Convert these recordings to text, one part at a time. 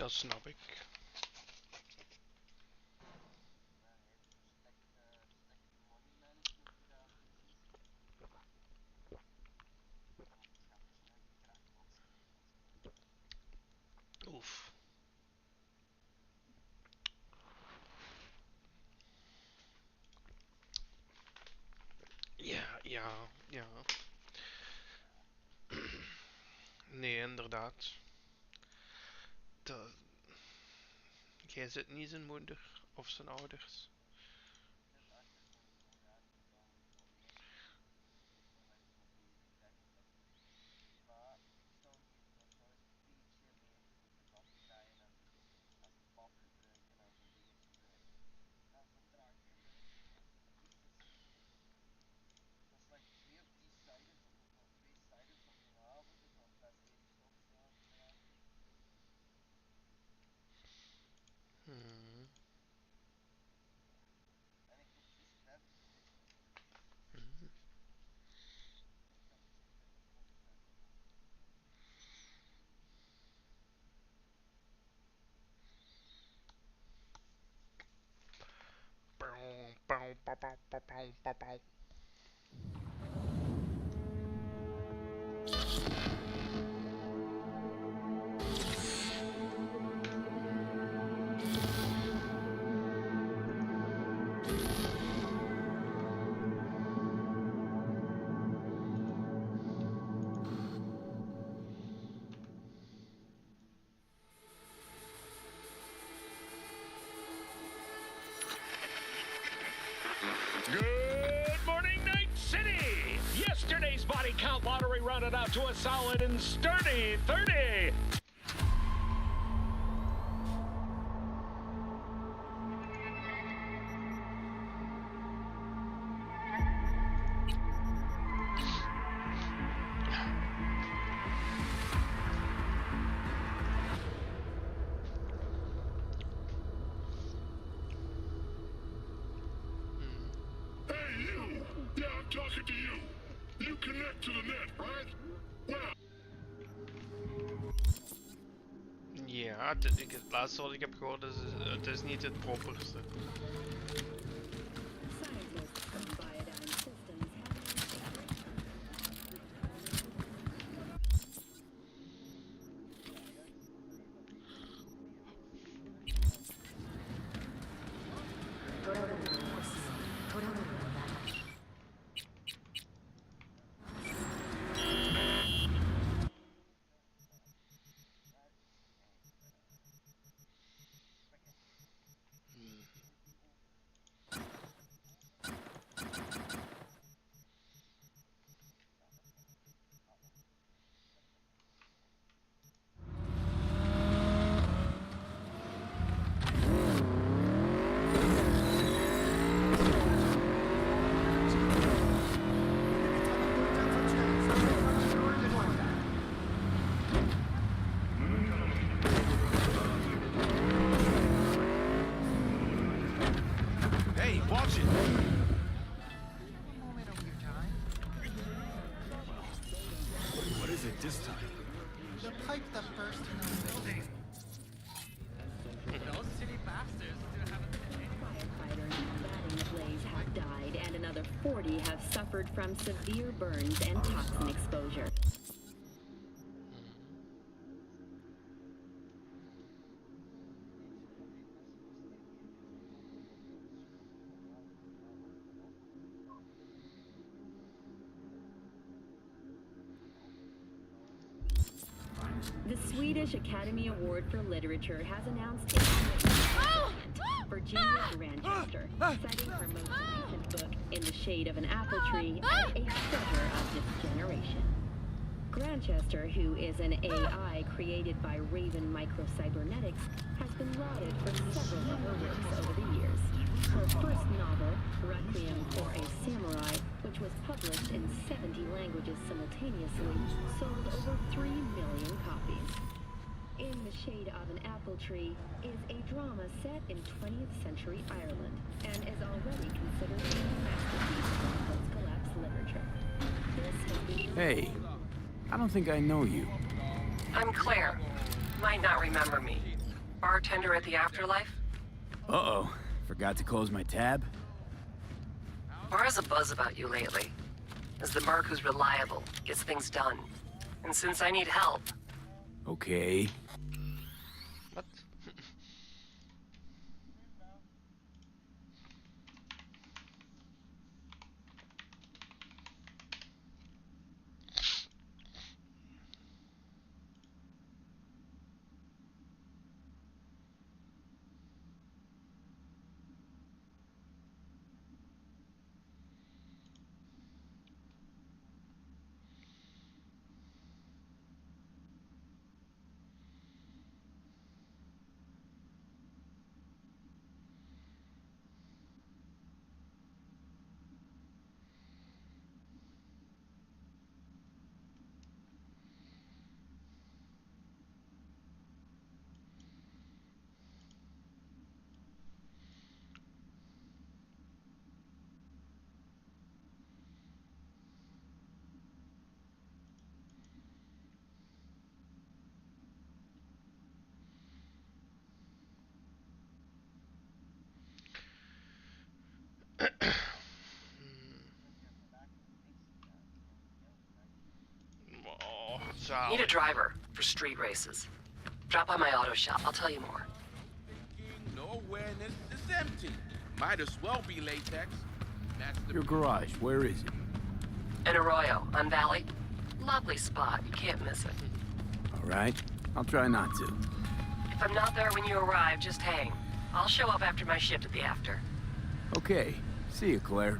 dat snap ik. Oef. Ja, ja, ja. Nee, inderdaad. Dat, jij zit niet zijn moeder of zijn ouders. Hmm. Hmm. Pow, pow, pow, pow, pow, pow, pow, pow. Good morning, Night City! Yesterday's body count lottery rounded out to a solid and sturdy 30. Hey, you! Yeah, I'm talking to you. You connect to the net, right? Well, Ja, het laatste wat ik heb gehoord is, het is niet het properste. Scientists from Biodyne Systems have Hey, watch it! What is it this time? The pipe that burst in our building. Those city bastards do have a firefighters combating the blaze have died, and another 40 have suffered from severe burns and toxin exposure. The Swedish Academy Award for Literature has announced its nomination for Julia Grantchester, citing her most recent book, In the Shade of an Apple Tree, as a treasure of this generation. Grantchester, who is an AI created by Raven Microcybernetics, has been lauded for several of her works over the years. Her first novel, Requiem for a Samurai, which was published in 70 languages simultaneously, sold over 3 million copies. In the Shade of an Apple Tree is a drama set in 20th century Ireland and is already considered a masterpiece of post-collapse literature. This has been Hey, I don't think I know you. I'm Claire. Might not remember me. Bartender at the Afterlife? Uh-oh. Forgot to close my tab? Bar has a buzz about you lately. As the merc who's reliable, gets things done. And since I need help, Okay. What? Oh, need a zalig. driver for street races. Drop by my auto shop, I'll tell you more. No awareness, it's empty. Might as well be latex. That's the Your garage, where is it? In Arroyo, on Valley. Lovely spot, you can't miss it. Alright. I'll try not to. If I'm not there when you arrive, just hang. I'll show up after my shift at the after. Okay. See you, Claire.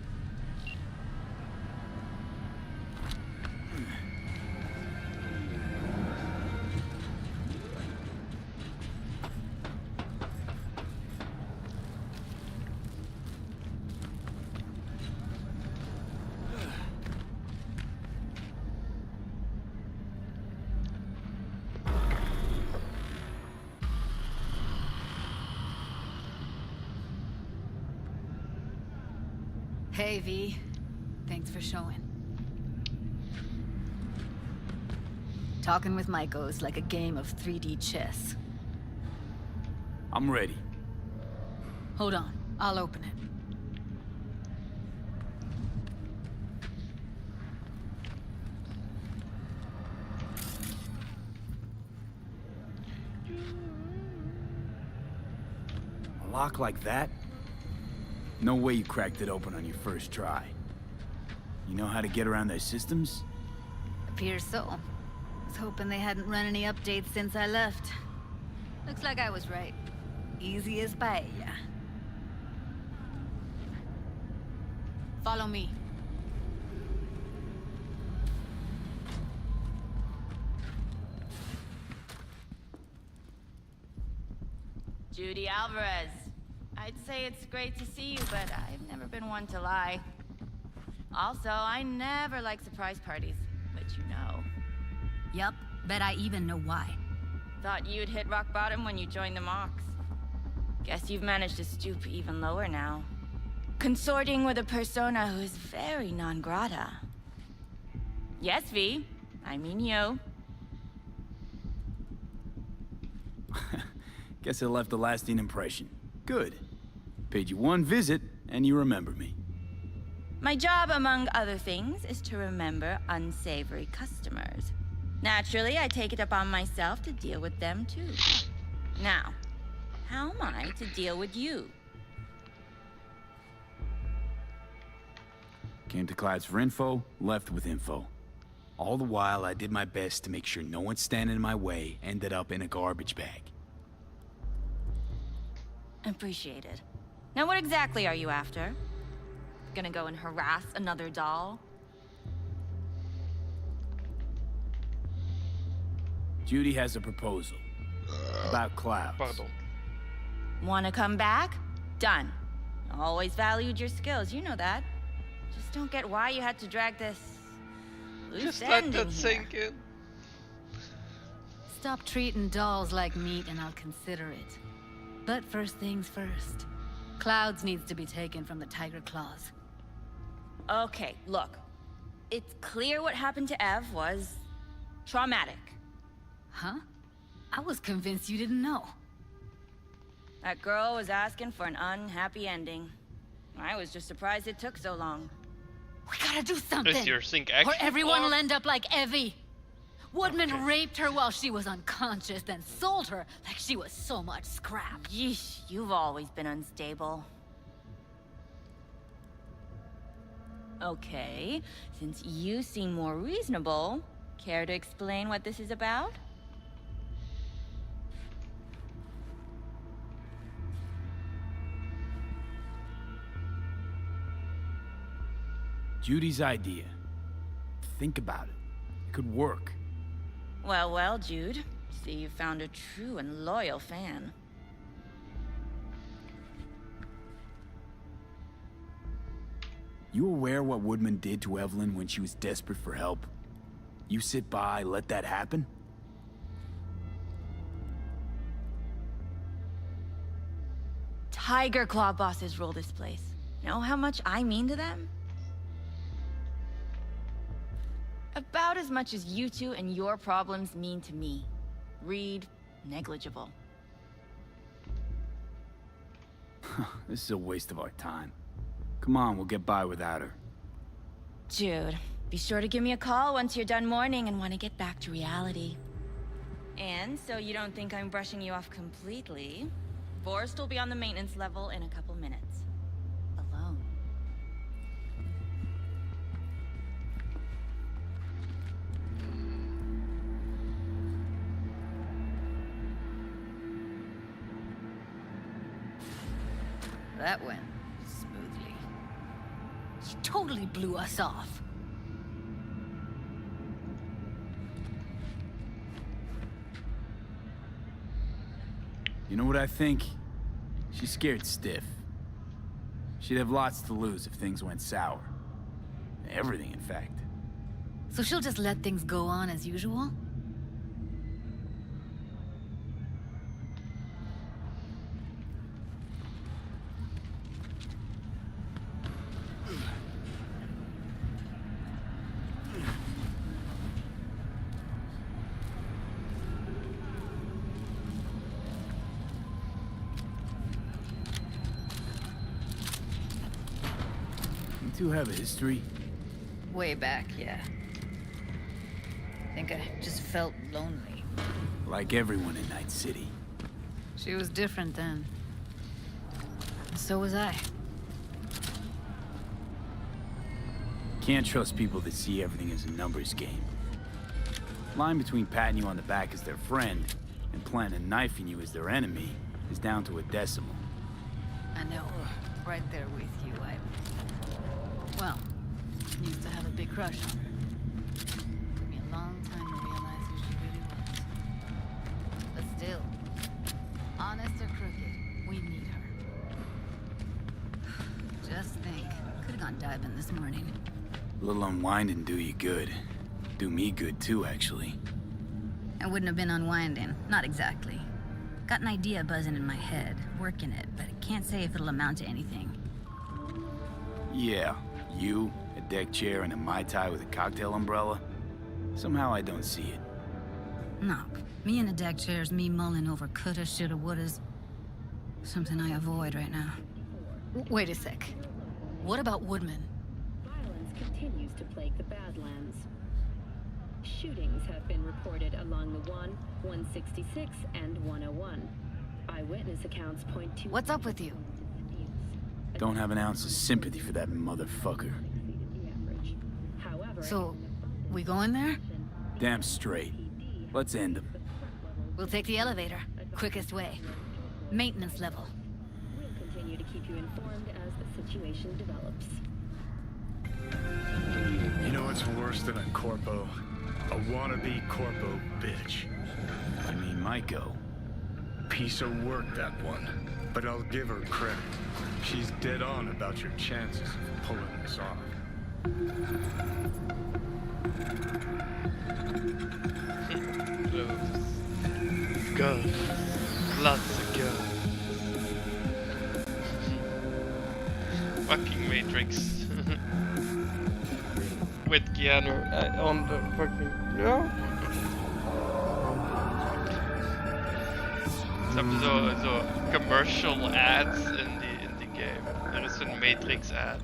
Hey, V. Thanks for showing. Talking with Maiko's like a game of 3D chess. I'm ready. Hold on, I'll open it. A lock like that? No way you cracked it open on your first try. You know how to get around their systems? Appears so. Was hoping they hadn't run any updates since I left. Looks like I was right. Easy as paella. Follow me. Judy Alvarez. I'd say it's great to see you, but I've never been one to lie. Also, I never like surprise parties, which you know. Yup, bet I even know why. Thought you'd hit rock bottom when you joined the Mox. Guess you've managed to stoop even lower now. Consorting with a persona who is very non grata. Yes, V. I mean you. Guess it left a lasting impression. Good. Paid you one visit, and you remember me. My job, among other things, is to remember unsavory customers. Naturally, I take it upon myself to deal with them, too. Now, how am I to deal with you? Came to Clyde's for info, left with info. All the while, I did my best to make sure no one standing in my way ended up in a garbage bag. Appreciated. Now, what exactly are you after? Gonna go and harass another doll? Judy has a proposal. About clouds. Pardon. Wanna come back? Done. Always valued your skills, you know that. Just don't get why you had to drag this loose Just end let in that here. sink in. Stop treating dolls like meat and I'll consider it. But first things first. Clouds needs to be taken from the Tiger Claws. Okay, look. It's clear what happened to Ev was traumatic. Huh? I was convinced you didn't know. That girl was asking for an unhappy ending. I was just surprised it took so long. We gotta do something. Is your sync Or action? everyone or- will end up like Evie. Woodman Okay. raped her while she was unconscious, then sold her like she was so much scrap. Yeesh, you've always been unstable. Okay, since you seem more reasonable, care to explain what this is about? Judy's idea. Think about it. It could work. Well, well, Jude. See, you found a true and loyal fan. You aware what Woodman did to Evelyn when she was desperate for help? You sit by, let that happen? Tiger Claw bosses rule this place. Know how much I mean to them? About as much as you two and your problems mean to me. Read negligible. This is a waste of our time. Come on, we'll get by without her. Jude, be sure to give me a call once you're done mourning and want to get back to reality. And so you don't think I'm brushing you off completely, Forrest will be on the maintenance level in a couple minutes. Alone. That went smoothly. She totally blew us off. You know what I think? She's scared stiff. She'd have lots to lose if things went sour. Everything, in fact. So she'll just let things go on as usual? You two have a history? Way back, yeah. Think I just felt lonely. Like everyone in Night City. She was different then. And so was I. Can't trust people that see everything as a numbers game. Line between patting you on the back as their friend and planting a knife in you as their enemy is down to a decimal. I know. Right there with you, well, used to have a big crush on her. Took me a long time to realize who she really was. But still, honest or crooked, we need her. Just think, could have gone diving this morning. A little unwinding do you good. Do me good too, actually. I wouldn't have been unwinding, not exactly. Got an idea buzzing in my head, working it, but I can't say if it'll amount to anything. Yeah, you, a deck chair, and a Mai Tai with a cocktail umbrella? Somehow I don't see it. No, me in a deck chair is me mulling over coulda, shoulda, wouldas. Something I avoid right now. Wait a sec. What about Woodman? Violence continues to plague the Badlands. Shootings have been reported along the 1, 166, and 101. Eyewitness accounts point to... What's up with you? Don't have an ounce of sympathy for that motherfucker. However, So, we going there? Damn straight. Let's end him. We'll take the elevator. Quickest way. Maintenance level. we'll continue to keep you informed as the situation develops. You know what's worse than a corpo? A wannabe corpo bitch. I mean, Maiko. Piece of work, that one. But I'll give her credit. She's dead on about your chances of pulling this off. Girls. Lots of girls. Fucking Matrix. With Keanu on the fucking... Yeah. Ze hebben zo commercial ads in die game. Er is een Matrix ad.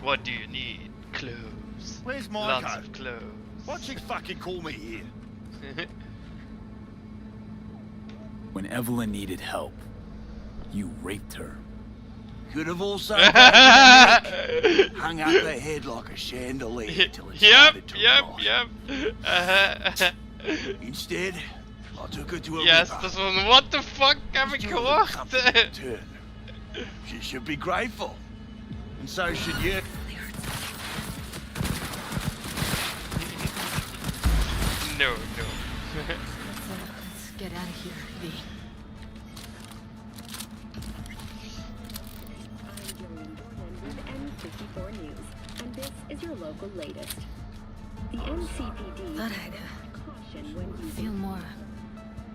What do you need? Clothes. Where's my Lots coat? of clothes. Why'd you fucking call me here? When Evelyn needed help, you raped her. Could have also hung up her head like a chandelier till it started to rot. Instead, I took her to a Yes, river. dat is van what the fuck heb ik gehoord? She should be grateful. And so should you. No. Let's get out of here, V. N54 News, and this is your local latest. The NCPD Thought I'd caution when you feel more.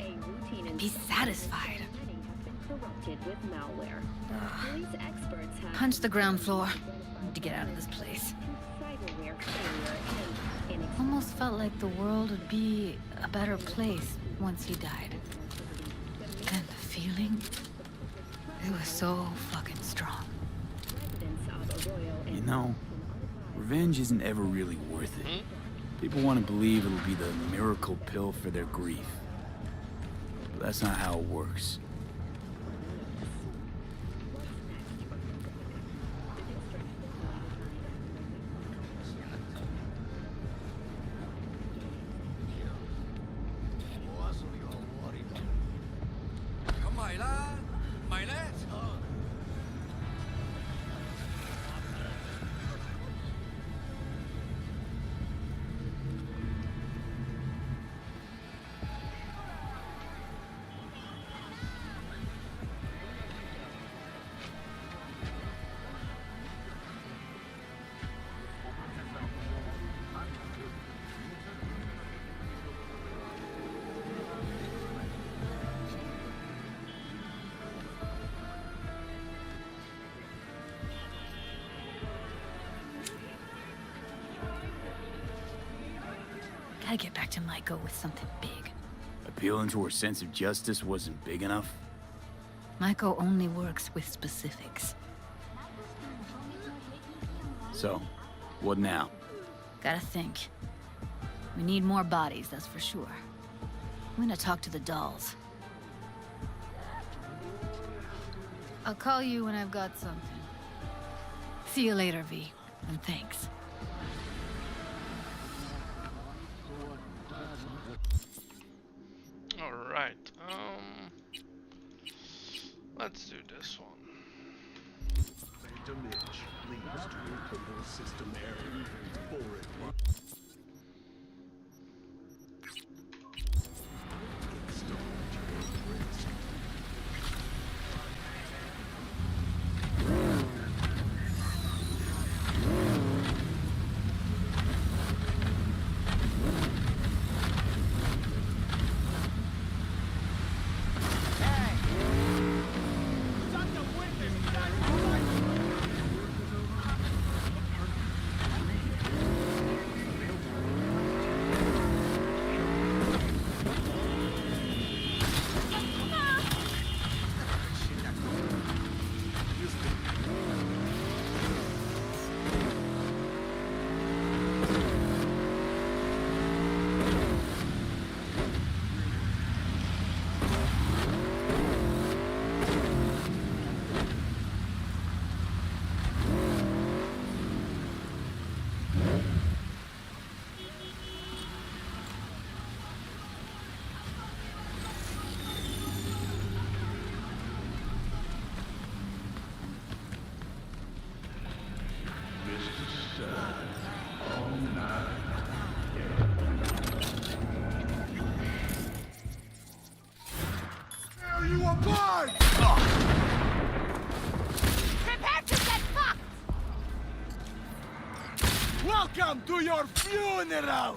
A routine Be satisfied. planning has been corrupted with malware. Police experts have Punch the ground floor. Need to get out of this place. cyberware failure and Almost felt like the world would be a better place once he died. And the feeling, it was so fucking strong. You know, revenge isn't ever really worth it. People want to believe it'll be the miracle pill for their grief. But that's not how it works. Gotta get back to Maiko with something big. Appealing to her sense of justice wasn't big enough? Maiko only works with specifics. So, what now? Gotta think. We need more bodies, that's for sure. I'm gonna talk to the dolls. I'll call you when I've got something. See you later, V. And thanks. Alright, let's do this one. Phantom Itch leads to a total system error. Forward. You are blind! Prepare to get fucked! Welcome to your funeral!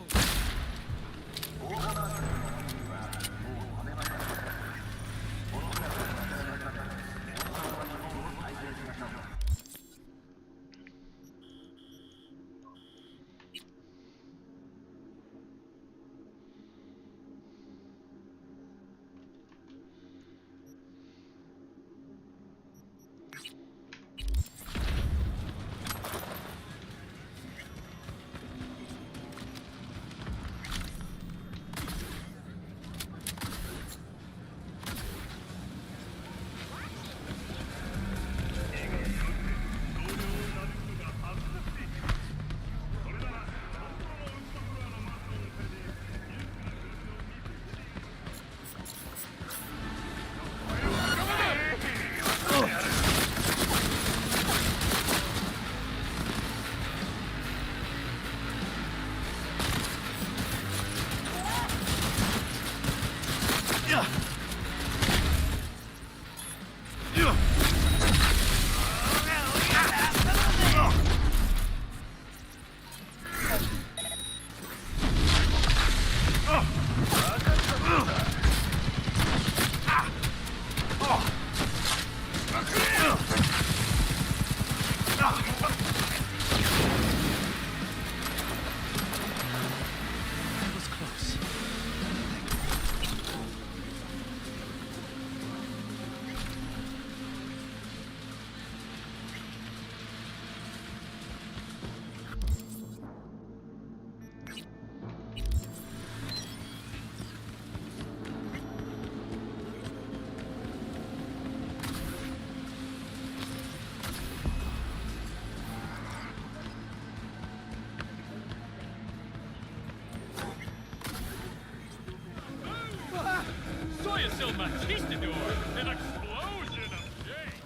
was close. Soya still Matistador! An explosion of shame!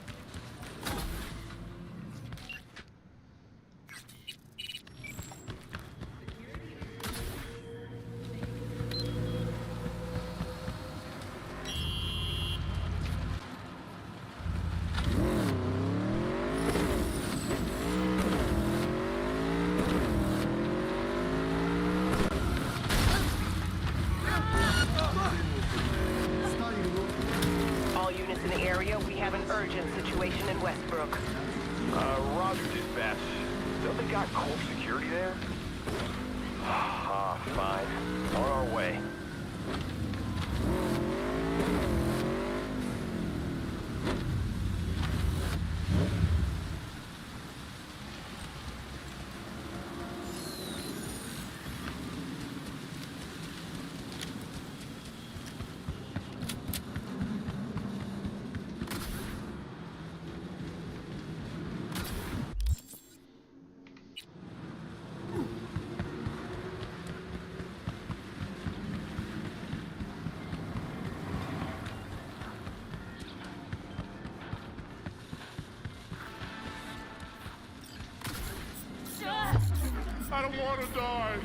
All units in the area, we have an urgent situation in Westbrook. Roger, dispatch. Don't they got cold security there? Ah, fine. On our way. I don't want to die.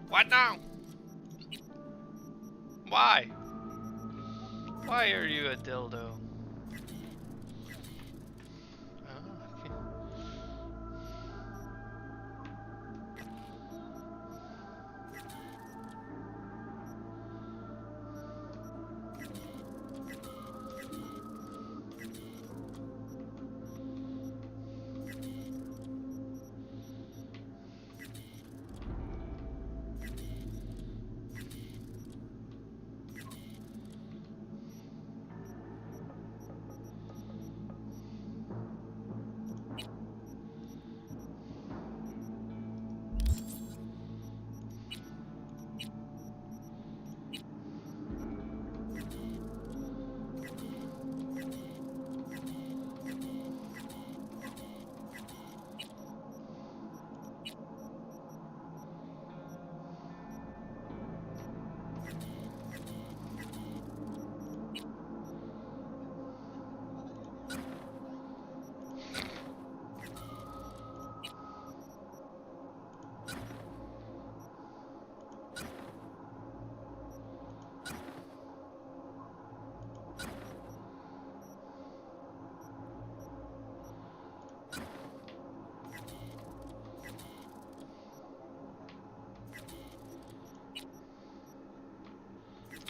What now? Why? Why are you a dildo? Oh, okay.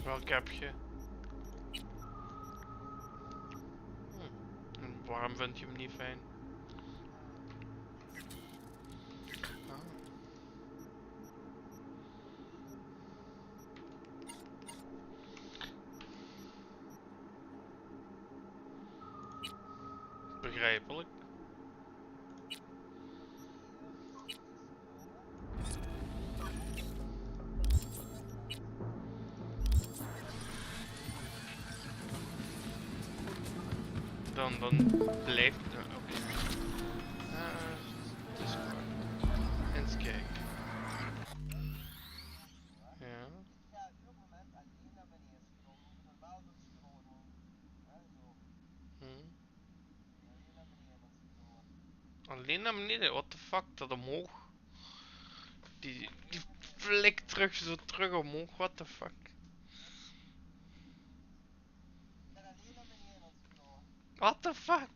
Welk heb je? En waarom vind je hem niet fijn? Ah. Begrijpelijk. Dan blijft... Oké. Het is waar. Eens kijken. Ja. Hm. Alleen naar beneden, what the fuck, dat omhoog. Die flik terug, zo terug omhoog, what the fuck. What the fuck?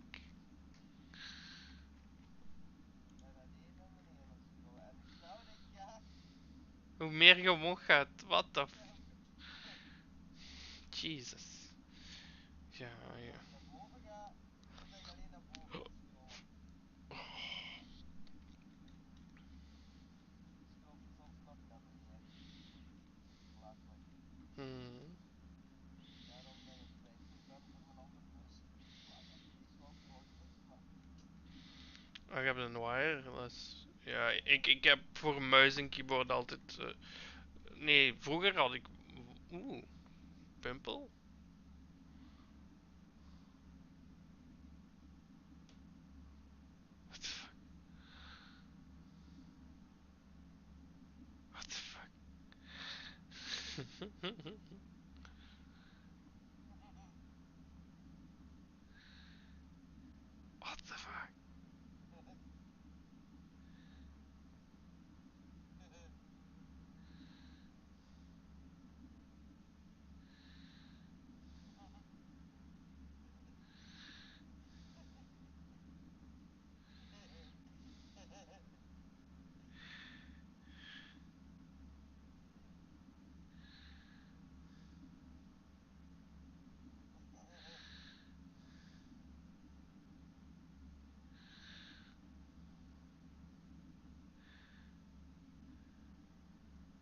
Hoe meer je omhoog gaat, what the f... Jesus. Ja, ja. Hmm. Oh, ik heb een wireless. Ja, ik heb voor muis en keyboard altijd... nee, vroeger had ik... Oeh, pimpel? What the fuck? What the fuck? What the fuck?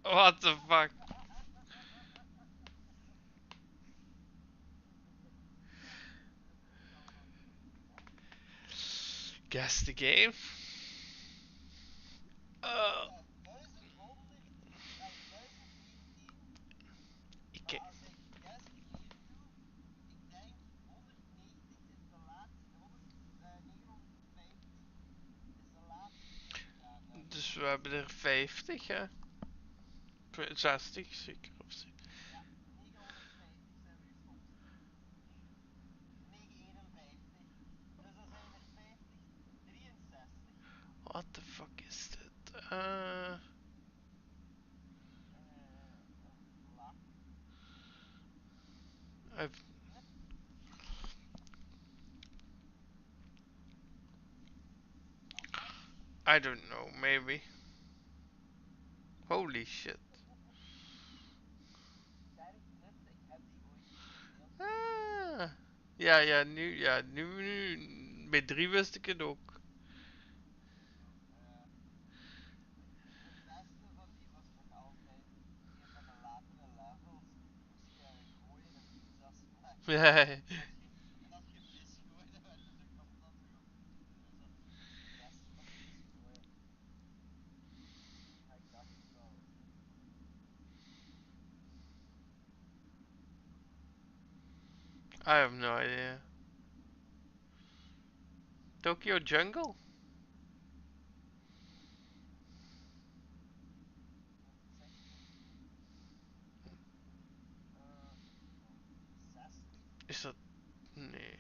What the fuck? Guess the game? Uh, ik... Dus we hebben er 50, hè? 60 zeker of zo. What the fuck is dit? I've... I don't know, maybe. Holy shit. Ah. Ja, nu, bij 3 wist ik het ook. I have no idea. Tokyo Jungle? Is dat... Nee.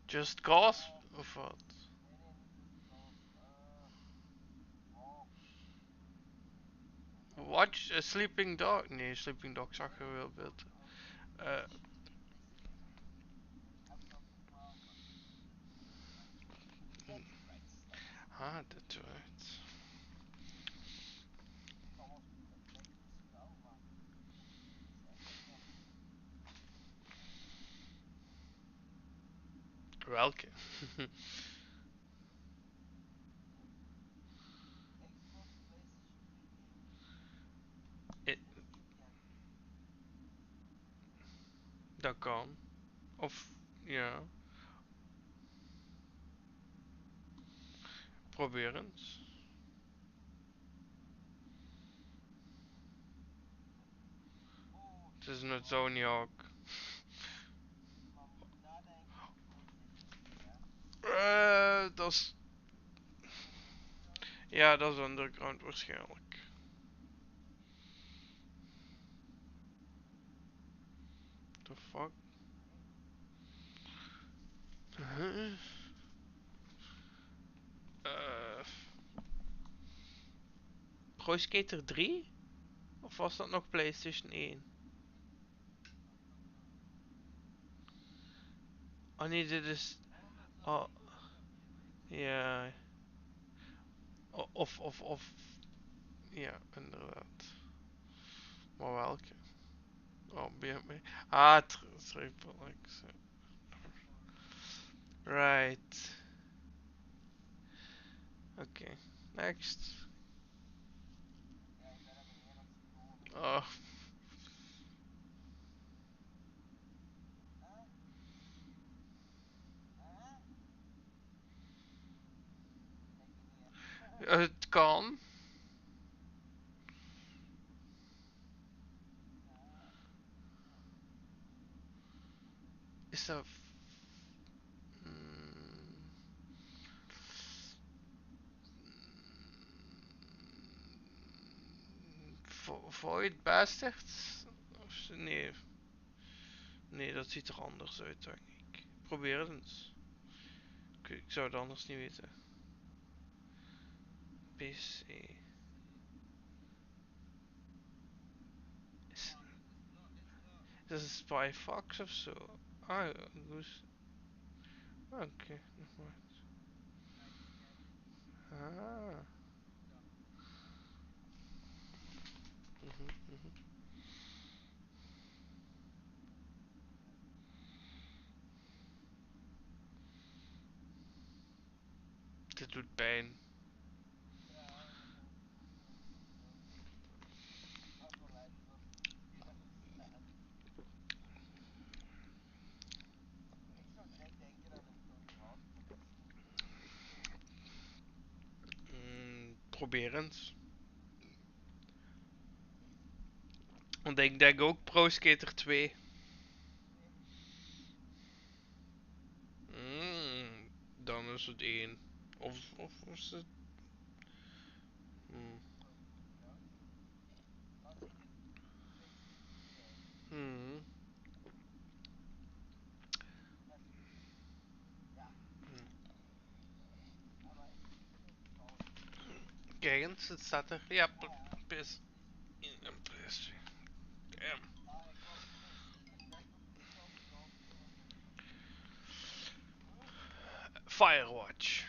Just Cause? Of wat? Watch a Sleeping Dog? Nee, Sleeping Dog zag er wel beter. Ah, that's right. Welke? I- Dat kan. Of, ja, probeer eens. Het is een Tony Hawk. Dat is... Ja, dat is underground waarschijnlijk. The fuck? Huh? Eh, Pro Skater 3? Of was dat nog PlayStation 1? Oh nee, dit is... Oh, ja. Of... Ja, inderdaad. Maar welke? Oh, BME. Ah, Triple X. Right. Okay. Next. Oh. Het kan. Is dat... Mm, Void Bastards? Nee. Nee, dat ziet er anders uit, denk ik. Probeer het eens. Ik zou het anders niet weten. PC. Is dat een Spy Fox of zo? Ah, goed. Oké, nog maar. Ah. Mhm, mhm. Dit doet pijn. Probeer eens. Want ik denk ook Pro Skater 2. Dan is het 1. Of is het... Hmm. Hmm. Kijk eens, het staat er. Ja, PS. Een PS. Damn. Firewatch.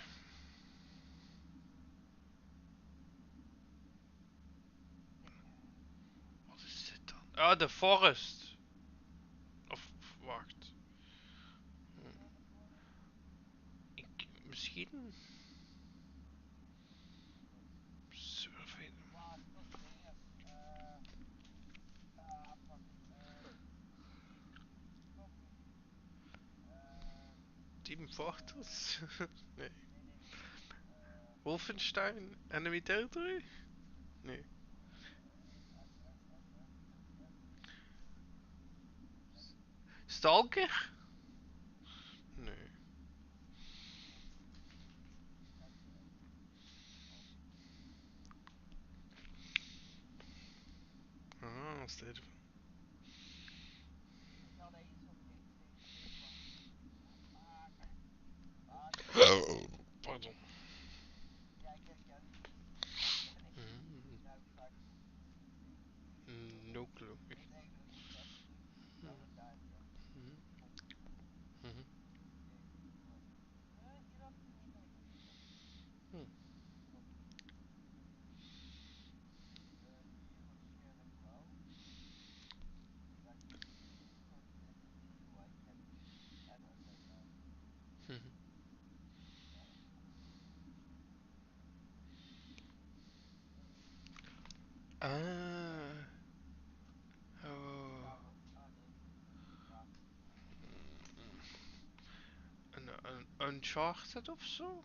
Wat is dit dan? Ah, de Forest. Of, wacht. Misschien... Survey. Team Fortress? Nee. Wolfenstein? Enemy Territory? Nee. Stalker? Nee. Ah, State of... Pardon. No clue. Mhm. Mhm. Uncharted of zo?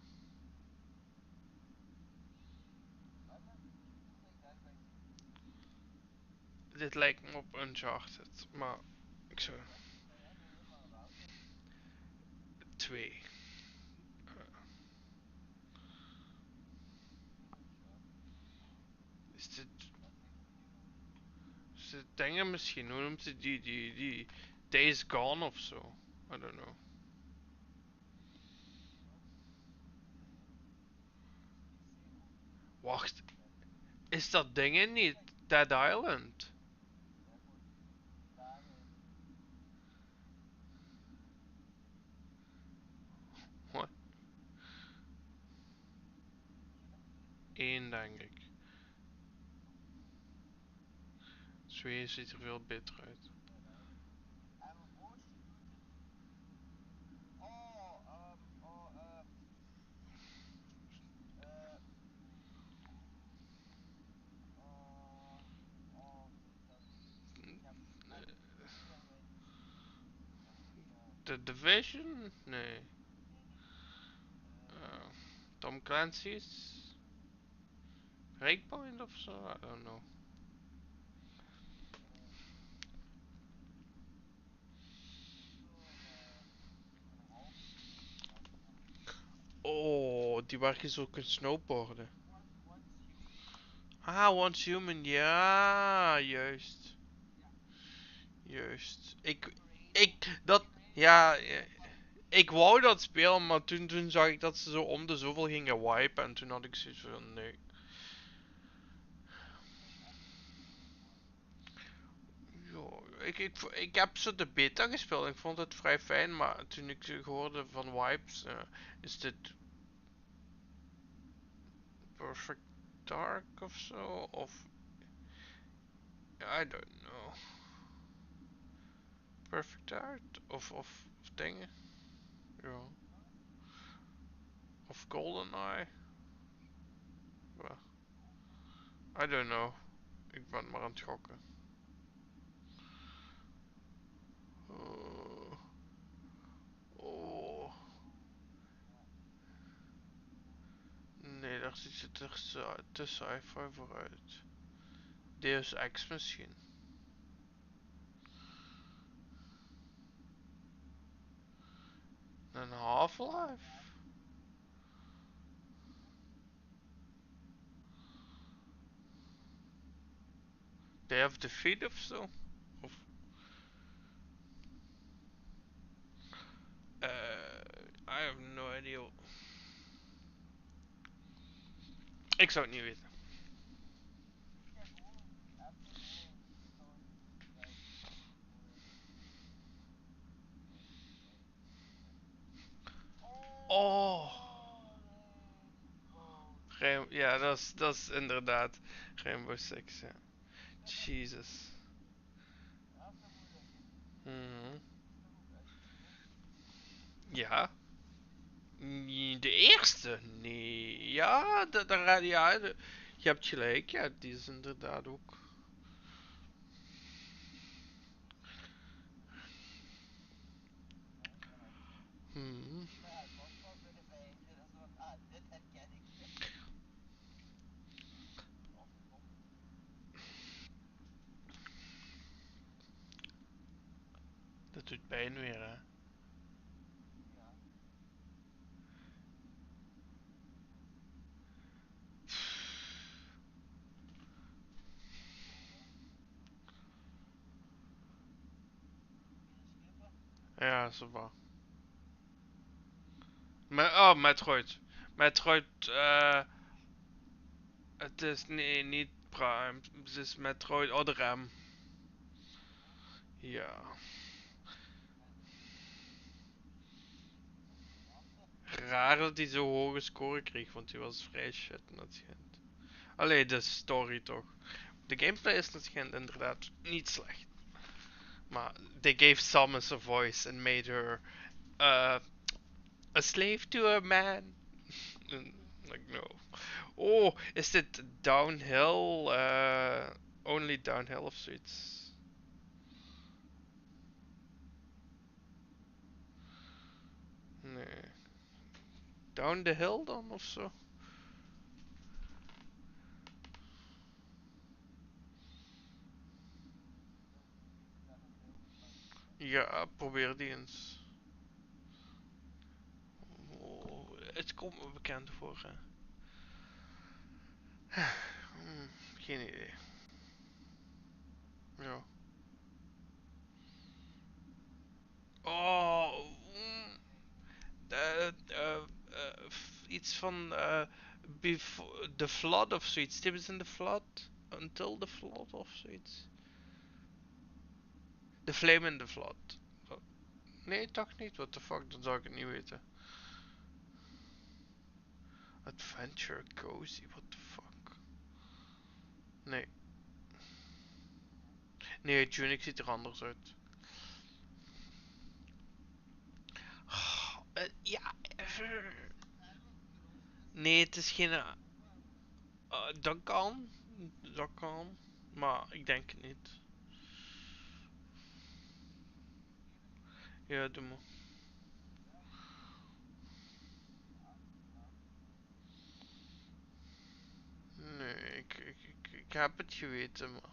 Dit lijkt me op Uncharted, maar ik zou... 2. Is dit... Is dit dingen misschien? Hoe noemt ze die... Days Gone of zo? I don't know. Wacht, is dat dingen niet? Dead Island? Wat? 1 denk ik. 2 ziet er veel beter uit. The Division? Nee. Tom Clancy's? Breakpoint of zo? I don't know. Oh, die waar je zo kunt snowboarden. Ah, Once Human, ja, juist. Juist. Ja, ik wou dat spelen, maar toen zag ik dat ze zo om de zoveel gingen wipen en toen had ik zoiets van, nee. Ja, ik heb zo de beta gespeeld, ik vond het vrij fijn, maar toen ik hoorde van wipes, is dit Perfect Dark of zo, of I don't know. Perfect Dark of dingen, ja. Of GoldenEye, well, I don't know. Ik ben maar aan het gokken. Oh. Oh. Nee, daar ziet het er te sci-fi vooruit. Deus Ex misschien. Een Half-Life? Day of Defeat of zo? Of... I have no idea. Ik zou het niet weten. Oh. Ja, dat is inderdaad Rainbow Six, ja. Jesus. Mhm. Ja. De eerste? Nee. Ja, je hebt gelijk, ja, die is inderdaad ook. Hmm. Dat doet pijn weer, hè. Ja, zo va. Oh, Metroid. Metroid, het is nee, niet Prime. Het is Metroid Other M. Ja. Raar dat hij zo hoge score kreeg, want hij was vrij shit in het schijnt. Allee, de story toch. De gameplay is in het schijnt inderdaad niet slecht. Maar they gave Samus a voice and made her uh, a slave to a man. Like, no. Oh, is dit downhill? Only downhill of zoiets? Nee. Down the hill dan of zo? Ja, probeer die eens. Oh, het komt me bekend voor, hè. Geen idee. Ja. Oh, iets van the flood of zoiets. Tips in the flood? Until the flood of zoiets. The flame in the flood. Nee, toch niet? What the fuck, dan zou ik het niet weten. Adventure Cozy, what the fuck. Nee. Nee, Tunic ziet er anders uit. Ja. Nee, het is geen. Dat kan. Dat kan. Maar ik denk het niet. Ja, doe maar. Nee, ik heb het geweten, maar.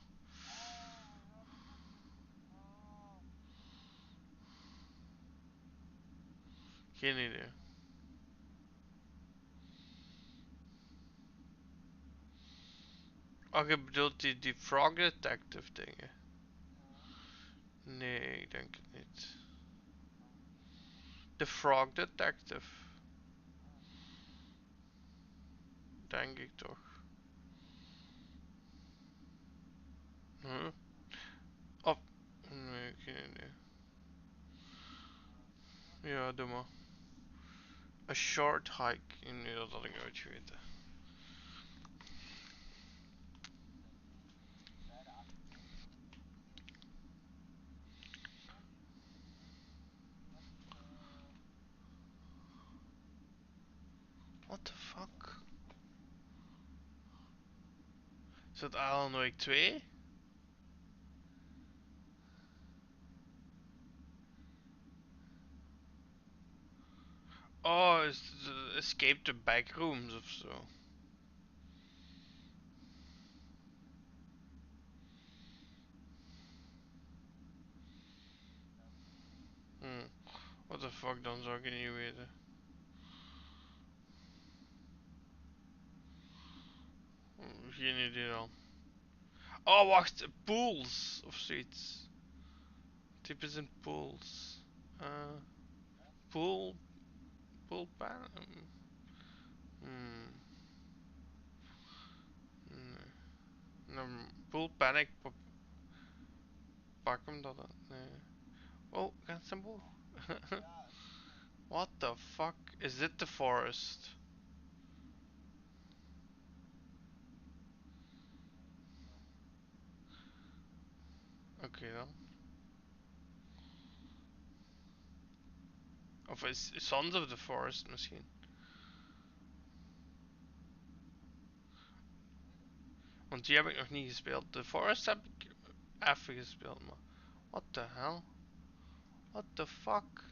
Geen idee. Oh, je bedoelt die Frog Detective dingen? Nee, ik denk het niet. De Frog Detective. Denk ik toch. Huh? Oh, nee, geen idee. Ja, doe maar. A short hike. Nee, dat had ik nooit geweten. What the fuck? Is dat Alan Wake 2? Oh, is het Escape the Backrooms of zo? What the fuck, dan zou ik het niet weten. Geen idee dan. Oh, wacht. Pools of zoiets. Types in pools. Pool. Pool pan. Hmm. Nee. Nou, pool panic. Pak hem dat dan. Nee. Oh, gaat symbool. What the fuck? Is dit the forest? Oké dan. Of is Sons of the Forest misschien? Want die heb ik nog niet gespeeld. The Forest heb ik even gespeeld, maar. What the hell? What the fuck?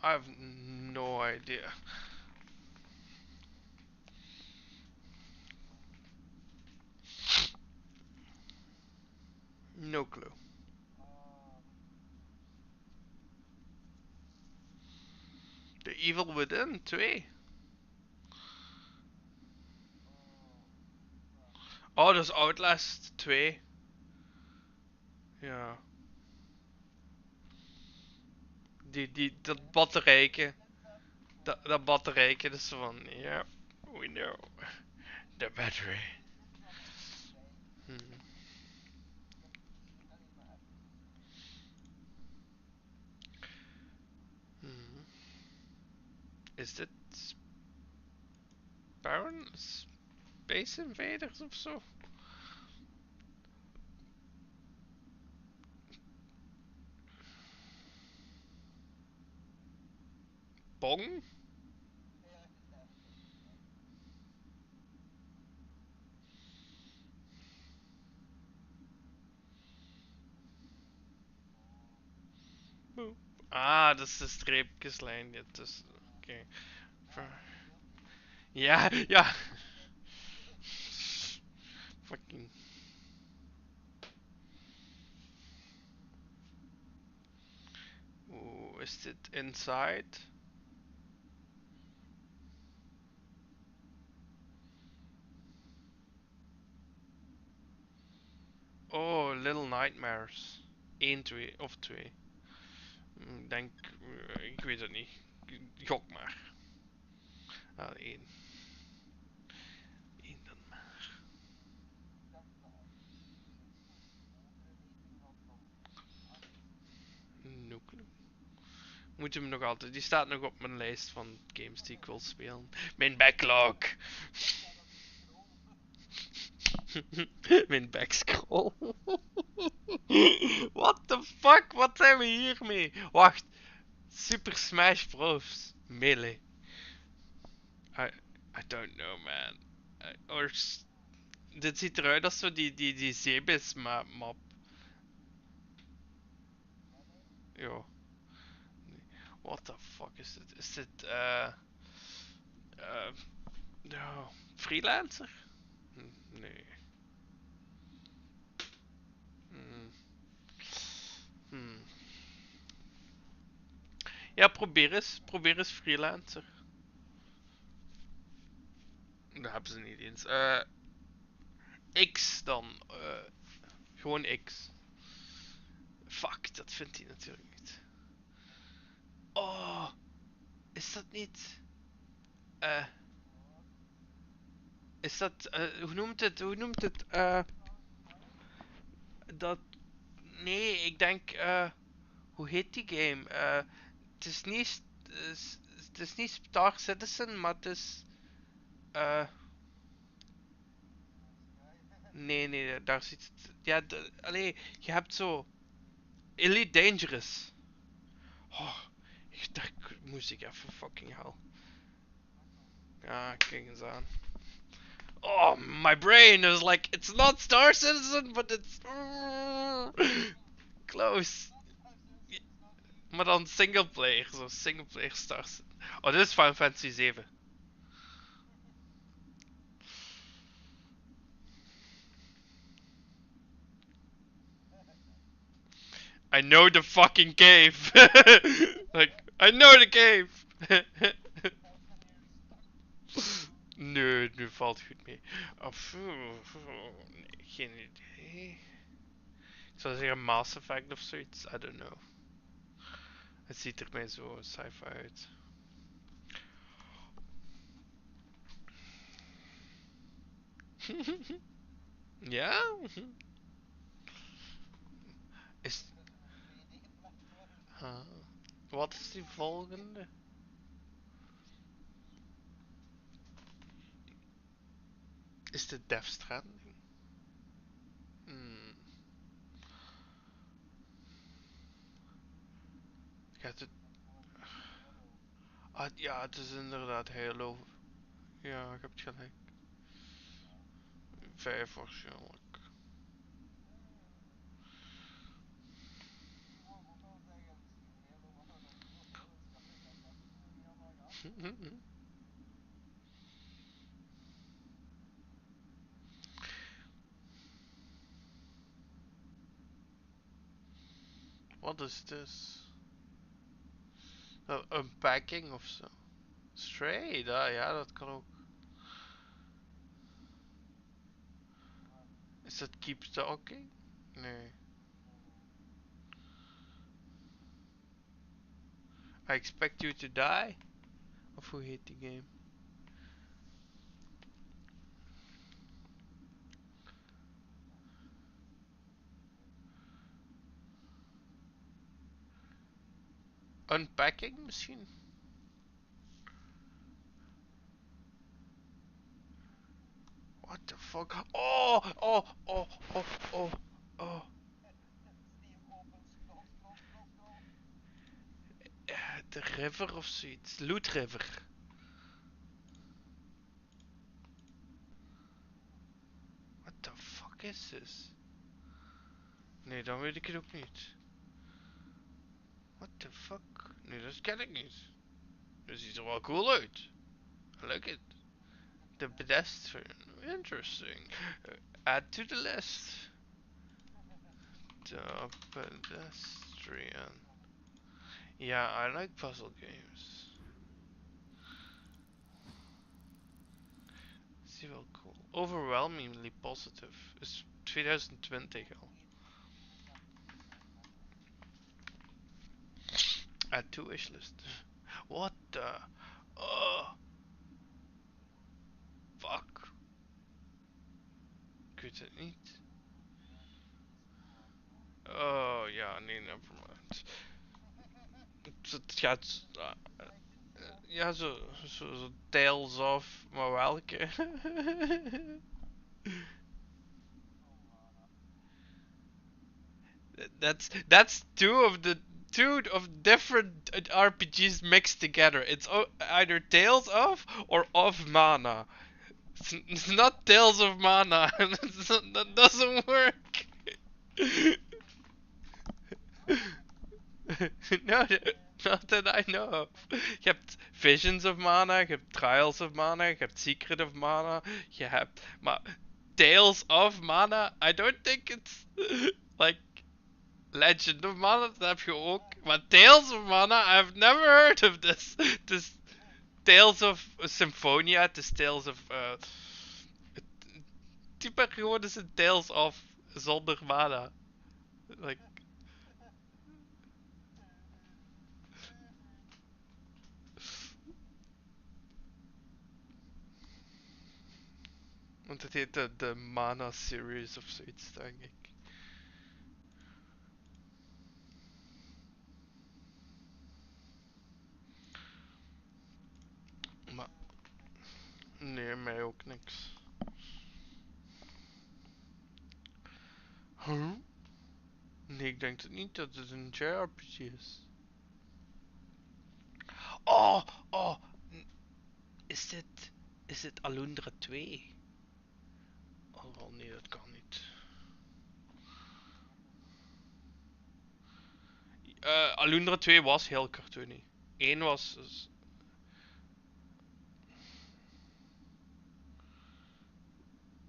I have no idea. No clue. The Evil Within 2. Oh, dat is Outlast 2. Ja. Dat batterijke. Dat batterijke, dat is zo van, ja, we know. The battery. Hmm. Hmm. Is dit Baron? Space Invaders of zo? Bong? Ah, dat is de streepjeslijn ertussen. Oké. Ja, ja. Fucking. Oeh, is dit inside? Oh, Little Nightmares. 1, 2 of 2. Ik denk, ik weet het niet. Gok maar. Ah, 1. 1 dan maar. No clue. Moet hem nog altijd. Die staat nog op mijn lijst van games die ik wil spelen. Mijn backlog. Mijn backscroll. What the fuck? Wat zijn we hiermee? Wacht. Super Smash Bros. Melee. I don't know, man. Dit ziet eruit als zo die Zebes map. Jo. What the fuck is dit? Is dit no. Freelancer? Nee. Hmm. Hmm. Ja, probeer eens. Probeer eens freelancer. Dat hebben ze niet eens. X dan. Gewoon X. Fuck, dat vindt hij natuurlijk niet. Oh, is dat niet? Is dat, hoe noemt het? Hoe noemt het? Dat, nee, ik denk, hoe heet die game? Het is niet, het is niet Star Citizen, maar het is, nee, nee, daar zit het, ja, allee, je hebt zo, Elite Dangerous. Oh, daar moest ik even fucking hell. Ja, kijk eens aan. Oh, my brain is like, it's not Star Citizen, but it's close. Maar dan singleplayer, zo singleplayer Star Citizen. Oh, dit is Final Fantasy 7. I know the fucking cave. Like, I know the cave. Nee, nu valt goed mee. Nee, geen idee. Ik zou zeggen Mass Effect of zoiets. I don't know. Het ziet er mij zo sci-fi uit. Ja? Is... Wat is die volgende? Is dit Death Stranding? Hmm. Gaat het... Ah, ja, het is inderdaad Halo. Ja, ik heb het gelijk. 5 waarschijnlijk. Wat is dit? Unpacking of zo? Stray, ja, dat kan ook. Is dat Keep Talking? Nee. I Expect You to Die? Of hoe heet die game? Unpacking misschien? What the fuck? Oh, oh, oh, oh, oh, oh. De River of zoiets. Loot River. What the fuck is this? Nee, dan weet ik het ook niet. What the fuck? Nee, dat ken ik niet. Het ziet er wel cool uit. I like it. The pedestrian. Interesting. Add to the list. The pedestrian. Yeah, I like puzzle games. Is wel cool. Overwhelmingly positive. Is 2020 al. Add to wishlist. What the? Oh, fuck. Ik weet het niet. Oh ja, nee, nevermind. Het gaat. Ja, zo Tales of. Maar welke? That's two of different RPGs mixed together. It's either Tales of or of Mana. It's not Tales of Mana. That doesn't work. No, not that I know of. Je hebt Visions of Mana, je hebt Trials of Mana, je hebt Secret of Mana, je hebt... Maar Tales of Mana, I don't think it's... Like... Legend of Mana, dat heb je ook. Maar Tales of Mana, I've never heard of this. This Tales of Symphonia, het is Tales of... type gewoon is een Tales of zonder mana. Like... Want het heet de Mana series of zoiets, denk ik. Maar... Nee, mij ook niks. Huh? Nee, ik denk het niet dat het een JRPG is. Oh, oh. Is dit... Is dit Alundra 2? Oh, wel, nee, dat kan niet. Alundra 2 was heel cartoony. 1 was...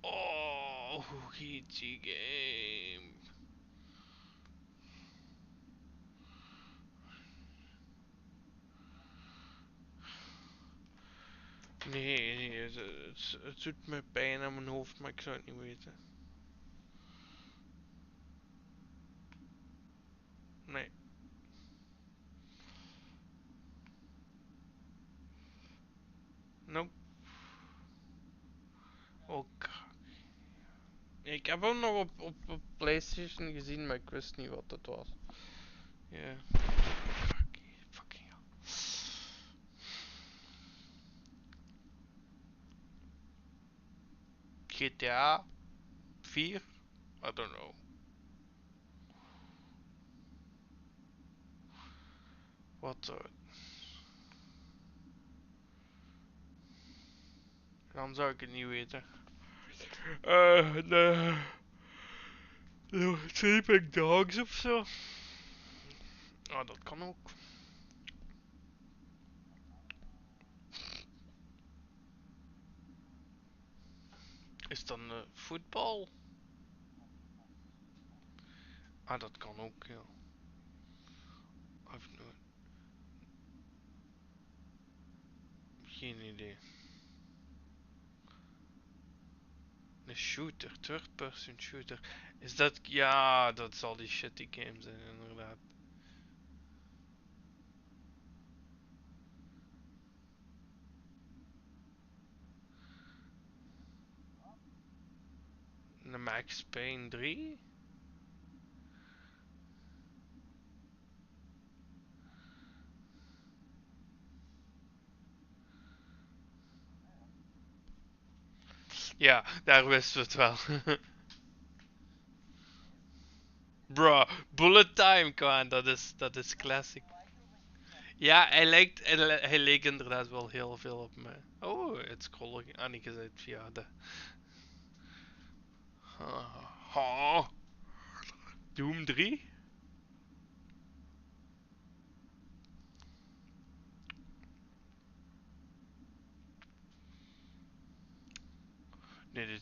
Oh, hoe heet die game? Nee, nee, het doet me pijn aan mijn hoofd, maar ik zou het niet weten. Nee. Nope. Ook. Ik heb hem nog op PlayStation gezien, maar ik wist niet wat het was. Ja. Yeah. Fucking hell. GTA 4? I don't know. Wat dan zou ik het niet weten. De Sleeping Dogs of zo. Oh, dat kan ook. Is dan voetbal? Ah, dat kan ook, ja. I've no... Geen idee. Een shooter, third person shooter. Is dat... Ja, dat zal die shitty game zijn, inderdaad. Een Max Payne 3? Ja, daar wisten we het wel. Bro, Bullet Time, kwam, dat is classic. Ja, hij leek inderdaad wel heel veel op me. Oh, het scrollen aangezet via de... Doom 3?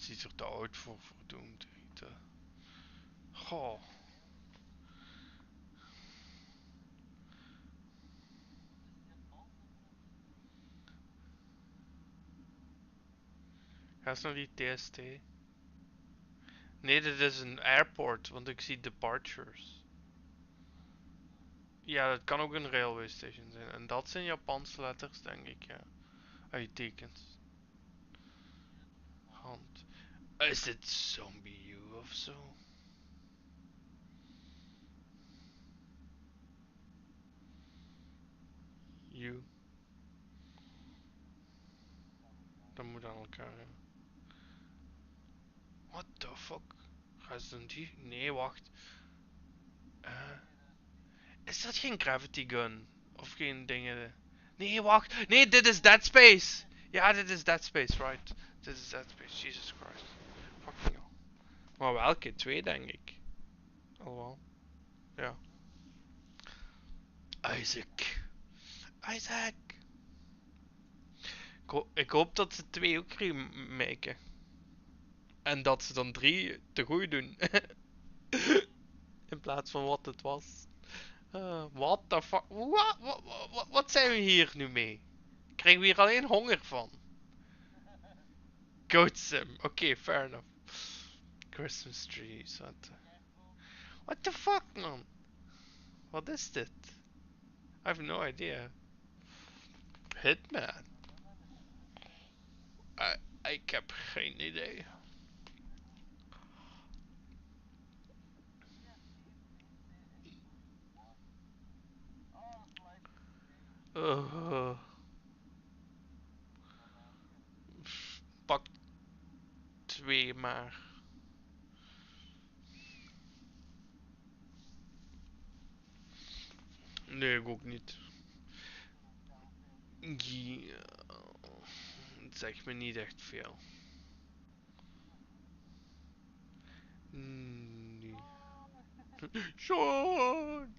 ziet er te oud voor Doom 3. Goh. Ga eens naar die TST. Nee, dit is een airport, want ik zie departures. Ja, dat kan ook een railway station zijn. En dat zijn Japanse letters, denk ik, ja. Uittekens. Hand. Is dit Zombie U of zo? U. Dat moet aan elkaar, ja. What the fuck? Gaan ze dan die? Nee, wacht. Is dat geen gravity gun? Of geen dingen? Nee, wacht. Nee, dit is Dead Space. Ja, dit is Dead Space, right. Dit is Dead Space, Jesus Christ. Fucking hell. Maar welke? Twee, denk ik. Allemaal. Ja. Isaac. Isaac. Ik hoop dat ze 2 ook remaken. En dat ze dan 3 te goed doen. In plaats van wat het was. What the fuck? Wat zijn we hier nu mee? Krijgen we hier alleen honger van? Goat Sim. Oké, fair enough. Christmas trees. What the fuck, man? Wat is dit? I have no idea. Hitman. Ik heb geen idee. Pak 2 maar. Nee, ik ook niet. Ja, het zegt me niet echt veel. Nee. Sean!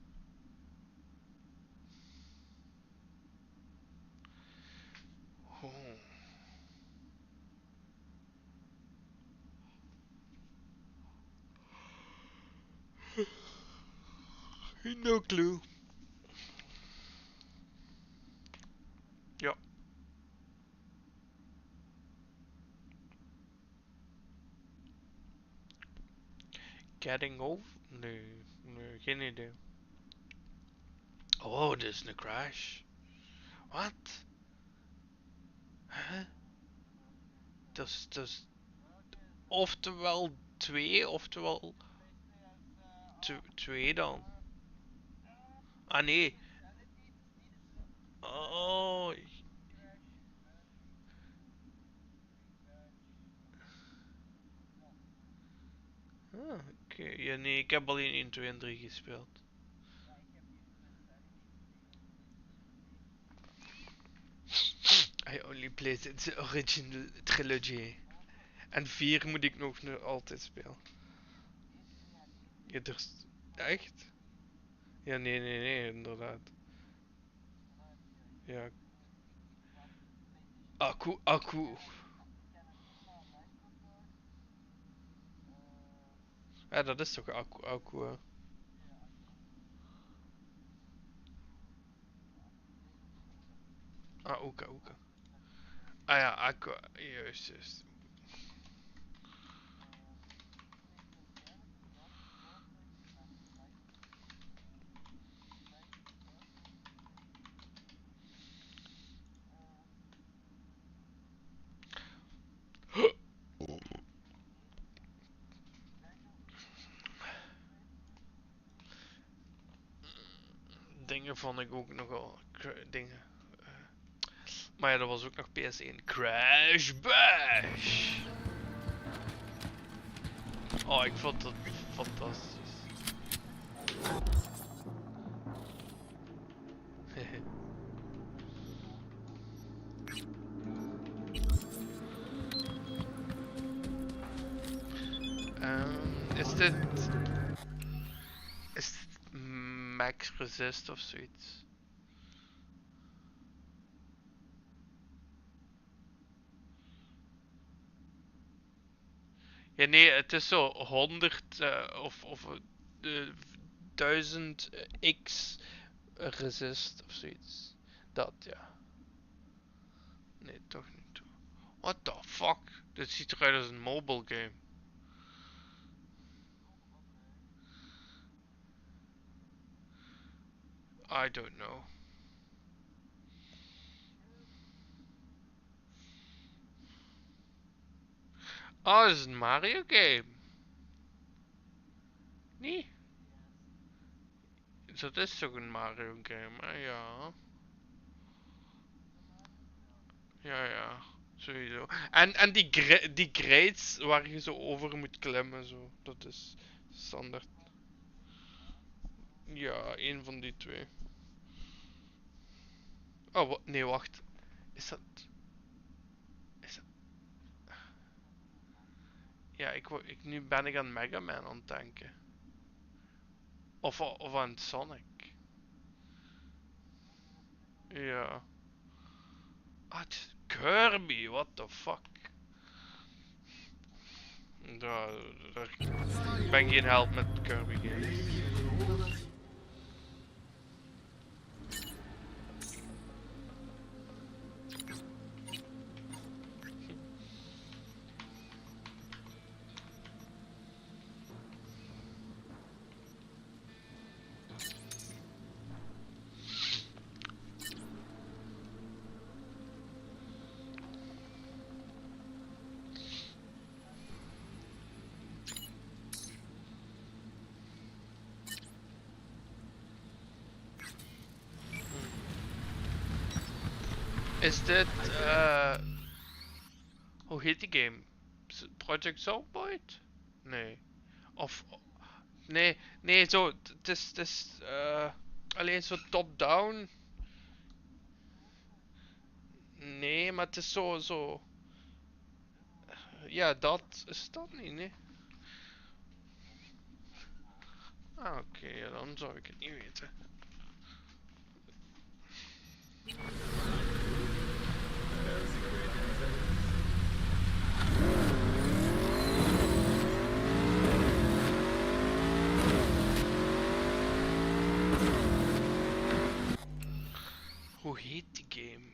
Oh. No clue. Ja. Getting over? Nee, nee, geen idee. Oh, dit is een crash. Wat? Huh? Dat is oftewel 2, oftewel 2 dan. Ah nee. Oh. Ah, oké. Ja, nee, ik heb alleen 1, 2 en 3 gespeeld. I only played the original trilogy. En 4 moet ik nog altijd spelen. Ja, echt? Ja, nee, nee, nee, inderdaad. Ja. Akku. Ja, dat is toch akku, hè? Ah, oeka. Ah ja, akku. Juist. Dingen vond ik ook nogal. Dingen. Maar ja, dat was ook nog PS1. Crash Bash! Oh, ik vond dat fantastisch. Is dit... Is dit Max Resist of zoiets? Ja, nee, het is zo 100 of 1000 x resist of zoiets. Dat, ja. Nee, toch niet. What the fuck? Dit ziet eruit als een mobile game. I don't know. Oh, dit is een Mario game. Nee? Dat is toch een Mario game, hè? Ja. Ja, ja. Sowieso. En die grades waar je zo over moet klimmen, zo. Dat is standaard. Ja, één van die twee. Oh, nee, wacht. Is dat... Is dat... Ja, nu ben ik aan Mega Man aan het denken. Of aan Sonic. Ja. Ah, het is Kirby, what the fuck. Ik ben geen held met Kirby games. Is dit, hoe heet die game? Project Zomboid? Nee. Of, nee, zo, het is, alleen zo top-down. Nee, maar het is zo, ja, dat is dat niet, nee. Ah, oké, ja, dan zou ik het niet weten. Hoe heet die game?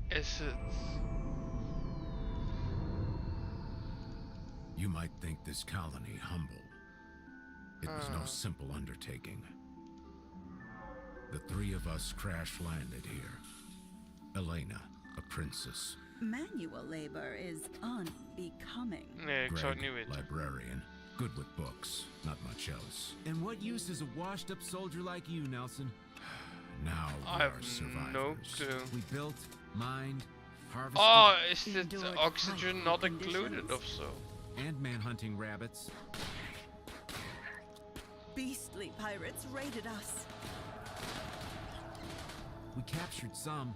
Is het... You might think this colony humble. It was no simple undertaking. The three of us crash landed here. Elena, a princess. Manual labor is unbecoming. Nee, ik zou het Greg, niet weten. librarian. Good with books, not much else. And what use is a washed-up soldier like you, Nelson? Now I we have are survivors. no clue. We built, mined, harvested... Oh, is dit oxygen not included of so? And manhunting rabbits. Beastly pirates raided us. We captured some.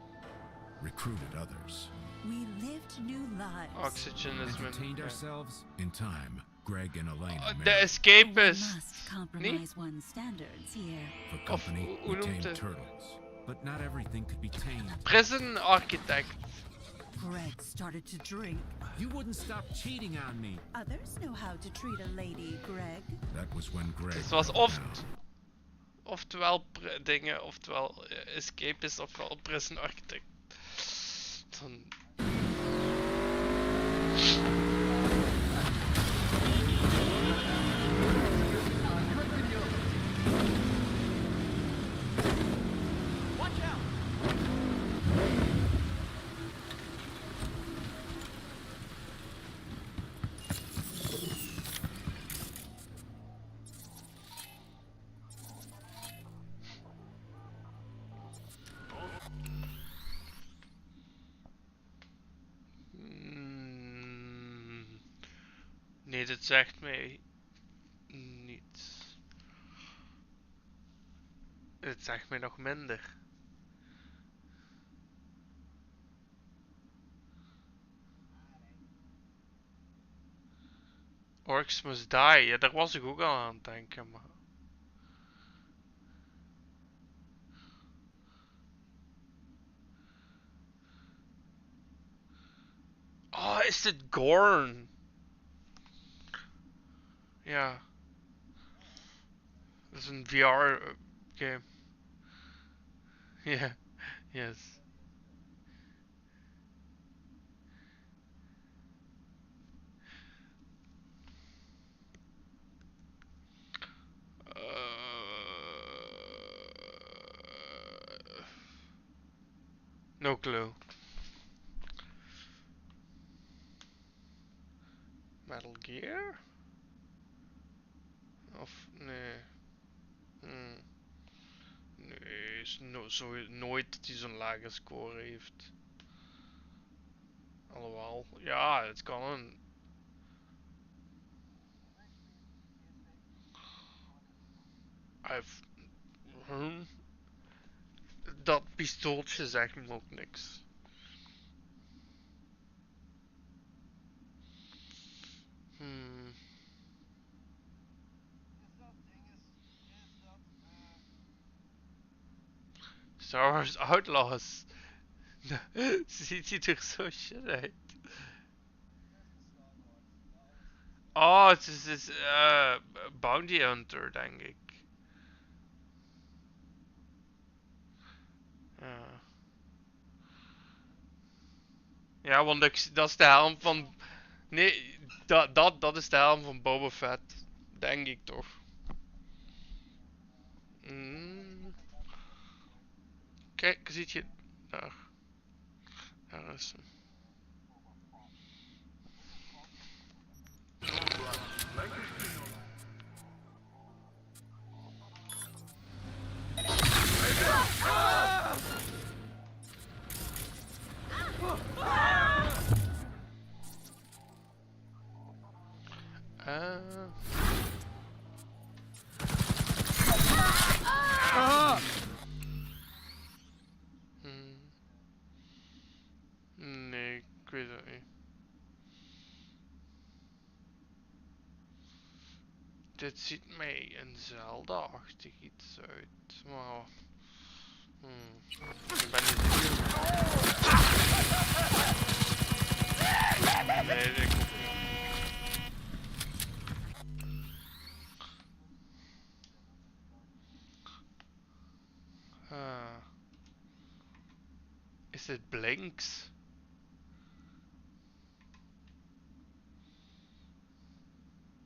Recruited others. We lived new lives. Oxygen is Entertained ourselves. In time, Greg and Elena The married. escapist. Must compromise one's standards here. For company, we tamed turtles. But not everything could be tamed. Prison architect. Greg started to drink. You wouldn't stop cheating on me. Others know how to treat a lady, Greg. That was when Greg. Het was broke down. oftewel dingen, oftewel escapist, ofwel prison architect. Dan... Watch out! Nee, dit zegt mij niets. Het zegt mij nog minder. Orcs Must Die. Ja, daar was ik ook al aan het denken, maar... Oh, is dit Gorn? Ja. Dat is een VR game. Ja, yes. No clue. Metal Gear? Of nee. Nee, is nooit dat hij zo'n lage score heeft. Alhoewel, ja, het kan een... I've... Dat pistooltje zegt me ook niks. Star Wars Outlaws. Ziet hij er zo shit uit. Oh, het is Bounty Hunter, denk ik. Ja. Ja, want dat is de helm van... Nee, dat is de helm van Boba Fett. Denk ik toch. Kijk, ziet je... Daar. Daar is hem. Nee, ik weet het niet. Dit ziet mij een Zelda-achtig iets uit, maar... Ik ben niet... Nee, ik... Is dit Blinks?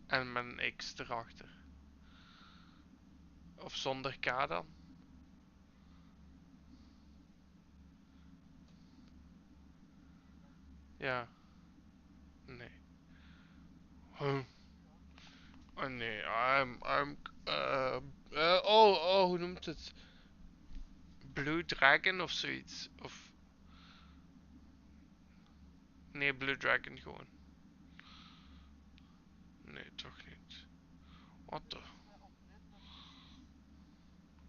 En met een X erachter. Of zonder K dan? Ja. Nee. Huh. Oh nee, hoe noemt het? Blue Dragon of zoiets? Of... Nee, Blue Dragon gewoon. Nee, toch niet. What the...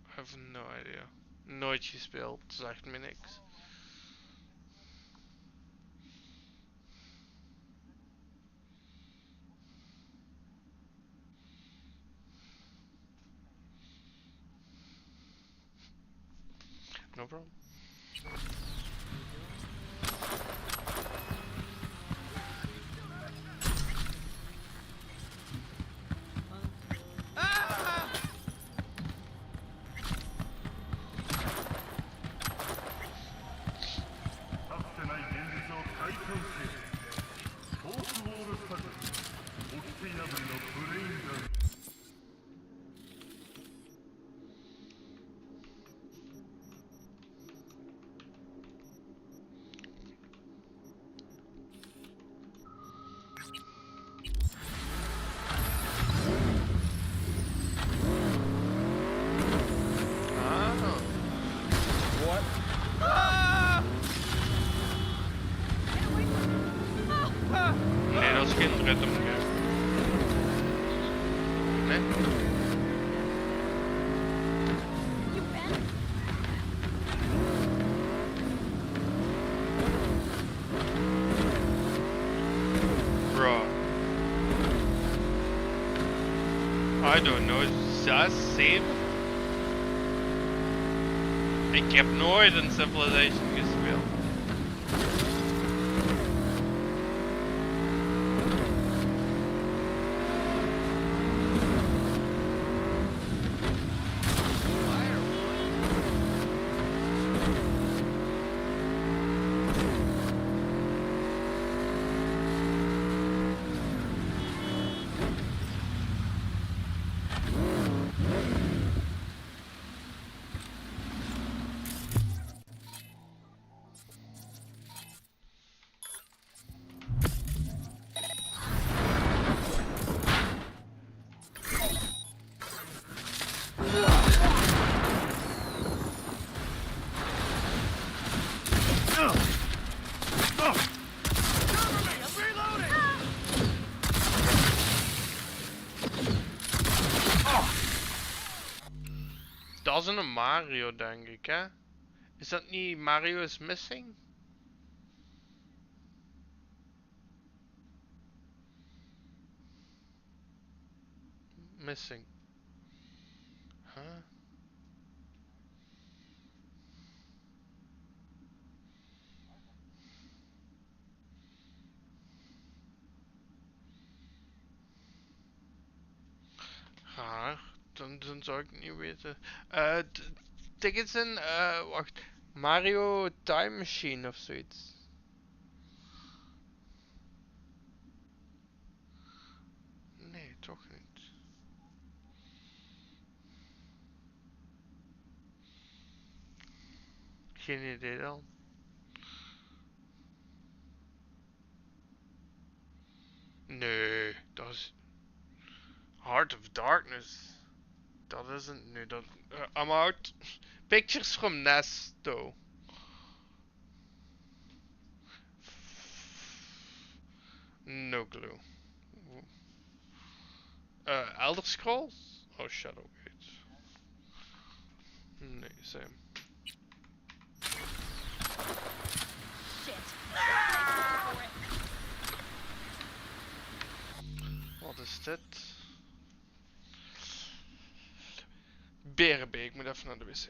I have no idea. Nooit gespeeld, zegt me niks. No problem. don't know, 6, 7? Ik heb nooit een Civilization gespeeld. Dat is een Mario, denk ik, hè? Is dat niet Mario is Missing? Missing. Huh? Raar. Dan zou ik het niet weten. Dit is een, wacht. Mario Time Machine of zoiets. Nee, toch niet. Geen idee dan. Nee, dat is Heart of Darkness. Dat isn't. Nee, dat. I'm out. Pictures from NES, though. No clue. Elder Scrolls? Oh, Shadowgate. Nee, same. Wat is dit? Berenbeek, ik moet even naar de wc.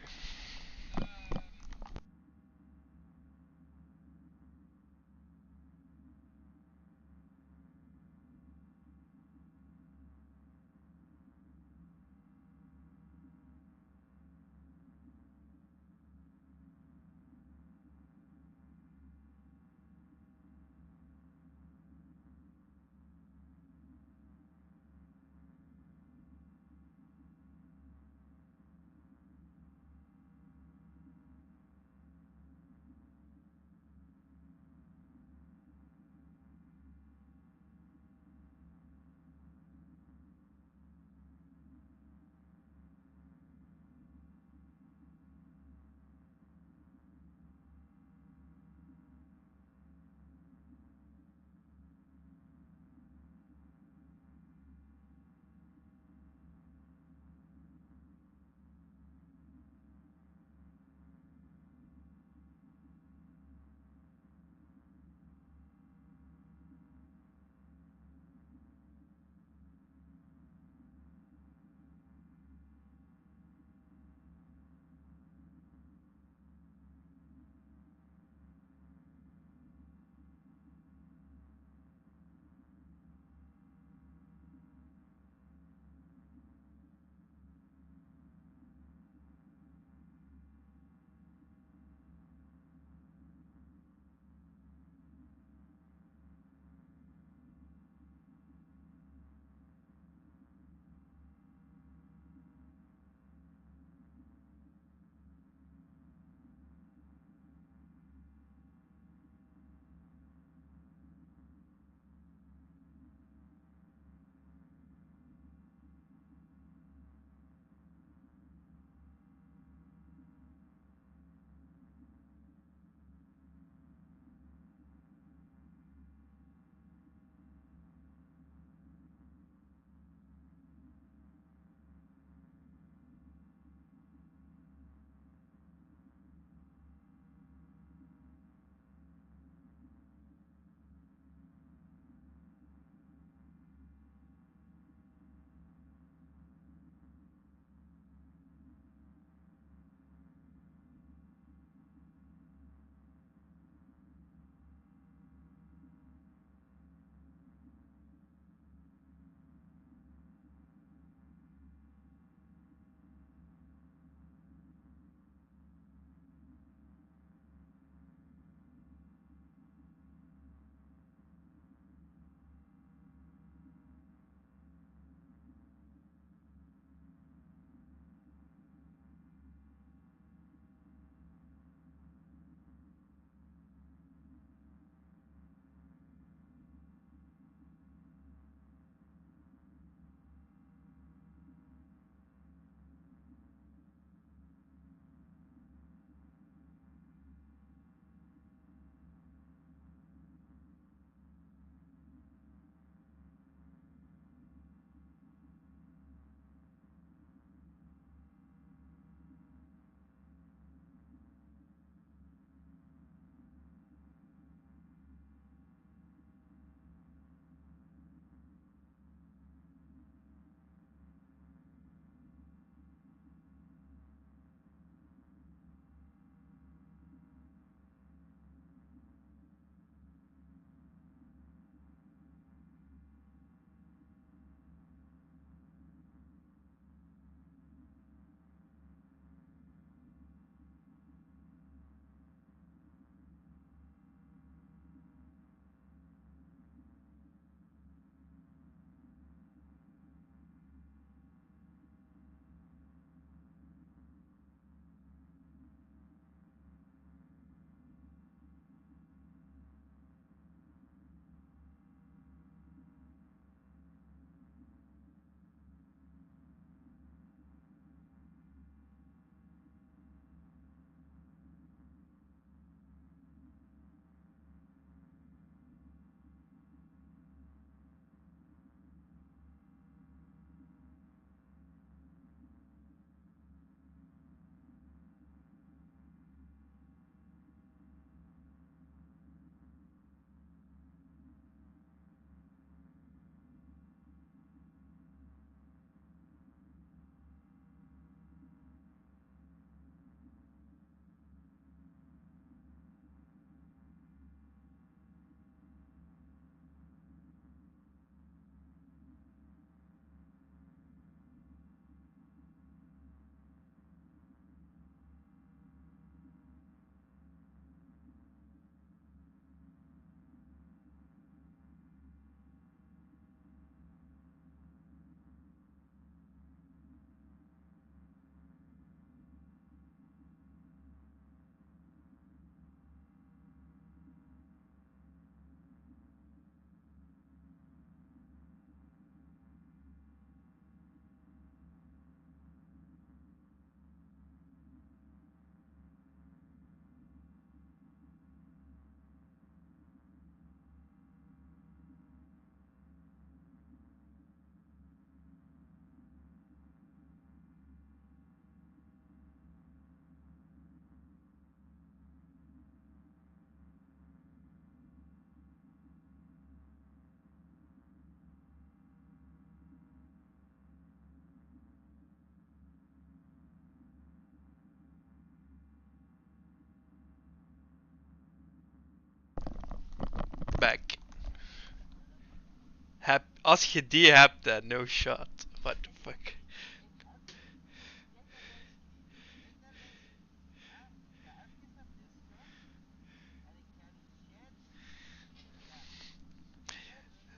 Als je die hebt, dan no shot. What the fuck?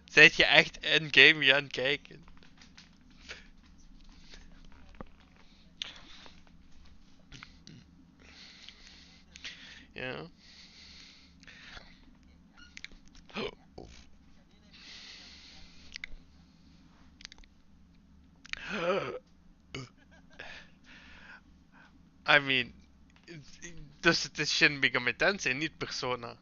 Zijt je echt in game gaan kijken? Ja. I mean, dus het is Shin Megami Tensei, niet Persona.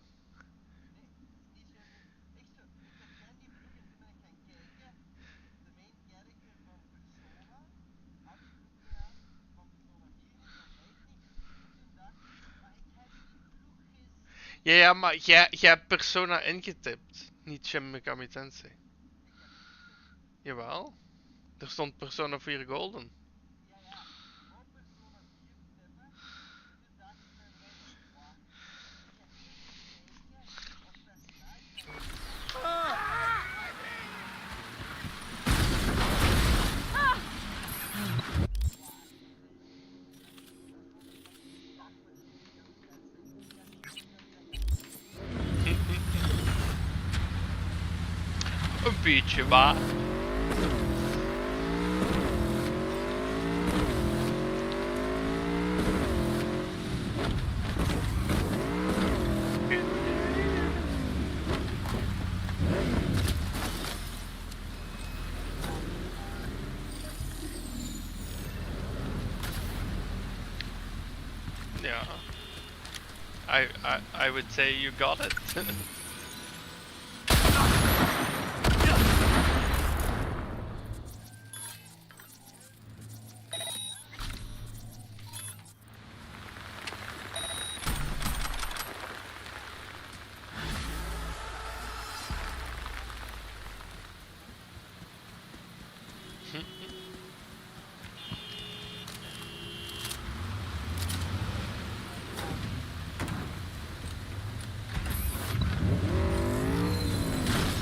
Ja, ja, maar jij hebt Persona ingetipt, niet Shin Megami Tensei. Jawel, er stond Persona 4 Golden. Een beetje waar. Yeah. I would say you got it.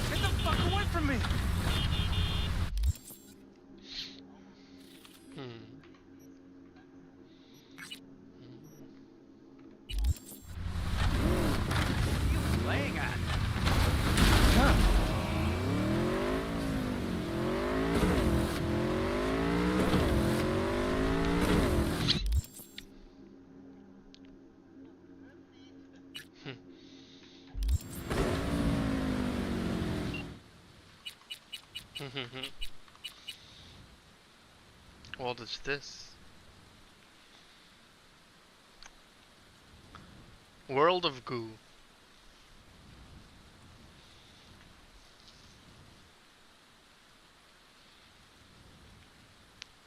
Get the fuck away from me! Laying at. What is this? World of Goo.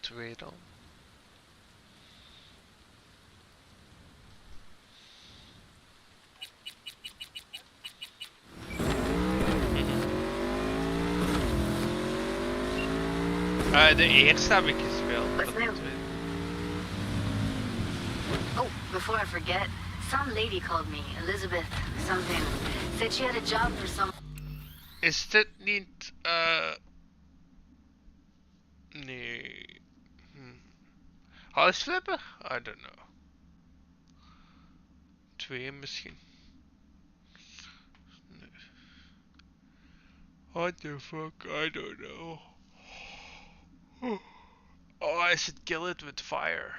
Twee dan. De eerste heb ik gespeeld. What's maar de new? tweede- Oh, before I forget, some lady called me, Elizabeth something. Said she had a job for some. Is dit niet nee. House Flipper? I don't know. Twee misschien. Nee. What the fuck? I don't know. Oh, I should kill it with fire.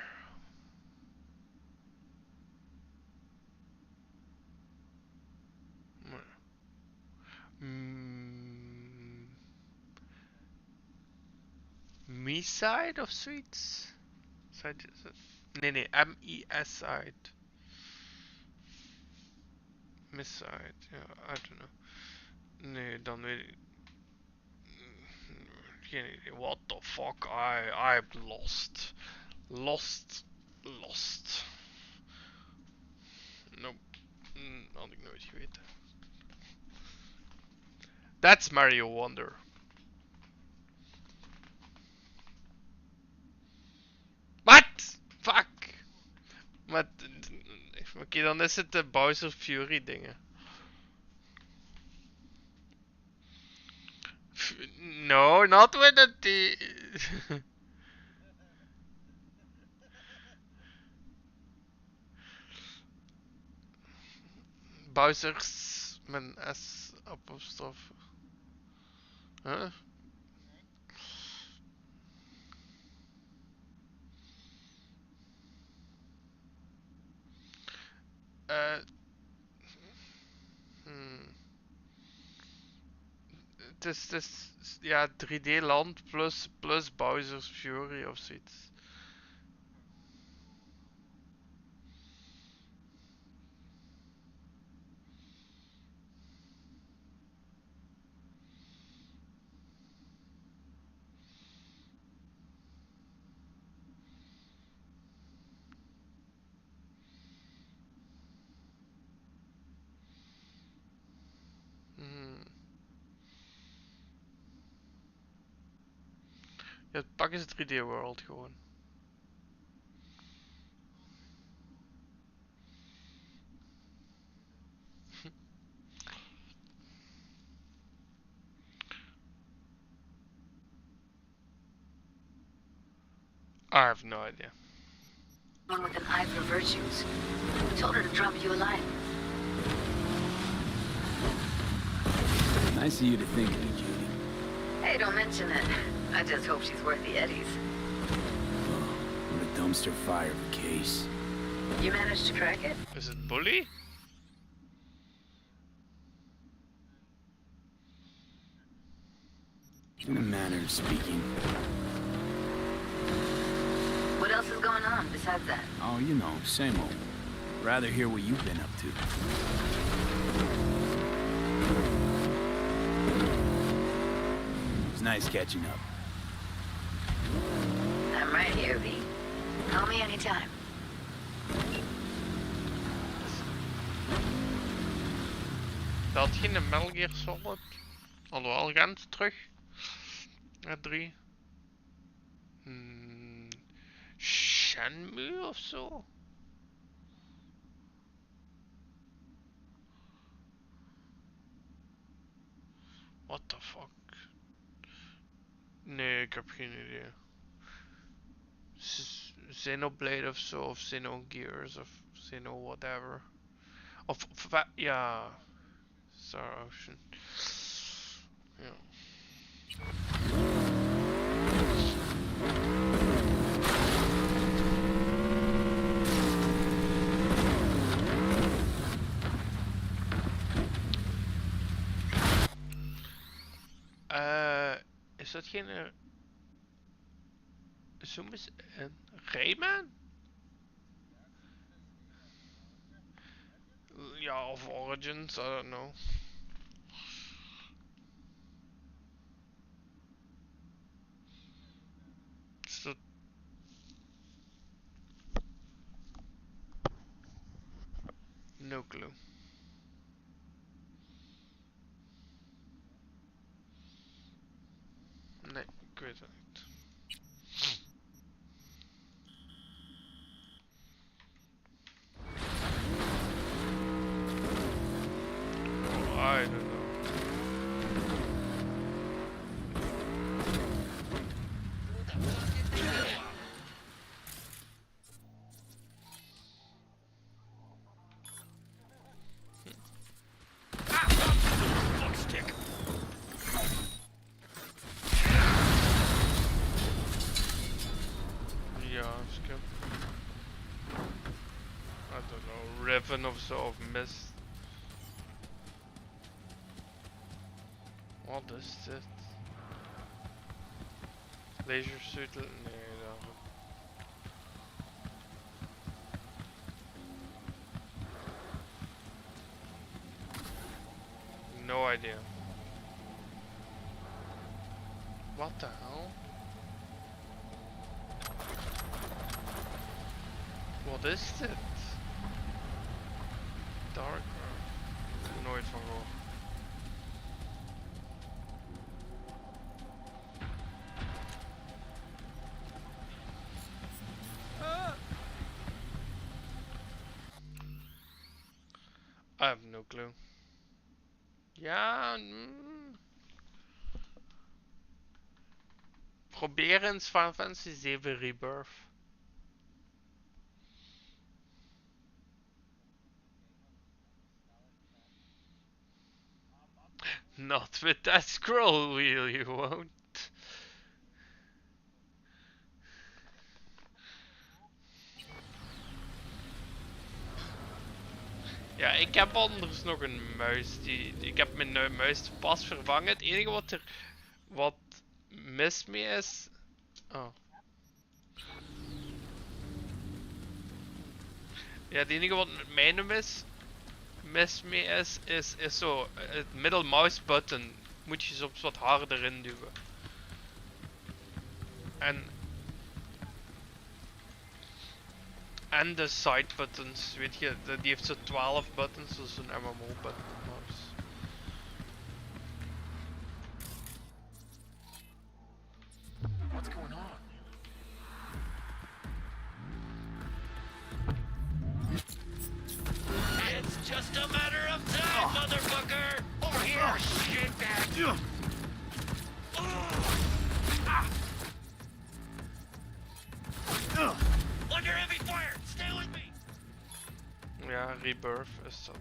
Mm, me side of sweets? Side is it? Nee, nee, MES side. Miss side, ja, I don't know. Nee, dan weet ik. Geen idee. What the fuck? I'm lost. Lost. Nope. Had ik nooit geweten. That's Mario Wonder. What? Fuck. Maar, oké, dan is het de Bowser Fury dingen. No, not with the T. Bowser's met een S apostrof. Huh? Uh, hmm. Het is ja, 3D land plus Bowser's Fury of zoiets. Hmm. Ja, pak eens 3D World gewoon. I have no idea. One with an eye for virtues. We told her to drop you a line. Nice of you to think of me, Judy. Hey, don't mention it. I just hope she's worth the eddies. What a dumpster fire of a case. You managed to crack it? Is it Bully? In a manner of speaking. What else is going on besides that? Oh, you know, same old. Rather hear what you've been up to. It was nice catching up. I'm right here, V. Call me anytime. Dat had geen Metal Gear Solid. Alhoewel, gaan ze terug. Naar 3. Shenmue of zo? What the fuck? Nee, ik heb geen idee. Xenoblade of zo, of Xenogears, of Xeno whatever. Of ja. Star Ocean. Ja. Is dat geen... Zoom eens in. Rayman? Ja, of Origins, I don't know. Is dat... No clue. Nee, ik weet het niet. Oh, I don't know. Ja, skip. I don't know, Riven of zo, of Mist. Wat is dit? Laser suit? Nee, dat... No idea. What the hell? Wat is dit? Dark? Nooit van gehoord. I have no clue. Ja, Probeer eens Final Fantasy 7 Rebirth. Not with that scroll wheel, you won't. Ja, ik heb anders nog een muis. Ik heb mijn muis pas vervangen. Het enige wat mist mee is... Oh. Ja, het enige wat met mijn mist mee is zo het middle mouse button. Moet je soms wat harder induwen. En de side buttons, weet je, die heeft zo 12 buttons, dus een MMO button mouse. What's going on? It's just a matter of time, motherfucker! Over here, shitbag! Under heavy fire! Stay with me! Ja, Rebirth is dat.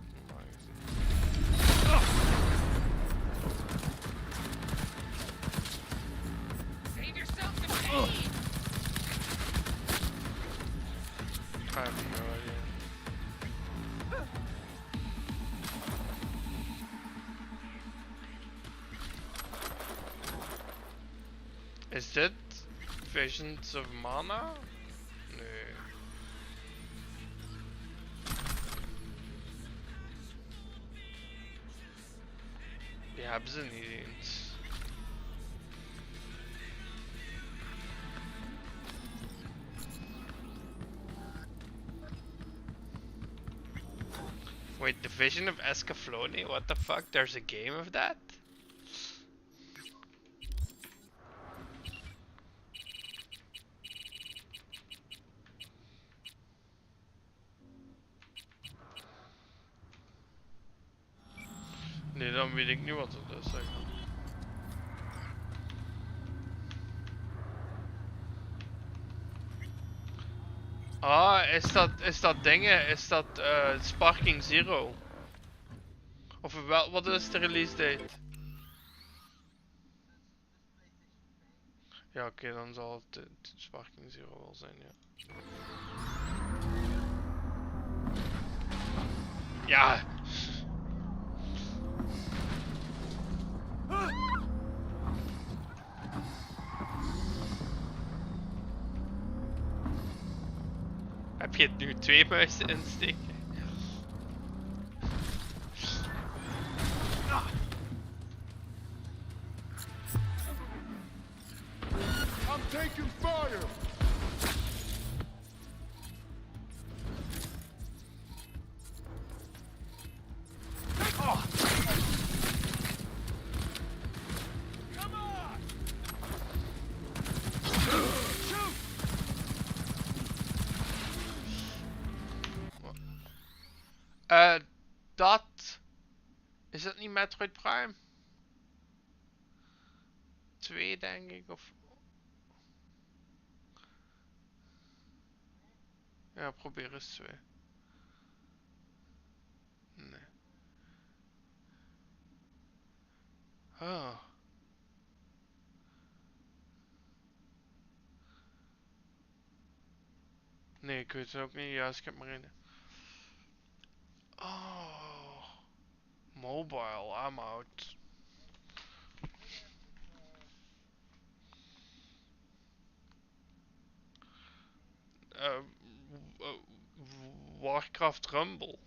Save yourself some pain! I have no idea. Is dit Visions of Mana? Nee. Die hebben ze niet eens. Wait, the Vision of Escaflowne? What the fuck? There's a game of that? Nee, dan weet ik niet wat het is. Ah, is dat dingen? Is dat Sparking Zero? Of wel, wat is de release date? Ja, oké, dan zal het Sparking Zero wel zijn, ja. Ja! Heb je het nu 2 muizen insteken? I'm taking fire! Come on! Dat... Is dat niet Metroid Prime? 2 denk ik, of... Ja, probeer eens 2. Nee. Oh. Nee, ik weet het ook niet. Ja, ik heb maar één. Oh. Mobile, I'm out. Warcraft Rumble.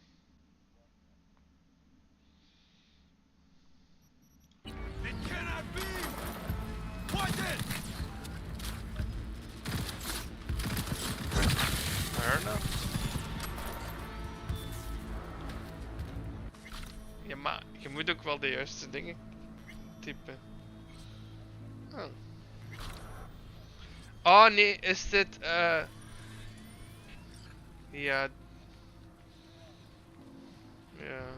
It cannot be! What then? Fair enough. Ja, maar je moet ook wel de juiste dingen typen. Oh. Oh nee, is dit ja. Ja.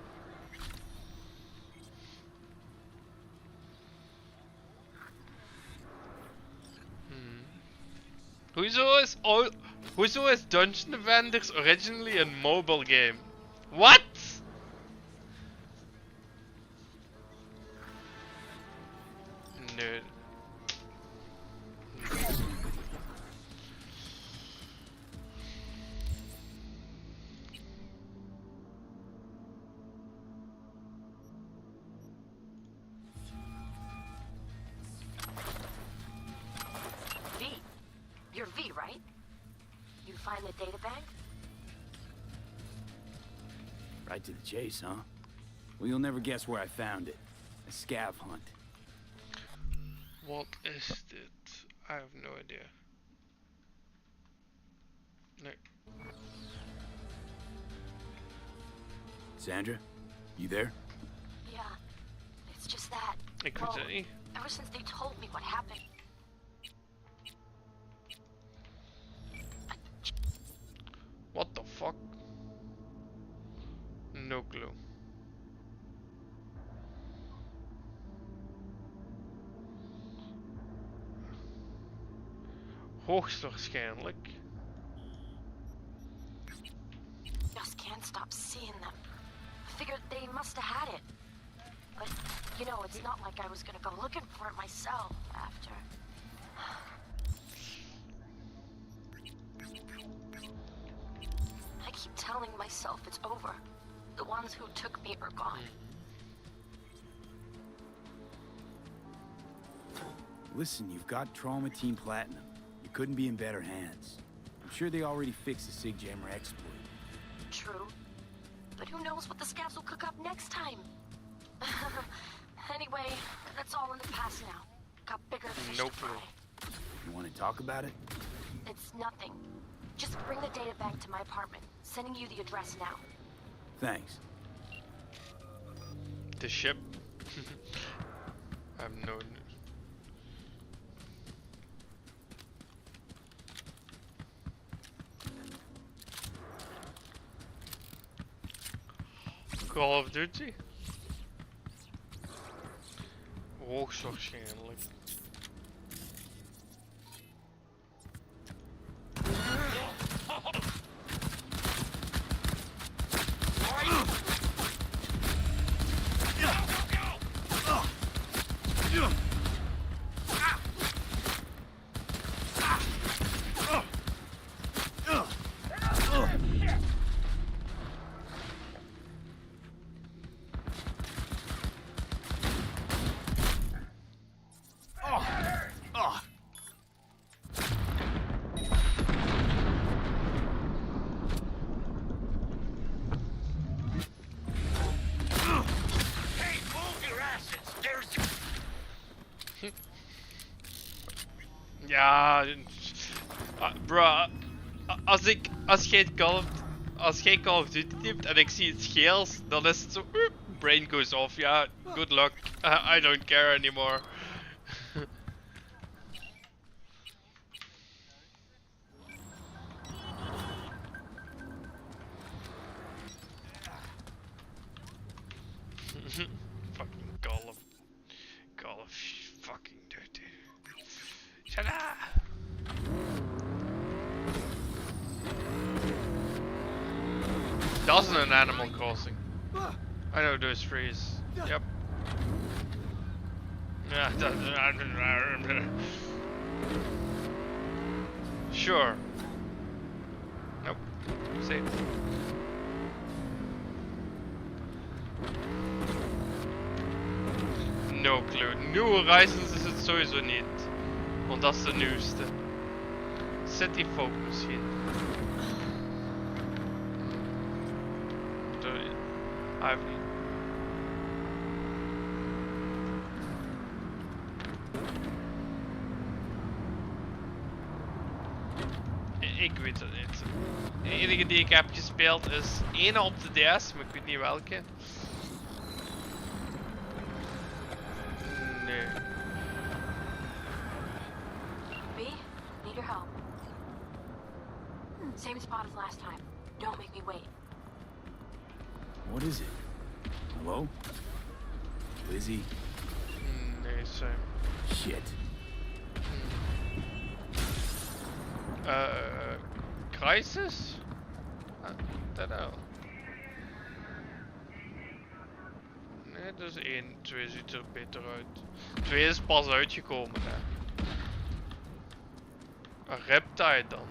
Hoezo is Dungeon Defenders originally a mobile game? What? Nee. V. You're V, right? You find the data bank? Right to the chase, huh? Well, you'll never guess where I found it. A scav hunt. What is it? I have no idea. Nee. Sandra, you there? Yeah. It's just that. Ik weet het niet. Ever since they told me what happened. What the fuck? No clue. Hoogstwaarschijnlijk. Just can't stop seeing them. Figured they must have had it. But, you know, it's not like I was gonna go looking for it myself after. I keep telling myself it's over. The ones who took me are gone. Listen, you've got Trauma Team Platinum. You couldn't be in better hands. I'm sure they already fixed the Sig Jammer exploit. True. But who knows what the scavs will cook up next time? Anyway, that's all in the past now. Got bigger fish to fry. You want to talk about it? It's nothing. Just bring the data back to my apartment. Sending you the address now. Thanks. The ship. I have no. Call of Duty? Hoogstwaarschijnlijk. Ja, bro, als jij Call of Duty typt en ik zie iets geels, dan is het zo, brain goes off, ja, good luck, I don't care anymore. Fucking Call of fucking Duty. Shut up! Doesn't an Animal Crossing? I know those trees. Yep. Yeah, sure. Nope. See. No clue. New Horizons is het sowieso niet. Want dat is de nieuwste. City Folk misschien. Hij heeft niet. Ik weet het niet. De enige die ik heb gespeeld is één op de DS, maar ik weet niet welke. Nee. B, need your help. Same spot as last time. Don't make me wait. What is it? Hello? Lizzie? Nee, same. Shit. Crisis? Dat wel. Nee, dus 1, 2 ziet er beter uit. 2 is pas uitgekomen, hè. Een Reptile dan.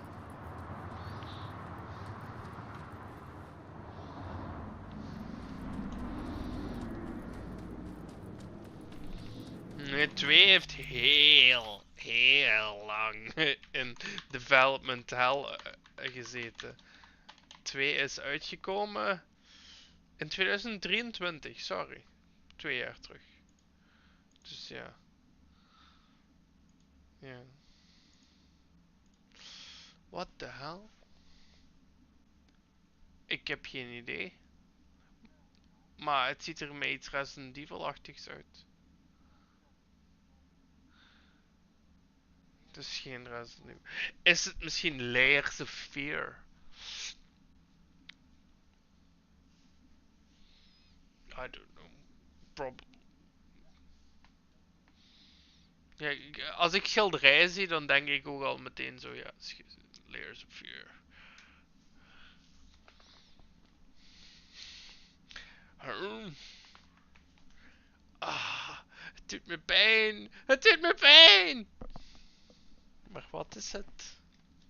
Nee, 2 heeft heel lang in development hell gezeten. 2 is uitgekomen in 2023, sorry. 2 jaar terug. Dus ja. Ja. What the hell? Ik heb geen idee. Maar het ziet er met iets Resident Evil-achtigs uit. Het is geen Resident Evil. Is het misschien Layers of Fear? I don't know. Ja, als ik schilderijen zie, dan denk ik ook al meteen zo, ja, Layers of Fear. Ah, het doet me pijn. Het doet me pijn. Maar wat is het?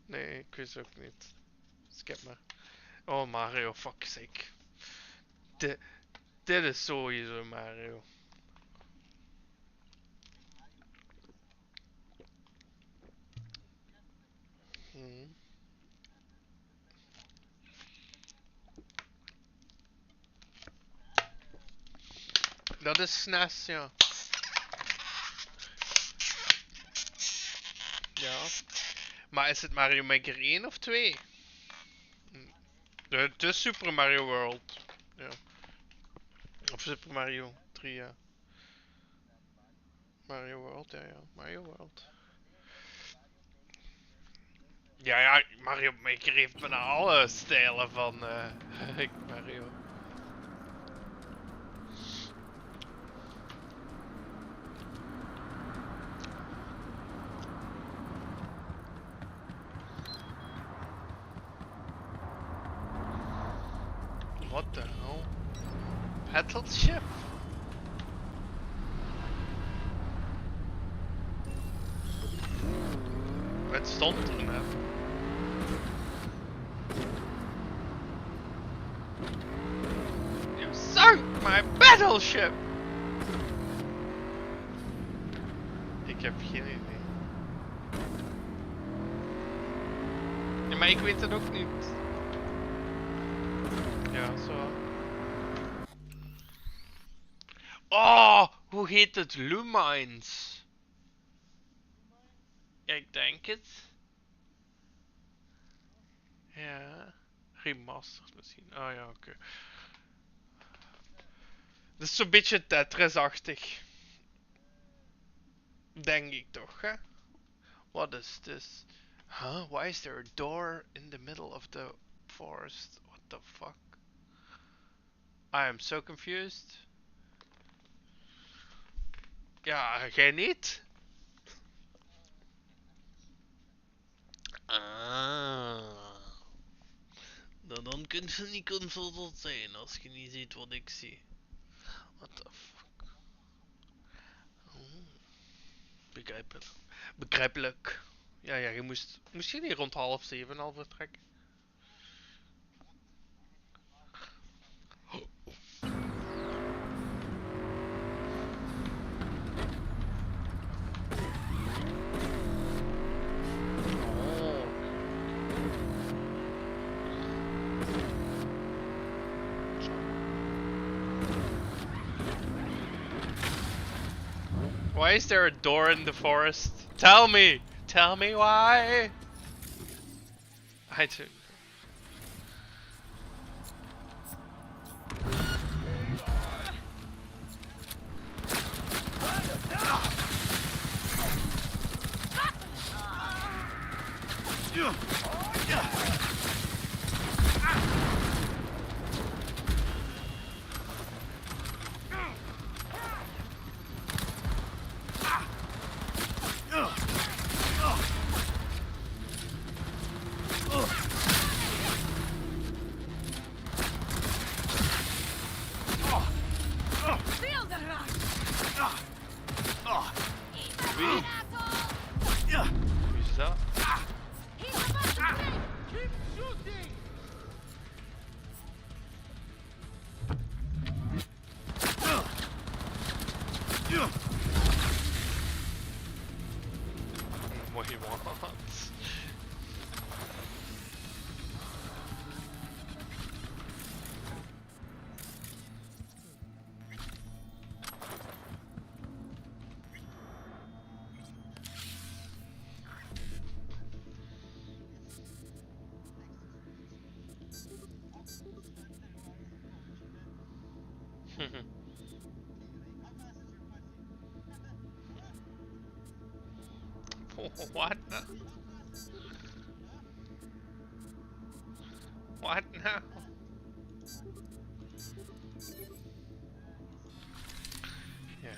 Nee, ik wist ook niet. Skip maar. Oh, Mario, fuck sake. Dit is sowieso Mario. Dat is SNES, ja. Ja. Maar is het Mario Maker 1 of 2? Het is Super Mario World. Ja. Of Super Mario 3, ja. Mario World, ja, ja. Mario World. Ja, ja, Mario Maker heeft bijna alle stijlen van Mario. What the hell? Battleship? Het stond er net. You sunk my battleship! Ik heb geen idee. Ja, maar ik weet het ook niet. Ja, zo. Oh, hoe heet het? Lumines. Ja, ik denk het. Ja. Remastered misschien. Oh ja, oké. Dat is zo'n beetje Tetris-achtig. Denk ik toch, hè? What is this? Huh? Why is there a door in the middle of the forest? What the fuck? I am so confused. Ja, jij niet? Ah. Dan kun je niet consultant zijn als je niet ziet wat ik zie. What the fuck? Begrijpelijk. Begrijpelijk. Ja, ja, je moest hier rond 6:30 al vertrekken. Why is there a door in the forest? Tell me! Tell me why! I don't. What now? What now? Yeah.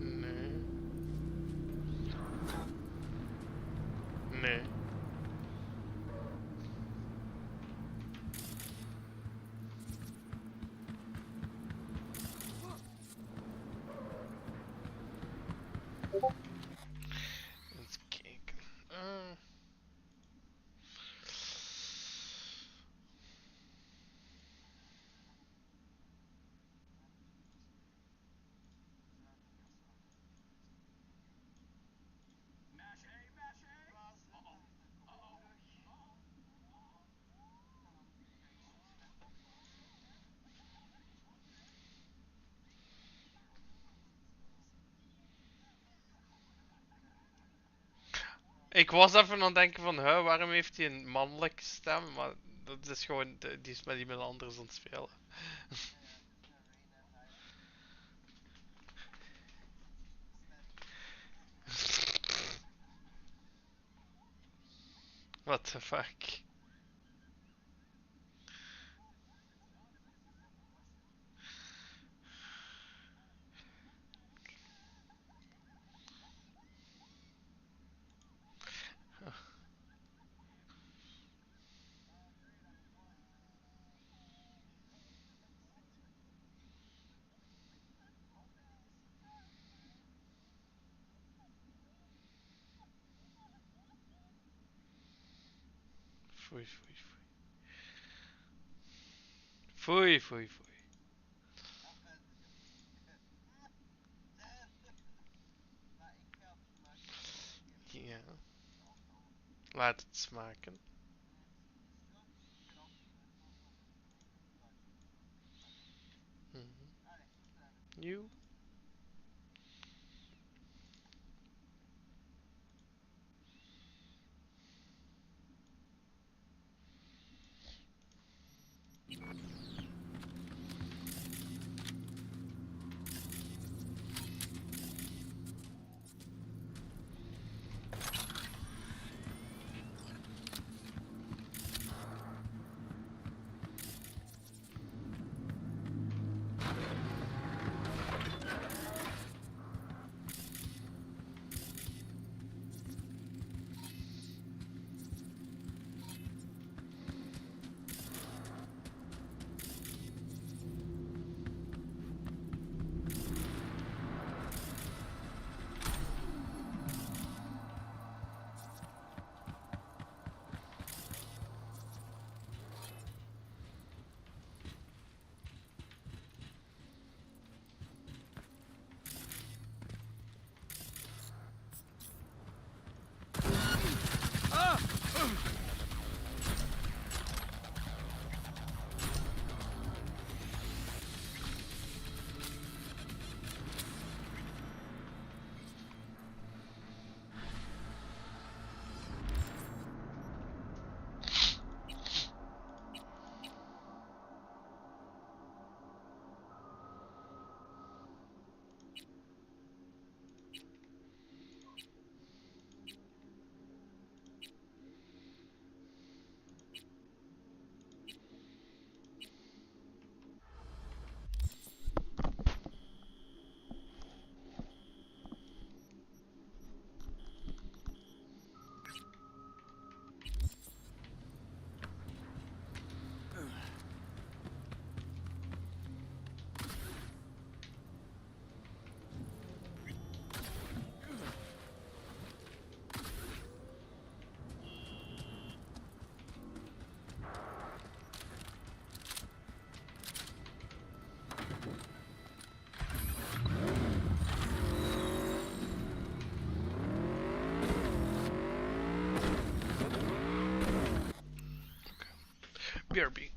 Nee. Nee. Eens kijken. Ik was even aan het denken van, huh, waarom heeft hij een mannelijke stem? Maar dat is gewoon, die is met iemand anders aan het spelen. What the fuck? Foei, foei, foei. Foei, foei, foei. Ja. Laat het smaken. You. BRB.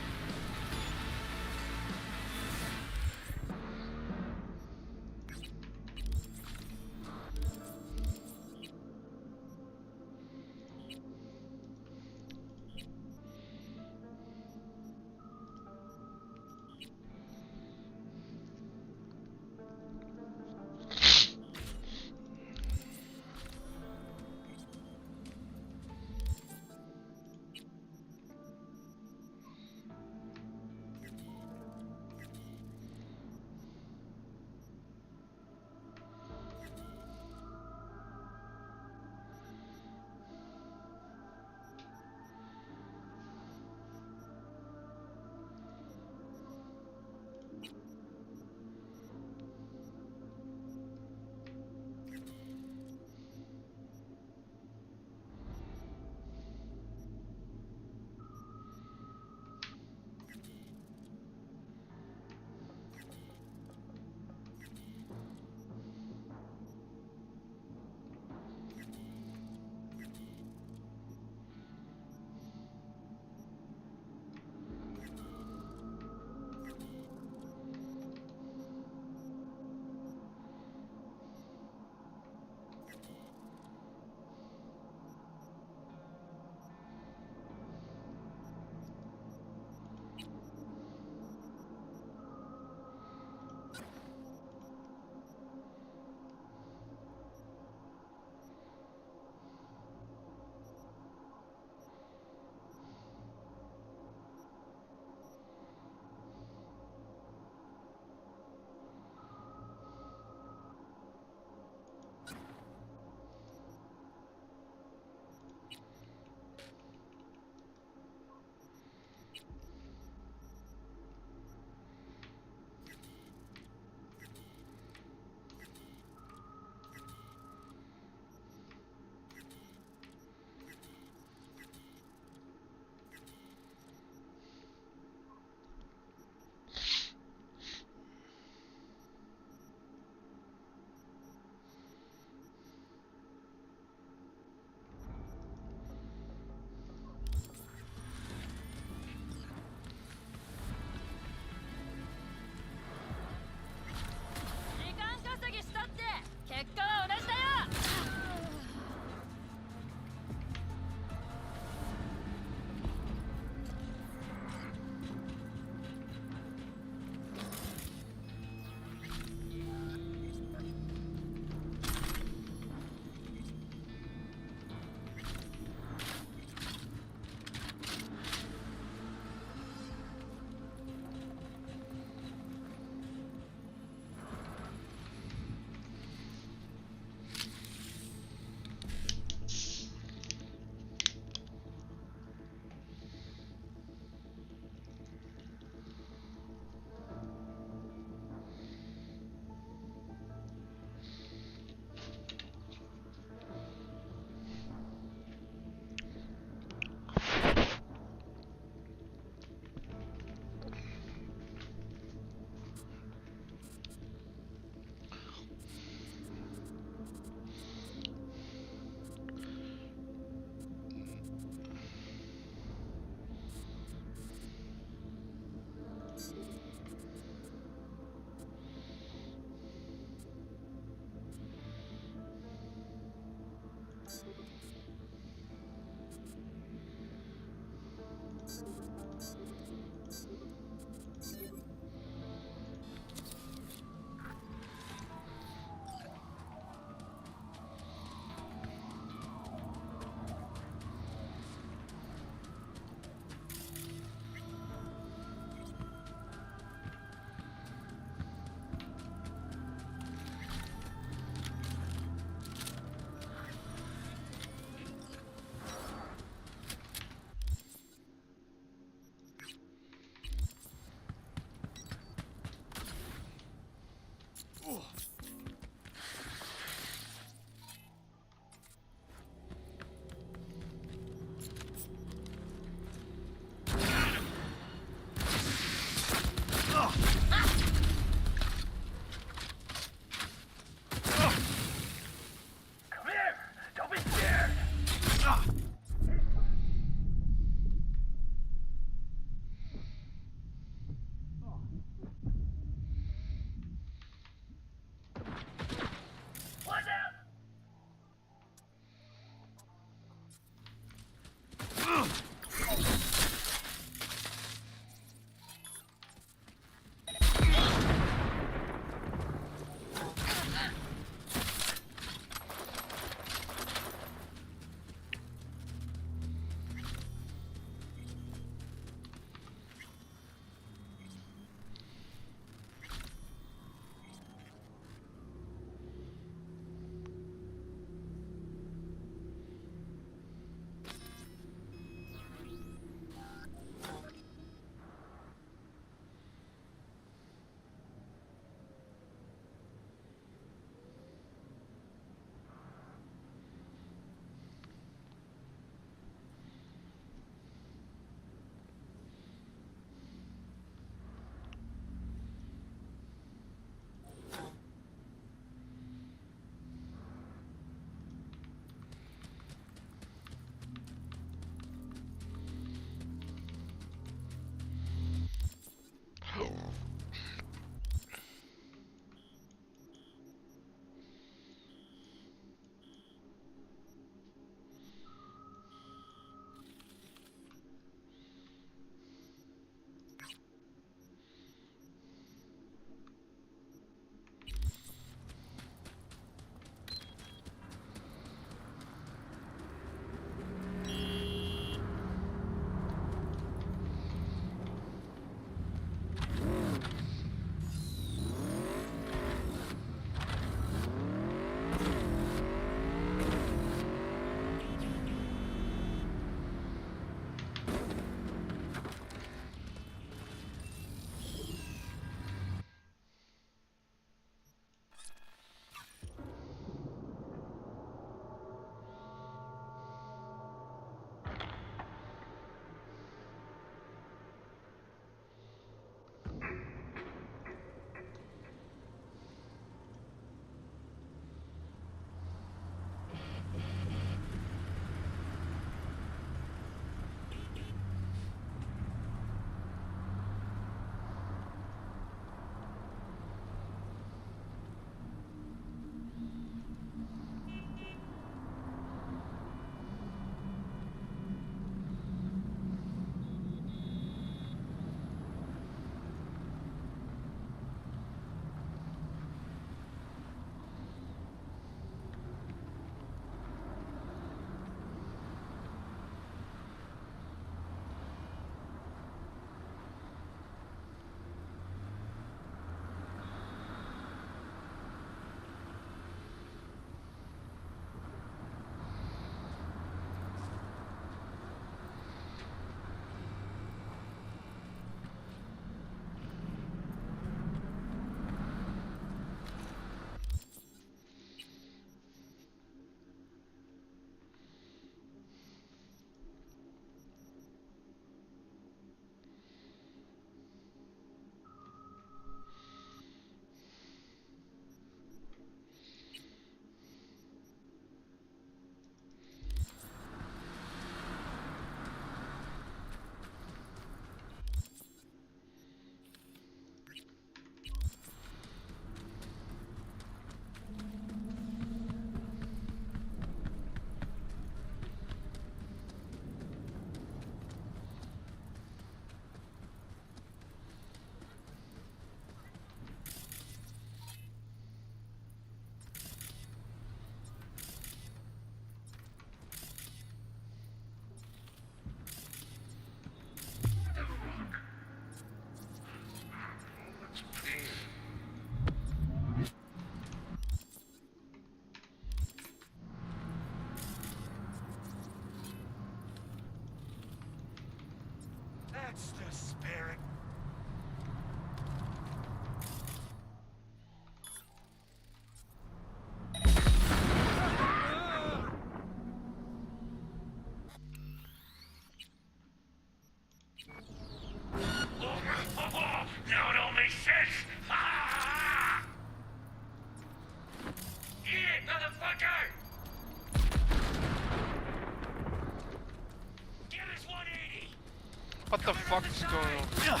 What the fuck is going on?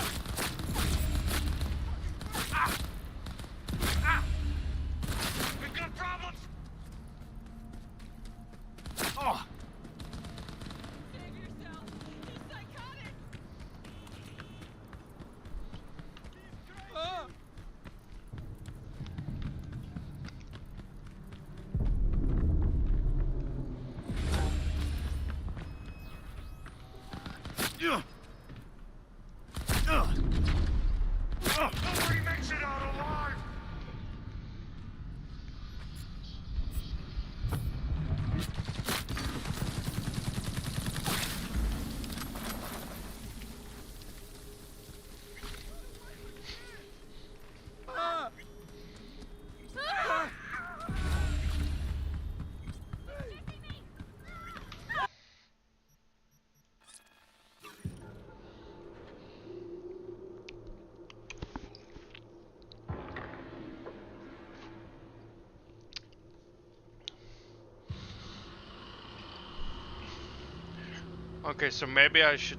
We got problems! Oh. Nobody makes it out alive! Okay, so maybe I should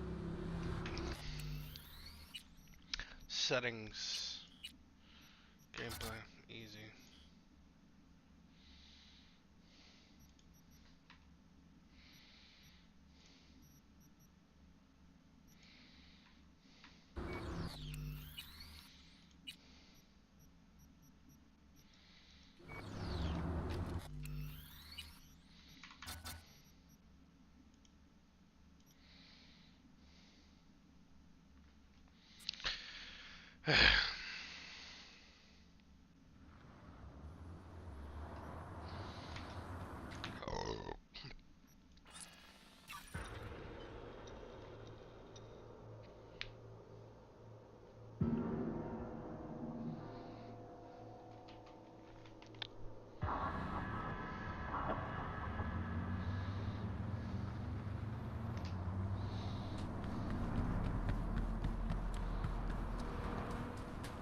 settings gameplay easy.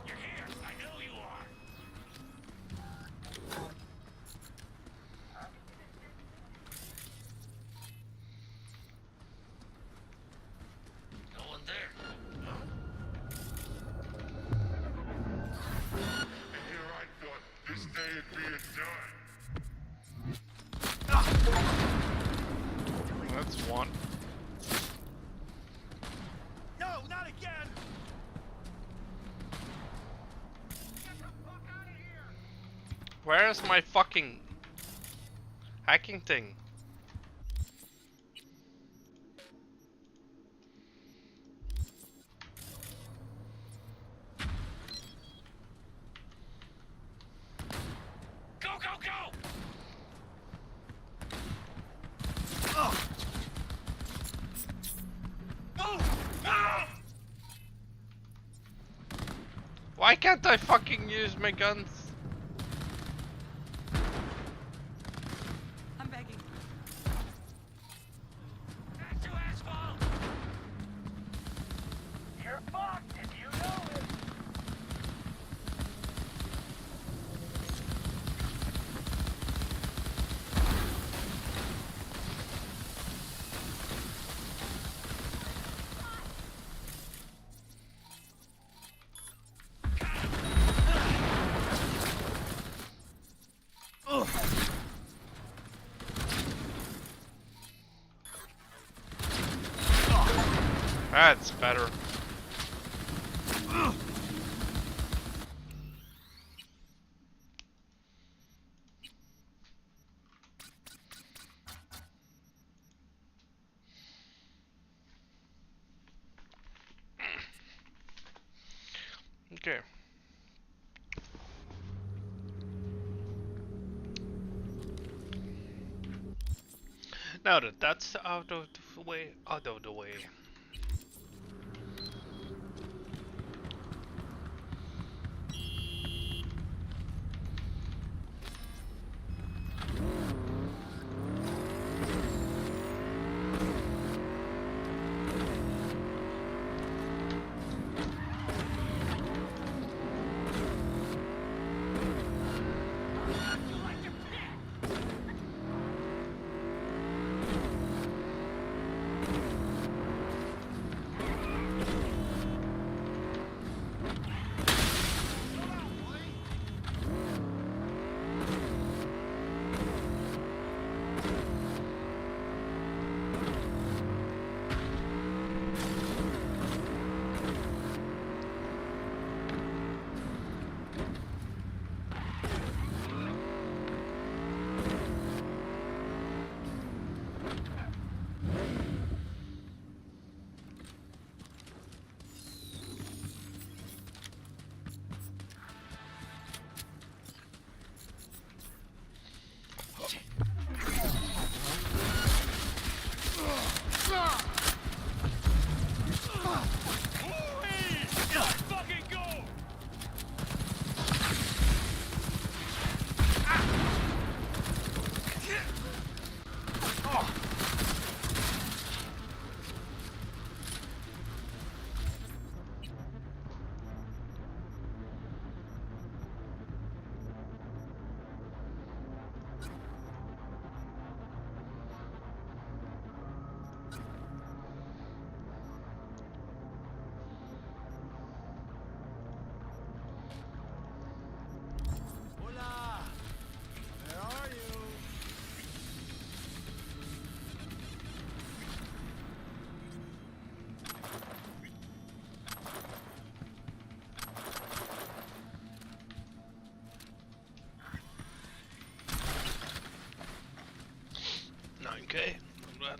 You're here! I know you are! No one there. And here I thought this day would be done. That's one. No, not again! Where is my fucking hacking thing? Go, go, go! Why can't I fucking use my guns? I'm begging. Back to asphalt! You're fucked and you know it! That's better. Okay. Now that that's out of the way, Okay, I'm glad.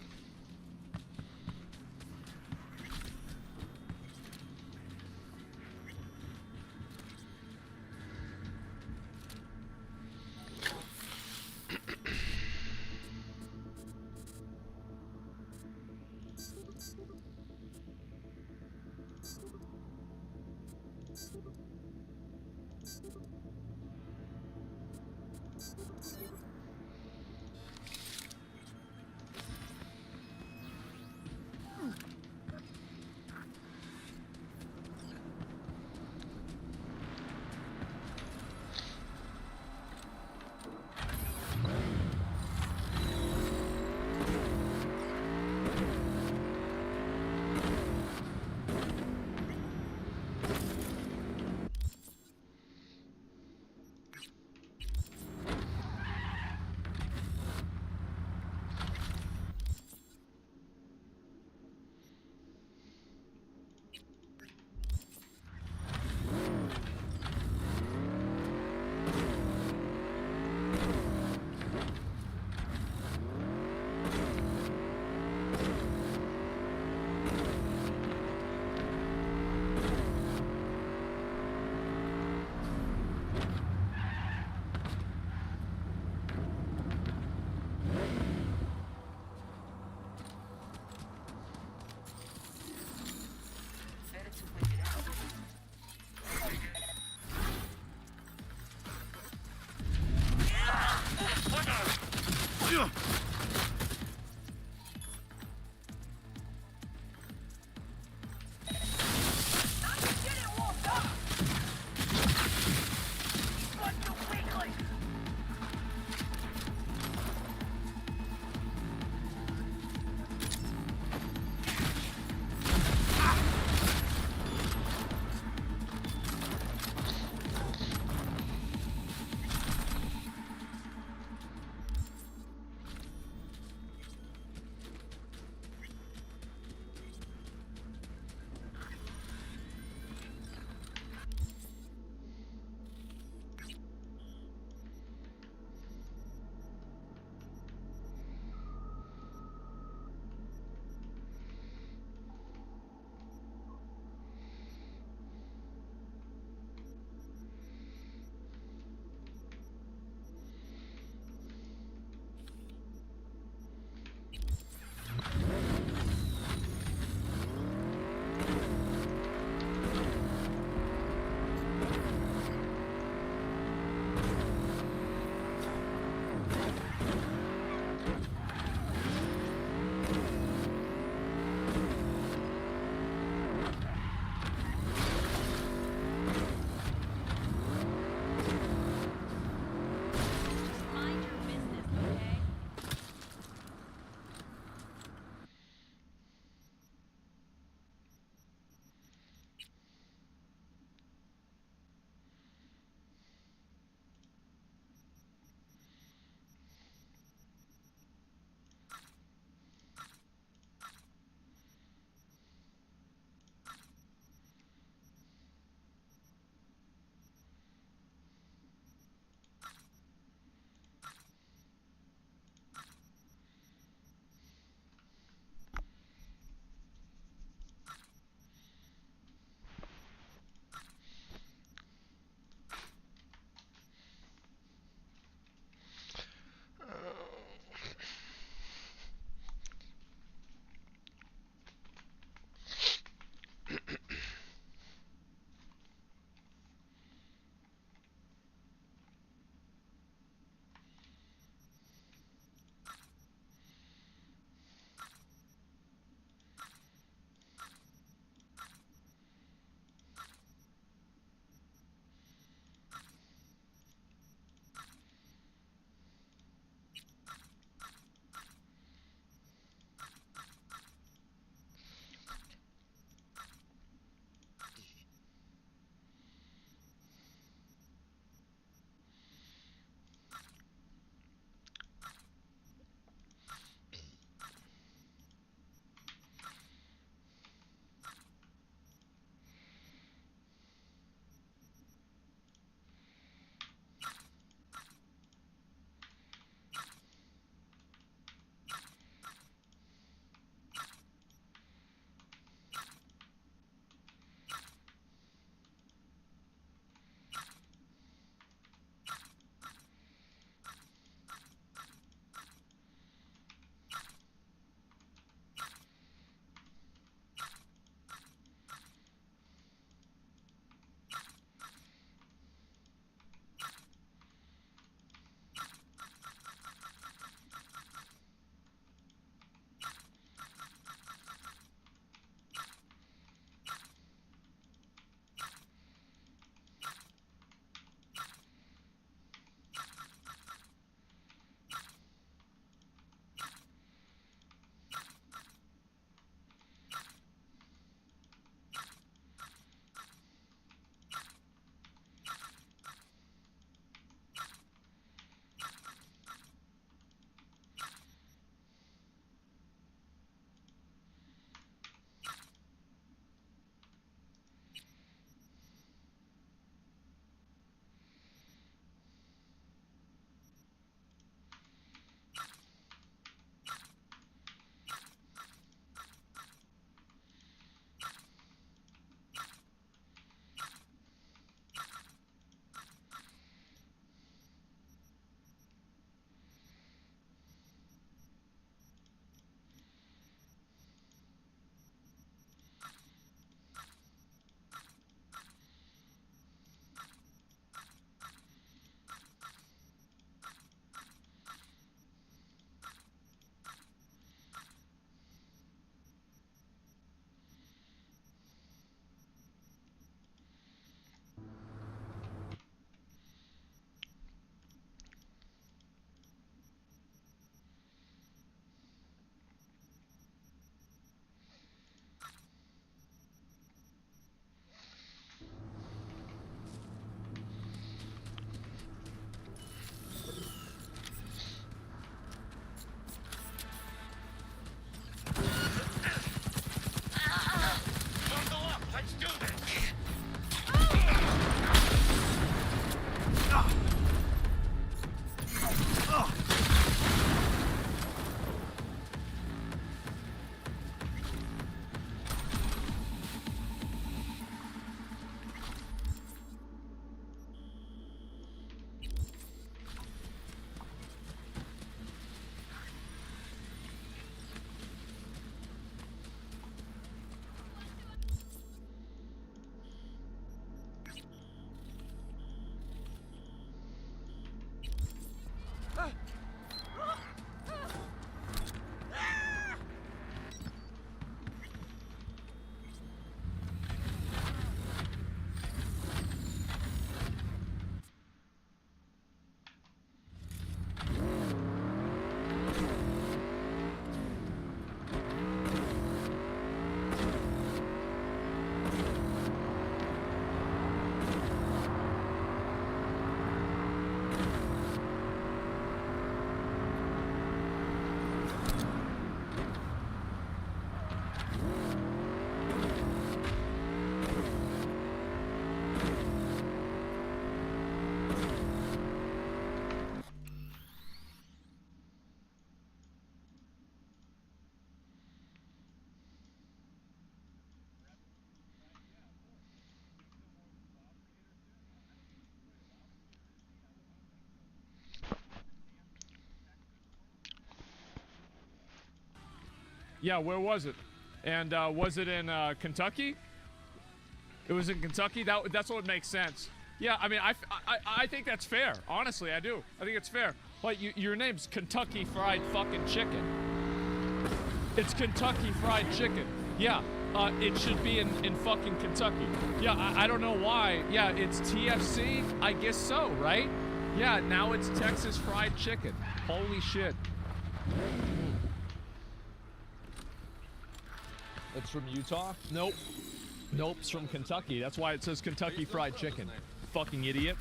Yeah, where was it? And was it in Kentucky? It was in Kentucky? That's what makes sense. Yeah, I mean, I think that's fair. Honestly, I do. I think it's fair. Like, your name's Kentucky Fried fucking Chicken. It's Kentucky Fried Chicken. Yeah, it should be in fucking Kentucky. Yeah, I don't know why. Yeah, it's TFC? I guess so, right? Yeah, now it's Texas Fried Chicken. Holy shit. It's from Utah? Nope. Nope, it's from Kentucky. That's why it says Kentucky Fried Chicken. Fucking idiot.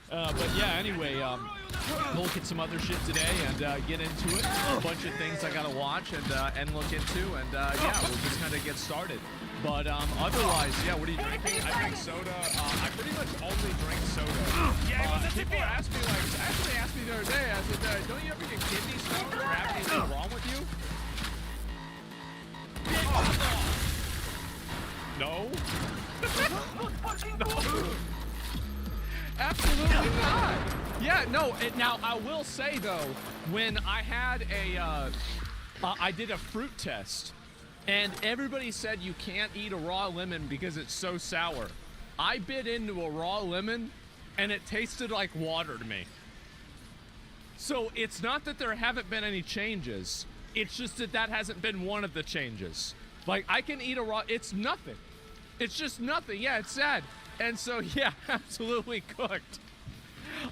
But yeah, anyway, we'll look at some other shit today and get into it. A bunch of things I gotta watch and look into, and yeah, we'll just kind of get started. But otherwise, yeah, what are you drinking? I drink soda. I pretty much only drink soda. People ask me, like, actually asked me the other day, I said, don't you ever get kidney stones or have anything wrong with you? No. No. Absolutely not. Yeah, no. Now I will say though, when I had I did a fruit test, and everybody said you can't eat a raw lemon because it's so sour. I bit into a raw lemon, and it tasted like water to me. So it's not that there haven't been any changes. It's just that hasn't been one of the changes. Like, I can eat a raw, it's nothing. It's just nothing. Yeah, it's sad. And so, yeah, absolutely cooked.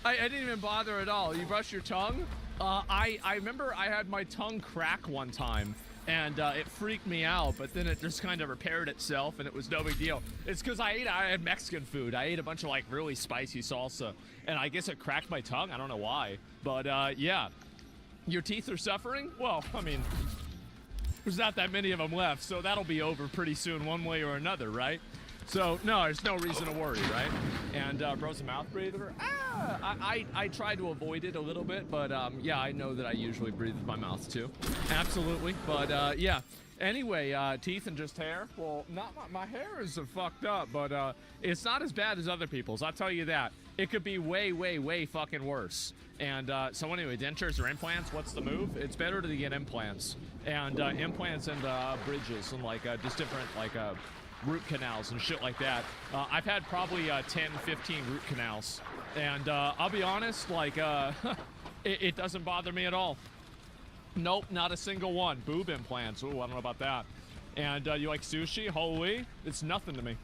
I didn't even bother at all. You brush your tongue? I remember I had my tongue crack one time, and it freaked me out, but then it just kind of repaired itself, and it was no big deal. It's because I had Mexican food. I ate a bunch of, like, really spicy salsa, and I guess it cracked my tongue. I don't know why. But, yeah. Your teeth are suffering? Well, I mean, there's not that many of them left, so that'll be over pretty soon one way or another, right? So, no, there's no reason to worry, right? And bro's a mouth breather. I try to avoid it a little bit, but yeah, I know that I usually breathe with my mouth too. Absolutely, but yeah. Anyway, teeth and just hair. Well, not my hair is fucked up, but it's not as bad as other people's. I'll tell you that. It could be way, way, way fucking worse. And so anyway, dentures or implants, what's the move? It's better to get implants. And implants and bridges and like just different like root canals and shit like that. I've had probably 10, 15 root canals. And I'll be honest, like it doesn't bother me at all. Nope, not a single one. Boob implants. Ooh, I don't know about that. And you like sushi? Holy, it's nothing to me.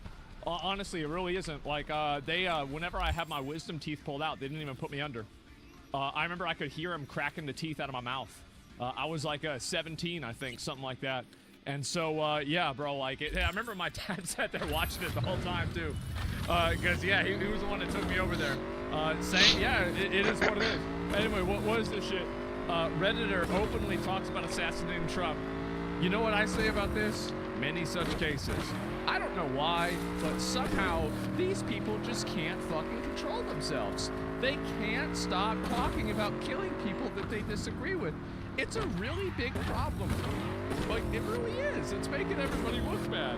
Honestly, it really isn't. Like, whenever I have my wisdom teeth pulled out, they didn't even put me under. I remember I could hear them cracking the teeth out of my mouth. I was like 17, I think, something like that. And so, yeah, bro, like, I remember my dad sat there watching it the whole time, too. Because, yeah, he was the one that took me over there. Saying, yeah, it is what it is. Anyway, what is this shit? Redditor openly talks about assassinating Trump. You know what I say about this? Many such cases. I don't know why, but somehow these people just can't fucking control themselves. They can't stop talking about killing people that they disagree with. It's a really big problem. Like, it really is. It's making everybody look bad.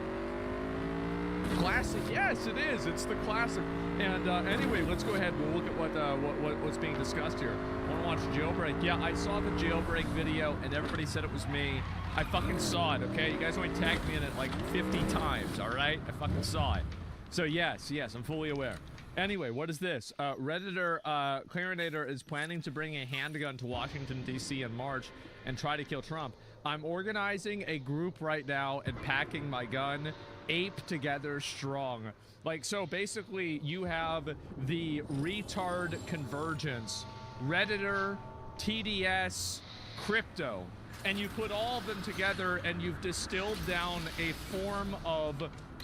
Classic. Yes, it is. It's the classic. And anyway, let's go ahead. We'll look at what's being discussed here. Want to watch Jailbreak? Yeah, I saw the Jailbreak video, and everybody said it was me. I fucking saw it, okay? You guys only tagged me in it like 50 times, all right? I fucking saw it. So yes, I'm fully aware. Anyway, what is this? Redditor Clarinator is planning to bring a handgun to Washington, D.C. in March and try to kill Trump. I'm organizing a group right now and packing my gun. Ape together strong. Like, so basically you have the retard convergence, Redditor, TDS, crypto, and you put all of them together and you've distilled down a form of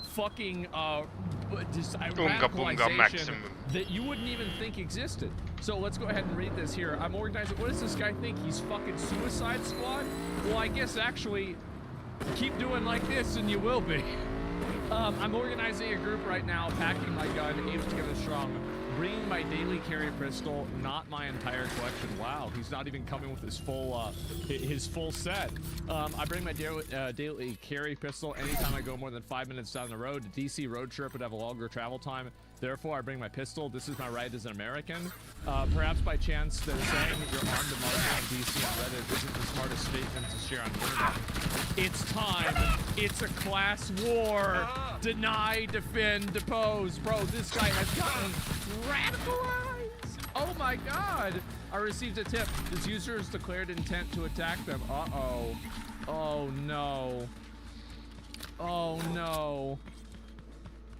fucking radicalization that you wouldn't even think existed. So let's go ahead and read this here. I'm organizing. What does this guy think? He's fucking Suicide Squad? Well, I guess actually keep doing like this and you will be. I'm organizing a group right now, packing my gun, aim together strong, bringing my daily carry pistol, not my entire collection. Wow, he's not even coming with his full set. I bring my daily carry pistol anytime I go more than 5 minutes down the road. The DC road trip would have a longer travel time. Therefore, I bring my pistol. This is my right as an American. Perhaps by chance, they're saying you're armed to march on DC on Reddit isn't the smartest statement to share on the internet. It's time. It's a class war. Deny, defend, depose. Bro, this guy has gotten radicalized. Oh my god. I received a tip. This user has declared intent to attack them. Uh-oh. Oh no. Oh no.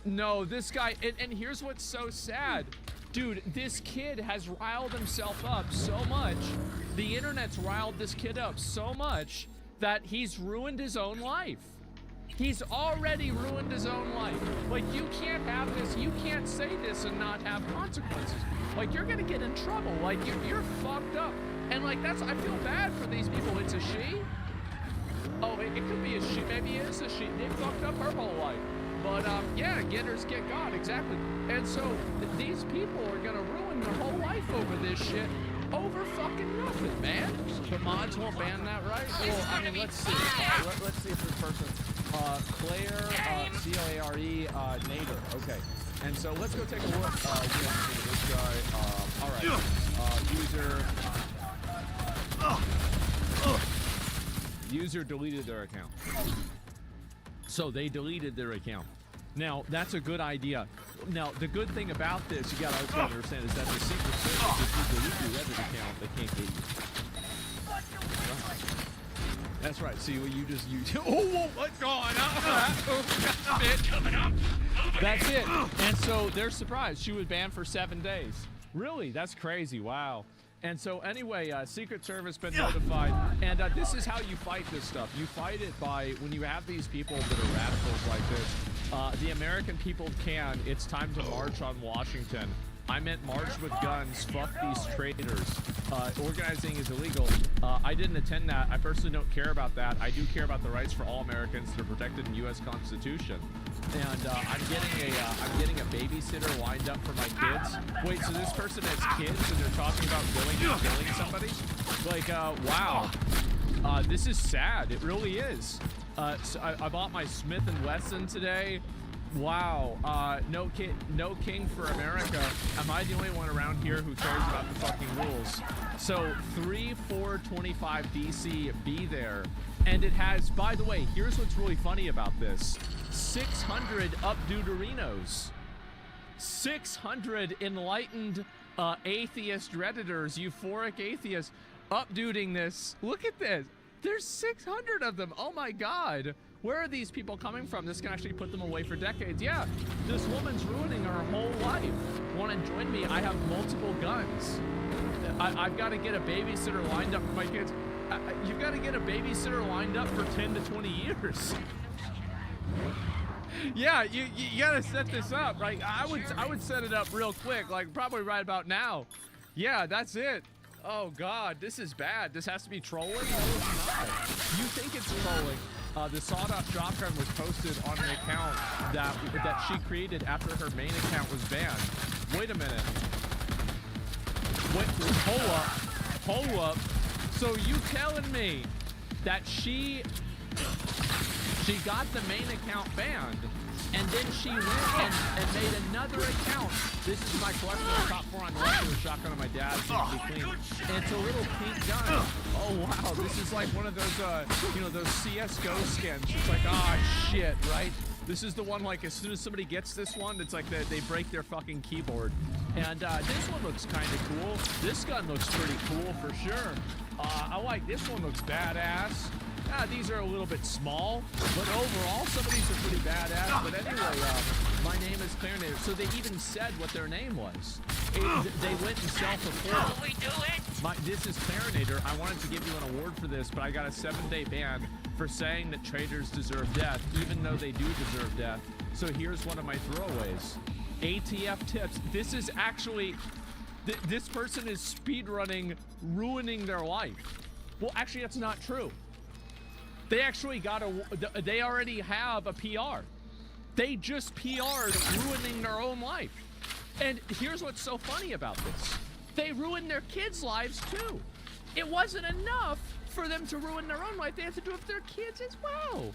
No, this guy, and here's what's so sad. Dude, this kid has riled himself up so much. The internet's riled this kid up so much that he's ruined his own life. He's already ruined his own life. Like, you can't have this, you can't say this and not have consequences. Like, you're gonna get in trouble. Like, you're fucked up. And like, I feel bad for these people. It's a she? Oh, it could be a she. Maybe it is a she. They fucked up her whole life. But, yeah, getters get God, exactly. And so, these people are gonna ruin their whole life over this shit, over fucking nothing, man. The mods won't ban that, right? Well, I mean, let's see. Let's see if this person, Claire, C-L-A-R-E, Nader. Okay. And so, let's go take a look. We have to see this guy. All right. User deleted their account. So they deleted their account. Now, that's a good idea. Now, the good thing about this, you gotta also understand, is that the Secret Service, if you delete your Reddit account, they can't get you. That's right. See, you just, oh, what's going on? That's it. And so they're surprised. She was banned for 7 days. Really? That's crazy. Wow. And so anyway, Secret Service been notified, and this is how you fight this stuff. You fight it by, when you have these people that are radicals like this, the American people can, it's time to march on Washington. I meant march with guns, fuck these traitors. Organizing is illegal. I didn't attend that. I personally don't care about that. I do care about the rights for all Americans that are protected in the U.S. Constitution. And I'm getting a babysitter lined up for my kids. Wait, so this person has kids and they're talking about killing somebody? Like, wow. This is sad. It really is. So I bought my Smith & Wesson today. Wow. No king for America. Am I the only one around here who cares about the fucking rules? So 3425 DC, be there. And it has, by the way, here's what's really funny about this. 600 upduterinos. 600 enlightened atheist redditors, euphoric atheists, upduting this. Look at this. There's 600 of them. Oh my god. Where are these people coming from? This can actually put them away for decades. Yeah, this woman's ruining her whole life. Want to join me? I have multiple guns. I've got to get a babysitter lined up for my kids. You've got to get a babysitter lined up for 10 to 20 years. Yeah, you gotta set this up, right? I would set it up real quick, like probably right about now. Yeah, that's it. Oh god, this is bad. This has to be trolling? No, it's not. You think it's trolling. The sawed-off shotgun was posted on an account that she created after her main account was banned. Wait a minute. Wait, hold up. So you telling me that she got the main account banned, and then she went and made another account. This is my collection of top 4 on the left with a shotgun on my dad's. And it's a little pink gun. Oh wow, this is like one of those, you know, those CS:GO skins. It's like, ah, shit, right? This is the one, like, as soon as somebody gets this one, it's like they break their fucking keyboard. And this one looks kind of cool. This gun looks pretty cool for sure. I like this one, looks badass. These are a little bit small, but overall, some of these are pretty badass. But anyway, my name is Clarinator. So they even said what their name was. They went and self-reported. We do it. This is Clarinator. I wanted to give you an award for this, but I got a 7-day ban for saying that traitors deserve death, even though they do deserve death. So here's one of my throwaways. ATF tips. This is actually, this person is speedrunning, ruining their life. Well, actually, that's not true. They actually they already have a PR. They just PR'd ruining their own life. And here's what's so funny about this. They ruined their kids' lives too. It wasn't enough for them to ruin their own life. They had to do it for their kids as well.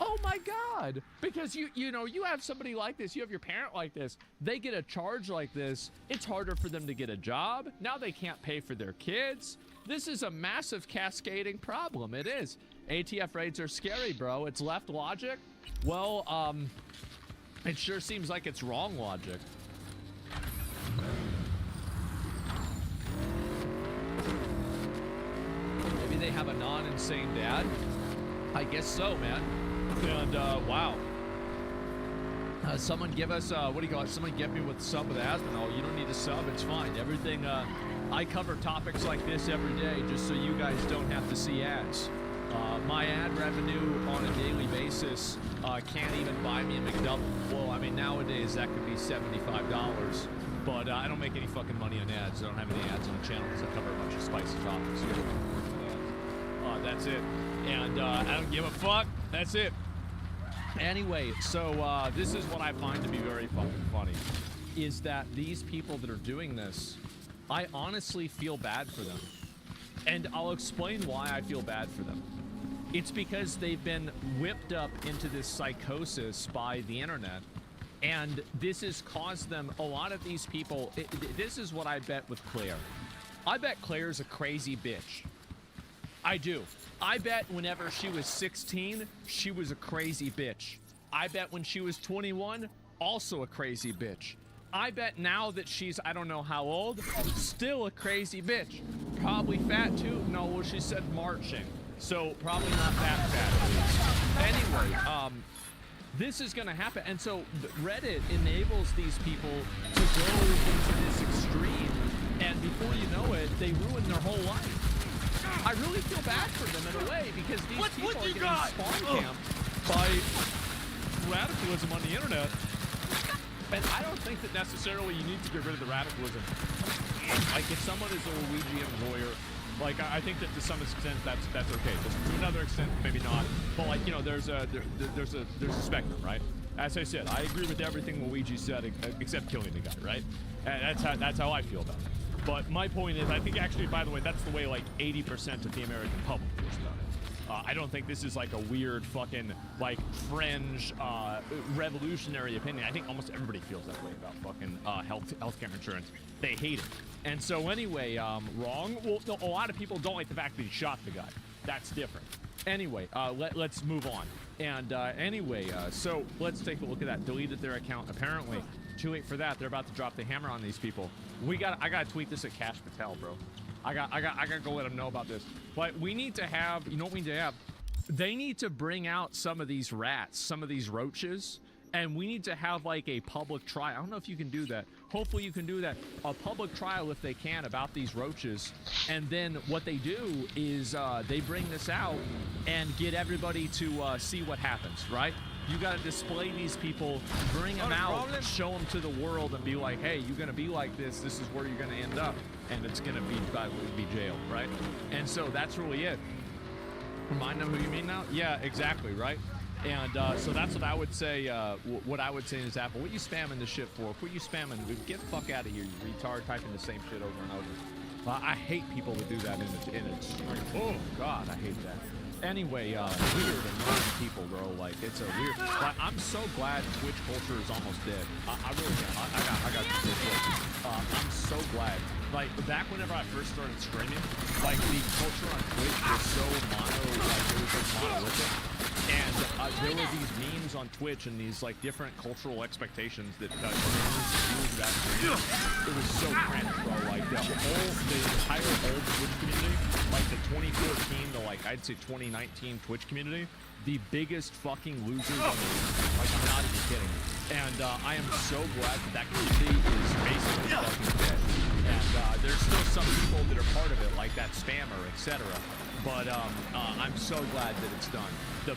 Oh my God. Because you know, you have somebody like this, you have your parent like this, they get a charge like this, it's harder for them to get a job. Now they can't pay for their kids. This is a massive cascading problem. It is. ATF raids are scary, bro. It's left logic. Well, it sure seems like it's wrong logic. Maybe they have a non-insane dad. I guess so, man. And wow. Someone give us what do you call it? Someone get me with sub with Aspinall. You don't need a sub. It's fine. Everything. I cover topics like this every day, just so you guys don't have to see ads. My ad revenue on a daily basis can't even buy me a McDouble. Well, I mean, nowadays that could be $75, but I don't make any fucking money on ads. I don't have any ads on the channel because I cover a bunch of spicy topics. That's it. And I don't give a fuck. That's it. Anyway, so this is what I find to be very fucking funny, is that these people that are doing this, I honestly feel bad for them. And I'll explain why I feel bad for them. It's because they've been whipped up into this psychosis by the internet, and this has caused them, a lot of these people, this is what I bet with Claire. I bet Claire's a crazy bitch. I do. I bet whenever she was 16, she was a crazy bitch. I bet when she was 21, also a crazy bitch. I bet now that she's, I don't know how old, still a crazy bitch. Probably fat too. No, well, she said marching. So probably not that fat. Anyway, this is gonna happen. And so Reddit enables these people to go into this extreme, and before you know it, they ruin their whole life. I really feel bad for them in a way, because these people are getting spawn camped by radicalism on the internet. And I don't think that necessarily you need to get rid of the radicalism. Like, if someone is a Norwegian lawyer, like, I think that to some extent that's okay. To another extent, maybe not. But like, you know, there's a spectrum, right? As I said, I agree with everything Luigi said except killing the guy, right? And that's how I feel about it. But my point is, I think actually, by the way, that's the way like 80% of the American public feels about it. I don't think this is like a weird fucking like fringe revolutionary opinion. I think almost everybody feels that way about fucking healthcare insurance. They hate it. And so anyway, wrong? Well, no, a lot of people don't like the fact that he shot the guy. That's different. Anyway, let's move on. And anyway, so let's take a look at that. Deleted their account, apparently. Too late for that. They're about to drop the hammer on these people. I gotta tweet this at Cash Patel, bro. I gotta go let them know about this. But we need to have, you know what we need to have? They need to bring out some of these rats, some of these roaches, and we need to have like a public trial. I don't know if you can do that. Hopefully you can do that. A public trial, if they can, about these roaches. And then what they do is they bring this out and get everybody to see what happens, right? You got to display these people, bring them out, show them to the world, and be like, hey, you're going to be like this. This is where you're going to end up. And it's going to be jail, right? And so that's really it. Remind them who you mean now? Yeah, exactly, right? And so that's what I would say. What I would say is, Apple, what you spamming this shit for? What you spamming? Get the fuck out of here, you retard, typing the same shit over and over. I hate people who do that in a stream. Oh, God, I hate that. Anyway, weird and annoying people, bro. Like, it's a weird. Like, I'm so glad Twitch culture is almost dead. I really am. I got I'm so glad. Like, back whenever I first started streaming, like, the culture on Twitch was so monolithic. And there were these memes on Twitch and these, like, different cultural expectations that it was so cramped, bro. Like, the entire old Twitch community, like the 2014 to, like, I'd say 2019 Twitch community, the biggest fucking losers on the internet. Like, I'm not even kidding. And I am so glad that community is basically fucking dead. And there's still some people that are part of it, like that spammer, etc. But I'm so glad that it's done. The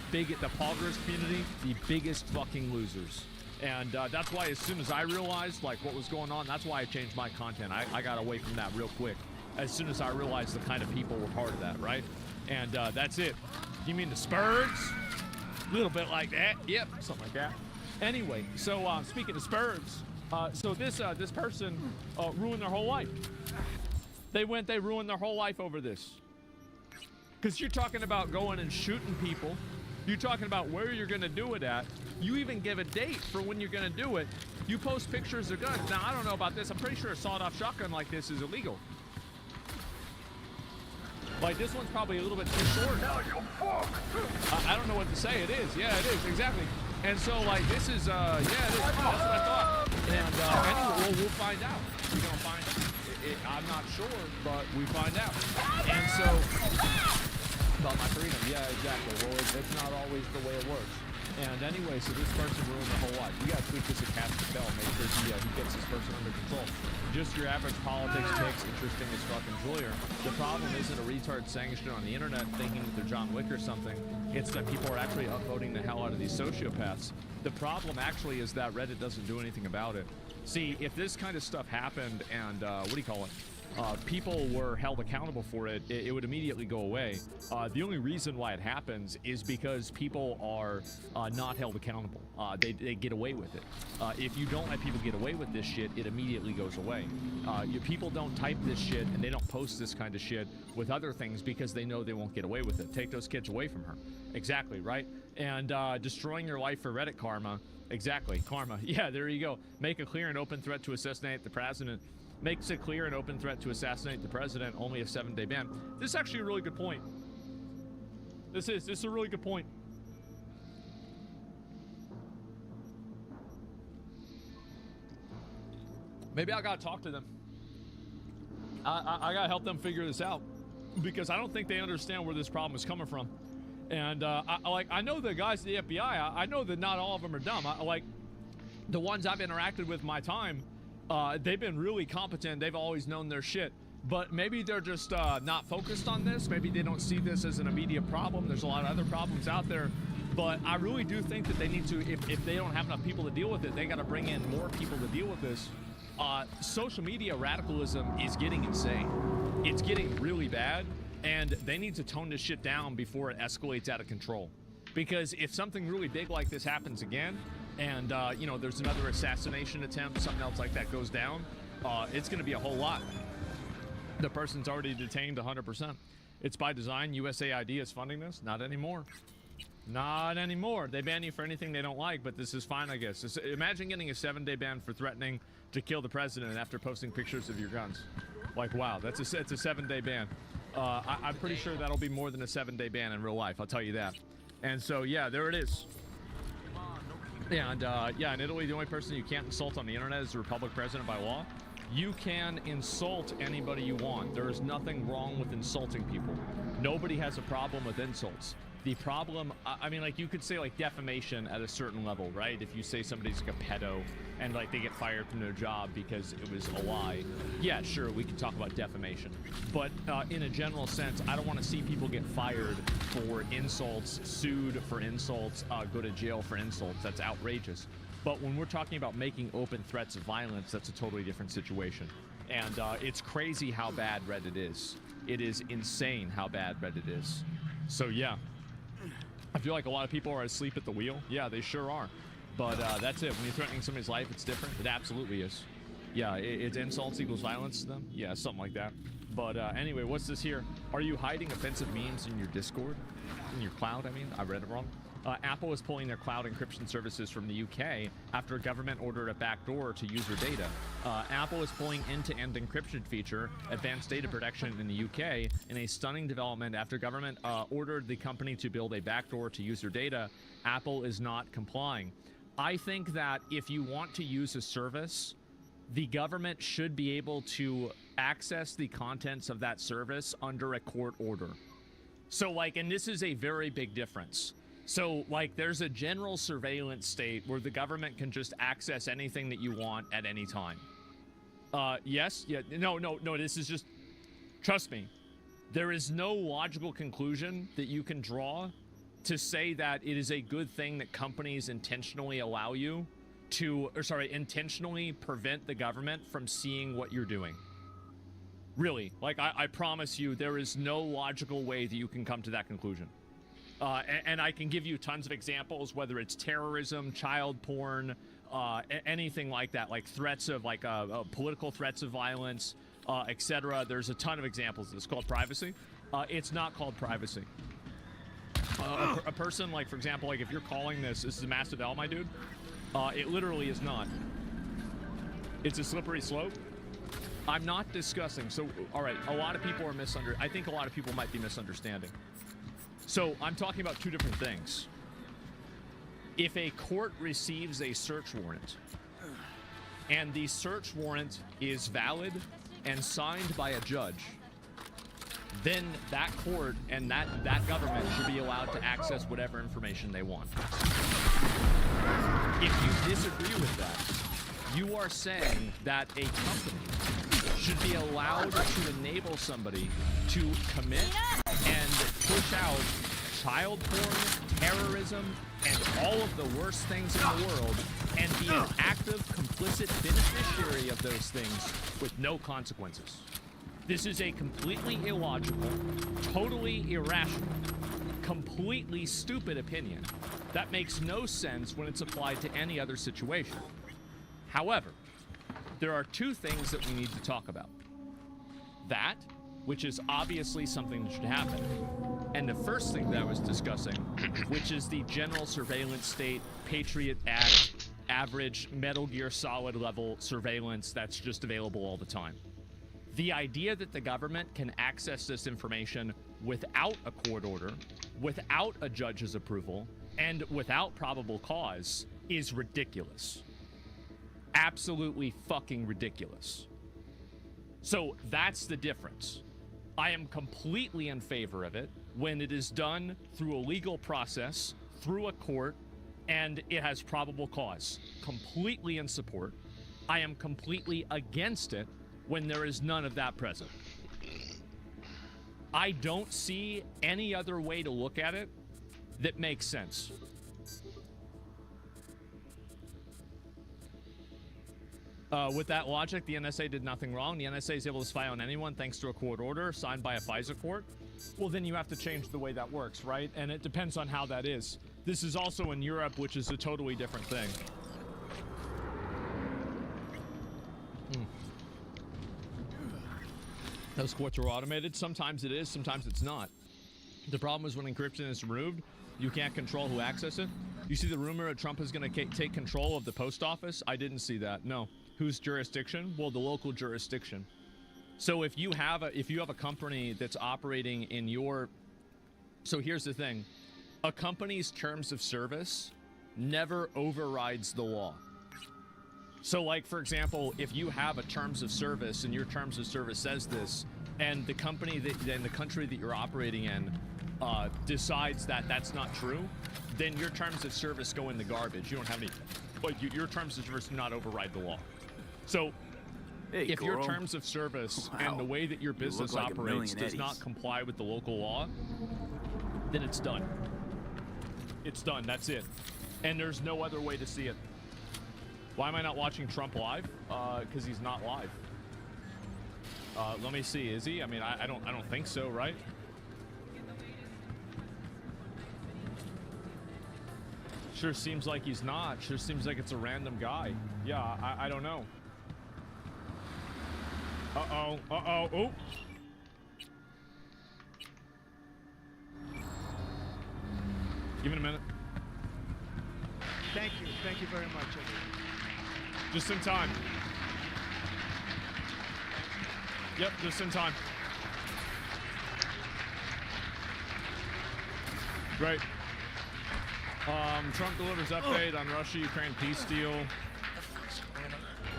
Poggers community, the biggest fucking losers. And that's why as soon as I realized like what was going on, that's why I changed my content. I got away from that real quick. As soon as I realized the kind of people were part of that, right? And that's it. You mean the Spurs? A little bit like that. Yep, something like that. Anyway, so speaking of Spurs, so this person ruined their whole life. They ruined their whole life over this. Because you're talking about going and shooting people. You're talking about where you're going to do it at. You even give a date for when you're going to do it. You post pictures of guns. Now, I don't know about this. I'm pretty sure a sawed-off shotgun like this is illegal. Like, this one's probably a little bit too short. Now you're fucked. I don't know what to say. It is. Yeah, it is. Exactly. And so, like, this is, yeah, it is. That's what I thought. And anyway, we'll find out. We're going to find out. I'm not sure, but we find out. And so, about my freedom. Yeah, exactly. Well, it's not always the way it works. And anyway, so this person ruined their whole life. You gotta tweak this at Cast Bell, make sure he gets this person under control. Just your average politics picks, interesting as fuck enjoyer. The problem isn't a retard saying shit on the internet thinking that they're John Wick or something. It's that people are actually upvoting the hell out of these sociopaths. The problem actually is that Reddit doesn't do anything about it. See, if this kind of stuff happened and, people were held accountable for it, it would immediately go away. The only reason why it happens is because people are not held accountable. They get away with it. If you don't let people get away with this shit, it immediately goes away. People don't type this shit and they don't post this kind of shit with other things because they know they won't get away with it. Take those kids away from her. Exactly, right? And destroying your life for Reddit karma. Exactly, karma. Yeah, there you go. Make a clear and open threat to assassinate the president. Makes a clear and open threat to assassinate the president, only a 7-day ban. This is actually a really good point. This is a really good point. Maybe I gotta talk to them. I gotta help them figure this out, because I don't think they understand where this problem is coming from. And I know the guys at the FBI. I know that not all of them are dumb. Like the ones I've interacted with my time. They've been really competent. They've always known their shit. But maybe they're just not focused on this. Maybe they don't see this as an immediate problem. There's a lot of other problems out there. But I really do think that they need to, if they don't have enough people to deal with it, they got to bring in more people to deal with this. Social media radicalism is getting insane. It's getting really bad. And they need to tone this shit down before it escalates out of control. Because if something really big like this happens again, and, there's another assassination attempt, something else like that goes down, it's going to be a whole lot. The person's already detained 100%. It's by design. USAID is funding this. Not anymore. Not anymore. They ban you for anything they don't like, but this is fine, I guess. Imagine getting a 7-day ban for threatening to kill the president after posting pictures of your guns. Like, wow, it's a 7-day ban. I'm pretty sure that'll be more than a 7-day ban in real life, I'll tell you that. And so, yeah, there it is. And, in Italy, the only person you can't insult on the internet is the Republic president by law. You can insult anybody you want. There is nothing wrong with insulting people. Nobody has a problem with insults. The problem, you could say, like, defamation at a certain level, right? If you say somebody's like a pedo and, like, they get fired from their job because it was a lie, yeah, sure, we can talk about defamation. But in a general sense, I don't want to see people get fired for insults, sued for insults, go to jail for insults. That's outrageous. But when we're talking about making open threats of violence, that's a totally different situation. And it's crazy how bad Reddit is. It is insane how bad Reddit is. So, yeah. I feel like a lot of people are asleep at the wheel. Yeah, they sure are. But that's it. When you're threatening somebody's life, it's different. It absolutely is. Yeah, it's insults equals violence to them. Yeah, something like that. But anyway, what's this here? Are you hiding offensive memes in your Discord? In your cloud, I mean? I read it wrong. Apple is pulling their cloud encryption services from the UK after a government ordered a backdoor to user data. Apple is pulling end-to-end encryption feature, advanced data protection in the UK, in a stunning development after government ordered the company to build a backdoor to user data. Apple is not complying. I think that if you want to use a service, the government should be able to access the contents of that service under a court order. So, and this is a very big difference. So, there's a general surveillance state where the government can just access anything that you want at any time. Yes? Yeah. No, this is just... Trust me. There is no logical conclusion that you can draw to say that it is a good thing that companies intentionally allow you to... intentionally prevent the government from seeing what you're doing. Really. I promise you, there is no logical way that you can come to that conclusion. And I can give you tons of examples, whether it's terrorism, child porn, anything like that, like threats of political threats of violence, etc. There's a ton of examples. It's called privacy. It's not called privacy. A person, for example, if you're calling this is a massive L, my dude, it literally is not. It's a slippery slope. I'm not discussing. So, all right, a lot of people are I think a lot of people might be misunderstanding. So, I'm talking about two different things. If a court receives a search warrant, and the search warrant is valid and signed by a judge, then that court and that government should be allowed to access whatever information they want. If you disagree with that, you are saying that a company should be allowed to enable somebody to commit and push out child porn, terrorism, and all of the worst things in the world, and be an active, complicit beneficiary of those things with no consequences. This is a completely illogical, totally irrational, completely stupid opinion that makes no sense when it's applied to any other situation. However, there are two things that we need to talk about. That, which is obviously something that should happen, and the first thing that I was discussing, which is the general surveillance state, Patriot Act, average Metal Gear Solid level surveillance that's just available all the time. The idea that the government can access this information without a court order, without a judge's approval, and without probable cause is ridiculous. Absolutely fucking ridiculous. So that's the difference. I am completely in favor of it when it is done through a legal process, through a court, and it has probable cause. Completely in support. I am completely against it when there is none of that present. I don't see any other way to look at it that makes sense. With that logic, the NSA did nothing wrong. The NSA is able to spy on anyone thanks to a court order signed by a FISA court. Well, then you have to change the way that works, right? And it depends on how that is. This is also in Europe, which is a totally different thing. Those courts are automated. Sometimes it is, sometimes it's not. The problem is when encryption is removed, you can't control who accesses it. You see the rumor that Trump is going to take control of the post office? I didn't see that, no. Whose jurisdiction? Well, the local jurisdiction. So if you have a company that's operating in your... So here's the thing. A company's terms of service never overrides the law. So like, for example, if you have a terms of service and your terms of service says this, and the company and the country that you're operating in decides that that's not true, then your terms of service go in the garbage. You don't have any, like, your terms of service do not override the law. So if your terms of service and the way that your business operates does not comply with the local law, then it's done. It's done, that's it. And there's no other way to see it. Why am I not watching Trump live? Because he's not live. Let me see, is he? I mean, I don't think so, right? Sure seems like he's not. Sure seems like it's a random guy. Yeah, I don't know. Uh-oh, oh. Give it a minute. Thank you very much. Just in time. Yep, just in time. Great. Trump delivers update on Russia-Ukraine peace deal.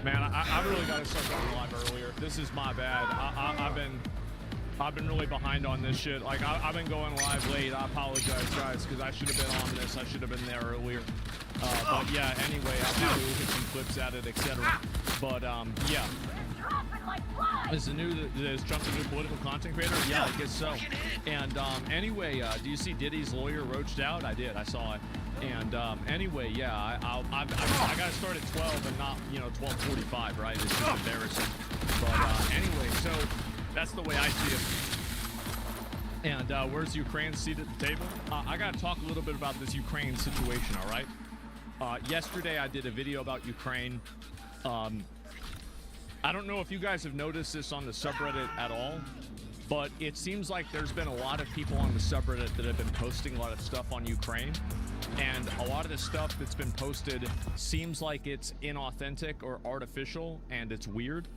Man, I really got to start going live earlier. This is my bad. I've been really behind on this shit. Like, I've been going live late. I apologize, guys, because I should have been on this. I should have been there earlier. But yeah, anyway, I'll probably get some clips at it, etc. But yeah. Is Trump a new political content creator? Yeah, I guess so. And anyway, do you see Diddy's lawyer roached out? I did. I saw it. And anyway, yeah, I got to start at 12 and not 12:45, right? It's just embarrassing. But anyway, so that's the way I see it. And where's Ukraine's seat at the table? I got to talk a little bit about this Ukraine situation, all right? Yesterday, I did a video about Ukraine. I don't know if you guys have noticed this on the subreddit at all, but it seems like there's been a lot of people on the subreddit that have been posting a lot of stuff on Ukraine, and a lot of the stuff that's been posted seems like it's inauthentic or artificial, and it's weird.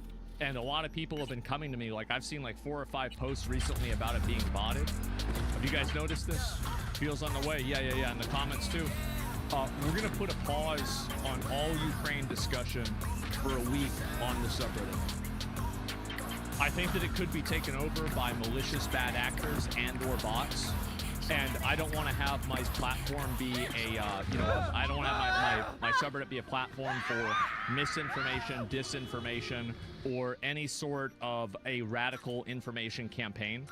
And a lot of people have been coming to me. Like, I've seen like 4 or 5 posts recently about it being botted. Have you guys noticed this? Feels on the way. Yeah. In the comments too. We're gonna put a pause on all Ukraine discussion for a week on the subreddit. I think that it could be taken over by malicious bad actors and/or bots. And I don't want to have my platform be a, I don't want to have my subreddit be a platform for misinformation, disinformation, or any sort of a radical information campaign.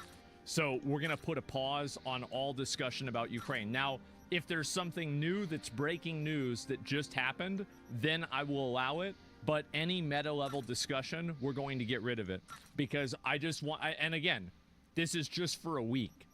So we're going to put a pause on all discussion about Ukraine. Now, if there's something new that's breaking news that just happened, then I will allow it. But any meta-level discussion, we're going to get rid of it. Because I just want, and again, this is just for a week.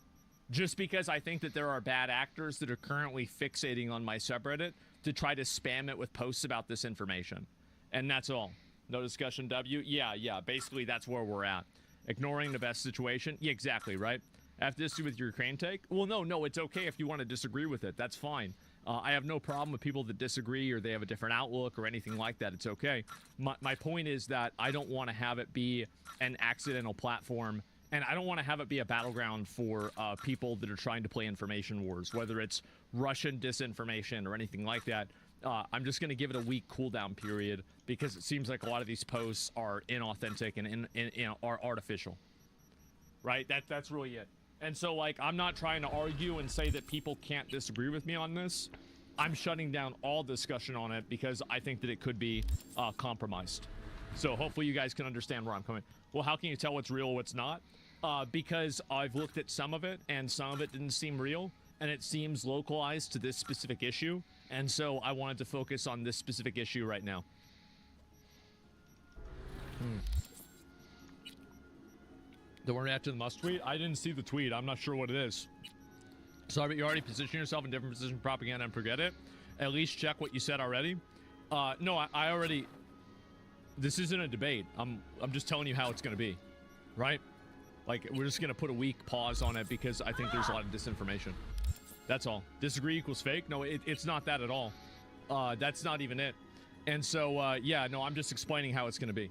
Just because I think that there are bad actors that are currently fixating on my subreddit to try to spam it with posts about this information. And that's all. No discussion, W? Yeah. Basically, that's where we're at. Ignoring the best situation? Yeah, exactly, right? Have to disagree with your Ukraine take? Well, no, it's okay if you want to disagree with it. That's fine. I have no problem with people that disagree or they have a different outlook or anything like that. It's okay. My point is that I don't want to have it be an accidental platform. And I don't want to have it be a battleground for people that are trying to play information wars, whether it's Russian disinformation or anything like that. I'm just going to give it a week cooldown period because it seems like a lot of these posts are inauthentic and are artificial. Right? That's really it. And so, like, I'm not trying to argue and say that people can't disagree with me on this. I'm shutting down all discussion on it because I think that it could be compromised. So hopefully you guys can understand where I'm coming. Well, how can you tell what's real, what's not? Because I've looked at some of it, and some of it didn't seem real, and it seems localized to this specific issue, and so I wanted to focus on this specific issue right now. The one after the must tweet? I didn't see the tweet. I'm not sure what it is. Sorry, but you already position yourself in different position propaganda and forget it. At least check what you said already. No, I already... This isn't a debate. I'm just telling you how it's going to be, right? Like, we're just going to put a week pause on it because I think there's a lot of disinformation. That's all. Disagree equals fake? No, it's not that at all. That's not even it. And so, yeah, no, I'm just explaining how it's going to be.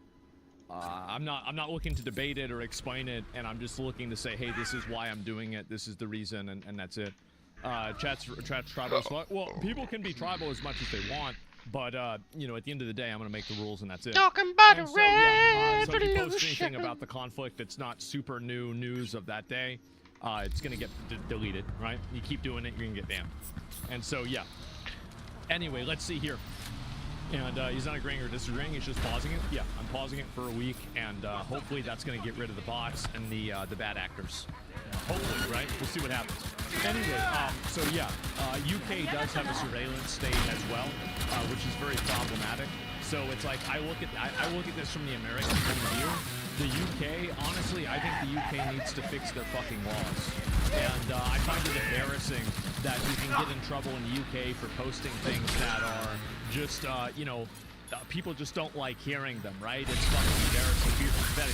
I'm not looking to debate it or explain it, and I'm just looking to say, hey, this is why I'm doing it. This is the reason, and that's it. Chat's tribal as fuck. Well, people can be tribal as much as they want. But, you know, at the end of the day, I'm going to make the rules, and that's it. Talking about a so if you post anything about the conflict that's not super new news of that day, it's going to get deleted, right? You keep doing it, you're going to get banned. And so, yeah. Anyway, let's see here. And he's not agreeing or disagreeing, he's just pausing it. Yeah, I'm pausing it for a week, and hopefully that's going to get rid of the bots and the bad actors. Hopefully, right? We'll see what happens. Anyway, so yeah, UK does have a surveillance state as well, which is very problematic. So it's like I look at this from the American point of view. The UK, honestly, I think the UK needs to fix their fucking laws. And I find it embarrassing that you can get in trouble in the UK for posting things that are just, you know, people just don't like hearing them, right? It's fucking embarrassing.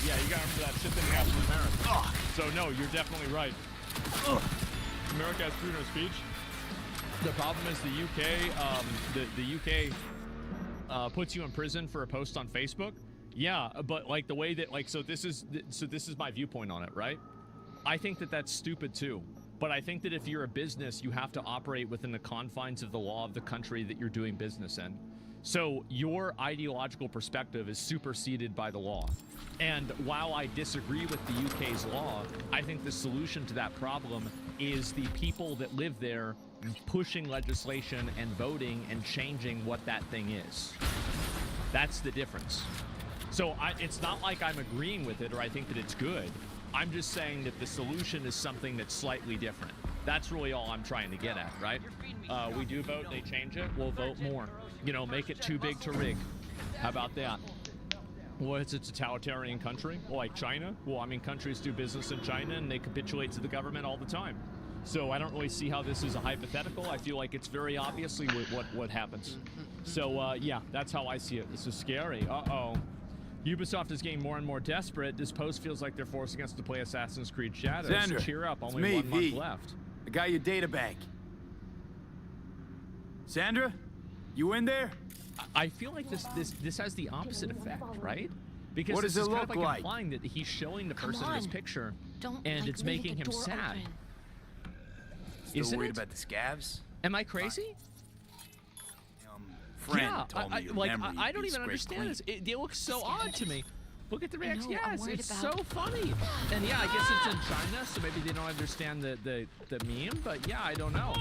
Yeah, you gotta remember that shit didn't happen in America. So no, you're definitely right. America has freedom of speech. The problem is the UK, the UK puts you in prison for a post on Facebook. Yeah, but like the way that, like, so this is my viewpoint on it, right? I think that that's stupid too. But I think that if you're a business, you have to operate within the confines of the law of the country that you're doing business in. So your ideological perspective is superseded by the law. And while I disagree with the UK's law, I think the solution to that problem is the people that live there pushing legislation and voting and changing what that thing is. That's the difference. So it's not like I'm agreeing with it or I think that it's good. I'm just saying that the solution is something that's slightly different. That's really all I'm trying to get at, right? We do vote, they change it, we'll vote more. You know, make it too big to rig. How about that? Well, it's a totalitarian country, like China. Well, I mean, countries do business in China and they capitulate to the government all the time. So I don't really see how this is a hypothetical. I feel like it's very obviously what happens. So, yeah, that's how I see it. This is scary. Uh-oh. Ubisoft is getting more and more desperate. This post feels like they're forcing us to play Assassin's Creed Shadows. Sandra, cheer up, only me, 1 month left. I got your data bank. Sandra, you in there? I feel like this has the opposite effect, right? Because What this does is it kind of look like like? implying that he's showing the Come person in his on. picture, Don't and like, it's leave making the him door sad. open. Still Isn't worried it? about the scabs? Am I crazy? Friend Yeah, told me your like memory I don't be even scraped understand clean. this. It looks so odd to me. Look at the reaction. know, I'm Yes, worried it's about- so funny. And yeah, I guess it's in China, so maybe they don't understand the meme. But yeah, I don't know.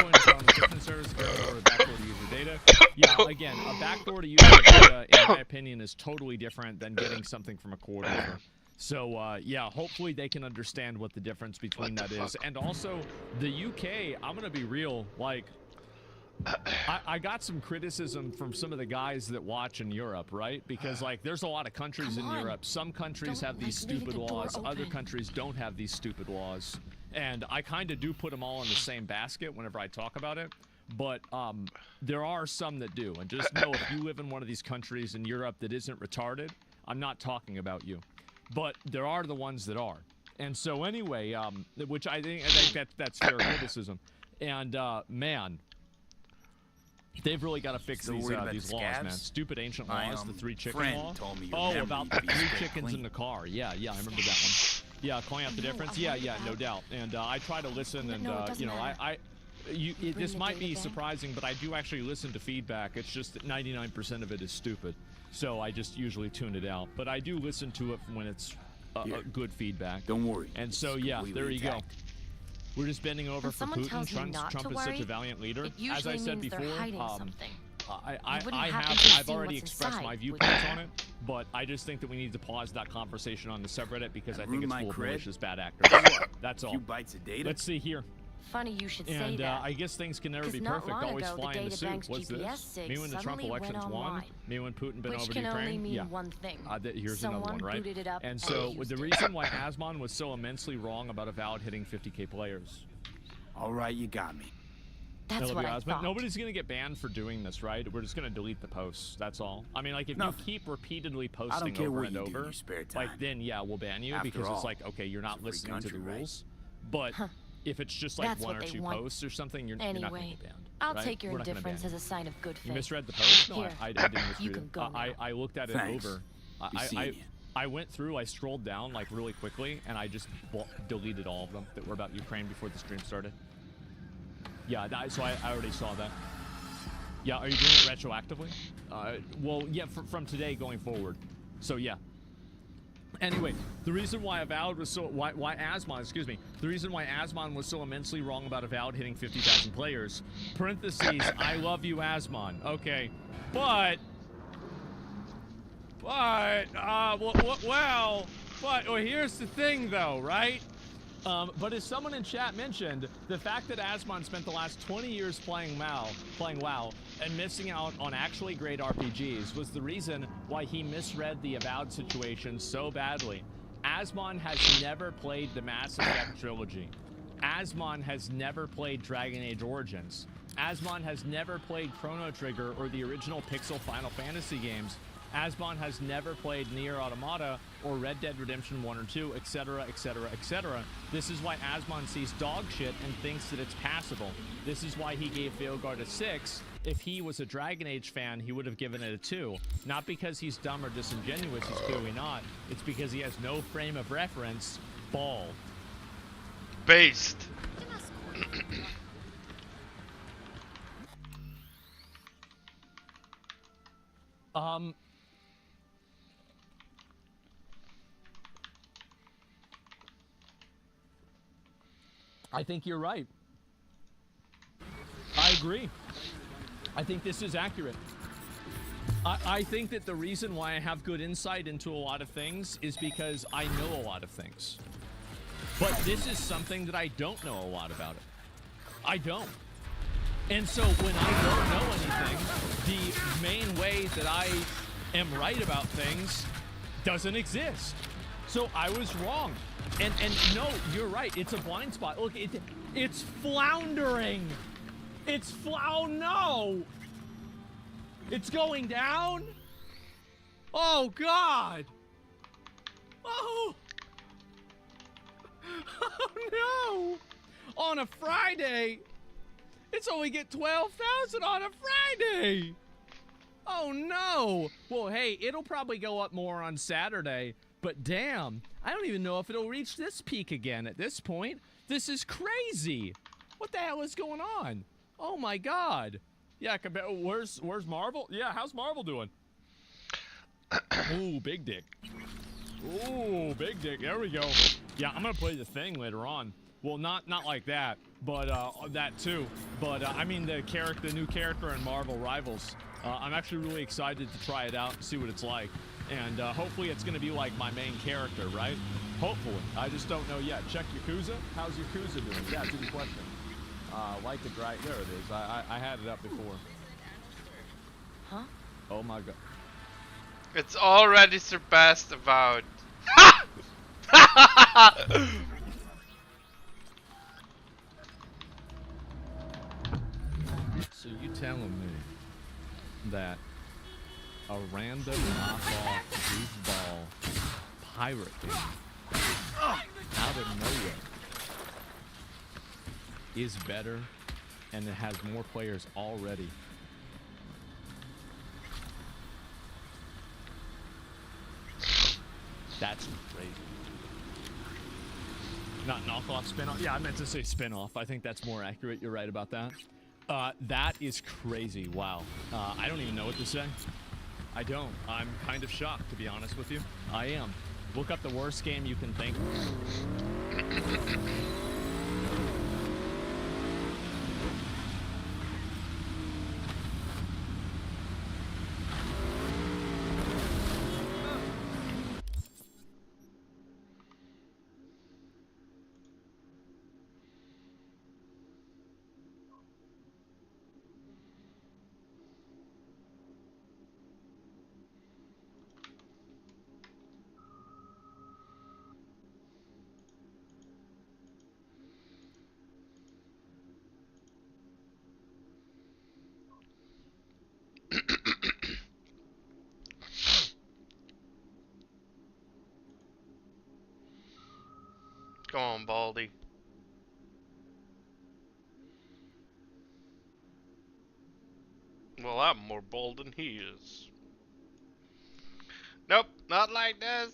Going to on the different service or a backdoor to user data. Yeah, again, a backdoor to user data, in my opinion, is totally different than getting something from a coordinator. So yeah, hopefully they can understand what the difference between that is. And also, the UK, I'm gonna be real, like. I got some criticism from some of the guys that watch in Europe, right? Because, like, there's a lot of countries in Europe. Some countries have these stupid laws. Other countries don't have these stupid laws. And I kind of do put them all in the same basket whenever I talk about it. But there are some that do. And just know if you live in one of these countries in Europe that isn't retarded, I'm not talking about you. But there are the ones that are. And so anyway, which I think that's fair criticism. And, man... They've really got to fix Still these worried about these the laws, scabs? man. Stupid ancient My, laws, the 3 chicken friend law. told me your Oh, memory about the be 3 scraped chickens in clean. the car. Yeah, I remember that one. Yeah, calling out the difference. Yeah, no doubt. And I try to listen, and you know, this might be surprising, but I do actually listen to feedback. It's just that 99% of it is stupid, so I just usually tune it out. But I do listen to it when it's good feedback. Don't worry. And so yeah, there you go. We're just bending over When for someone Putin. tells me not Trump to is such worry, a valiant leader. it As I usually said means they're before, hiding something. I've already expressed my viewpoints on it, but I just think that we need to pause that conversation on the subreddit because I think it's full of malicious bad actors. That's all. Few bites of data. Let's see here. Funny you should say And that. I guess things can never 'Cause be not perfect. long Always ago, the fly in the suit. databank's What's GPS this? sig Me when the Trump suddenly went elections won. online, Me when Putin been which over can to Ukraine. only mean yeah. one thing. Here's another one, Someone right? booted it up And and so used the reason why Asmon was so immensely wrong about Avowed hitting 50K players. All right, you got me. That's what I thought. Nobody's gonna get banned for doing this, right? We're just gonna delete the posts. That's all. I mean, like if you keep repeatedly posting care over what and you do in over, your spare time. like then yeah, we'll ban you After because all, it's like okay, you're not it's a free listening to the country, right? rules. But if it's just like That's one what or they two want. posts or something, you're not gonna Anyway, get banned. I'll right? take your We're not gonna indifference ban as a sign of good faith. you misread the post? No, Here, I didn't misread you can it. go now. I looked at it Thanks. over. Be seeing you. I went through, I scrolled down like really quickly, and I just deleted all of them that were about Ukraine before the stream started. Yeah, so I already saw that. Yeah, are you doing it retroactively? Well, yeah, from today going forward. So yeah. Anyway, the reason why Avowed was so why Asmon, excuse me, the reason why Asmon was so immensely wrong about Avowed hitting 50,000 players. Parentheses, I love you, Asmon. Okay, but here's the thing though, right? But as someone in chat mentioned, the fact that Asmon spent the last 20 years playing WoW, and missing out on actually great RPGs was the reason why he misread the Avowed situation so badly. Asmon has never played the Mass Effect trilogy. Asmon has never played Dragon Age Origins. Asmon has never played Chrono Trigger or the original Pixel Final Fantasy games. Asmon has never played Nier Automata or Red Dead Redemption 1 or 2, etc., etc., etc. This is why Asmon sees dog shit and thinks that it's passable. This is why he gave Veilguard a 6. If he was a Dragon Age fan, he would have given it a 2. Not because he's dumb or disingenuous, he's clearly not. It's because he has no frame of reference. Ball. Based. I think you're right. I agree. I think this is accurate. I think that the reason why I have good insight into a lot of things is because I know a lot of things. But this is something that I don't know a lot about it. I don't. And so when I don't know anything, the main way that I am right about things doesn't exist. So I was wrong. And no, you're right. It's a blind spot. Look, it's floundering. No. It's going down. Oh, God. Oh. Oh, no. On a Friday. It's only get 12,000 on a Friday. Oh no! Well, hey, it'll probably go up more on Saturday, but damn, I don't even know if it'll reach this peak again at this point. This is crazy. What the hell is going on? Oh my god. Yeah, where's Marvel? Yeah, how's Marvel doing? Ooh, big dick. Ooh, big dick. There we go. Yeah, I'm gonna play the thing later on. Well, not like that, but that too. But I mean the new character in Marvel Rivals. I'm actually really excited to try it out and see what it's like. And hopefully it's gonna be like my main character, right? Hopefully. I just don't know yet. Check Yakuza. How's Yakuza doing? Yeah, it's a good question. Like the grind. There it is. I had it up before. Huh? Oh my god. It's already surpassed Avowed. So you telling me that a random knockoff goofball pirate game out of nowhere is better and it has more players already? That's crazy. Not knockoff, spin-off. Yeah, I meant to say spin-off. I think that's more accurate. You're right about that. That is crazy. Wow. I don't even know what to say. I don't. I'm kind of shocked, to be honest with you. I am. Look up the worst game you can think of. Come on, Baldy. Well, I'm more bold than he is. Nope, not like this.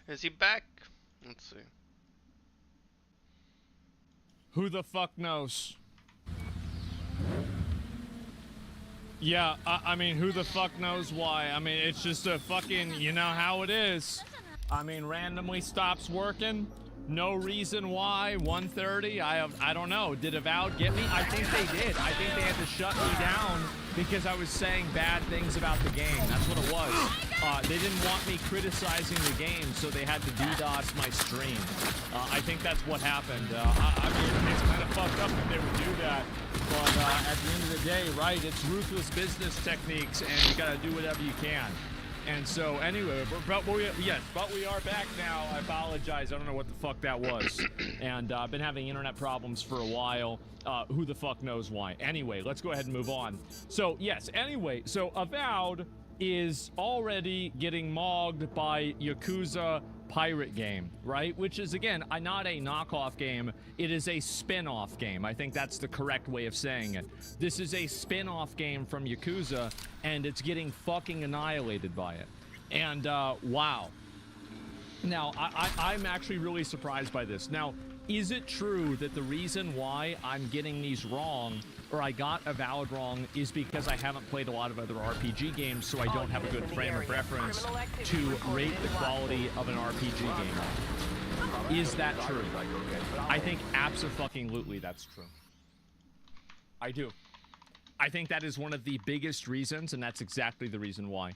Is he back? Let's see. Who the fuck knows? Yeah, I mean, who the fuck knows why? I mean, it's just a fucking, you know how it is. I mean, randomly stops working. No reason why. 1:30. I don't know. Did Avowed get me? I think they did. I think they had to shut me down because I was saying bad things about the game. That's what it was. They didn't want me criticizing the game, so they had to DDoS my stream. I think that's what happened. I mean, it's kind of fucked up that they would do that. But at the end of the day, right, it's ruthless business techniques, and you gotta do whatever you can. And so, anyway, but we are back now. I apologize. I don't know what the fuck that was. And I've been having internet problems for a while. Who the fuck knows why? Anyway, let's go ahead and move on. So, yes, anyway, so Avowed is already getting mogged by Yakuza pirate game, right? Which is, again, not a knockoff game. It is a spin-off game. I think that's the correct way of saying it. This is a spin-off game from Yakuza, and it's getting fucking annihilated by it. And, wow. Now, I'm actually really surprised by this. Now, is it true that the reason why I'm getting these wrong, or I got Avowed wrong, is because I haven't played a lot of other RPG games, so I don't have a good frame of reference to rate the quality of an RPG game? Is that true? I think abso-fucking-lutely that's true. I do. I think that is one of the biggest reasons, and that's exactly the reason why.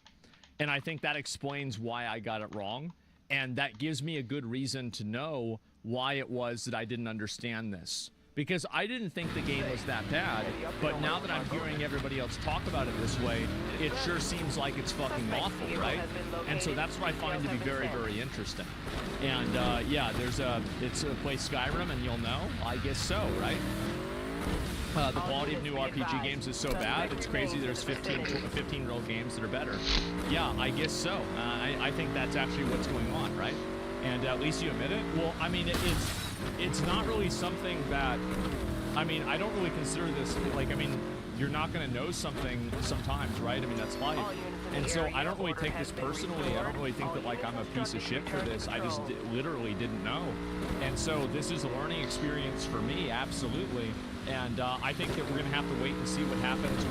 And I think that explains why I got it wrong, and that gives me a good reason to know why it was that I didn't understand this. Because I didn't think the game was that bad, but now that I'm hearing everybody else talk about it this way, it sure seems like it's fucking awful, right? And so that's what I find to be very, very interesting. And yeah, it's a place Skyrim, and you'll know, I guess so, right? The quality of new RPG games is so bad, it's crazy there's 15-year-old games that are better. Yeah, I guess so. I think that's actually what's going on, right? And at least you admit it. Well, I mean, it's not really something that, I mean, I don't really consider this, like, I mean, you're not going to know something sometimes, right? I mean, that's life. And so I don't really take this personally. I don't really think that, like, I'm a piece of shit for this. I just literally didn't know. And so this is a learning experience for me, absolutely. And I think that we're going to have to wait and see what happens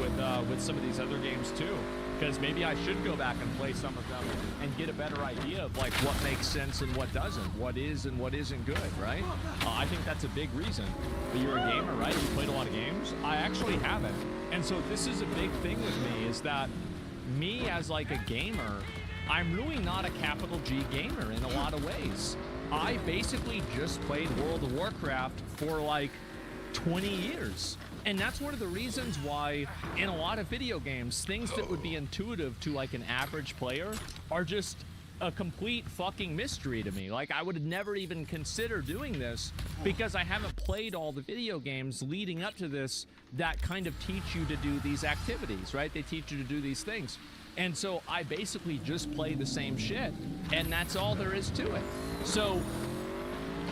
with some of these other games, too. Because maybe I should go back and play some of them and get a better idea of, like, what makes sense and what doesn't, what is and what isn't good, right? I think that's a big reason. But you're a gamer, right? You played a lot of games. I actually haven't. And so this is a big thing with me, is that me as, like, a gamer, I'm really not a capital G gamer in a lot of ways. I basically just played World of Warcraft for, like, 20 years. And that's one of the reasons why in a lot of video games, things that would be intuitive to, like, an average player are just a complete fucking mystery to me. Like, I would never even consider doing this because I haven't played all the video games leading up to this that kind of teach you to do these activities, right? They teach you to do these things. And so I basically just play the same shit, and that's all there is to it. So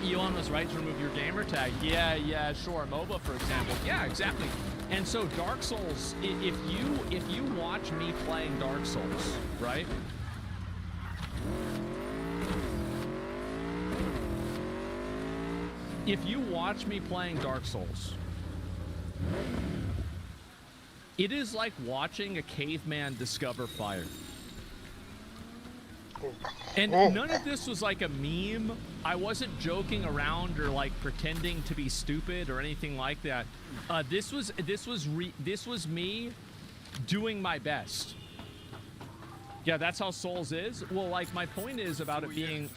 Elon was right to remove your gamer tag. Yeah, sure. MOBA, for example. Yeah, exactly. And so Dark Souls, if you watch me playing Dark Souls, right? If you watch me playing Dark Souls, it is like watching a caveman discover fire. And none of this was like a meme. I wasn't joking around or like pretending to be stupid or anything like that. This was me doing my best. Yeah, that's how Souls is. Well, like, my point is about it being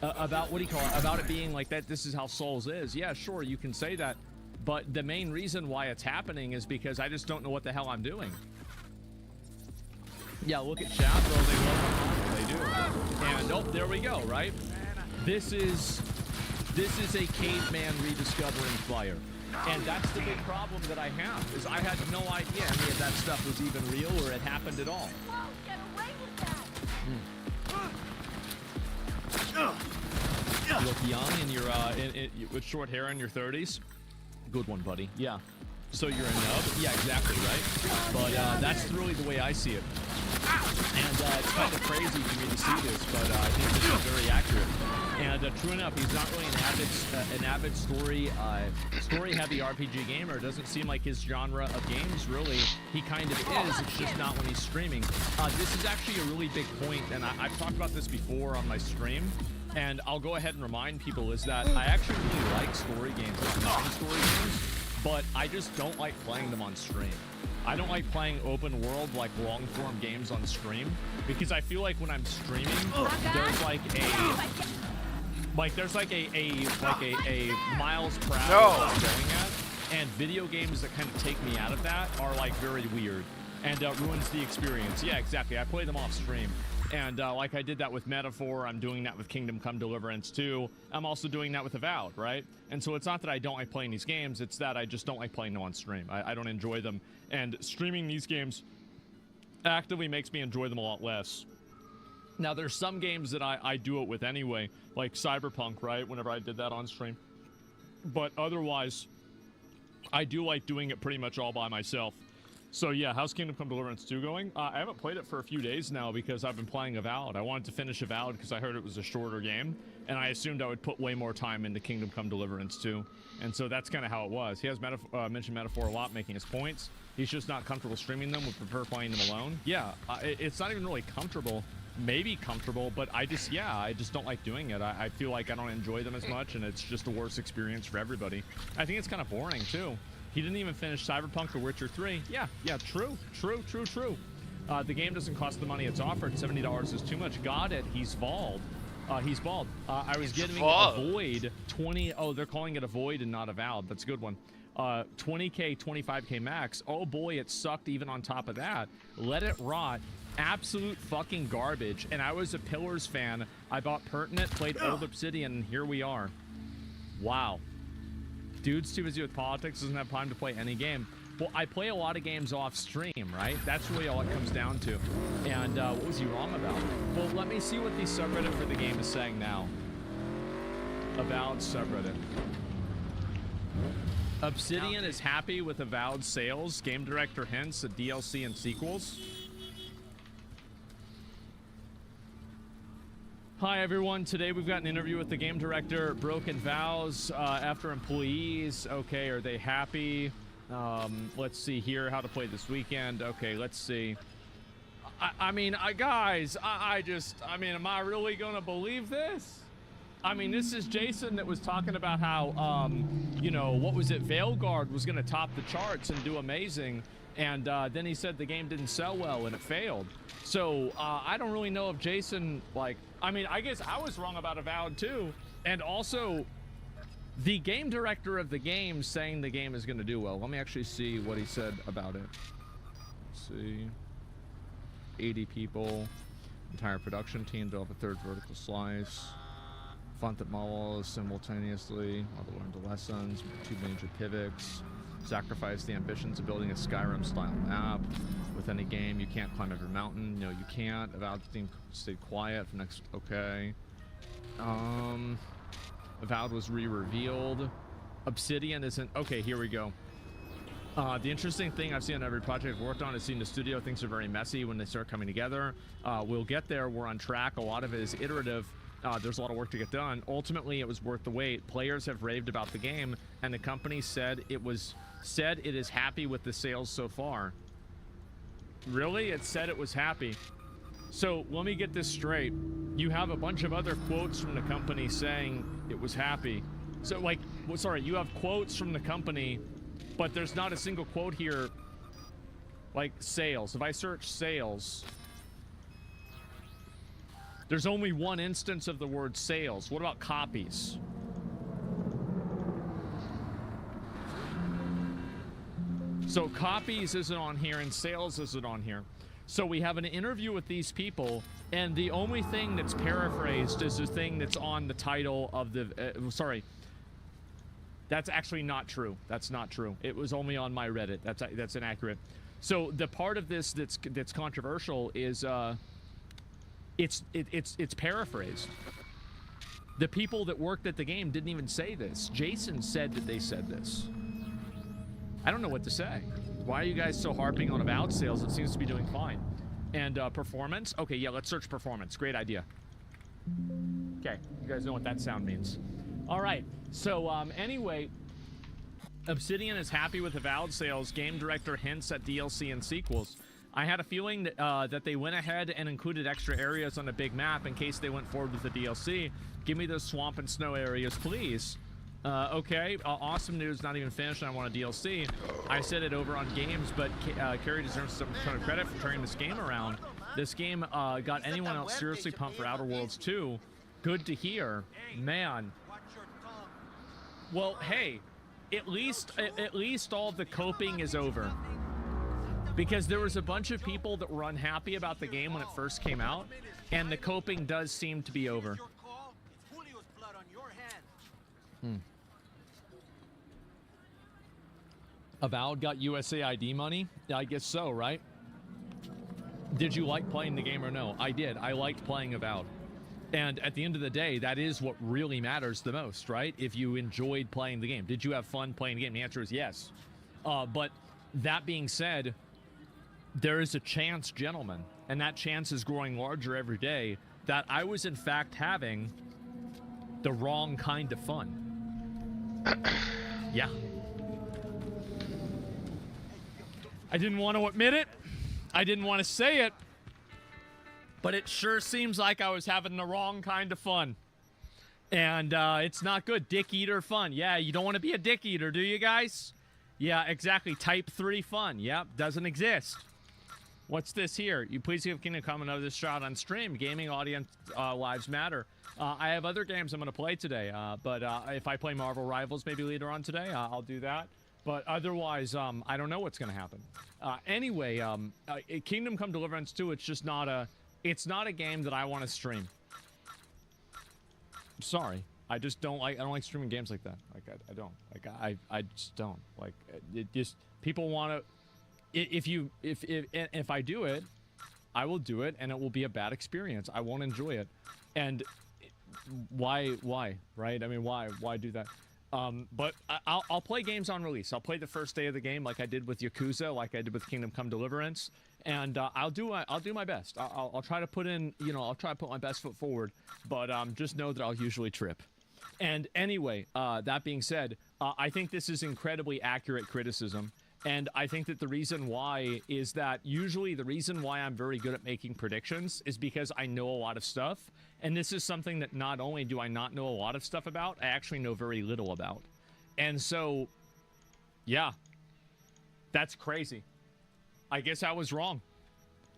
about what do you call it? About it being like that. This is how Souls is. Yeah, sure, you can say that, but the main reason why it's happening is because I just don't know what the hell I'm doing. Yeah, look at chat, bro. They love it. They do. And oh, there we go. Right. This is a caveman rediscovering fire, and that's the big problem that I have. Is I had no idea any of that stuff was even real or it happened at all. Get away with that! You look young and you're with short hair in your 30s. Good one, buddy. Yeah. So you're a nub? Yeah, exactly, right? But that's really the way I see it. And it's kind of crazy for me to see this, but I think this is very accurate. And true enough, he's not really an avid story-heavy RPG gamer. It doesn't seem like his genre of games, really. He kind of is, it's just not when he's streaming. This is actually a really big point, and I've talked about this before on my stream, and I'll go ahead and remind people, is that I actually really like story games. I don't mind story games, but I just don't like playing them on stream. I don't like playing open world, like long form games on stream, because I feel like when I'm streaming, there's like a miles per hour I'm going at, and video games that kind of take me out of that are like very weird and ruins the experience. Yeah, exactly. I play them off stream. And like I did that with Metaphor, I'm doing that with Kingdom Come Deliverance 2. I'm also doing that with Avowed, right? And so it's not that I don't like playing these games, it's that I just don't like playing them on stream. I don't enjoy them. And streaming these games actively makes me enjoy them a lot less. Now, there's some games that I do it with anyway, like Cyberpunk, right? Whenever I did that on stream. But otherwise, I do like doing it pretty much all by myself. So yeah, how's Kingdom Come Deliverance 2 going? I haven't played it for a few days now because I've been playing Avowed. I wanted to finish Avowed because I heard it was a shorter game, and I assumed I would put way more time into Kingdom Come Deliverance 2. And so that's kind of how it was. He has mentioned Metaphor a lot, making his points. He's just not comfortable streaming them, would prefer playing them alone. Yeah, it's not even really comfortable. Maybe comfortable, but I just don't like doing it. I feel like I don't enjoy them as much, and it's just a worse experience for everybody. I think it's kind of boring, too. He didn't even finish Cyberpunk or Witcher 3. Yeah, true. The game doesn't cost the money it's offered. $70 is too much. Got it. He's Vald. He's bald. I was getting a bald. void 20. Oh, they're calling it a void and not a Avowed. That's a good one. 20k, 25k max. Oh boy, it sucked even on top of that. Let It Rot. Absolute fucking garbage. And I was a Pillars fan. I bought Pertinent, played Old Obsidian, and here we are. Wow. Dude's too busy with politics, doesn't have time to play any game. Well, I play a lot of games off stream, right? That's really all it comes down to. And what was he wrong about? Well, let me see what the subreddit for the game is saying now. Avowed subreddit. Obsidian is happy with Avowed sales. Game director hints at DLC and sequels. Hi everyone, today we've got an interview with the game director. Broken vows after employees. Okay, are they happy? Let's see here, how to play this weekend. Okay, let's see. I mean, guys, I mean, am I really gonna believe this? I mean, this is Jason that was talking about how, you know, what was it? Veilguard was gonna top the charts and do amazing. And then he said the game didn't sell well and it failed. So I don't really know if Jason, like, I mean, I guess I was wrong about Avowed too. And also, the game director of the game saying the game is going to do well. Let me actually see what he said about it. Let's see. 80 people. Entire production team develop a third vertical slice. Font that models simultaneously. All to learn the lessons. Two major pivots. Sacrifice the ambitions of building a Skyrim style map. With any game, you can't climb every mountain. No, you can't. Avowed theme stay quiet for next. Okay. Avowed was re-revealed. Obsidian isn't. Okay, here we go. The interesting thing I've seen on every project I've worked on is seeing the studio things are very messy when they start coming together. We'll get there. We're on track. A lot of it is iterative. There's a lot of work to get done. Ultimately, it was worth the wait. Players have raved about the game, and the company said it is happy with the sales so far. Really? It said it was happy. So let me get this straight. You have a bunch of other quotes from the company saying it was happy. So like, well, sorry, you have quotes from the company, but there's not a single quote here like sales. If I search sales, there's only one instance of the word sales. What about copies? So copies isn't on here and sales isn't on here. So we have an interview with these people, and the only thing that's paraphrased is the thing that's on the title of the... sorry. That's actually not true. That's not true. It was only on my Reddit. That's inaccurate. So the part of this that's controversial is it's paraphrased. The people that worked at the game didn't even say this. Jason said that they said this. I don't know what to say. Why are you guys so harping on Avowed sales? It seems to be doing fine. And performance? Okay, yeah, let's search performance. Great idea. Okay, you guys know what that sound means. All right, so anyway, Obsidian is happy with Avowed sales. Game director hints at DLC and sequels. I had a feeling that they went ahead and included extra areas on a big map in case they went forward with the DLC. Give me those swamp and snow areas, please. Okay, awesome news, not even finished, and I want a DLC. I said it over on games, but Carrie deserves some ton of credit for turning this game around. This game got anyone else seriously pumped for Outer Worlds 2. Good to hear. Man. Well, hey, at least all the coping is over. Because there was a bunch of people that were unhappy about the game when it first came out, and the coping does seem to be over. Avowed got USAID money? I guess so, right? Did you like playing the game or no? I did. I liked playing Avowed. And at the end of the day, that is what really matters the most, right? If you enjoyed playing the game. Did you have fun playing the game? The answer is yes. But that being said, there is a chance, gentlemen, and that chance is growing larger every day, that I was in fact having the wrong kind of fun. Yeah. I didn't want to admit it. I didn't want to say it. But it sure seems like I was having the wrong kind of fun. And it's not good. Dick eater fun. Yeah, you don't want to be a dick eater, do you guys? Yeah, exactly. Type 3 fun. Yep, doesn't exist. What's this here? You please give Kingdom Come another shot on stream. Gaming audience lives matter. I have other games I'm going to play today, but if I play Marvel Rivals maybe later on today, I'll do that. But otherwise, I don't know what's going to happen. Anyway, Kingdom Come Deliverance 2, it's not a game that I want to stream. I'm sorry. I just don't like streaming games like that. Like, I don't. Like, I just don't. Like, it just, people want to, if I do it, I will do it, and it will be a bad experience. I won't enjoy it. And why, right? I mean, why do that? But I'll play games on release. I'll play the first day of the game, like I did with Yakuza, like I did with Kingdom Come Deliverance, and I'll do my best. I'll try to put in, I'll try to put my best foot forward. But just know that I'll usually trip. And anyway, that being said, I think this is incredibly accurate criticism. And I think that the reason why is that usually the reason why I'm very good at making predictions is because I know a lot of stuff. And this is something that not only do I not know a lot of stuff about, I actually know very little about. And so, yeah, that's crazy. I guess I was wrong.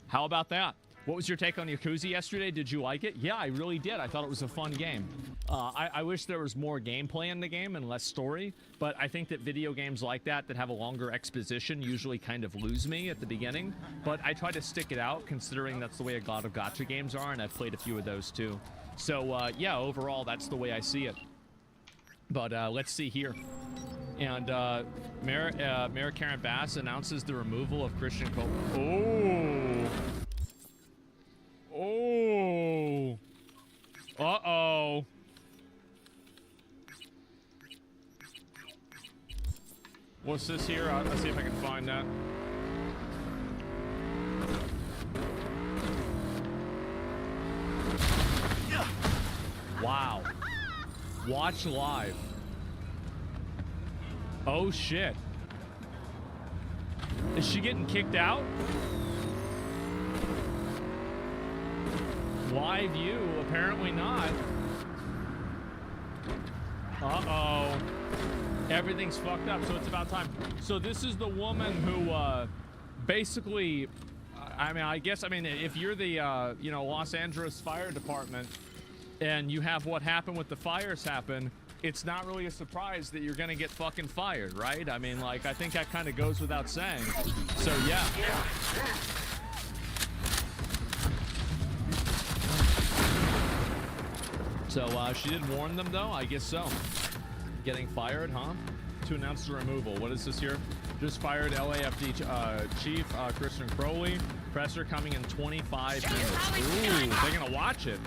How about that? What was your take on Yakuza yesterday? Did you like it? Yeah, I really did. I thought it was a fun game. I wish there was more gameplay in the game and less story, but I think that video games like that have a longer exposition usually kind of lose me at the beginning. But I try to stick it out, considering that's the way a lot of gacha games are, and I've played a few of those too. So, yeah, overall, that's the way I see it. But let's see here. And Mayor Karen Bass announces the removal of Christian Cole. Oh! Oh! Uh-oh. What's this here? Let's see if I can find that. Wow. Watch live. Oh, shit. Is she getting kicked out? Live view? Apparently not. Uh-oh. Everything's fucked up, so it's about time. So this is the woman who, basically, if you're the, Los Angeles Fire Department and you have what happened with the fires happen, it's not really a surprise that you're gonna get fucking fired, right? I mean, like, I think that kind of goes without saying. So, yeah. So, she did warn them, though? I guess so. Getting fired, huh? To announce the removal. What is this here? Just fired LAFD Chief Christian Crowley. Presser coming in 25 minutes. Ooh, they're gonna watch it.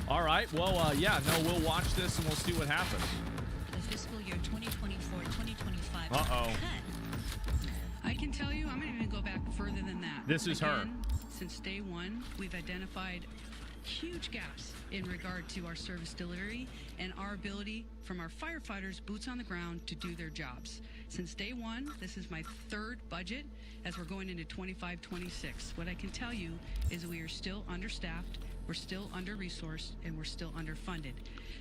All right, well, yeah, no, we'll watch this and we'll see what happens. The fiscal year 2024-2025. Uh-oh. I can tell you, I'm gonna even go back further than that. This is her. Since day one, we've identified huge gaps in regard to our service delivery and our ability from our firefighters, boots on the ground, to do their jobs. Since day one, this is my third budget as we're going into 25-26. What I can tell you is we are still understaffed, we're still under-resourced, and we're still underfunded.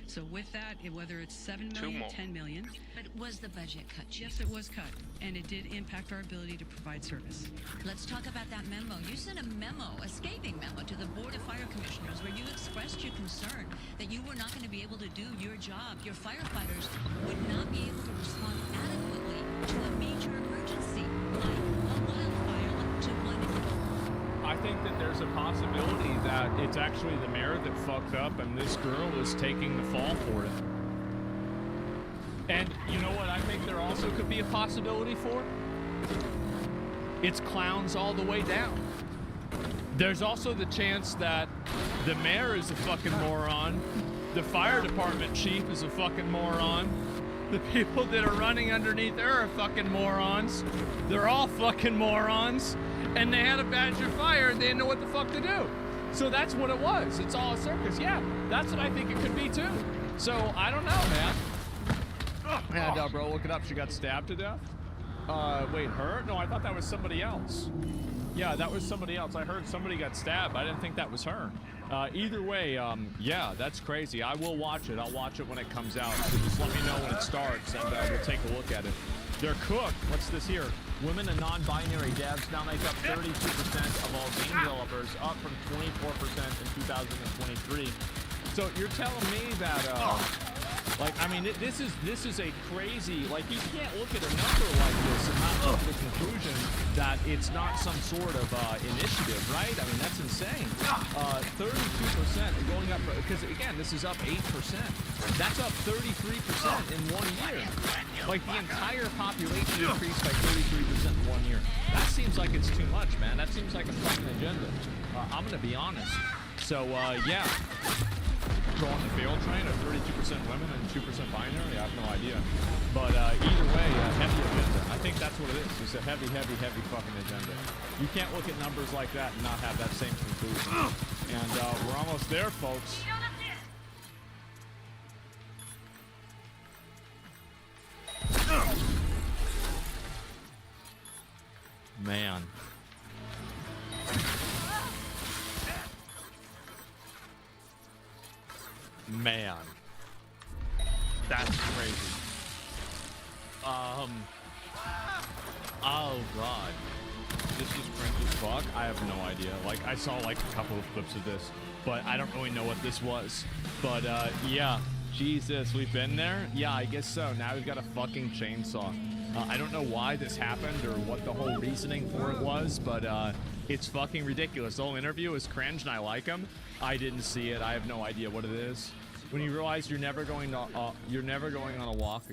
So with that, whether it's 7 million, 10 million. But was the budget cut? Yes, it was cut, and it did impact our ability to provide service. Let's talk about that memo. You sent a memo, a scathing memo, to the Board of Fire Commissioners where you expressed your concern that you were not going to be able to do your job. Your firefighters would not be able to respond adequately to a major emergency like a wildfire, to one. I think that there's a possibility that it's actually the mayor that fucked up and this girl is taking the fall for it. And you know what I think there also could be a possibility for? It's clowns all the way down. There's also the chance that the mayor is a fucking moron, the fire department chief is a fucking moron, the people that are running underneath there are fucking morons, they're all fucking morons, and they had a badge of fire and they didn't know what the fuck to do. So that's what it was. It's all a circus. Yeah, that's what I think it could be too. So I don't know, man. And bro, look it up. She got stabbed to death. Wait, her? No, I thought that was somebody else. Yeah, that was somebody else. I heard somebody got stabbed. I didn't think that was her. Either way, yeah, that's crazy. I will watch it. I'll watch it when it comes out. So just let me know when it starts, and we'll take a look at it. They're cooked. What's this here? Women and non-binary devs now make up 32% of all game developers, up from 24% in 2023. So you're telling me that, like, I mean, this is a crazy, like, you can't look at a number like this and not come to the conclusion that it's not some sort of initiative, right? I mean, that's insane. 32% going up, because again, this is up 8%. That's up 33% in 1 year. Like, the entire population increased by 33% in 1 year. That seems like it's too much, man. That seems like a fucking agenda. I'm gonna be honest. So, yeah. Go on the fail train of 32% women and 2% binary? I have no idea. But either way, heavy agenda. I think that's what it is. It's a heavy, heavy, heavy fucking agenda. You can't look at numbers like that and not have that same conclusion. And we're almost there, folks. Man. Man. That's crazy. Oh god. This is cringe as fuck. I have no idea. Like, I saw like a couple of clips of this, but I don't really know what this was. But yeah. Jesus, we've been there? Yeah, I guess so. Now we've got a fucking chainsaw. I don't know why this happened or what the whole reasoning for it was, but it's fucking ridiculous. The whole interview is cringe and I like him. I didn't see it. I have no idea what it is. When you realize you're never going to, you're never going on a walk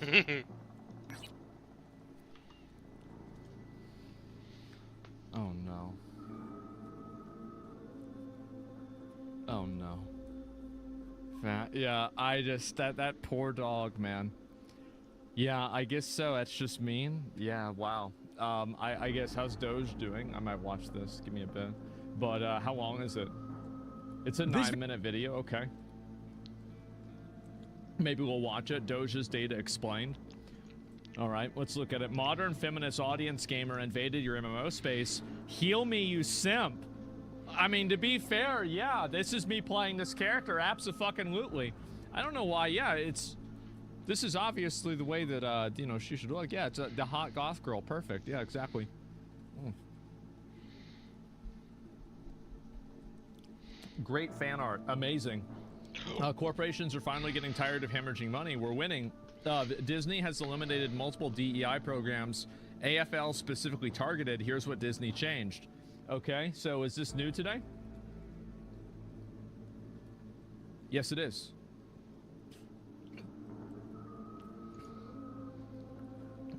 again. Oh no. Oh no. Yeah, I just, that poor dog, man. Yeah, I guess so. That's just mean. Yeah, wow. I guess, how's Doge doing? I might watch this. Give me a bit. But how long is it? It's a 9-minute video. Okay. Maybe we'll watch it. Doge's data explained. All right, let's look at it. Modern feminist audience gamer invaded your MMO space. Heal me, you simp. I mean, to be fair, yeah, this is me playing this character. Abso-fucking-lutely. I don't know why. Yeah, this is obviously the way that, you know, she should look. Yeah, it's the hot goth girl. Perfect. Yeah, exactly. Mm. Great fan art. Amazing. Corporations are finally getting tired of hemorrhaging money. We're winning. Disney has eliminated multiple DEI programs, AFL specifically targeted. Here's what Disney changed. Okay, so is this new today? Yes, it is.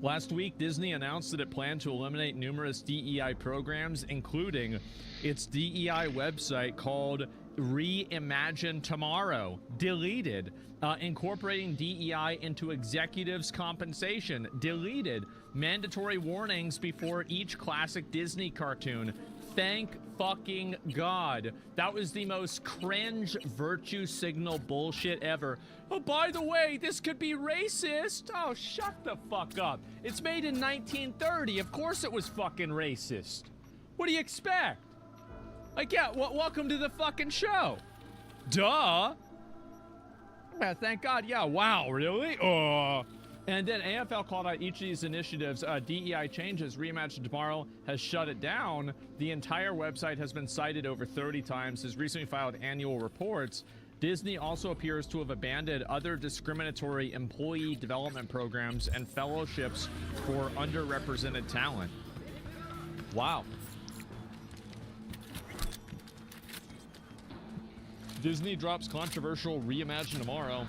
Last week, Disney announced that it planned to eliminate numerous DEI programs, including its DEI website called Reimagine Tomorrow, deleted. Incorporating DEI into executives' compensation, deleted. Mandatory warnings before each classic Disney cartoon. Thank fucking God. That was the most cringe virtue signal bullshit ever. Oh, by the way, this could be racist. Oh, shut the fuck up. It's made in 1930. Of course it was fucking racist. What do you expect? Like, yeah, welcome to the fucking show. Duh. Yeah, thank God. Yeah, wow, really? And then AFL called out each of these initiatives. DEI changes. Reimagine Tomorrow has shut it down. The entire website has been cited over 30 times, has recently filed annual reports. Disney also appears to have abandoned other discriminatory employee development programs and fellowships for underrepresented talent. Wow. Disney drops controversial Reimagine Tomorrow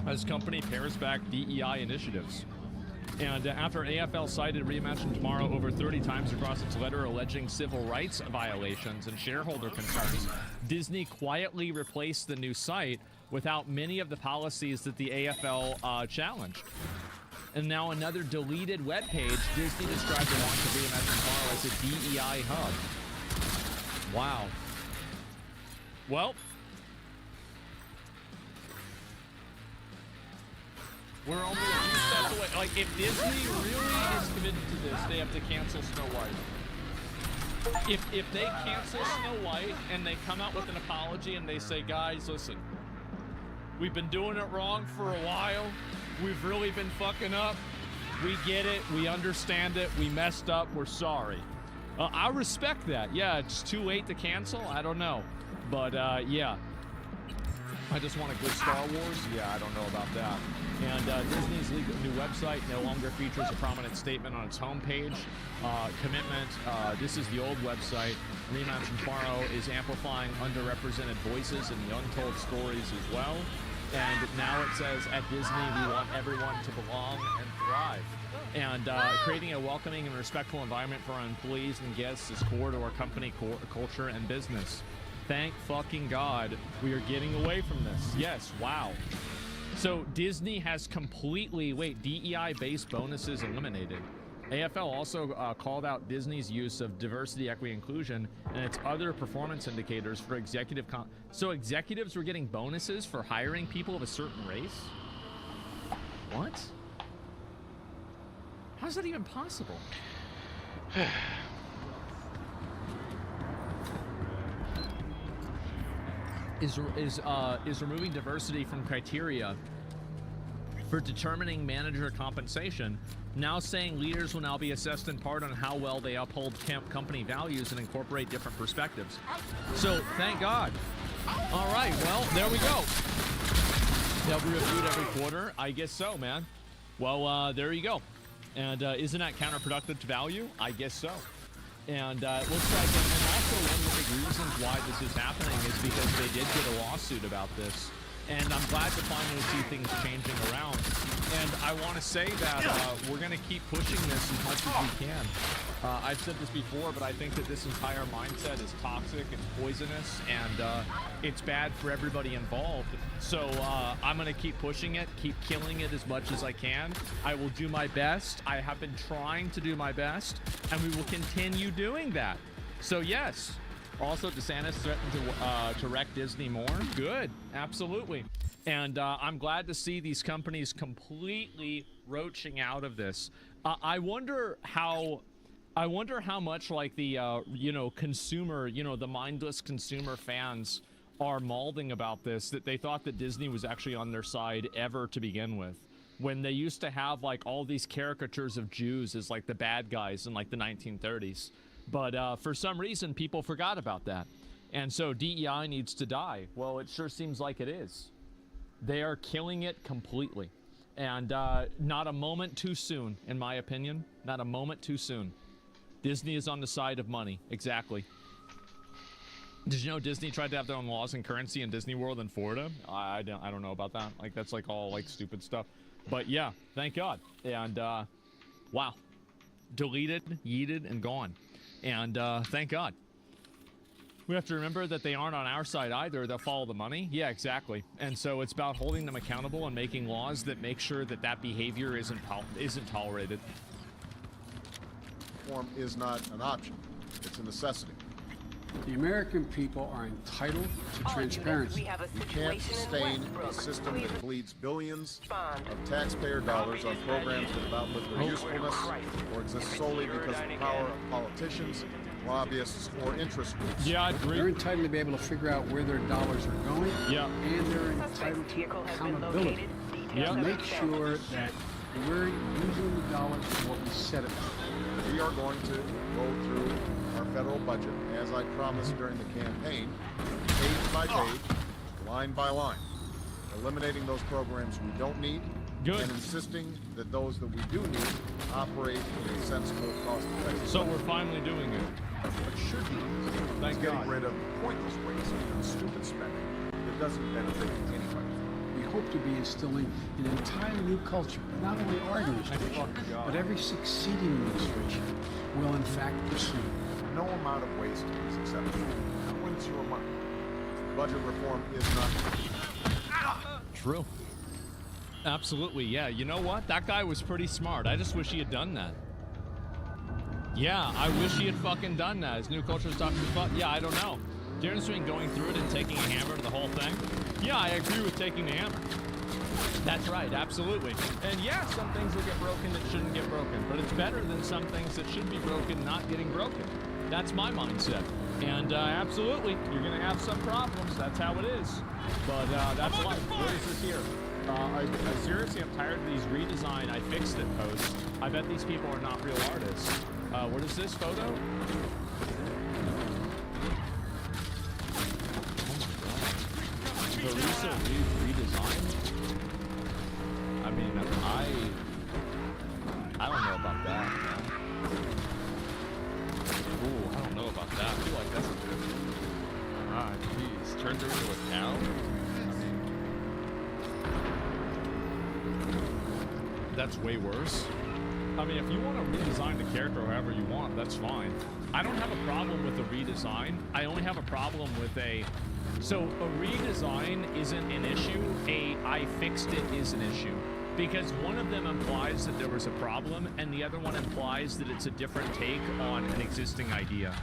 as company pares back DEI initiatives. And after AFL cited Reimagine Tomorrow over 30 times across its letter alleging civil rights violations and shareholder concerns, Disney quietly replaced the new site without many of the policies that the AFL challenged. And now another deleted webpage. Disney described the launch of Reimagine Tomorrow as a DEI hub. Wow. Well, we're only a few steps away. Like, if Disney really is committed to this, they have to cancel Snow White. If they cancel Snow White and they come out with an apology and they say, guys, listen, We've been doing it wrong for a while. We've really been fucking up. We get it. We understand it. We messed up. We're sorry. I respect that. Yeah, it's too late to cancel. I don't know. But, yeah. I just want a good Star Wars? Yeah, I don't know about that. And Disney's new website no longer features a prominent statement on its homepage. Commitment, this is the old website. Rematch and Faro is amplifying underrepresented voices and the untold stories as well. And now it says, at Disney, we want everyone to belong and thrive. And creating a welcoming and respectful environment for our employees and guests is core to our company culture and business. Thank fucking God we are getting away from this. Yes, wow. So Disney has completely, DEI-based bonuses eliminated. AFL also called out Disney's use of diversity, equity, inclusion, and its other performance indicators for executive So executives were getting bonuses for hiring people of a certain race? What? How's that even possible? Is removing diversity from criteria for determining manager compensation, now saying leaders will now be assessed in part on how well they uphold company values and incorporate different perspectives. So, thank God. All right, well, there we go. They'll be reviewed every quarter. I guess so, man. Well, there you go. And isn't that counterproductive to value? I guess so. And it looks like, and also one of the big reasons why this is happening is because they did get a lawsuit about this. And I'm glad to finally see things changing around. And I want to say that we're going to keep pushing this as much as we can. I've said this before, but I think that this entire mindset is toxic, it's poisonous, and it's bad for everybody involved. So I'm going to keep pushing it, keep killing it as much as I can. I will do my best. I have been trying to do my best, and we will continue doing that. So yes. Also, DeSantis threatened to wreck Disney more. Good, absolutely. And I'm glad to see these companies completely roaching out of this. I wonder how much like the consumer, the mindless consumer fans are malding about this, that they thought that Disney was actually on their side ever to begin with, when they used to have like all these caricatures of Jews as like the bad guys in like the 1930s. But for some reason, people forgot about that. And so DEI needs to die. Well, it sure seems like it is. They are killing it completely. And not a moment too soon, in my opinion. Not a moment too soon. Disney is on the side of money. Exactly. Did you know Disney tried to have their own laws and currency in Disney World in Florida? I don't know about that. Like, that's like all like stupid stuff. But yeah, thank God. And wow. Deleted, yeeted, and gone. And thank God. We have to remember that they aren't on our side either. They'll follow the money. Yeah, exactly. And so it's about holding them accountable and making laws that make sure that that behavior isn't tolerated. Reform is not an option. It's a necessity. The American people are entitled to transparency. You can't sustain a system that bleeds billions of taxpayer dollars on programs that have outlived their usefulness or exist solely because of the power of politicians, lobbyists, or interest groups. Yeah, I agree. They're entitled to be able to figure out where their dollars are going. Yeah. And they're entitled to accountability. Yeah. To make sure that we're using the dollars for what we said about. We are going to go through our federal budget, as I promised during the campaign, page by page, line by line, eliminating those programs we don't need, and insisting that those that we do need operate in a sensible, cost-effective. So we're finally doing it. What should be Thank getting God. rid of pointless waste and stupid spending that doesn't benefit anybody. We hope to be instilling an entirely new culture, not only our administration, but every succeeding administration will in fact pursue. No amount of waste is acceptable, not when it's your money. Budget reform is not. True. Absolutely, yeah. You know what? That guy was pretty smart. I just wish he had done that. Yeah, I wish he had fucking done that. His new culture is talking about. Yeah, I don't know. Difference between going through it and taking a hammer to the whole thing. Yeah, I agree with taking the hammer. That's right, absolutely. And yeah, some things will get broken that shouldn't get broken, but it's better than some things that should be broken not getting broken. That's my mindset. And absolutely, you're gonna have some problems. That's how it is. But that's life. What is this here? I seriously, I'm tired of these redesign, I fixed it posts. I bet these people are not real artists. What is this photo? Oh my god. Barisa redesign? I mean, I don't know about that, man. Ooh, I don't know about that. I feel like that's a bit. Ah, jeez. Turned her into a cow? That's way worse. I mean, if you want to redesign the character however you want, that's fine. I don't have a problem with the redesign. I only have a problem with so a redesign isn't an issue. I fixed it is an issue. Because one of them implies that there was a problem, and the other one implies that it's a different take on an existing idea.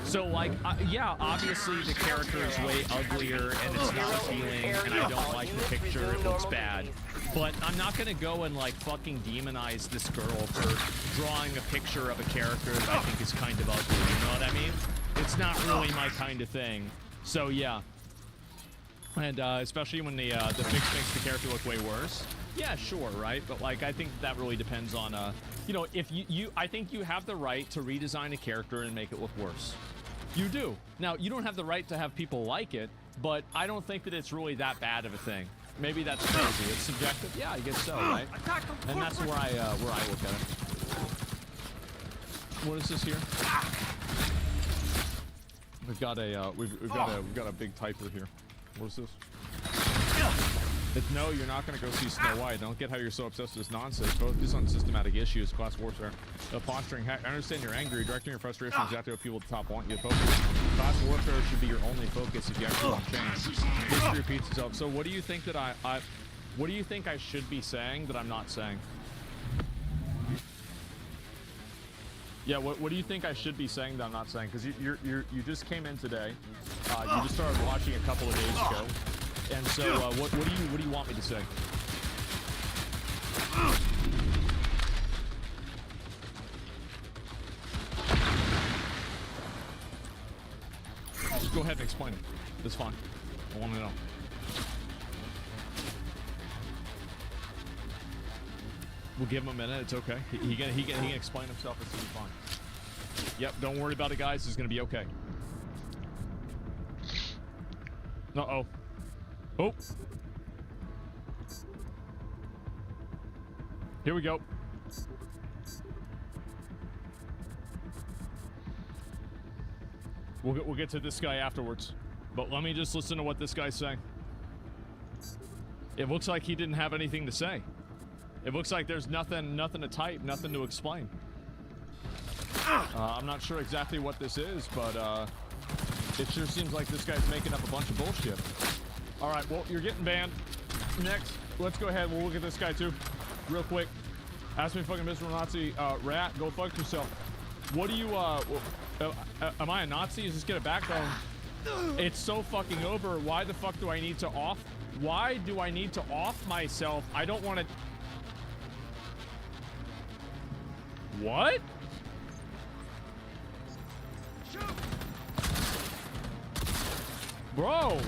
So, like, yeah, obviously the character is way uglier, and it's not appealing, and I don't like the picture, it looks bad. But I'm not gonna go and, like, fucking demonize this girl for drawing a picture of a character that I think is kind of ugly, you know what I mean? It's not really my kind of thing. So, yeah. And, especially when the fix makes the character look way worse. Yeah, sure, right? But, like, I think that really depends on, you know, if I think you have the right to redesign a character and make it look worse. You do. Now, you don't have the right to have people like it, but I don't think that it's really that bad of a thing. Maybe that's crazy. It's subjective. Yeah, I guess so, right? And that's where I look at it. What is this here? We've got a we've got a big typer here. What is this? No, you're not going to go see Snow White. I don't get how you're so obsessed with this nonsense. Both this on systematic issues, class warfare, posturing. I understand you're angry. Directing your frustration is exactly what people at the top want you to focus. Class warfare should be your only focus if you actually want change. History repeats itself. So what do you think that what do you think I should be saying that I'm not saying? Yeah, what do you think I should be saying that I'm not saying? Because you just came in today. You just started watching a couple of days ago. And so, what do you want me to say? Just go ahead and explain it. That's fine. I want to know. We'll give him a minute. It's okay. He can explain himself. It's gonna be fine. Yep. Don't worry about it, guys. It's gonna be okay. Uh-oh. Oh. Here we go. We'll get to this guy afterwards. But let me just listen to what this guy's saying. It looks like he didn't have anything to say. It looks like there's nothing to type, nothing to explain. I'm not sure exactly what this is, but it sure seems like this guy's making up a bunch of bullshit. All right, well, you're getting banned. Next, let's go ahead. We'll look at this guy, too. Real quick. Ask me fucking Mr. Nazi. Rat, go fuck yourself. What do you, am I a Nazi? Is this get a backbone? It's so fucking over. Why the fuck do I need to off? Why do I need to off myself? I don't want to... What? Bro,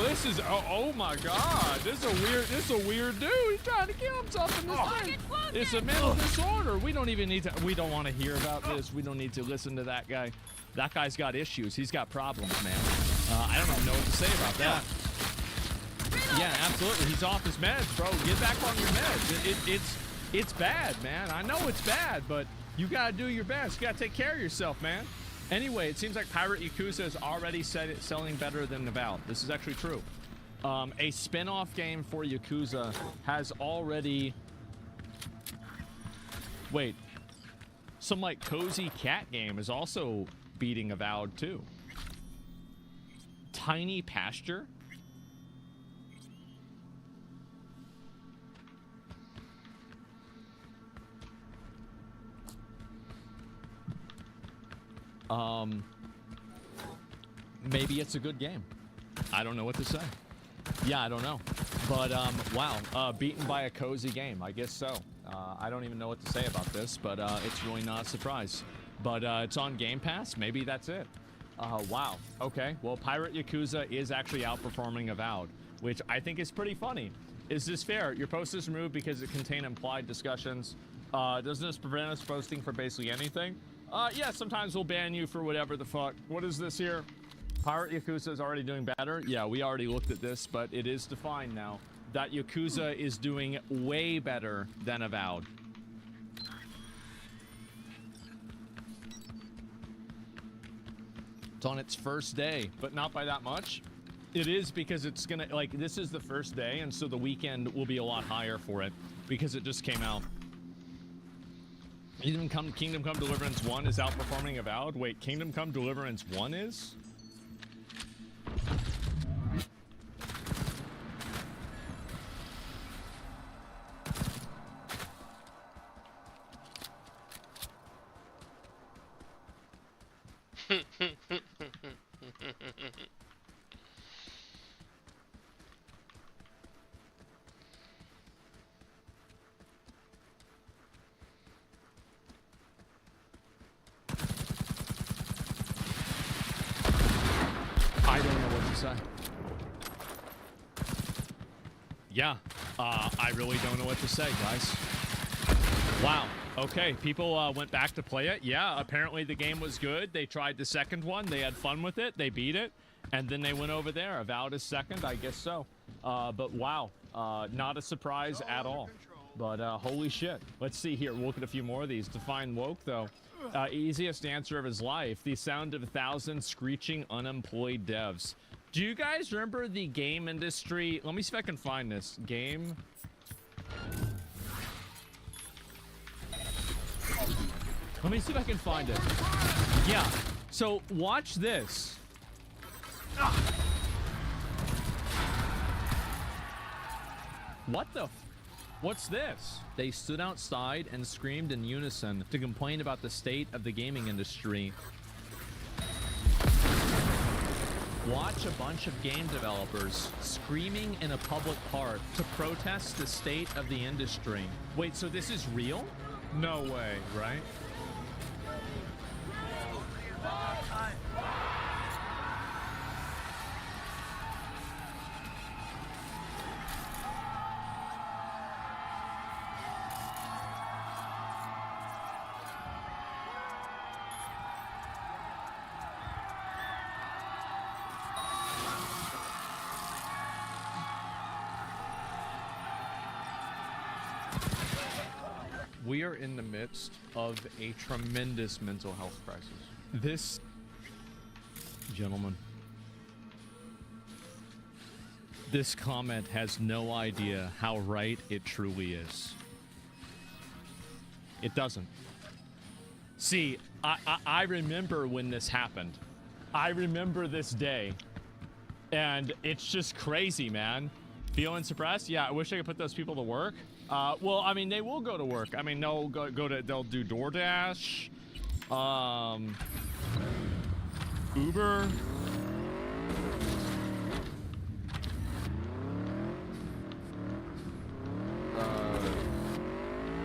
this is oh my god, this is a weird dude. He's trying to kill himself in this thing. It's a mental disorder. We don't want to hear about this. We don't need to listen to that guy. That guy's got issues. He's got problems, man. I don't even know what to say about that. Yeah, absolutely. He's off his meds, bro. Get back on your meds. It's bad, man. I know it's bad, but you gotta do your best. You gotta take care of yourself, man. Anyway, it seems like Pirate Yakuza is already selling better than Avowed. This is actually true. A spin-off game for Yakuza has already... Wait. Some, like, cozy cat game is also beating Avowed, too. Tiny Pasture? Maybe it's a good game. I don't know what to say. Yeah, I don't know. But, wow. Beaten by a cozy game. I guess so. I don't even know what to say about this, but it's really not a surprise. But it's on Game Pass. Maybe that's it. Wow. Okay. Well, Pirate Yakuza is actually outperforming Avowed, which I think is pretty funny. Is this fair? Your post is removed because it contained implied discussions. Doesn't this prevent us posting for basically anything? Yeah, sometimes we'll ban you for whatever the fuck. What is this here? Pirate Yakuza is already doing better. Yeah, we already looked at this, but it is defined now that Yakuza is doing way better than Avowed. It's on its first day, but not by that much. It is because it's gonna, like, this is the first day, and so the weekend will be a lot higher for it because it just came out. Kingdom Come Deliverance 1 is outperforming Avowed. Wait, Kingdom Come Deliverance 1 is? I don't know what to say. Yeah, I really don't know what to say, guys. Wow. Okay, people went back to play it. Yeah, apparently the game was good. They tried the second one. They had fun with it. They beat it. And then they went over there. Avowed is second, I guess so. But wow, not a surprise at all. But holy shit. Let's see here. We'll look at a few more of these. Define woke, though. Easiest answer of his life. The sound of 1,000 screeching unemployed devs. Do you guys remember the game industry? Let me see if I can find this. Game... Let me see if I can find it. Yeah. So watch this. What the? What's this? They stood outside and screamed in unison to complain about the state of the gaming industry. Watch a bunch of game developers screaming in a public park to protest the state of the industry. Wait, so this is real? No way, right? We are in the midst of a tremendous mental health crisis. This gentleman, this comment has no idea how right it truly is. It doesn't. See, I remember when this happened. I remember this day. And it's just crazy, man. Feeling suppressed? Yeah, I wish I could put those people to work. Well, I mean, they will go to work. I mean, they'll they'll do DoorDash, Uber.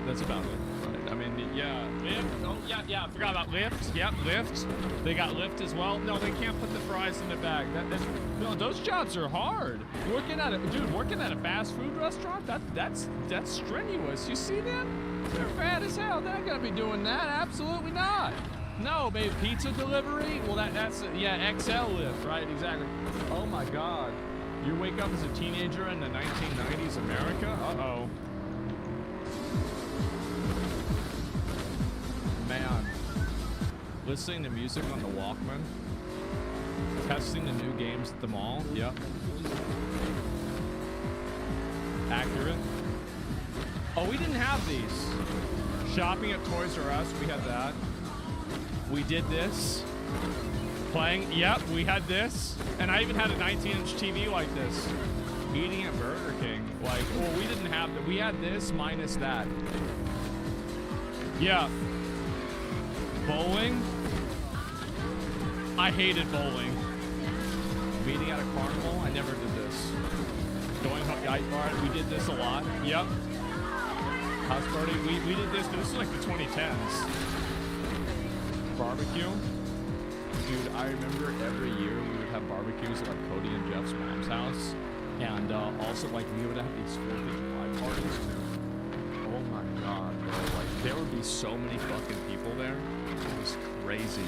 That's about it, right? I mean, yeah, Lyft. Oh, yeah, I forgot about Lyft. Yep, Lyft. They got Lyft as well. No, they can't put the fries in the bag. No, those jobs are hard. Working at a fast food restaurant, that's strenuous. You see them? They're fat as hell. They're not gonna be doing that. Absolutely not. No, maybe pizza delivery. Well, that's yeah, XL Lyft, right? Exactly. Oh my God. You wake up as a teenager in the 1990s America? Uh-oh. Man, listening to music on the Walkman, testing the new games at the mall. Yep. Accurate. Oh, we didn't have these. Shopping at Toys R Us, we had that. We did this. Playing, yep, we had this. And I even had a 19-inch TV like this. Eating at Burger King. Like, well, we didn't have that. We had this minus that. Yeah. Bowling? I hated bowling. Meeting at a carnival? I never did this. Going up Guide Bar, we did this a lot. Yep. House party. We did this, but this is like the 2010s. Barbecue. Dude, I remember every year we would have barbecues at like Cody and Jeff's mom's house. And also like we would have these 4th of July parties too. Oh my god, bro. Like there would be so many fucking people there. It was crazy.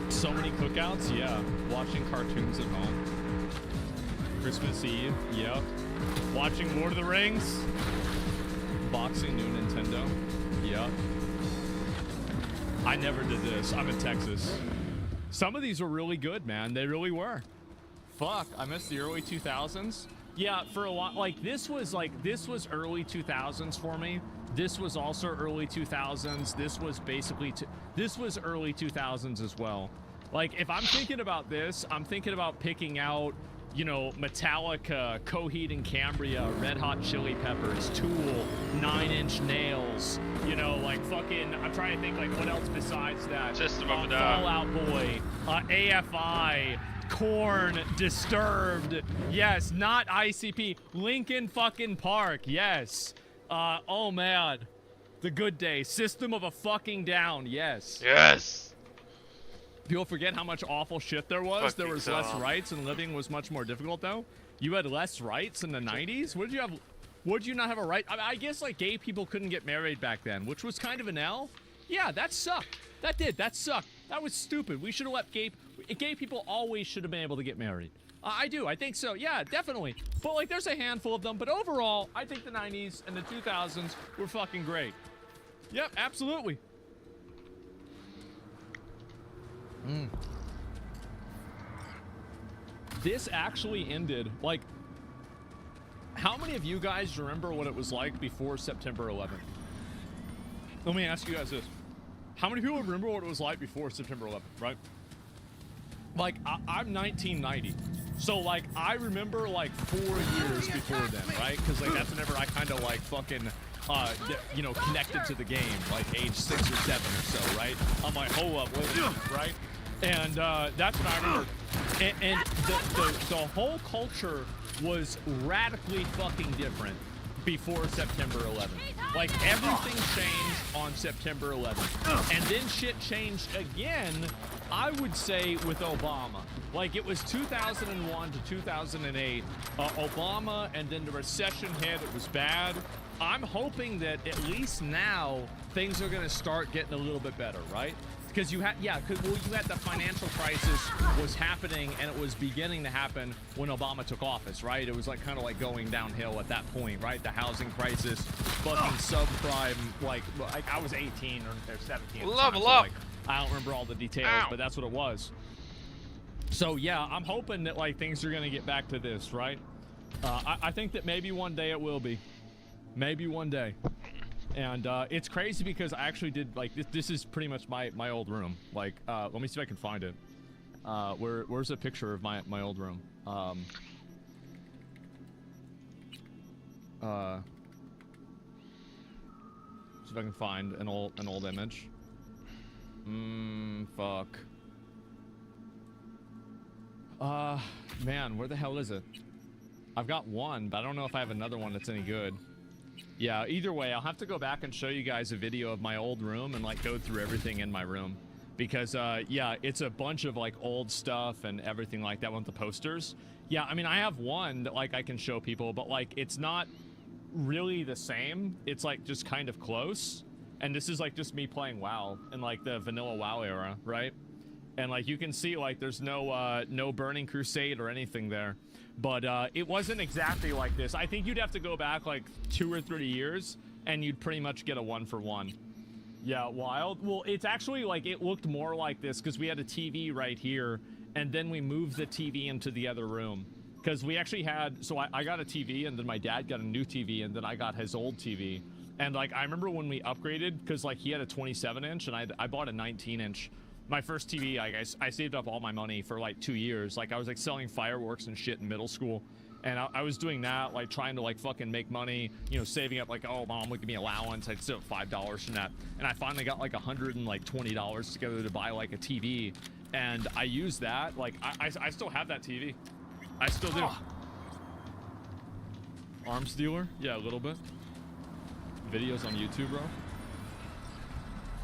So many cookouts, yeah. Watching cartoons at home. Christmas Eve, yep. Watching Lord of the Rings. Boxing new Nintendo, yep. I never did this. I'm in Texas. Some of these were really good, man. They really were. Fuck, I missed the early 2000s. Yeah, for a lot, like this was early 2000s for me. This was also early 2000s. This was basically, this was early 2000s as well. Like if I'm thinking about this, I'm thinking about picking out, you know, Metallica, Coheed and Cambria, Red Hot Chili Peppers, Tool, 9 Inch Nails, you know, like fucking, I'm trying to think like what else besides that. System of a Down. Fall Out Boy, AFI, Korn, Disturbed, yes, not ICP, Linkin fucking Park, yes. Oh man, The Good Day, System of a fucking Down, yes. Yes. People forget how much awful shit there was. Fucking There was less rights and living was much more difficult though. You had less rights in the 90s? Would you have, would you not have a right? I guess like gay people couldn't get married back then, which was kind of an L. Yeah, that sucked. That sucked. That was stupid. We should have let gay people always should have been able to get married. I think so. Yeah, definitely. But like there's a handful of them. But overall, I think the 90s and the 2000s were fucking great. Yep, absolutely. This actually ended, like, how many of you guys remember what it was like before September 11th? Let me ask you guys this. How many people remember what it was like before September 11th, right? Like, I'm 1990. So, like, I remember, like, 4 years before then, right? Because, like, that's whenever I kind of, like, fucking, you know, connected to the game, like, age 6 or 7 or so, right? I'm like, hold up, right? And that's what I remember. And the whole culture was radically fucking different before September 11th. Like, everything changed on September 11th. And then shit changed again, I would say, with Obama. Like, it was 2001 to 2008, Obama, and then the recession hit. It was bad. I'm hoping that at least now things are going to start getting a little bit better, right? Because you had, yeah, because well, you had the financial crisis was happening, and it was beginning to happen when Obama took office, right? It was like kind of like going downhill at that point, right? The housing crisis, fucking subprime, like I was 18 or 17. Level so, up. like, I don't remember all the details, but that's what it was. So yeah, I'm hoping that like things are gonna get back to this, right? I think that maybe one day it will be, maybe one day. And it's crazy because I actually did like this is pretty much my old room. Like let me see if I can find it. Where's a picture of my old room? See if I can find an old image. Fuck. Man, where the hell is it? I've got one, but I don't know if I have another one that's any good. Yeah, either way, I'll have to go back and show you guys a video of my old room and like go through everything in my room. Because yeah, it's a bunch of like old stuff and everything like that with the posters. Yeah, I mean, I have one that like I can show people, but like it's not really the same. It's like just kind of close. And this is like just me playing WoW in like the vanilla WoW era, right? And like you can see like there's no Burning Crusade or anything there. But it wasn't exactly like this. I think you'd have to go back like 2 or 3 years and you'd pretty much get a 1-for-1. Yeah, wild. Well, it's actually like it looked more like this because we had a TV right here and then we moved the TV into the other room. Because we actually had, so I got a TV and then my dad got a new TV and then I got his old TV. And like I remember when we upgraded because like he had a 27-inch and I bought a 19-inch. My first TV, I saved up all my money for like 2 years. Like I was like selling fireworks and shit in middle school. And I was doing that, like trying to like fucking make money, you know, saving up like, oh, mom would give me allowance. I'd save up $5 from that. And I finally got like $120 together to buy like a TV. And I used that. Like I still have that TV. I still do. Arms dealer? Yeah, a little bit. Videos on YouTube, bro.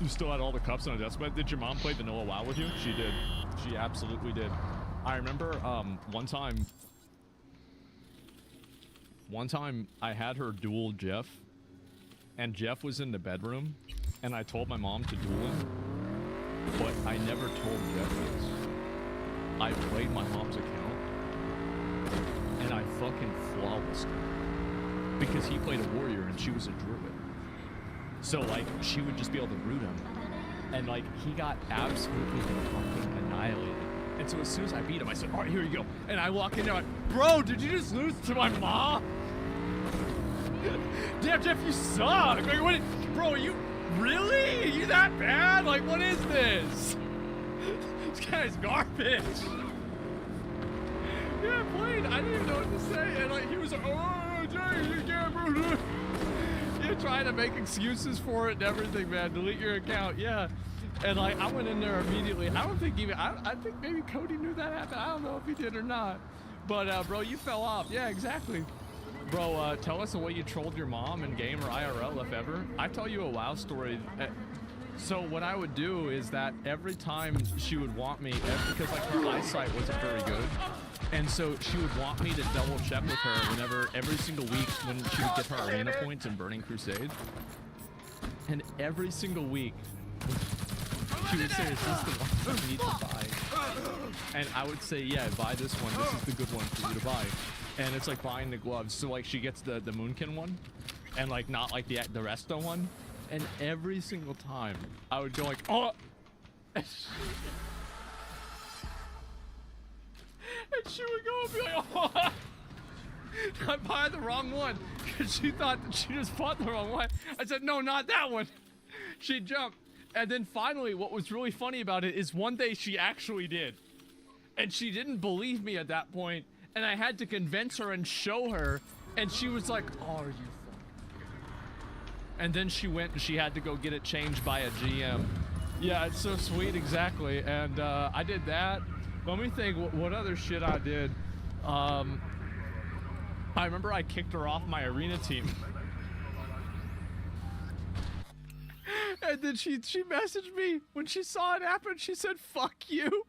You still had all the cups on a deathbed. Did your mom play Vanilla WoW with you? She did. She absolutely did. I remember one time I had her duel Jeff, and Jeff was in the bedroom, and I told my mom to duel him, but I never told Jeff this. I played my mom's account, and I fucking flawlessed him. Because he played a warrior and she was a druid. So, like, she would just be able to root him. And, like, he got absolutely fucking annihilated. And so as soon as I beat him, I said, all right, here you go. And I walk in there like, bro, did you just lose to my mom? Damn, Jeff, you suck. Like, what, bro, are you, really? Are you that bad? Like, what is this? This guy's garbage. Yeah, I played. I didn't even know what to say. And, like, he was like, oh, Jay, you can't, bro. You're trying to make excuses for it and everything, man. Delete your account, yeah. And like, I went in there immediately. I don't think even, I think maybe Cody knew that happened. I don't know if he did or not. But bro, you fell off. Yeah, exactly. Bro, tell us the way you trolled your mom in game or IRL, if ever. I tell you a WoW story. So what I would do is that every time she would want me, because like her eyesight wasn't very good, and so she would want me to double check with her whenever, every single week when she would get her arena points in Burning Crusade. And every single week, she would say, is this the one you need to buy? And I would say, yeah, buy this one. This is the good one for you to buy. And it's like buying the gloves. So like she gets the Moonkin one, and like not like the Resto one. And every single time, I would go like, oh! And she would go and be like, oh! I buy the wrong one. Because she thought that she just bought the wrong one. I said, no, not that one. She jumped. And then finally, what was really funny about it is one day she actually did. And she didn't believe me at that point. And I had to convince her and show her. And she was like, oh, are you fucking... And then she went and she had to go get it changed by a GM. Yeah, it's so sweet, exactly. And I did that. Let me think what other shit I did. I remember I kicked her off my arena team. And then she messaged me when she saw it happen. She said, fuck you.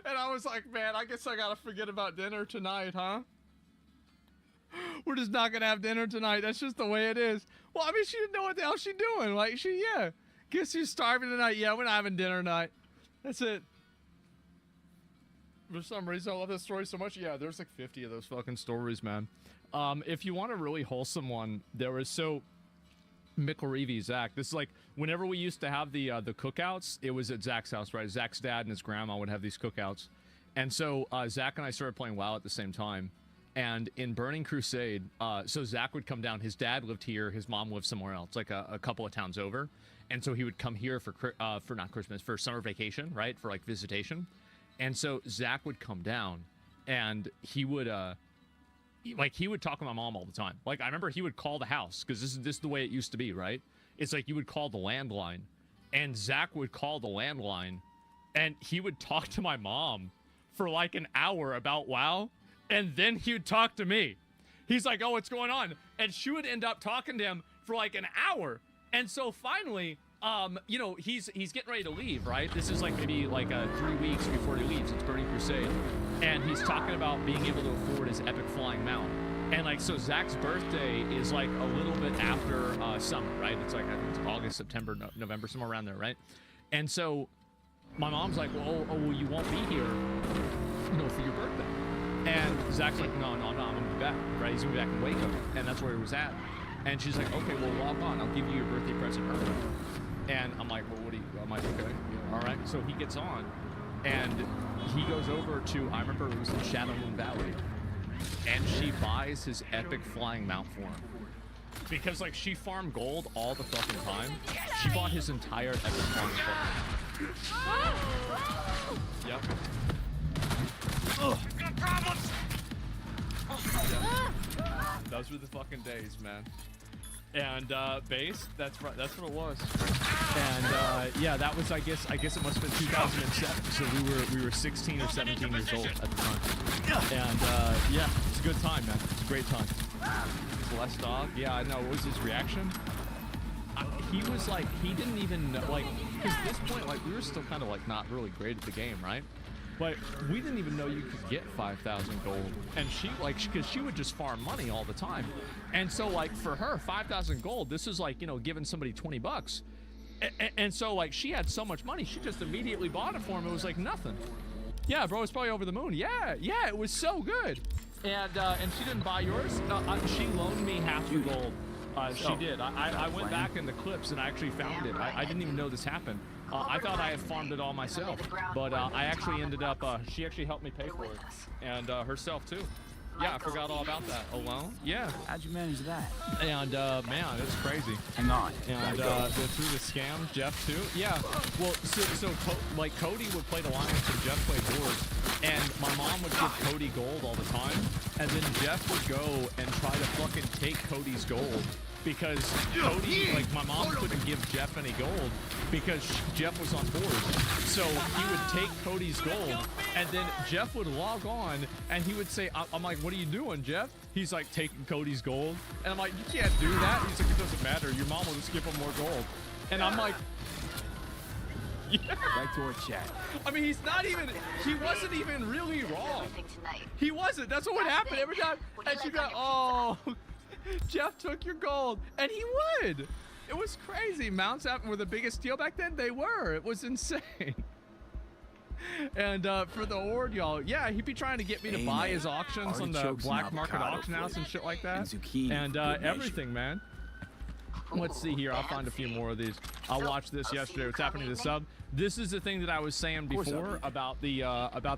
And I was like, man, I guess I gotta forget about dinner tonight, huh? We're just not gonna have dinner tonight. That's just the way it is. Well, I mean, she didn't know what the hell she's doing. Like, yeah. Guess she's starving tonight. Yeah, we're not having dinner tonight. That's it. For some reason, I love this story so much. Yeah, there's like 50 of those fucking stories, man. If you want a really wholesome one, there was McElreevy, Zach. This is like whenever we used to have the cookouts, it was at Zach's house, right? Zach's dad and his grandma would have these cookouts, and so Zach and I started playing WoW at the same time. And in Burning Crusade, so Zach would come down. His dad lived here. His mom lived somewhere else, like a couple of towns over. And so he would come here for not Christmas, for summer vacation, right? For like visitation. And so Zach would come down, and he would he would talk to my mom all the time. Like I remember he would call the house, because this is the way it used to be, right? It's like you would call the landline, and Zach would call the landline, and he would talk to my mom for like an hour about WoW. And then he would talk to me. He's like, oh, what's going on? And she would end up talking to him for like an hour. And so finally, you know, he's getting ready to leave, right? This is like maybe like 3 weeks before he leaves. It's Burning Crusade. And he's talking about being able to afford his epic flying mount. And like, so Zach's birthday is like a little bit after summer, right? It's like, I think it's August, September, November, somewhere around there, right? And so my mom's like, well, well, you won't be here, you know, for your birthday. And Zach's like, no, I'm gonna be back, right? He's gonna be back in Waco, and that's where he was at. And she's like, okay, well, log on. I'll give you your birthday present early. And I'm like, well, what do you? I'm like, okay, all right. So he gets on, and he goes over to, I remember it was in Shadow Moon Valley, and she buys his epic flying mount for him. Because like she farmed gold all the fucking time. She bought his entire epic flying mount. Yep. Ugh. Got problems. Yeah. Those were the fucking days, man. And base, that's right, that's what it was. And yeah, that was I guess it must have been 2007. So we were 16 or 17 years old at the time. And yeah, it's a good time, man. It's a great time. Blessed dog. Yeah, I know. What was his reaction? He was like, he didn't even know, like, because at this point, like, we were still kind of like not really great at the game, right? But we didn't even know you could get 5,000 gold. And she, like, because she would just farm money all the time. And so, like, for her, 5,000 gold, this is like, you know, giving somebody 20 bucks. And so, like, she had so much money, she just immediately bought it for him. It was like nothing. Yeah, bro, it's probably over the moon. Yeah, it was so good. And she didn't buy yours. She loaned me half the gold. She did. I went back in the clips and I actually found it. I didn't even know this happened. I thought I had farmed it all myself, but I actually ended up, she actually helped me pay for it. And herself too. Yeah, I forgot all about that. Alone? Yeah. How'd you manage that? And man, it's crazy. Hang on. And through the scams, Jeff too. Yeah. Well, like Cody would play the Alliance and Jeff played Wars. And my mom would give Cody gold all the time. And then Jeff would go and try to fucking take Cody's gold. Because Cody, like, my mom couldn't give Jeff any gold because Jeff was on board. So he would take Cody's gold, and then Jeff would log on, and he would say, I'm like, what are you doing, Jeff? He's like, taking Cody's gold. And I'm like, you can't do that. He's like, it doesn't matter. Your mom will just give him more gold. And I'm like, yeah. Back to our chat. I mean, he wasn't even really wrong. He wasn't. That's what would happen every time. And she got, oh, Jeff took your gold, and he would. It was crazy. Mounts were the biggest deal back then. They were. It was insane. And for the Horde, y'all, yeah, he'd be trying to get me to buy his auctions on the black market auction house and shit like that. And everything, man. Let's see here. I'll find a few more of these. I watched this yesterday. What's happening to the sub? This is the thing that I was saying before about the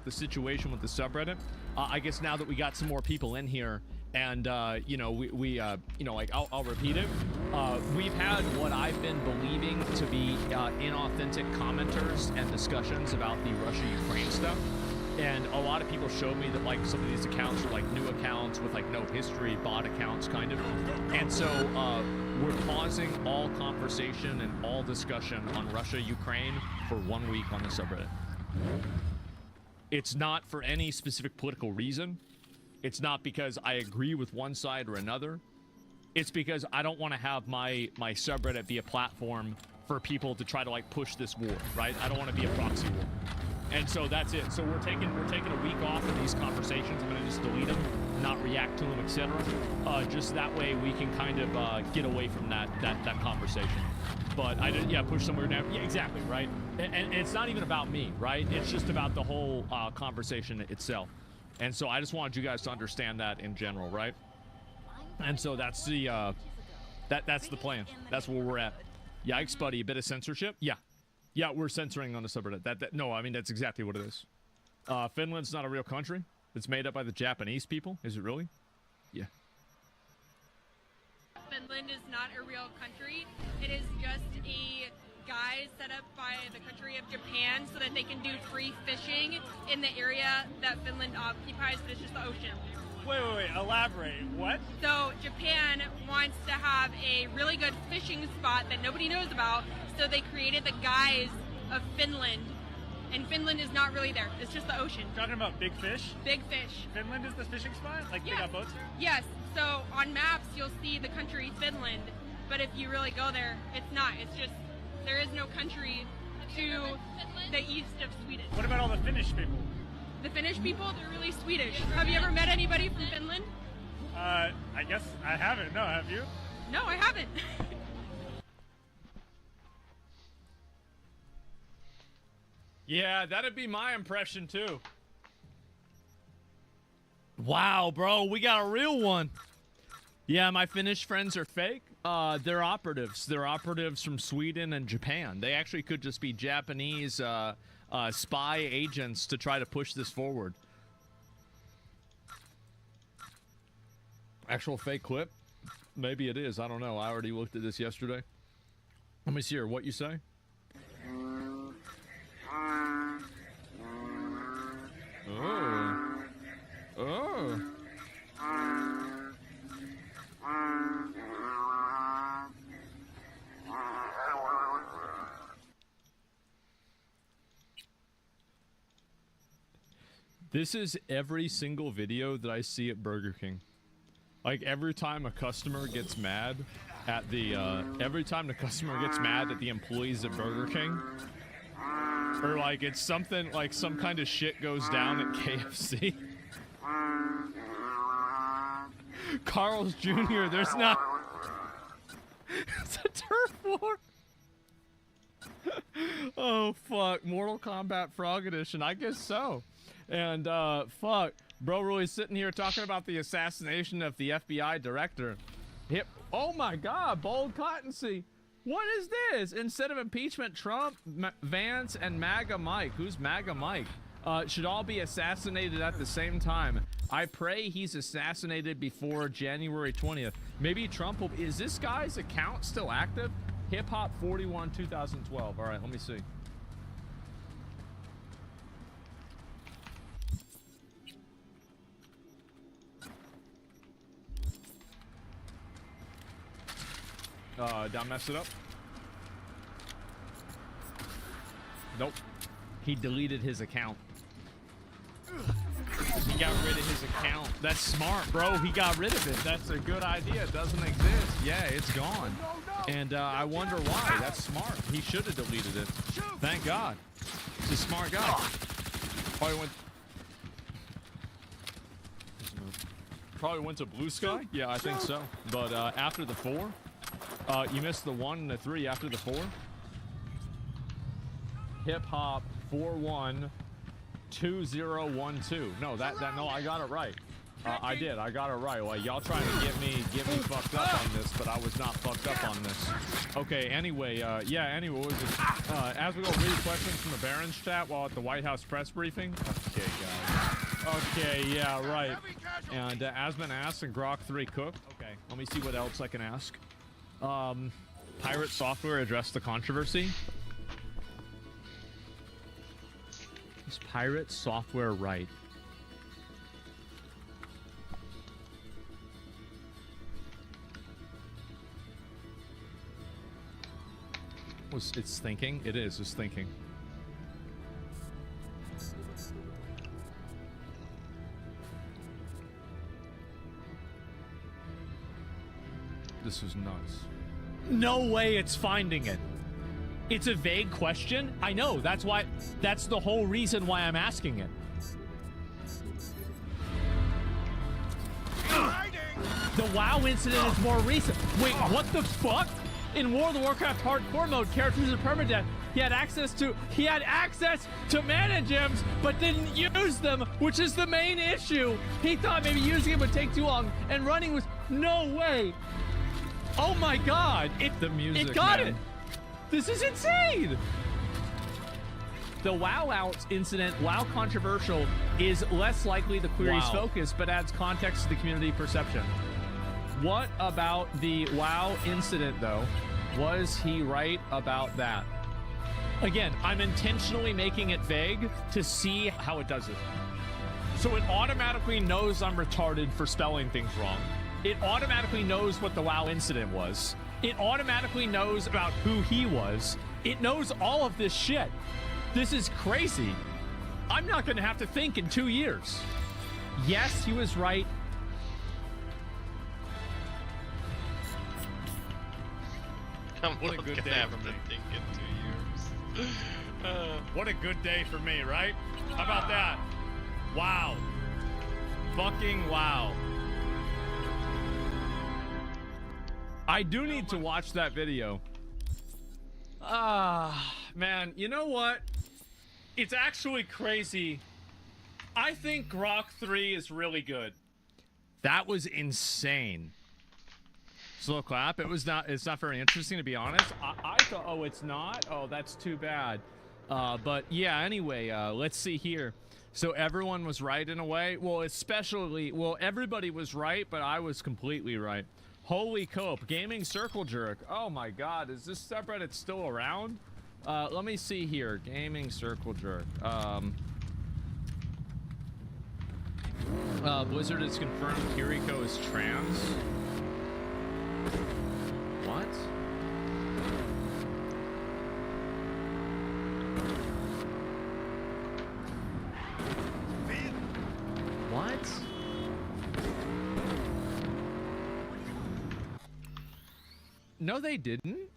situation with the subreddit. I guess now that we got some more people in here, and you know, we you know, like I'll repeat it. We've had what I've been believing to be inauthentic commenters and discussions about the Russia-Ukraine stuff. And a lot of people showed me that, like, some of these accounts are like new accounts with like no history, bot accounts kind of. And so we're pausing all conversation and all discussion on Russia-Ukraine for 1 week on the subreddit. It's not for any specific political reason. It's not because I agree with one side or another. It's because I don't want to have my subreddit be a platform for people to try to, like, push this war, right? I don't want to be a proxy war. And so that's it. So we're taking a week off of these conversations. I'm gonna just delete them, not react to them, etc. Just that way we can kind of get away from that conversation. But I did, yeah, push somewhere down. Yeah, exactly, right. And it's not even about me, right? It's just about the whole conversation itself. And so I just wanted you guys to understand that in general, right? And so that's the that's the plan. That's where we're at. Yikes, buddy! A bit of censorship. Yeah. Yeah, we're censoring on the subreddit. No, I mean, that's exactly what it is. Finland's not a real country. It's made up by the Japanese people. Is it really? Yeah. Finland is not a real country. It is just a guise set up by the country of Japan so that they can do free fishing in the area that Finland occupies, but it's just the ocean. Wait, elaborate. What? So Japan wants to have a really good fishing spot that nobody knows about, so they created the guise of Finland. And Finland is not really there. It's just the ocean. Talking about big fish? Big fish. Finland is the fishing spot? Like yes. They got boats here? Yes. So on maps, you'll see the country Finland, but if you really go there, it's not. It's just, there is no country to the east of Sweden. What about all the Finnish people? The Finnish people, they're really Swedish. Have you ever met anybody from Finland? I guess I haven't. No, have you? No, I haven't. Yeah, that'd be my impression too. Wow, bro, we got a real one. Yeah, my Finnish friends are fake. They're operatives. They're operatives from Sweden and Japan. They actually could just be Japanese spy agents to try to push this forward. Actual fake clip? Maybe it is. I don't know. I already looked at this yesterday. Let me see here. What you say? Oh. Oh. This is every single video that I see at Burger King. Like every time a customer gets mad at the employees at Burger King, or like it's something like some kind of shit goes down at KFC. Carl's Jr. There's not. It's a turf war. Oh fuck! Mortal Kombat Frog Edition. I guess so. And fuck, bro, really sitting here talking about the assassination of the FBI director. Hip. Oh my God, Bold Cottonseed. What is this? Instead of impeachment, Trump, Vance, and MAGA Mike. Who's MAGA Mike? Should all be assassinated at the same time. I pray he's assassinated before January 20th. Maybe Trump will. Is this guy's account still active? Hip Hop 41 2012. All right, let me see. Did I mess it up? Nope. He deleted his account. He got rid of his account. That's smart, bro. He got rid of it. That's a good idea. It doesn't exist. Yeah, it's gone. And I wonder why. That's smart. He should have deleted it. Thank God. He's a smart guy. Probably went to Blue Sky? Yeah, I think so. But after the 4, you missed the 1 and the 3 after the 4. Hip Hop 41 2012. No, no, I got it right. I did. I got it right. Well, y'all trying to get me fucked up on this, but I was not fucked up on this. Okay. Anyway, yeah. Anyway, what was it? As we go read questions from the Barron's chat while at the White House press briefing. Okay, guys. Okay, yeah, right. And as been asked and Grok 3 cooked. Okay. Let me see what else I can ask. Pirate Software addressed the controversy. Is Pirate Software right? It's thinking? It is. It's thinking. This is nuts. No way it's finding it. It's a vague question. I know. That's why. That's the whole reason why I'm asking it. The WoW incident is more recent. Wait, what the fuck? In World of Warcraft Hardcore mode, characters are permadeath. He had access to mana gems, but didn't use them, which is the main issue. He thought maybe using it would take too long, and running was no way. Oh my God! It got it. This is insane! The WoW incident, while controversial, is less likely the query's focus, but adds context to the community perception. What about the WoW incident, though? Was he right about that? Again, I'm intentionally making it vague to see how it does it. So it automatically knows I'm retarded for spelling things wrong. It automatically knows what the WoW incident was. It automatically knows about who he was. It knows all of this shit. This is crazy. I'm not going to have to think in 2 years. Yes, he was right. What a good day for me. Think in 2 years. What a good day for me, right? How about that? Wow. Fucking wow. I do need to watch that video. Man, you know what? It's actually crazy. I think Grok 3 is really good. That was insane. Slow clap. It's not very interesting, to be honest. I thought, oh, it's not? Oh, that's too bad. But yeah, anyway, let's see here. So everyone was right in a way? Well, everybody was right, but I was completely right. Holy Cope, Gaming Circle Jerk. Oh my God, is this subreddit still around? Let me see here. Gaming Circle Jerk. Blizzard has confirmed Kiriko is trans. What? No, they didn't.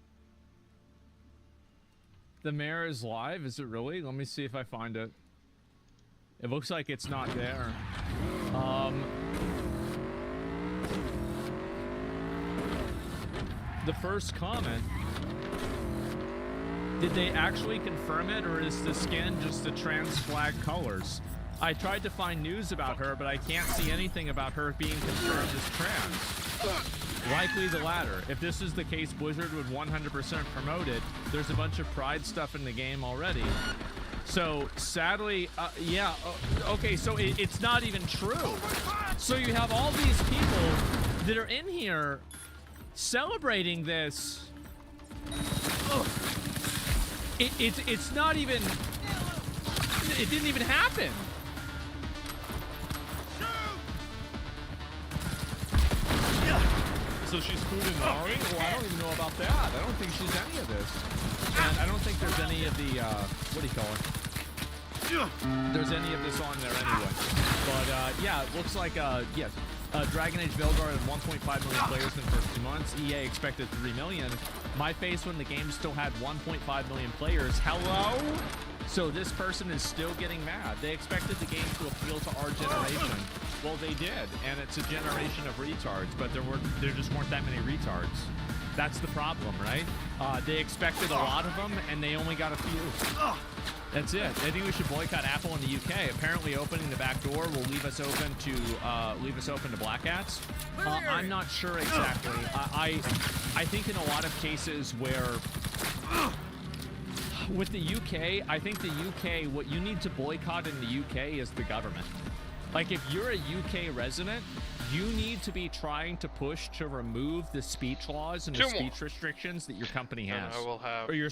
The mayor is live. Is it really? Let me see if I find it. It looks like it's not there. The first comment. Did they actually confirm it, or is the skin just the trans flag colors? I tried to find news about her, but I can't see anything about her being confirmed as trans. Likely the latter. If this is the case, Blizzard would 100% promote it. There's a bunch of Pride stuff in the game already. So, sadly, yeah, okay, so it's not even true. So you have all these people that are in here celebrating this. Ugh. It's not even, it didn't even happen. So she's Fudanari? Well, I don't even know about that. I don't think she's any of this. And I don't think there's any of the, what do you call it? There's any of this on there anyway. But, yeah, it looks like, yes. Dragon Age Veilguard had 1.5 million players in the first 2 months. EA expected 3 million. My face when the game still had 1.5 million players. Hello? So this person is still getting mad. They expected the game to appeal to our generation. Well, they did, and it's a generation of retards, but there just weren't that many retards. That's the problem, right? They expected a lot of them, and they only got a few. That's it. I think we should boycott Apple in the UK. Apparently, opening the back door will leave us open to black hats. I'm not sure exactly. I think in a lot of cases where with the UK, I think the UK, what you need to boycott in the UK is the government. Like, if you're a UK resident, you need to be trying to push to remove the speech laws and the speech restrictions that your company has.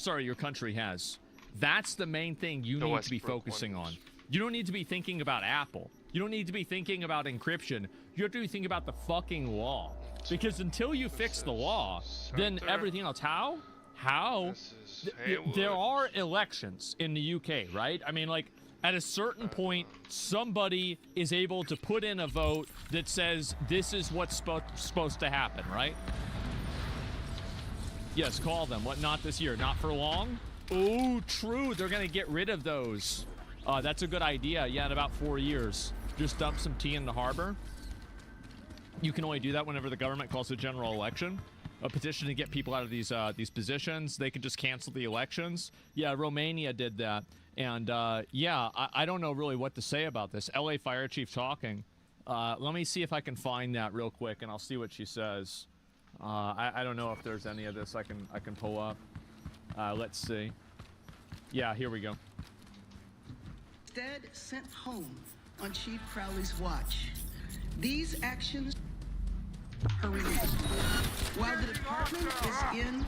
Or your country has. That's the main thing you need to be focusing on. You don't need to be thinking about Apple. You don't need to be thinking about encryption. You have to be thinking about the fucking law. Because until you fix the law, then everything else. How? There are elections in the UK, right? I mean, like, at a certain point, somebody is able to put in a vote that says this is what's supposed to happen, right? Yes, call them. What, not this year? Not for long? Oh, true. They're going to get rid of those. That's a good idea. Yeah, in about 4 years. Just dump some tea in the harbor. You can only do that whenever the government calls a general election. A petition to get people out of these positions. They could just cancel the elections. Yeah, Romania did that. And, yeah, I don't know really what to say about this. LA Fire Chief talking. Let me see if I can find that real quick, and I'll see what she says. I don't know if there's any of this I can pull up. Let's see. Yeah, here we go. Instead sent home on Chief Crowley's watch. These actions are released. While the department is in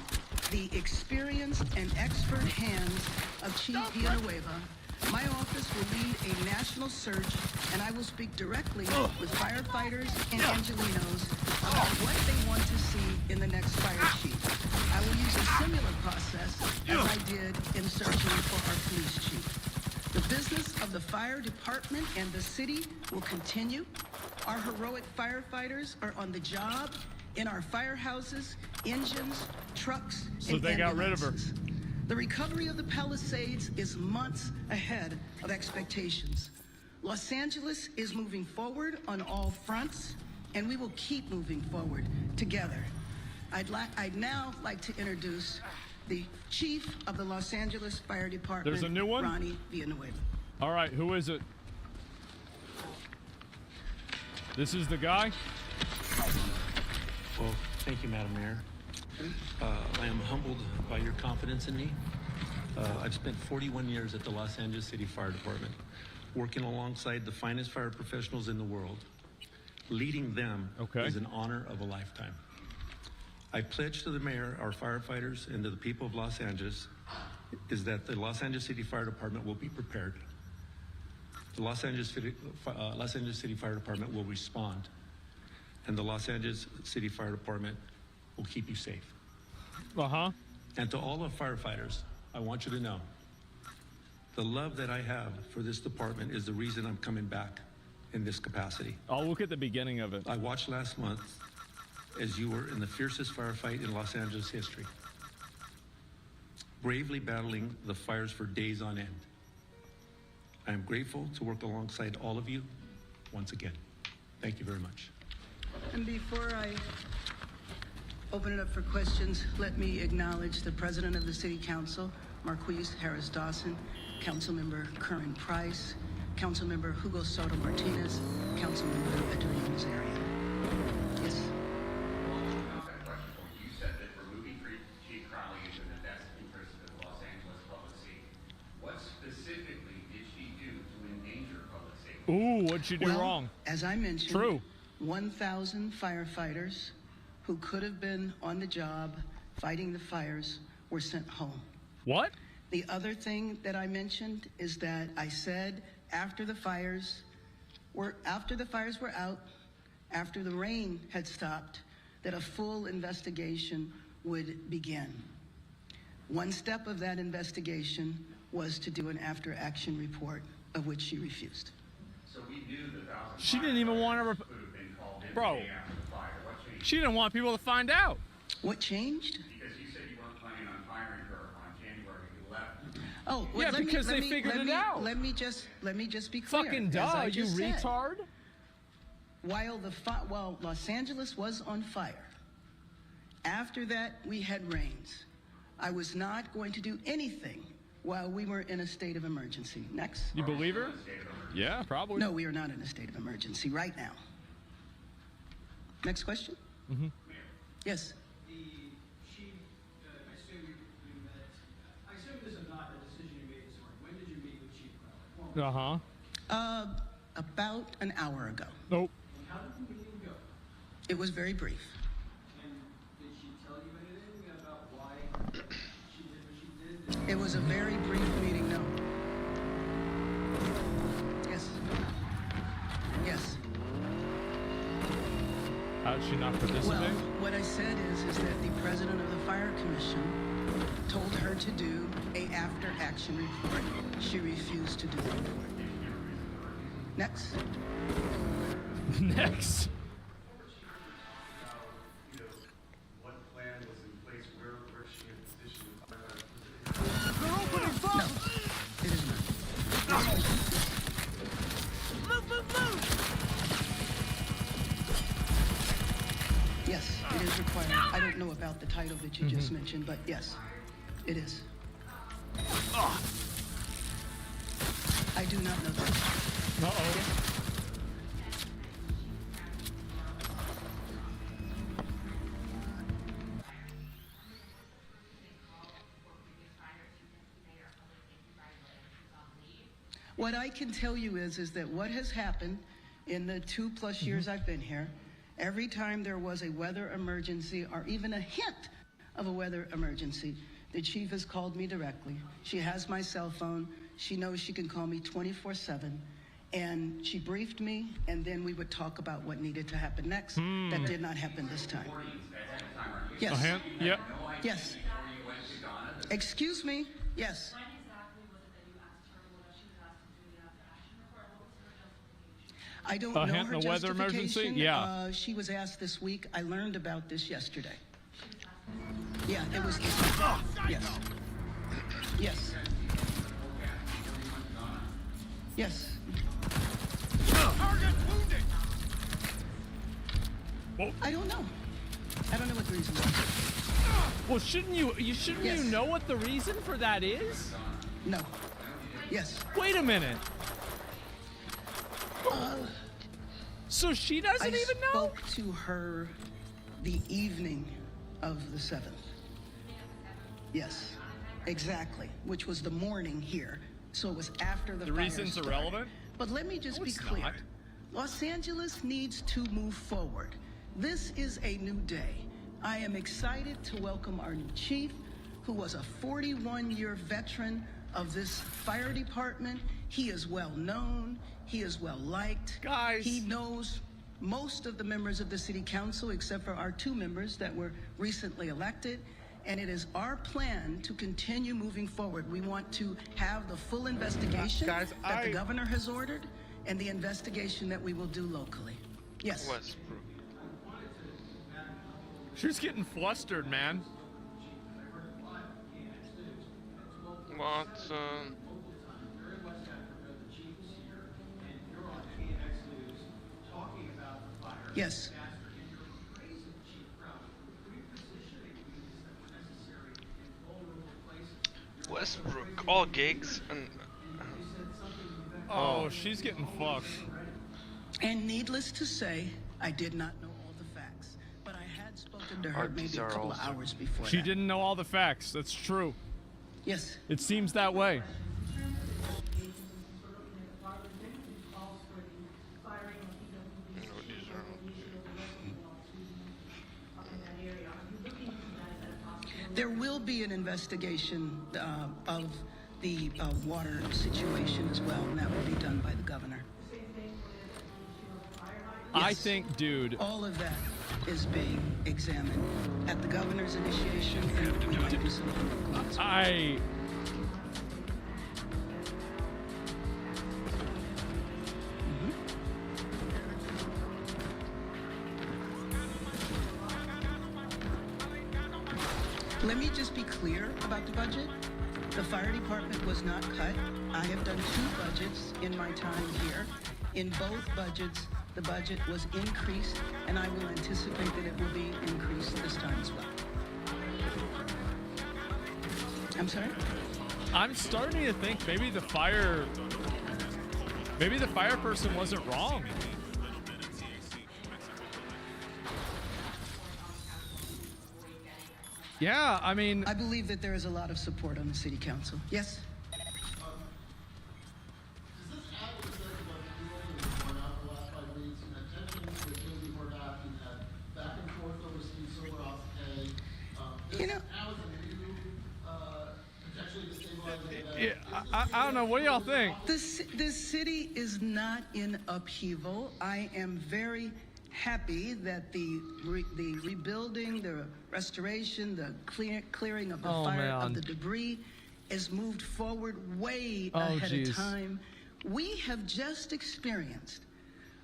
the experienced and expert hands of Chief Villanueva, my office will lead a national search, and I will speak directly with firefighters and Angelinos about what they want to see in the next fire chief. I will use a similar process as I did in searching for our police chief. The business of the fire department and the city will continue. Our heroic firefighters are on the job in our firehouses, engines, trucks, and they got rid of her. The recovery of the Palisades is months ahead of expectations. Los Angeles is moving forward on all fronts, and we will keep moving forward together. I'd now like to introduce the Chief of the Los Angeles Fire Department. There's a new one? Ronnie Villanueva. All right, who is it? This is the guy? Well, thank you, Madam Mayor. I am humbled by your confidence in me. I've spent 41 years at the Los Angeles City Fire Department, working alongside the finest fire professionals in the world. Leading them is an honor of a lifetime. I pledge to the mayor, our firefighters, and to the people of Los Angeles is that the Los Angeles City Fire Department will be prepared. The Los Angeles City Fire Department will respond, and the Los Angeles City Fire Department will keep you safe. And to all of firefighters, I want you to know, the love that I have for this department is the reason I'm coming back in this capacity. I'll look at the beginning of it. I watched last month as you were in the fiercest firefight in Los Angeles history, bravely battling the fires for days on end. I am grateful to work alongside all of you once again. Thank you very much. And before I open it up for questions, let me acknowledge the President of the City Council, Marquise Harris Dawson, Councilmember Curran Price, Councilmember Hugo Soto Martinez, Councilmember Adrian Rosario. Yes. You said that removing Chief Crowley is in the best interest of Los Angeles public safety. What specifically did she do to endanger public safety? Ooh, what'd she do wrong? As I mentioned, True. 1,000 firefighters who could have been on the job fighting the fires were sent home. What? The other thing that I mentioned is that I said after the fires were out, after the rain had stopped, that a full investigation would begin. One step of that investigation was to do an after-action report, of which she refused. So we knew the 1,000 She didn't even want to. could have been called in Bro, the day after the fire. What changed? she didn't want people to find out. What changed? Because you said you weren't planning on firing her on January 11th. Oh, well, Yeah, let me- because let they me- figured let it me- out. Let me just be clear. Fucking as duh, I you just said. retard. While Los Angeles was on fire, after that we had rains. I was not going to do anything while we were in a state of emergency. Next. You believe her? Yeah, probably. No, we are not in a state of emergency right now. Next question. Mm-hmm. Yes. I assume this is not a decision you made this morning. When did you meet with Chief Crowley? About an hour ago. Nope. And how did the meeting go? It was very brief. And did she tell you anything about why she did what she did? It was a very brief meeting, no. Yes. Yes. How did she not participate? Well, what I said is that the president of the Fire Commission told her to do a after-action report. She refused to do the report. Next. Next. What plan was in place? Where she in position? No, it is not. Yes, it is required. I don't know about the title that you just mentioned, but yes, it is. I do not know that. Uh-oh. What I can tell you is that what has happened in the 2+ years I've been here, every time there was a weather emergency or even a hint of a weather emergency, the chief has called me directly. She has my cell phone. She knows she can call me 24/7. And she briefed me, and then we would talk about what needed to happen next. That did not happen this time. Yes. A hint? Yep. Yes. Excuse me? Yes. I don't know hint her in a weather emergency? justification. Yeah. She was asked this week. I learned about this yesterday. Yeah, it was. Yes. Yes. Yes. I don't know. I don't know what the reason was. Well, shouldn't you know what the reason for that is? No. Yes. Wait a minute. So she doesn't even know? I spoke to her the evening of the 7th. Yes, exactly, which was the morning here. So it was after the The fire reason's started. irrelevant? But let me just No, be it's clear. not. Los Angeles needs to move forward. This is a new day. I am excited to welcome our new chief, who was a 41-year veteran of this fire department. He is well known. He is well liked. Guys. He knows most of the members of the city council, except for our 2 members that were recently elected. And it is our plan to continue moving forward. We want to have the full investigation that the governor has ordered and the investigation that we will do locally. Yes. Westbrook. She's getting flustered, man. What? Yes. Westbrook, all gigs, and Oh, she's getting fucked. And needless to say, I did not know all the facts, but I had spoken to her maybe these a are couple of also- hours before She that. didn't know all the facts. That's true. Yes. It seems that way. There will be an investigation of the water situation as well, and that will be done by the governor. I Yes. think, dude. All of that is being examined at the governor's initiation, and we might do something locally as well. Let me just be clear about the budget. The fire department was not cut. I have done 2 budgets in my time here. In both budgets, the budget was increased, and I will anticipate that it will be increased this time as well. I'm sorry? I'm starting to think maybe the fire person wasn't wrong. Yeah, I mean, I believe that there is a lot of support on the city council. Yes? You know, yeah, I don't know. What do y'all think? this city is not in upheaval. I am very happy that the rebuilding, the restoration, the clearing of the fire, of the debris is moved forward way ahead of time. We have just experienced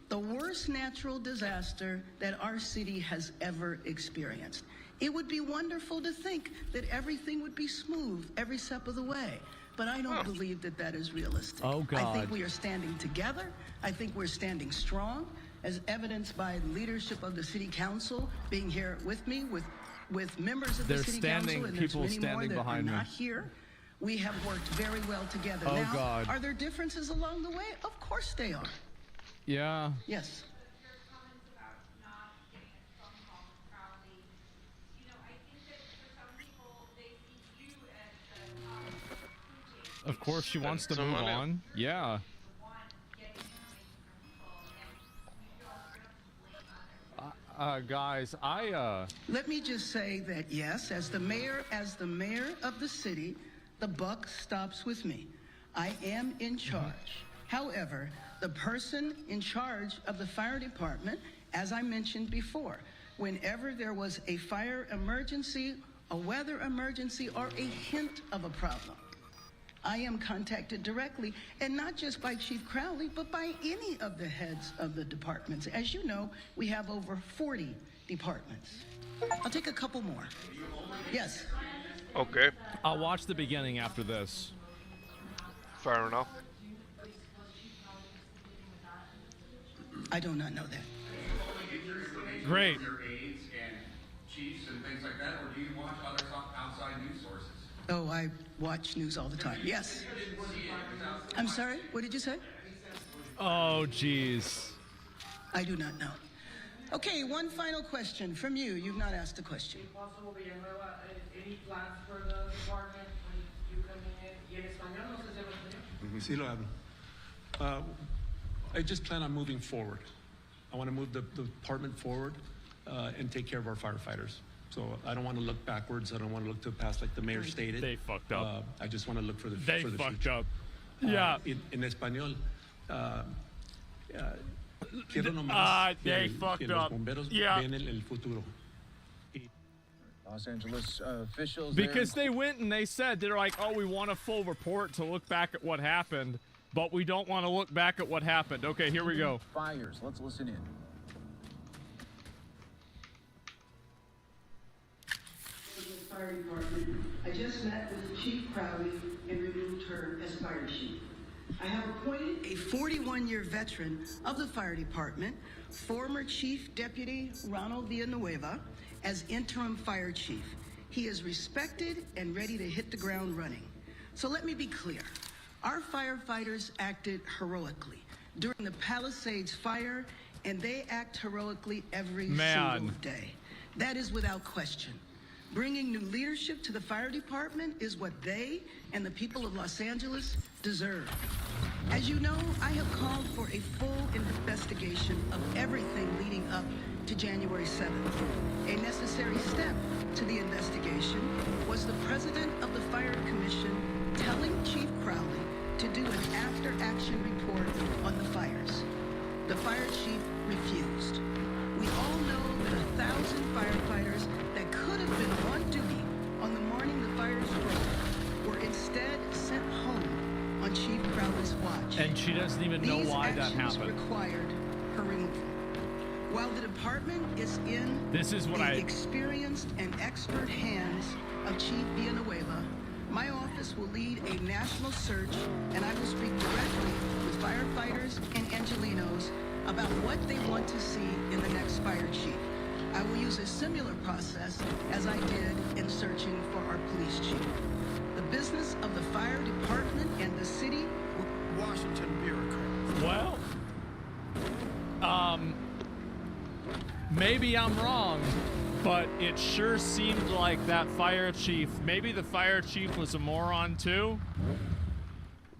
the worst natural disaster that our city has ever experienced. It would be wonderful to think that everything would be smooth every step of the way, but I don't believe that that is realistic. Oh, God. I think we are standing together. I think we're standing strong, as evidenced by the leadership of the city council being here with me, with members of the city council, and there's many more that are not here. We have worked very well together. Oh, now, God. are there differences along the way? Of course they are. Yeah. Yes. Of course, she wants to move on. Yeah. Guys, Let me just say that yes, as the mayor of the city, the buck stops with me. I am in charge. However, the person in charge of the fire department, as I mentioned before, whenever there was a fire emergency, a weather emergency, or a hint of a problem, I am contacted directly, and not just by Chief Crowley, but by any of the heads of the departments. As you know, we have over 40 departments. I'll take a couple more. Yes. Okay. I'll watch the beginning after this. Fair enough. I do not know that. Great. Your aides and chiefs and things like that, or do you watch other outside news sources? Oh, I watch news all the time. Yes. I'm sorry? What did you say? Oh, jeez. I do not know. Okay, one final question from you. You've not asked a question. Any plans for the department when you come in? ¿Y en español? No sé si habla español. Sí lo hablo. I just plan on moving forward. I want to move the department forward and take care of our firefighters. So I don't want to look backwards. I don't want to look to the past like the mayor stated. They fucked up. I just want to look for the They for the fucked future. up. Yeah. En español. Quiero nomás they que fucked los up. bomberos Yeah. ven el futuro. Los Angeles officials Because they went and they said, they're like, oh, we want a full report to look back at what happened, but we don't want to look back at what happened. Okay, here we go. Fires. Let's listen in. Fire Department, I just met with Chief Crowley and removed her as fire chief. I have appointed a 41-year veteran of the fire department, former Chief Deputy Ronald Villanueva, as interim fire chief. He is respected and ready to hit the ground running. So let me be clear. Our firefighters acted heroically during the Palisades fire, and they act heroically every single day. That is without question. Bringing new leadership to the fire department is what they and the people of Los Angeles deserve. As you know, I have called for a full investigation of everything leading up to January 7th. A necessary step to the investigation was the president of the Fire Commission telling Chief Crowley to do an after-action report on the fires. The fire chief refused. We all know that 1,000 firefighters that could have been on duty on the morning the fires broke were instead sent home on Chief Crowley's watch. And she doesn't even know why that happened. Required her removal. While the department is in the experienced and expert hands of Chief Villanueva, my office will lead a national search, and I will speak directly with firefighters and Angelinos about what they want to see in the next fire chief. I will use a similar process as I did in searching for our police chief. The business of the fire department and the city will... Washington bureaucrats. Well, maybe I'm wrong, but it sure seemed like that fire chief, maybe the fire chief was a moron too,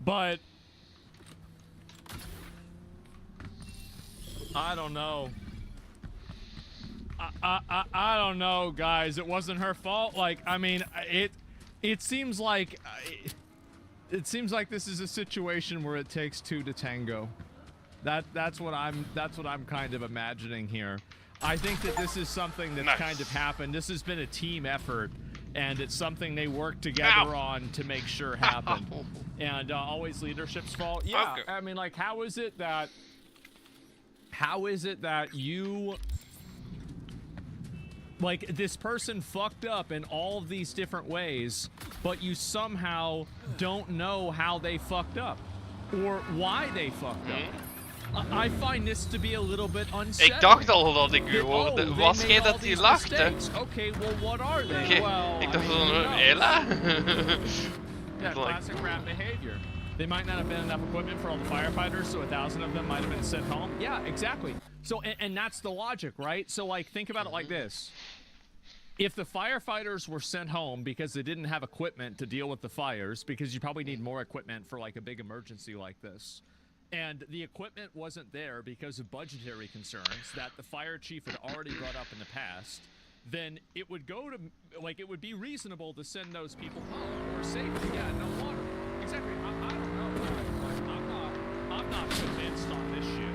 but I don't know. I don't know, guys. It wasn't her fault. Like, I mean, it seems like this is a situation where it takes two to tango. That's what I'm kind of imagining here. I think that this is something that's kind of happened. This has been a team effort, and it's something they worked together on to make sure happened. And always leadership's fault. Yeah, okay. I mean, like, how is it that you, like, this person fucked up in all of these different ways, but you somehow don't know how they fucked up or why they fucked up? I find this to be a little bit unsettling. Ik dacht al dat ik u hoorde. Was jij dat die lachte? Okay, well, what are they? Okay. Well, ik dacht van, Ella? Yeah, classic crap behavior. They might not have been enough equipment for all the firefighters, so 1,000 of them might have been sent home. Yeah, exactly. So, and that's the logic, right? So, like, think about it like this. If the firefighters were sent home because they didn't have equipment to deal with the fires, because you probably need more equipment for, like, a big emergency like this, and the equipment wasn't there because of budgetary concerns that the fire chief had already brought up in the past, then it would go to, like, it would be reasonable to send those people home or safely. Yeah, no water. Exactly. I don't know. Like, I'm not convinced on this shit.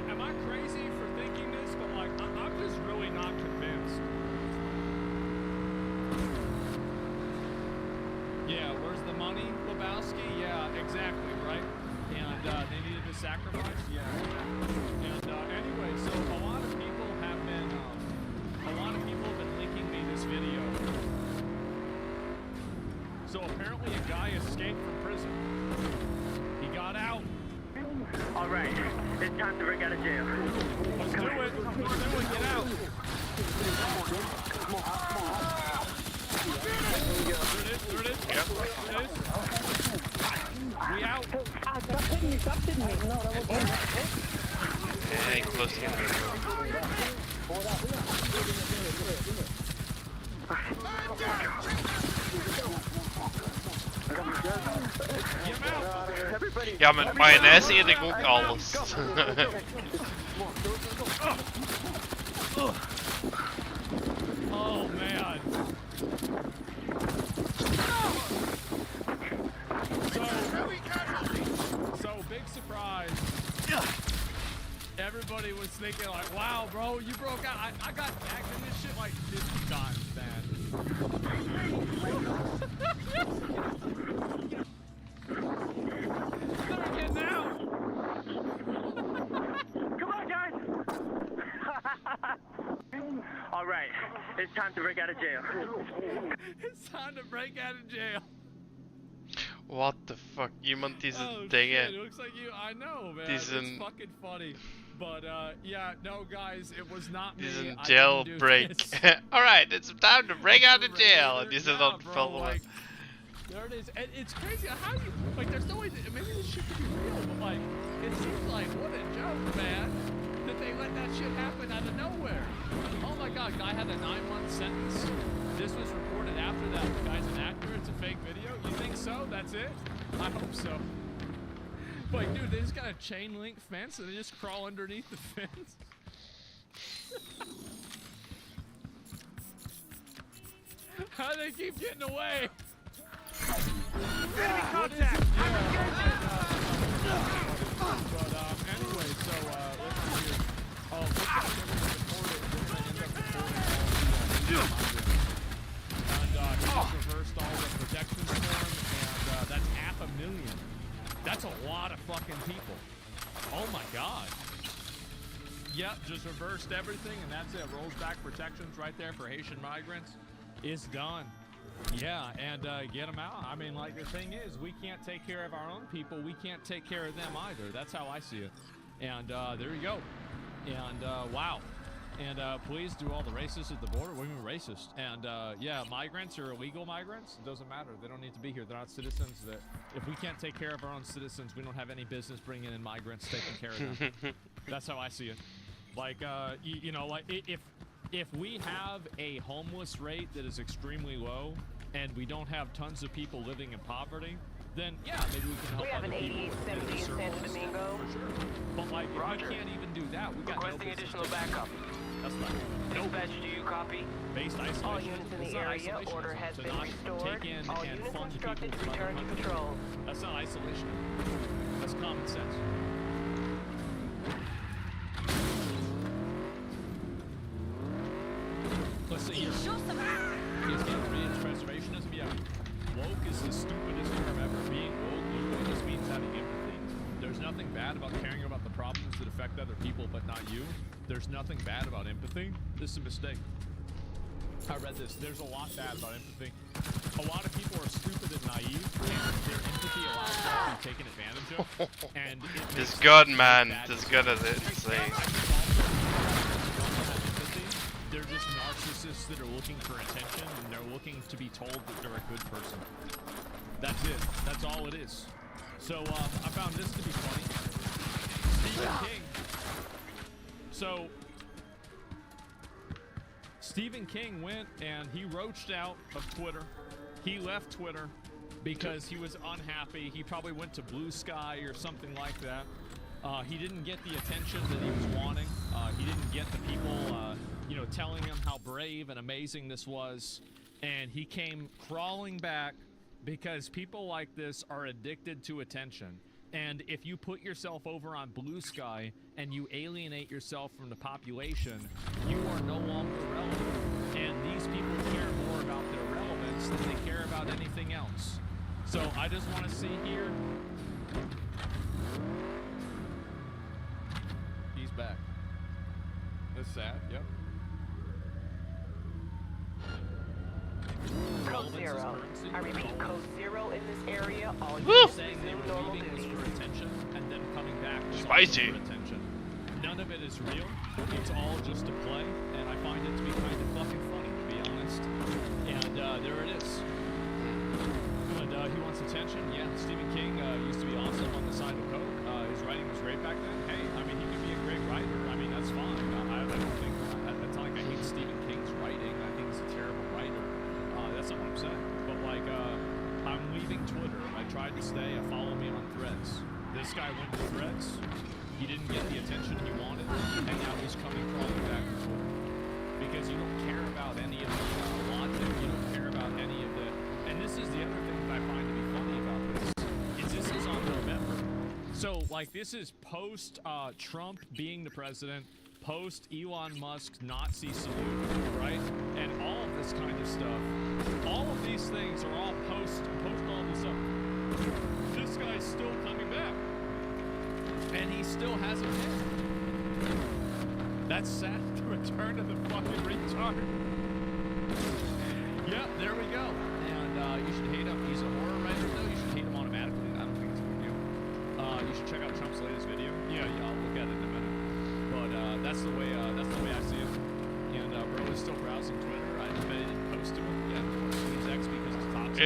Am I crazy for thinking this? But, like, I'm just really not convinced. Yeah, where's the money, Lebowski? Yeah, exactly, right? And they needed to sacrifice? Yeah, exactly. And anyway, so a lot of people have been linking me this video. So apparently a guy escaped from prison. He got out. All right, it's time to break out of jail. Let's do it. Let's do it. Get out. There it is. Yep. There it is. We out. Stop hitting me. Stop hitting me. No, that was Hey, close to him. Ja, met mayonaise eet ik ook alles. Oh man. So big surprise. Everybody was thinking like, wow, bro, you broke out. I got back in this shit like 50 times, man. They're getting out. Come on, guys. All right, it's time to break of jail. It's time to break out of jail. What the fuck? Iemand die zijn Oh dingen... shit, it looks like you... I know, man. Die It's zijn... fucking funny. But, yeah, no, guys, it was not me. Die zijn I jailbreak. didn't do this. Alright, it's time to break out of jail. En die zijn dan bro, like, there it is. And it's crazy. How you... Like, there's no way... Maybe this shit could be real, but, like, it seems like, what a joke, man. That they let that shit happen out of nowhere. Oh my god, guy had a 9-month sentence. This was reported after that. The guy's an actor. It's a fake video. You think so? That's it? I hope so. Like, dude, they just got a chain link fence and they just crawl underneath the fence. How do they keep getting away? Enemy contact! But anyway, so let's see here. Oh, looks like everyone reported. They're gonna end up reporting all the and he just reversed all the protections for him, and that's 500,000. That's a lot of fucking people. Oh my god. Yep, just reversed everything, and that's it. Rolls back protections right there for Haitian migrants. It's done. Yeah, and get them out. I mean, like, the thing is, we can't take care of our own people. We can't take care of them either. That's how I see it. And there you go. And wow. And please do all the racists at the border. What do you mean racist? And yeah, migrants or illegal migrants, it doesn't matter. They don't need to be here. They're not citizens. That if we can't take care of our own citizens, we don't have any business bringing in migrants, taking care of them. That's how I see it. Like, you know, like if we have a homeless rate that is extremely low and we don't have tons of people living in poverty, then yeah, maybe we can help other people with San Domingo. For sure. But like, if we can't even do that, we got Requesting additional backup. That's right. Dispatch, do you copy? Based isolation. All units in the area, order has been restored. Take in All and units fund instructed people to return to patrol. That's not isolation. That's common sense. Let's see here. Is preservationism? Yeah. Woke is the stupidest term ever. Being woke literally just means having empathy. There's nothing bad about caring about the problems that affect other people, but not you. There's nothing bad about empathy. This is a mistake. I read this. There's a lot bad about empathy. A lot of people are stupid and naive, and their empathy allows them to be taken advantage of. And it's good, man. It's good as it says. They're just narcissists that are looking for attention, and they're looking to be told that they're a good person. That's it. That's all it is. So I found this to be funny. Stephen King. So Stephen King went and he roached out of Twitter. He left Twitter because he was unhappy. He probably went to Blue Sky or something like that. He didn't get the attention that he was wanting. He didn't get the people, you know, telling him how brave and amazing this was. And he came crawling back because people like this are addicted to attention. And if you put yourself over on Blue Sky and you alienate yourself from the population, you are no longer relevant. And these people care more about their relevance than they care about anything else. So I just want to see here. He's back. That's sad, yep. Code 0. I repeat, code 0 in this area. All You're saying they were leaving was for attention, and then coming back was spicy also for attention. None of it is real. It's all just a play, and I find it to be kind of fucking funny, to be honest. And there it is. And he wants attention. Yeah, Stephen King used to be awesome on the side of coke. His writing was great back then. Hey, I mean, he could be a great writer. I mean, that's fine. I don't think that's not like I hate Stephen King's writing. I think he's a terrible writer. That's not what I'm saying. But like, I'm leaving Twitter. I tried to stay. Follow me on Threads. This guy went to Threads. He didn't get the attention he wanted, and now he's coming crawling back to Twitter. Because you don't care about any of the logic. You don't care about any of the. And this is the other thing that I find to be funny about this. This is on November. So like, this is post Trump being the president. Post Elon Musk's Nazi salute, right? And all of this kind of stuff. All of these things are all post all this stuff. This guy's still coming back. And he still hasn't hit. That's sad. The return of the fucking retard.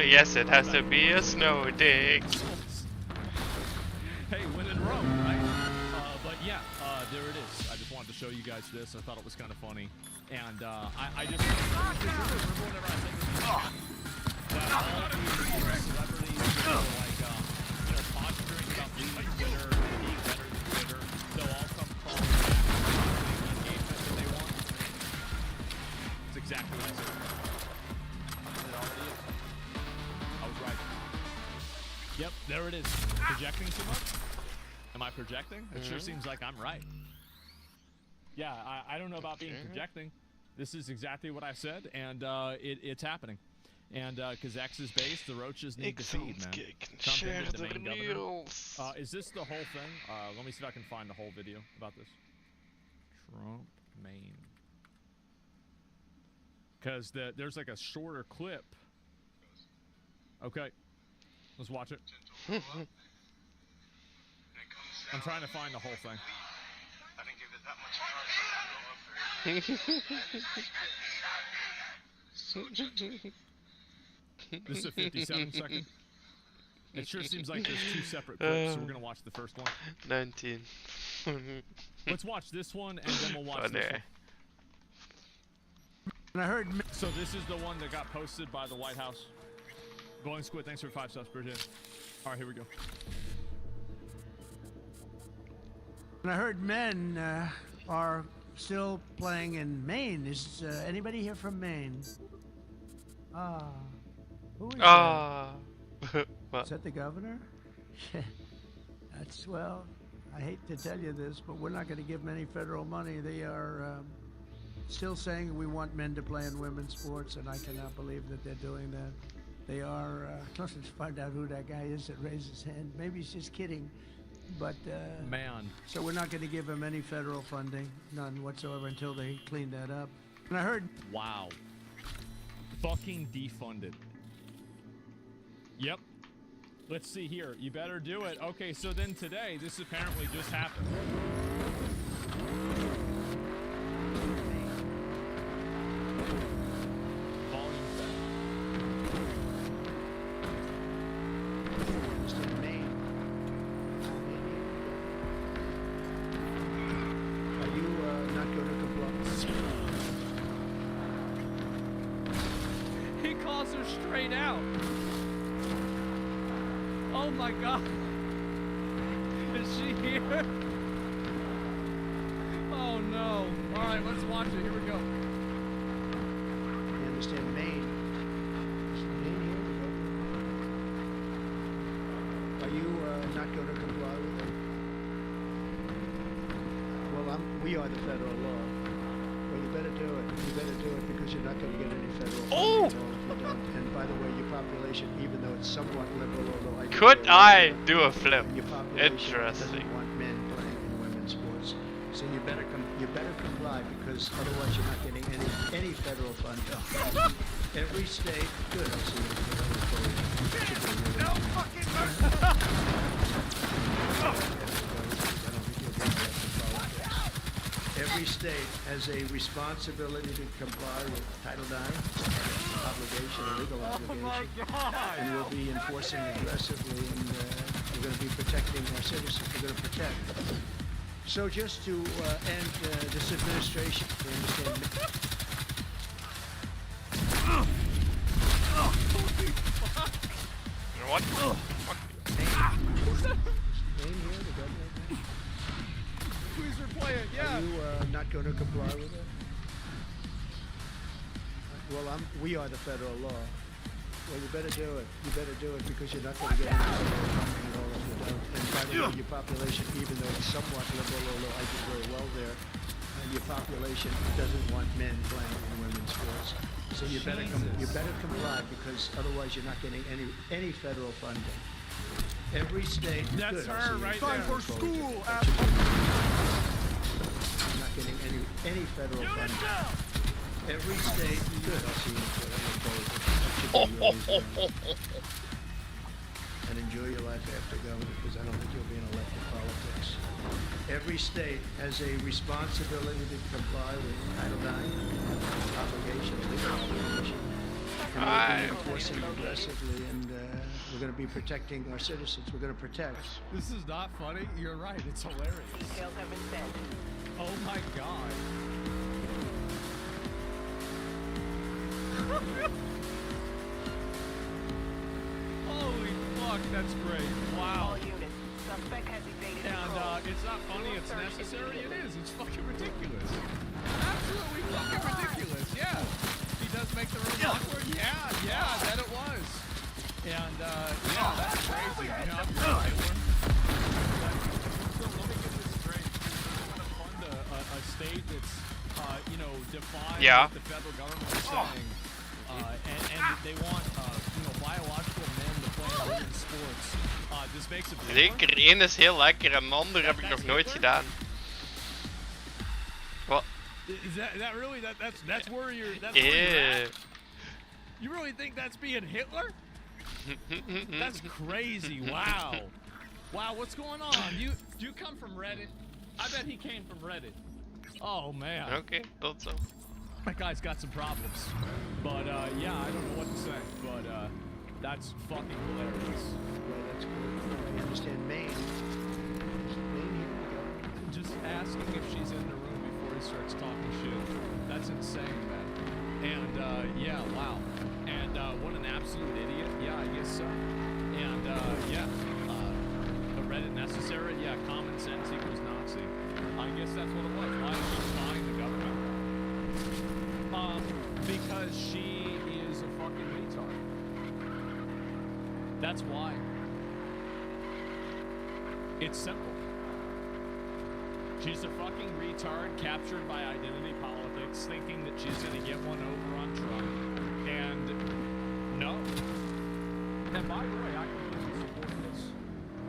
Yes, it has to be a snow dick. Hey, when in Rome, right? But yeah, there it is. I just wanted to show you guys this. I thought it was kind of funny. And I just remember whenever I said this that all these celebrities who are like, posturing about being like Twitter and being better than Twitter, they'll all come crawling back the engagement that they want. It's exactly what I said. It already is. I was right. Yep, there it is. Projecting too much? Am I projecting? It sure seems like I'm right. Yeah, I don't know about being projecting. This is exactly what I said, and it's happening. And because X is base, the roaches need to feed, man. Trump ended the main governor. Is this the whole thing? Let me see if I can find the whole video about this. Trump Maine. Because there's like a shorter clip. Okay, let's watch it. I'm trying to find the whole thing. This is a 57 second. It sure seems like there's two separate clips, so we're gonna watch the first one. 19. Let's watch this one, and then we'll watch this one. And I heard. So this is the one that got posted by the White House. Glowing Squid, thanks for 5 subs, Bridget. All right, here we go. And I heard men are still playing in Maine. Is anybody here from Maine? Who is that? Is that the governor? That's, well, I hate to tell you this, but we're not going to give them any federal money. They are still saying we want men to play in women's sports, and I cannot believe that they're doing that. They are, let's find out who that guy is that raised his hand. Maybe he's just kidding. But, man. So we're not going to give them any federal funding, none whatsoever, until they clean that up. And I heard. Wow. Fucking defunded. Yep. Let's see here. You better do it. Okay, so then today, this apparently just happened. Straight out. Oh my god. Is she here? Oh no. Alright, let's watch it. Here we go. You understand Maine? Is Maine here? Are you not going to comply with it? Well, we are the federal law. Well, you better do it. You better do it because you're not going to get any federal funding. And by the way, your population, even though it's somewhat liberal, although could I do a flip? Interesting. Doesn't want men playing in women's sports, so you better comply because otherwise you're not getting any federal funding. Every state, good. I'll see you. No fucking Every state has a responsibility to comply with Title IX, obligation, a legal obligation, and we'll be enforcing aggressively, and we're going to be protecting our citizens. We're going to protect. So just to end this administration, you understand? You know what? Please replay it, yeah. Are you not going to comply with it? Well, we are the federal law. Well, you better do it. You better do it because you're not going to get any federal funding at all if you don't. And by the way, your population, even though it's somewhat liberal, although I did very well there, your population doesn't want men playing in women's sports. So you better comply because otherwise you're not getting any federal funding. Every state. That's her right there. Time for school. Not getting any federal funding. Every state. Good. I'll see you and enjoy your life after governor because I don't think you'll be in elected politics. Every state has a responsibility to comply with Title IX, obligation, legal obligation, and we're going to be enforcing aggressively, and we're going to be protecting our citizens. We're going to protect. This is not funny. You're right. It's hilarious. Details have been sent. Oh my god. Holy fuck, that's great. Wow. All units. Suspect has evaded And control. it's not funny, it's necessary. It is. It's fucking ridiculous. Absolutely fucking ridiculous. Yeah. He does make the room awkward. Yeah, that it was. And yeah, that's crazy. You know, I'm really so let me get this straight. They're going to fund a state that's, you know, defying what the federal government is saying. And they want, you know, biological men to play in women's sports. This makes it Zeker, één is heel lekker en de andere heb ik nog nooit gedaan. Wat? Is that really that's where you're where you're at? You really think that's being Hitler? That's crazy. Wow. Wow, what's going on? Do you come from Reddit? I bet he came from Reddit. Oh man. Okay, thought so. That guy's got some problems. But yeah, I don't know what to say. But that's fucking hilarious. Well, that's good. I understand Maine. Maine here. Just asking if she's in the room before he starts talking shit. That's insane, man. And yeah, wow. And what an absolute idiot. Yeah, I guess so. And yeah, the Reddit necessary. Yeah, common sense equals Nazi. I guess that's what it was. Why is she spying the government? Because she is a fucking retard. That's why. It's simple. She's a fucking retard captured by identity politics, thinking that she's gonna get one over on Trump. And no. And by the way, I completely support this.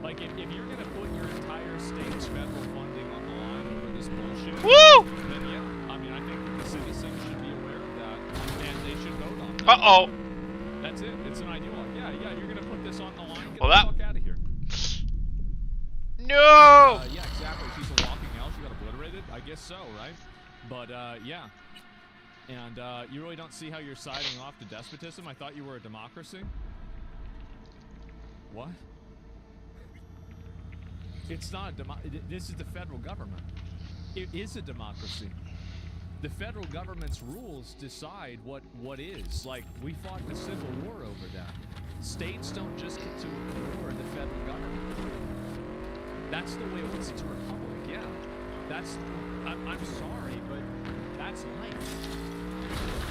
Like, if you're gonna put your entire state's federal funding on the line over this bullshit, then yeah, I mean, I think that the citizens should be aware of that, and they should vote on it. Uh-oh. That's it. It's an ideologue. Yeah, you're gonna put this on the line. Get Well, the fuck out of here. No! Yeah, exactly. She's a walking L. She got obliterated. I guess so, right? But yeah. And you really don't see how you're siding off to despotism? I thought you were a democracy. What? It's not a this is the federal government. It is a democracy. The federal government's rules decide what is. Like, we fought the Civil War over that. States don't just get to ignore the federal government. That's the way it was. It's a republic, yeah. That's, I'm sorry, but that's life.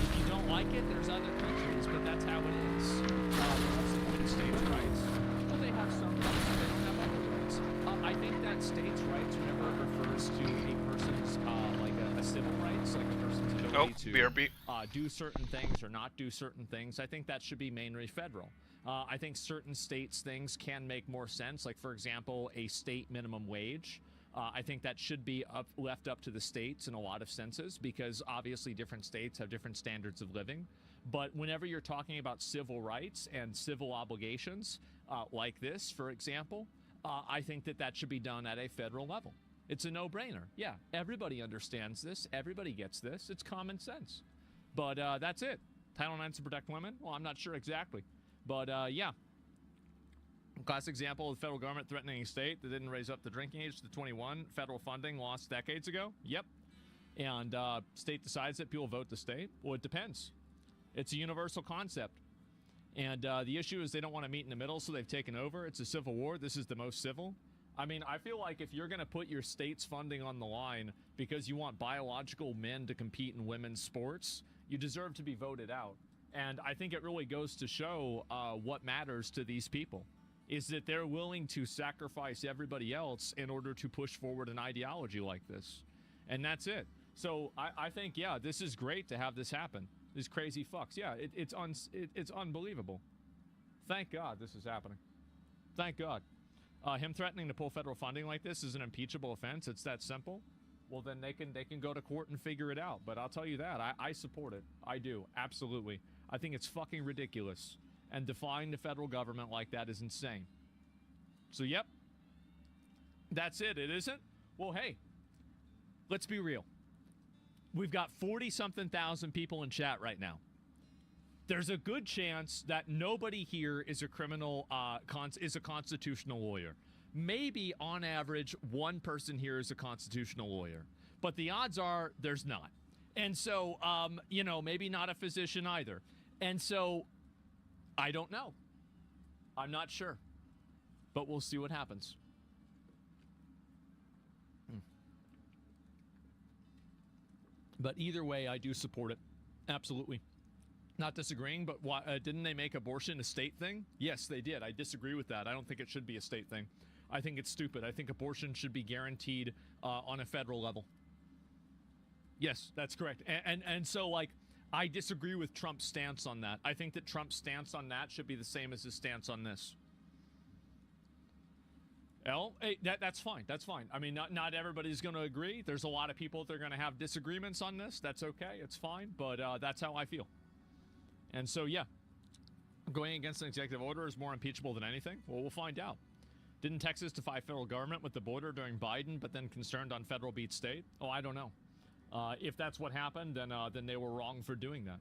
If you don't like it, there's other countries, but that's how it is. What's the point of states' rights? Well, they have some rights, but they don't have other rights. I think that states' rights, whenever it refers to a person's, like a civil rights, like a person's ability to do certain things or not do certain things, I think that should be mainly federal. I think certain states' things can make more sense, like, for example, a state minimum wage. I think that should be left up to the states in a lot of senses, because obviously different states have different standards of living. But whenever you're talking about civil rights and civil obligations, like this, for example, I think that should be done at a federal level. It's a no-brainer. Yeah, everybody understands this. Everybody gets this. It's common sense. But that's it. Title IX to protect women? Well, I'm not sure exactly. But yeah. Classic example of the federal government threatening a state that didn't raise up the drinking age to 21. Federal funding lost decades ago. Yep. And state decides that people vote the state. Well, it depends. It's a universal concept. And the issue is they don't want to meet in the middle, so they've taken over. It's a civil war. This is the most civil. I mean, I feel like if you're going to put your state's funding on the line because you want biological men to compete in women's sports, you deserve to be voted out. And I think it really goes to show what matters to these people, is that they're willing to sacrifice everybody else in order to push forward an ideology like this. And that's it. So I think, yeah, this is great to have this happen. These crazy fucks. Yeah, it's unbelievable. Thank God this is happening. Thank God. Him threatening to pull federal funding like this is an impeachable offense. It's that simple. Well, then they can go to court and figure it out. But I'll tell you that. I support it. I do. Absolutely. I think it's fucking ridiculous. And defying the federal government like that is insane. So, yep. That's it. It isn't? Well, hey. Let's be real. We've got 40-something thousand people in chat right now. there's a good chance that nobody here is a criminal, is a constitutional lawyer. Maybe on average, one person here is a constitutional lawyer, but the odds are there's not. And so, you know, maybe not a physician either. And so, I don't know. I'm not sure, but we'll see what happens. But either way, I do support it. Absolutely. Not disagreeing, but why, didn't they make abortion a state thing? Yes, they did. I disagree with that. I don't think it should be a state thing. I think it's stupid. I think abortion should be guaranteed on a federal level. Yes, that's correct. And so, like, I disagree with Trump's stance on that. I think that Trump's stance on that should be the same as his stance on this. Hey, that's fine. That's fine. I mean, not everybody's going to agree. There's a lot of people that are going to have disagreements on this. That's okay. It's fine. But that's how I feel. And so, yeah, going against an executive order is more impeachable than anything. Well, we'll find out. Didn't Texas defy federal government with the border during Biden, but then concerned on federal beat state? Oh, I don't know. If that's what happened, then they were wrong for doing that.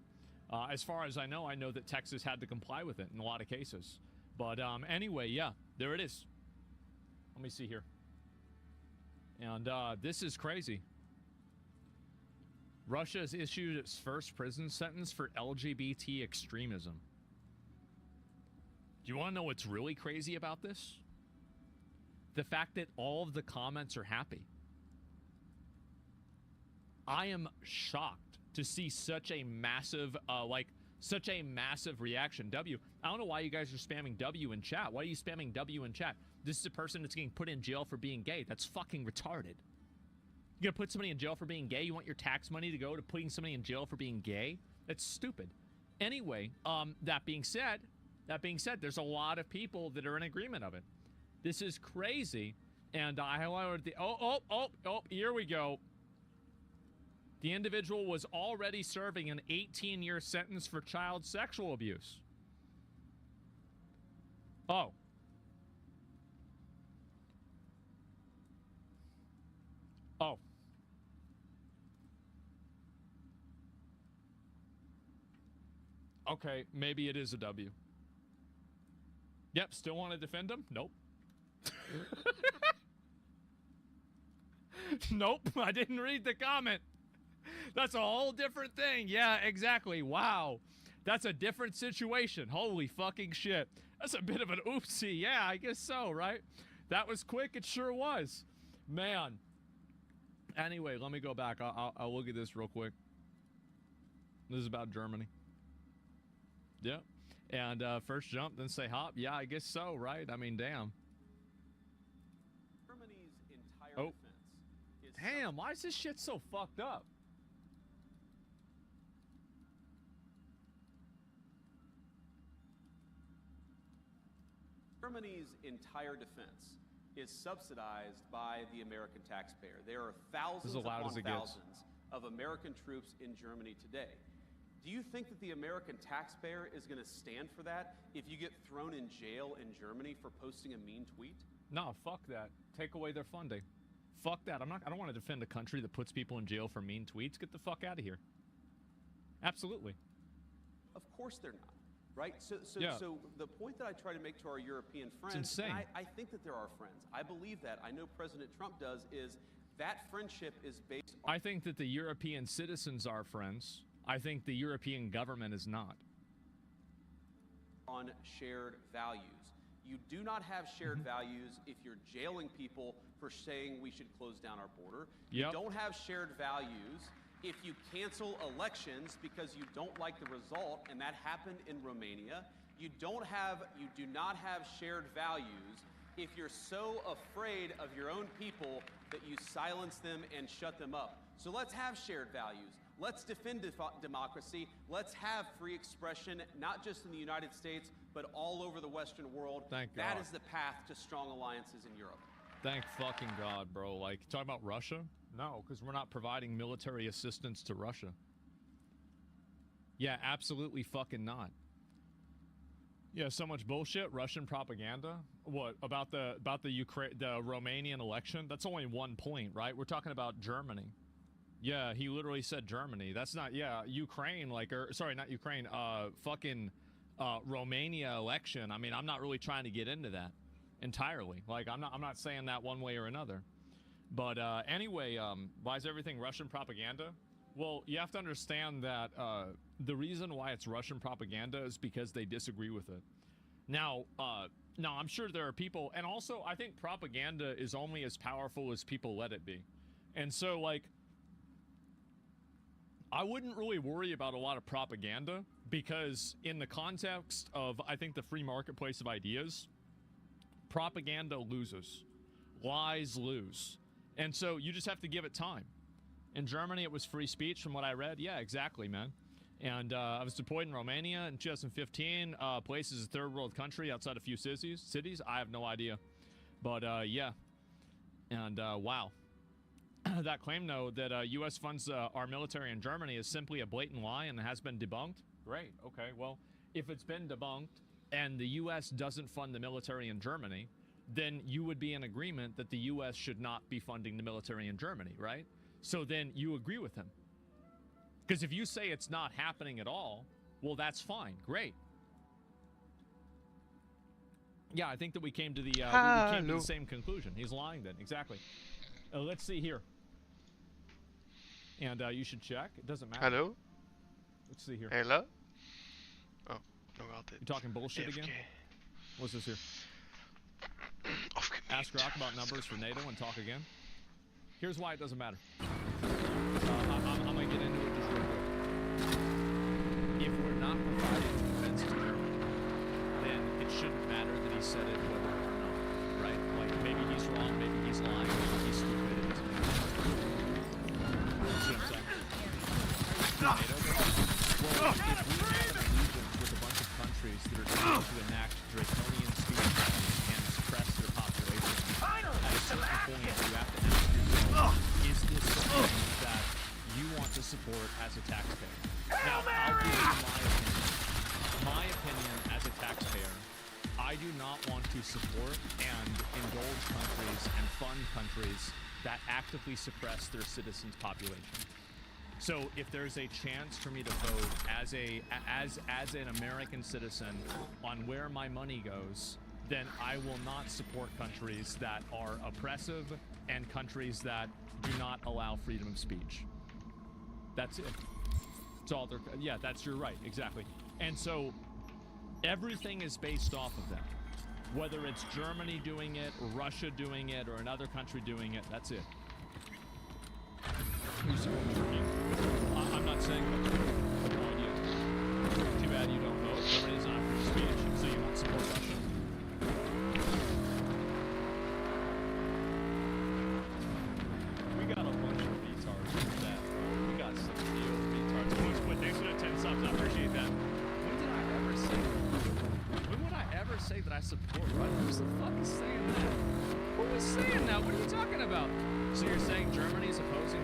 As far as I know that Texas had to comply with it in a lot of cases. But anyway, yeah, there it is. Let me see here. And this is crazy. Russia has issued its first prison sentence for LGBT extremism. Do you want to know what's really crazy about this? The fact that all of the comments are happy. I am shocked to see such a massive, such a massive reaction. W, I don't know why you guys are spamming W in chat. Why are you spamming W in chat? This is a person that's getting put in jail for being gay. That's fucking retarded. You're gonna put somebody in jail for being gay? You want your tax money to go to putting somebody in jail for being gay? That's stupid. Anyway, that being said, there's a lot of people that are in agreement of it. This is crazy. And I highlighted the, here we go. The individual was already serving an 18-year sentence for child sexual abuse. Oh. Oh. Okay, maybe it is a W. Yep, still want to defend him? Nope. Nope, I didn't read the comment. That's a whole different thing. Yeah, exactly. Wow. That's a different situation. Holy fucking shit. That's a bit of an oopsie. Yeah, I guess so, right? That was quick. It sure was. Man. Anyway, let me go back. I'll look at this real quick. This is about Germany. Yep. And first jump, then say hop. Yeah, I guess so, right? I mean, damn. Germany's entire defense is damn, why is this shit so fucked up? Germany's entire defense is subsidized by the American taxpayer. There are thousands upon thousands of American troops in Germany today. Do you think that the American taxpayer is going to stand for that if you get thrown in jail in Germany for posting a mean tweet? No, fuck that. Take away their funding. Fuck that. I don't want to defend a country that puts people in jail for mean tweets. Get the fuck out of here. Absolutely. Of course they're not. Right? So the point that I try to make to our European friends, it's insane. And I think that they're our friends. I believe that. I know President Trump does, is that friendship is based on... I think that the European citizens are friends. I think the European government is not. On shared values. You do not have shared values if you're jailing people for saying we should close down our border. You don't have shared values if you cancel elections because you don't like the result, and that happened in Romania. You do not have shared values if you're so afraid of your own people that you silence them and shut them up. So let's have shared values. Let's defend democracy. Let's have free expression, not just in the United States, but all over the Western world. Thank God. That is the path to strong alliances in Europe. Thank fucking God, bro. Like, talking about Russia? No, because we're not providing military assistance to Russia. Yeah, absolutely fucking not. Yeah, so much bullshit. Russian propaganda. What about the Romanian election? That's only one point, right? We're talking about Germany. Yeah, he literally said Germany. That's not, yeah, Ukraine, like, or sorry, not Ukraine, fucking Romania election. I mean, I'm not really trying to get into that entirely. Like, I'm not saying that one way or another. But anyway, why is everything Russian propaganda? Well, you have to understand that the reason why it's Russian propaganda is because they disagree with it. Now, I'm sure there are people, and also I think propaganda is only as powerful as people let it be. And so, like, I wouldn't really worry about a lot of propaganda because in the context of, I think, the free marketplace of ideas, propaganda loses. Lies lose. And so you just have to give it time. In Germany, it was free speech from what I read. Yeah, exactly, man. And I was deployed in Romania in 2015. Place is a third world country outside a few cities. I have no idea. But yeah. And wow. That claim, though, that U.S. funds our military in Germany is simply a blatant lie and has been debunked. Great. Okay, well, if it's been debunked and the U.S. doesn't fund the military in Germany, then you would be in agreement that the U.S. should not be funding the military in Germany, right? So then you agree with him. Because if you say it's not happening at all, well, that's fine. Great. Yeah, I think that we came to the the same conclusion. He's lying then. Exactly. Let's see here. And you should check. It doesn't matter. Hello? Let's see here. Hello? Oh, no, got it. You talking bullshit AFK. again? What's this here? Ask Rock about numbers for NATO and talk again. Here's why it doesn't matter. I'm gonna get into it just real quick. If we're not providing defense to Germany, then it shouldn't matter that he said it whether or not, right? Like, maybe he's wrong, maybe he's lying, maybe he's stupid. Well, if we have an allegiance with a bunch of countries that are trying to enact draconian speech laws and suppress their population, at a certain point you have to ask yourself, is this something that you want to support as a taxpayer? Now, I'll give you my opinion. My opinion as a taxpayer, I do not want to support and indulge countries and fund countries that actively suppress their citizens' population. So if there's a chance for me to vote as an American citizen on where my money goes, then I will not support countries that are oppressive and countries that do not allow freedom of speech. That's it. It's all they're, yeah, that's your right, exactly. And so everything is based off of that. Whether it's Germany doing it, Russia doing it, or another country doing it, that's it. I'm not saying that. I have no idea. Too bad you don't vote. Germany's not free speech, so you won't support Russia. We got a bunch of retards with that, bro. We got some real retards. Thanks for the 10 subs. I appreciate that. When did I ever say that? When would I ever say that I support Russia? Who the fuck is saying that? Who was saying that? What are you talking about? So you're saying Germany's opposing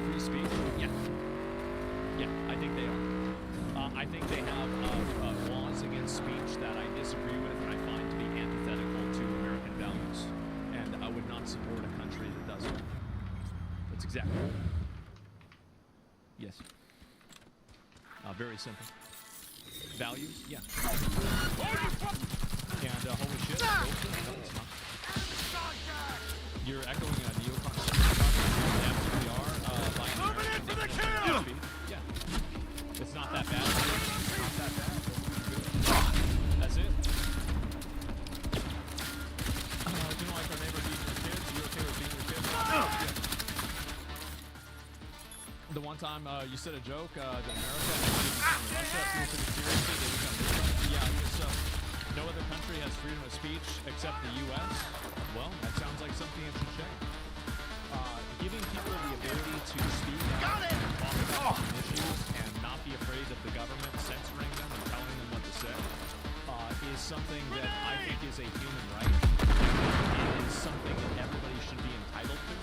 free speech? Yeah. Yeah, I think they are. I think they have laws against speech that I disagree with and I find to be antithetical to American values. And I would not support a country that does that. That's exactly right. Yes. Very simple. Values? Yeah. And holy shit. No, it's not. You're echoing a neocon. Absolutely are. Moving in for the kill! Yeah. It's not that bad. It's not that bad. That's it. You don't like our neighbor beating their kids? You okay with beating your kids? Yeah. The one time you said a joke that America and Russia feel pretty seriously, they become neutral. Yeah, I guess so. No other country has freedom of speech except the U.S. Well, that sounds like something that should change. Giving people the ability to speak out and talk about issues and not be afraid of the government censoring them and telling them what to say is something that I think is a human right. It is something that everybody should be entitled to.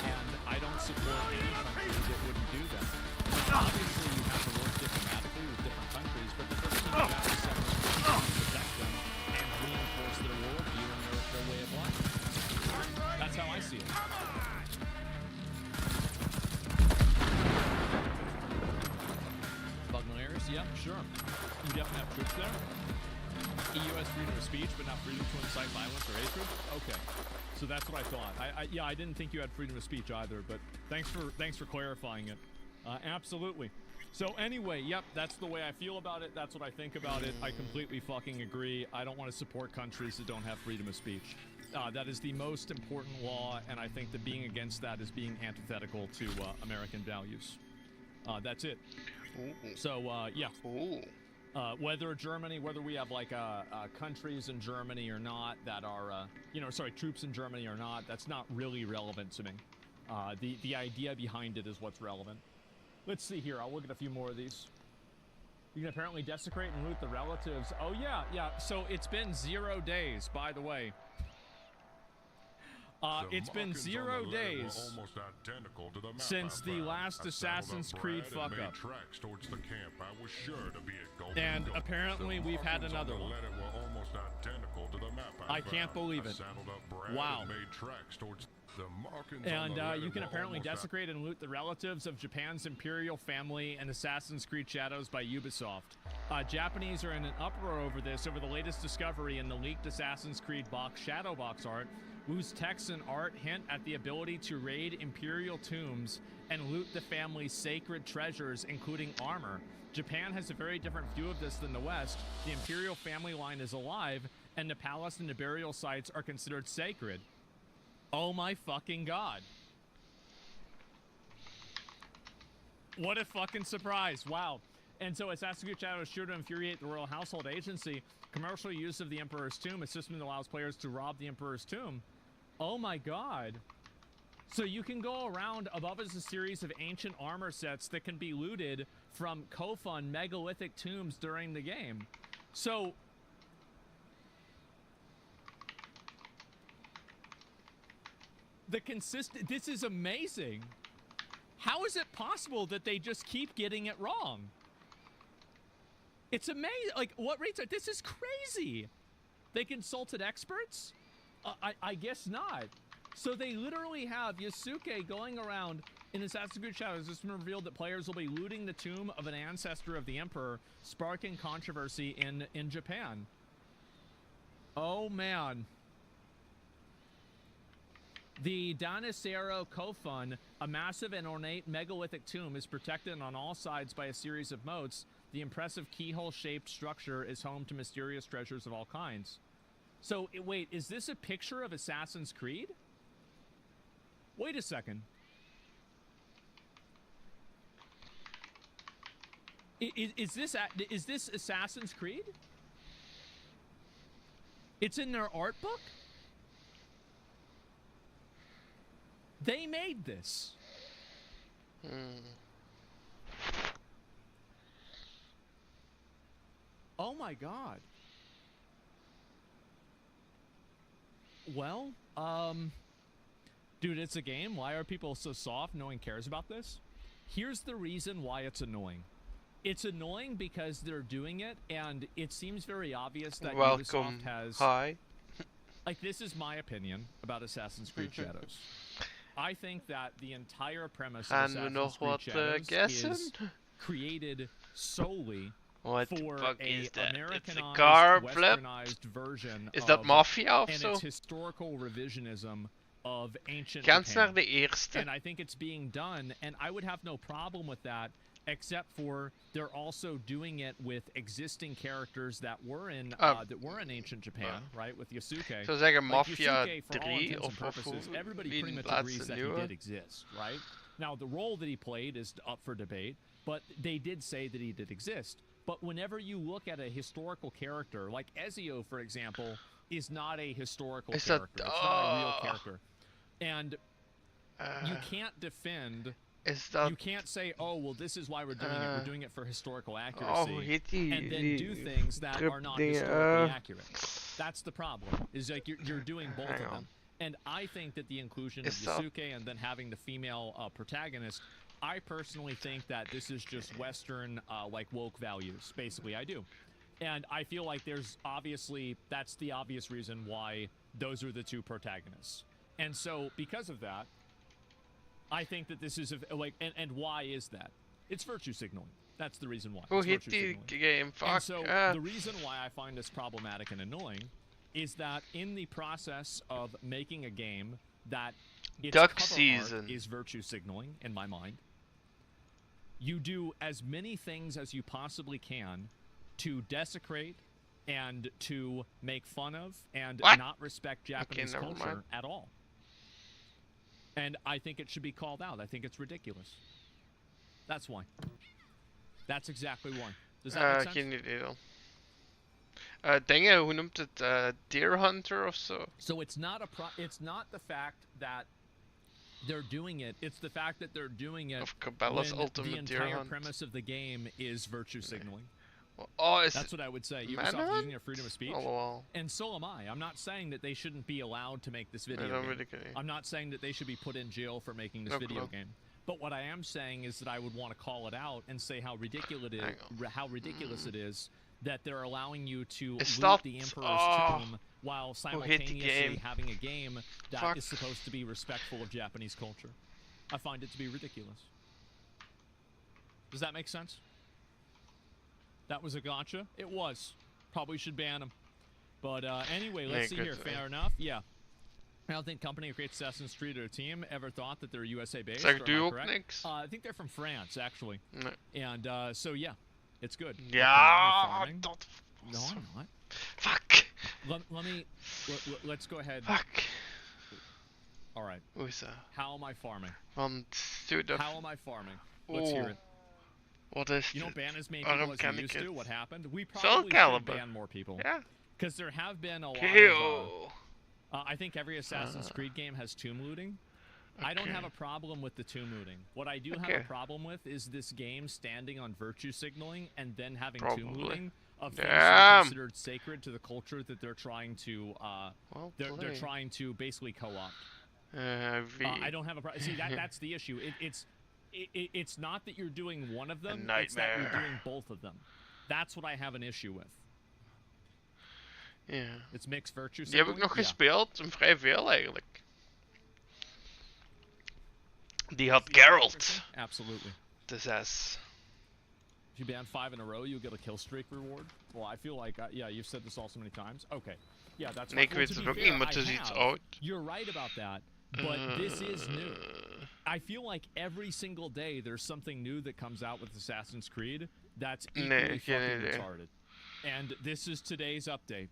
And I don't support any country that wouldn't do that. Obviously, you have to work diplomatically with different countries, but the first thing you have to separate them, protect them, and reinforce their worldview and their way of life. That's how I see it. EU has freedom of speech, but not freedom to incite violence or hatred. Okay, so that's what I thought. Yeah, I didn't think you had freedom of speech either, but thanks for clarifying it. Absolutely. So anyway, yep, that's the way I feel about it. That's what I think about it. I completely fucking agree. I don't want to support countries that don't have freedom of speech. That is the most important law, and I think that being against that is being antithetical to American values. That's it. So, yeah. Whether Germany, whether we have like countries in Germany or not that are, troops in Germany or not, that's not really relevant to me. The idea behind it is what's relevant. Let's see here. I'll look at a few more of these. You can apparently desecrate and loot the relatives. Oh, yeah. So it's been 0 days, by the way. It's been 0 days since the last Assassin's Creed fuck-up. And apparently we've had another one. I can't believe it. Wow. And you can apparently desecrate and loot the relatives of Japan's imperial family and Assassin's Creed Shadows by Ubisoft. Japanese are in an uproar over this, over the latest discovery in the leaked Assassin's Creed box Shadow Box art, whose text and art hint at the ability to raid imperial tombs and loot the family's sacred treasures, including armor. Japan has a very different view of this than the West. The imperial family line is alive, and the palace and the burial sites are considered sacred. Oh my fucking god. What a fucking surprise. Wow. And so Assassin's Creed Shadows is sure to infuriate the Royal Household Agency. Commercial use of the Emperor's Tomb, a system that allows players to rob the Emperor's Tomb. Oh my god. So you can go around. Above is a series of ancient armor sets that can be looted from Kofun megalithic tombs during the game. So this is amazing. How is it possible that they just keep getting it wrong? It's amazing. Like, what rates are this? Is crazy. They consulted experts? I guess not. So they literally have Yasuke going around in Assassin's Creed Shadows. It's been revealed that players will be looting the tomb of an ancestor of the Emperor, sparking controversy in Japan. Oh, man. The Danisero Kofun, a massive and ornate megalithic tomb, is protected on all sides by a series of moats. The impressive keyhole-shaped structure is home to mysterious treasures of all kinds. So, wait, is this a picture of Assassin's Creed? Wait a second. Is this Assassin's Creed? It's in their art book? They made this. Oh my god. Well, dude, it's a game. Why are people so soft? No one cares about this. Here's the reason why it's annoying. It's annoying because they're doing it, and it seems very obvious that Ubisoft has... Hi. Like, this is my opinion about Assassin's Creed Shadows. I think that the entire premise of Assassin's Creed Shadows is created solely for a Americanized, westernized version Is that Mafia and also? its historical revisionism of ancient Japan. And I think it's being done, and I would have no problem with that, except for they're also doing it with existing characters that were in ancient Japan, right? With Yasuke. So it's like a Mafia Yasuke, for all 3 intents and purposes, everybody pretty much agrees that he did exist, right? Now, the role that he played is up for debate, but they did say that he did exist. But whenever you look at a historical character, like Ezio, for example, is not a historical character. It's not a real character. And you can't defend... You can't say, oh, well, this is why we're doing it. We're doing it for historical accuracy. And then do things that are not historically accurate. That's the problem, is like you're doing both of them. And I think that the inclusion of Yasuke and then having the female protagonist, I personally think that this is just Western, like, woke values. Basically, I do. And I feel like that's the obvious reason why those are the two protagonists. And so, because of that, I think that this is, and why is that? It's virtue signaling. That's the reason why. Hoe It's heet virtue die signaling. game? Fuck. And so the reason why I find this problematic and annoying is that in the process of making a game that its Duck cover season art is virtue signaling, in my mind, you do as many things as you possibly can to desecrate and to make fun of and not respect Japanese culture at all. And I think it should be called out. I think it's ridiculous. That's why. That's exactly why. Does that make sense? Geen idee dan. Dingen, hoe noemt het? Deer Hunter of zo? So it's not it's not the fact that they're doing it. It's the fact that they're doing it Of Cabela's when Ultimate the Deer entire Hunt. premise of the game is virtue signaling. Oh, is That's what I would say. Manhunt? Ubisoft using their freedom of speech. Allemaal. And so am I. I'm not saying that they shouldn't be allowed to make this video dan game. weet ik het niet. I'm not saying that they should be put in jail for making this No, video klopt. game. But what I am saying is that I would want to call it out and say how ridiculous it is that they're allowing you to Is loot dat- the Emperor's oh. tomb while Hoe heet die simultaneously game? having a game that Fuck. is supposed to be respectful of Japanese culture. I find it to be ridiculous. Does that make sense? That was a gotcha? It was. Probably should ban them. But anyway, let's see good here. thing. Fair enough. Yeah. I don't think company who creates Assassin's Creed or a team ever thought that they're USA based. Zeg, or doe am je I ook correct? niks? I think they're from France, actually. Nee. And so yeah, it's good. Ja, Farming. dat No, was I'm not. Fuck. Let's go ahead. Fuck. All right. Hoe is dat? How am I farming? Want, doe dat. How am I farming? Let's hear it. Wat is You dit? don't ban as many people Waarom as kan we ik used to. het? What happened? We Soul probably should Calibur. ban more people. Ja. Because there have been a lot Ew. of... I think every Assassin's Creed game has tomb looting. I don't have a problem with the tomb looting. What I do have a problem with is this game standing on virtue signaling and then having tomb Probably. looting of things that are Damn. considered sacred to the culture that they're trying to they're played. trying to basically co-opt. Wie? I don't have a problem. See, that's the issue. It's not that you're doing one of them. A It's that you're nightmare. doing both of them. That's what I have an issue with. Ja. It's mixed virtue Die heb ik signaling. nog Yeah. gespeeld. En vrij veel eigenlijk. Die had Geralt. Absolutely. De 6. If you ban 5 in a row, you'll get a kill streak reward. Well, I feel like, yeah, you've said this all so many times. Okay. Yeah, that's Nee, ik well, weet to het be ook fair, niet, maar het I is iets have. oud. You're right about that, but this is new. I feel like every single day there's something new that comes out with Assassin's Creed that's equally Nee, geen fucking idee. retarded. And this is today's update.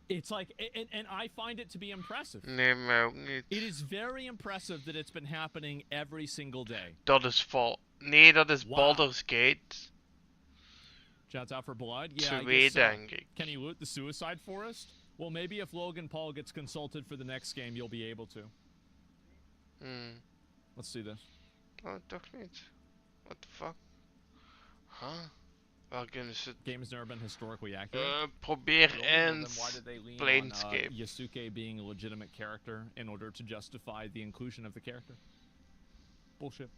It's like, and I find it to be impressive. Nee, mij ook niet. It is very impressive that it's been happening every single day. Dat is vol. Nee, dat is Wow. Baldur's Gate. Shouts out for blood. Yeah, I 2, guess so. denk ik. Can you loot the Suicide Forest? Well, maybe if Logan Paul gets consulted for the next game, you'll be able to. Let's see this. Oh, toch niet. What the fuck? Huh? Welke is het? Game has never been historically accurate. Probeer Well, en then why did they lean Planescape. on Yasuke being a legitimate character in order to justify the inclusion of the character? Bullshit.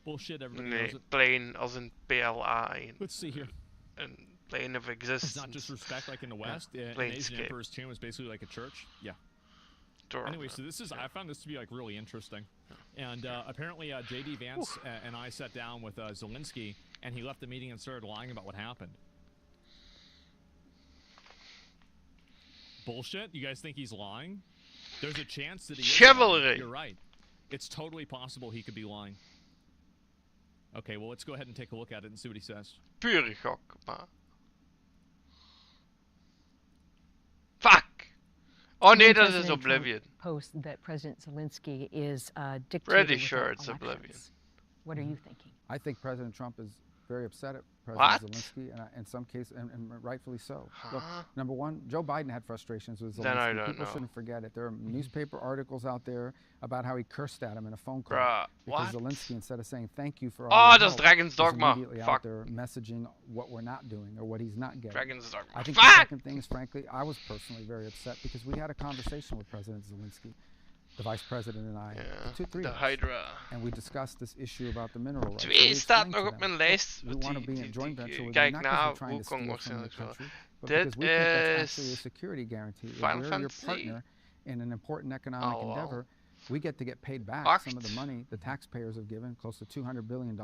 Bullshit, everybody knows Nee, it. plane als in PLA. Let's see here. Een plane of It's existence. not just respect like in the West. An Asian Planescape. Emperor's tomb is basically like a church. Yeah. Anyway, so this is, I found this to be like really interesting. And apparently J.D. Vance and I sat down with Zelensky, and he left the meeting and started lying about what happened. Bullshit? You guys think he's lying? There's a chance that he is Chivalry. lying. You're right. It's totally possible he could be lying. Okay, well, let's go ahead and take a look at it and see what he says. Pure gok, maar... Fuck! Oh nee, dat is President Trump Oblivion. Post that President Zelensky is dictating. Pretty sure without it's elections. Oblivion. What are you thinking? I think President Trump is very upset at What? President Zelensky, and in some cases, and rightfully so. Look, Huh? number one, Joe Biden had frustrations with Then I Zelensky. don't People know. shouldn't forget it. There are newspaper articles out there about how he cursed at him in a phone call. Bruh, Because what? Zelensky, instead of saying thank you for Oh, all your dat is help, Dragon's is Dogma. immediately Fuck. out there messaging what we're not doing or what he's not getting. Dragon's Dogma. I think Fuck! the second thing is, frankly, I was personally very upset because we had a conversation with President Zelensky, the Vice President and I, three de of us, Hydra. and we discussed this issue about the mineral rights. Twee We staat explained nog to op them, mijn lijst. we want to be in a joint venture with you, Kijk not na, because we're trying to Wukong steal from the waarschijnlijk wel. country, but Dit because we think that's is actually a security guarantee. If Final we're your Fantasy. partner in an important economic Oh, wow. endeavor, we get to get paid back some of the Acht. money the taxpayers have given, close to $200 billion,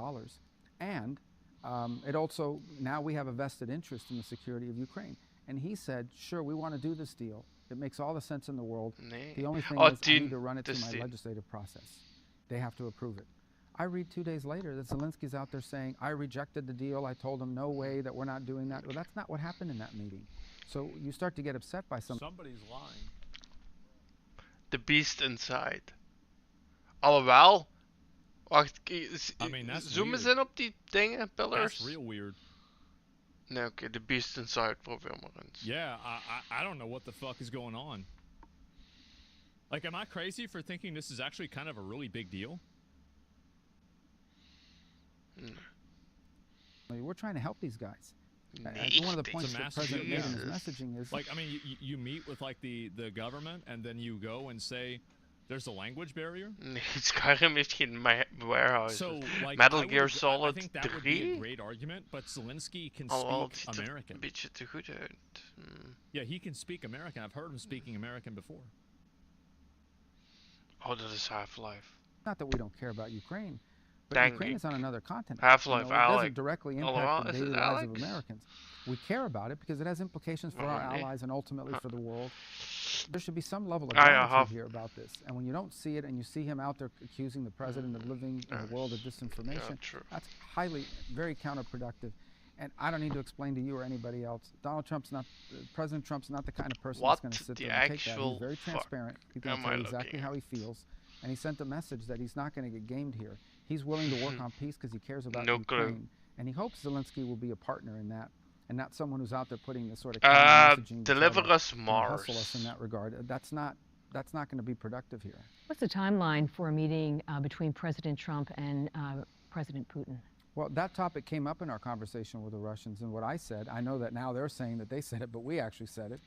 And it also, now we have a vested interest in the security of Ukraine. And he said, sure, we want to do this deal. It makes all the sense in the world. Nee. The only thing Oh, is I need to run it through my die. legislative process. They have to approve it. I read 2 days later that Zelensky's out there saying, I rejected the deal. I told him, no way, that we're not doing that. Well, that's not what happened in that meeting. So you start to get upset by Somebody's lying. The beast inside. Alhoewel. Wacht, I mean, that's zoom eens weird. in op die dingen, pillars. That's real weird. Nee, oké, the beast inside, probeer maar eens. Yeah, I don't know what the fuck is going on. Like, am I crazy for thinking this is actually kind of a really big deal? We're trying to help these guys. I think one of the points the president made in his messaging is like, I mean, you meet with like the government and then you go and say there's a language barrier. Nee, Skyrim heeft geen warehouse. So, like, Metal I Gear would, Solid I think that would be a 3? great argument, but Zelensky can Alhoewel, het speak ziet er American. een beetje te goed uit. Yeah, he can speak American. I've heard him speaking American before. Oh, dat is Half-Life. not that we don't care about Ukraine, but Thank Ukraine you. is on another continent. Half-Life, it doesn't Alex. directly Hello, impact the is daily it lives of Alex? Americans. We care about it because it has implications for our Waarom niet? allies and ultimately for the world. There should be some level of Ah, ja, gratitude half. here about this. And when you don't see it and you see him out there accusing the president of living in a world of disinformation, that's highly, very counterproductive. And I don't need to explain to you or anybody else. President Trump's not the kind of person What that's going to sit the there and take that. actual He's very fuck transparent. He's going to am tell I you exactly looking how he feels. And he sent a message that he's not going to get gamed here. He's willing to work on peace because he cares about No clue. Ukraine. And he hopes Zelensky will be a partner in that. And not someone who's out there putting this sort of messaging to deliver try to, us you know, hustle Mars. us in that regard. That's not going to be productive here. What's the timeline for a meeting between President Trump and President Putin? Well, that topic came up in our conversation with the Russians, and what I said, I know that now they're saying that they said it, but we actually said it,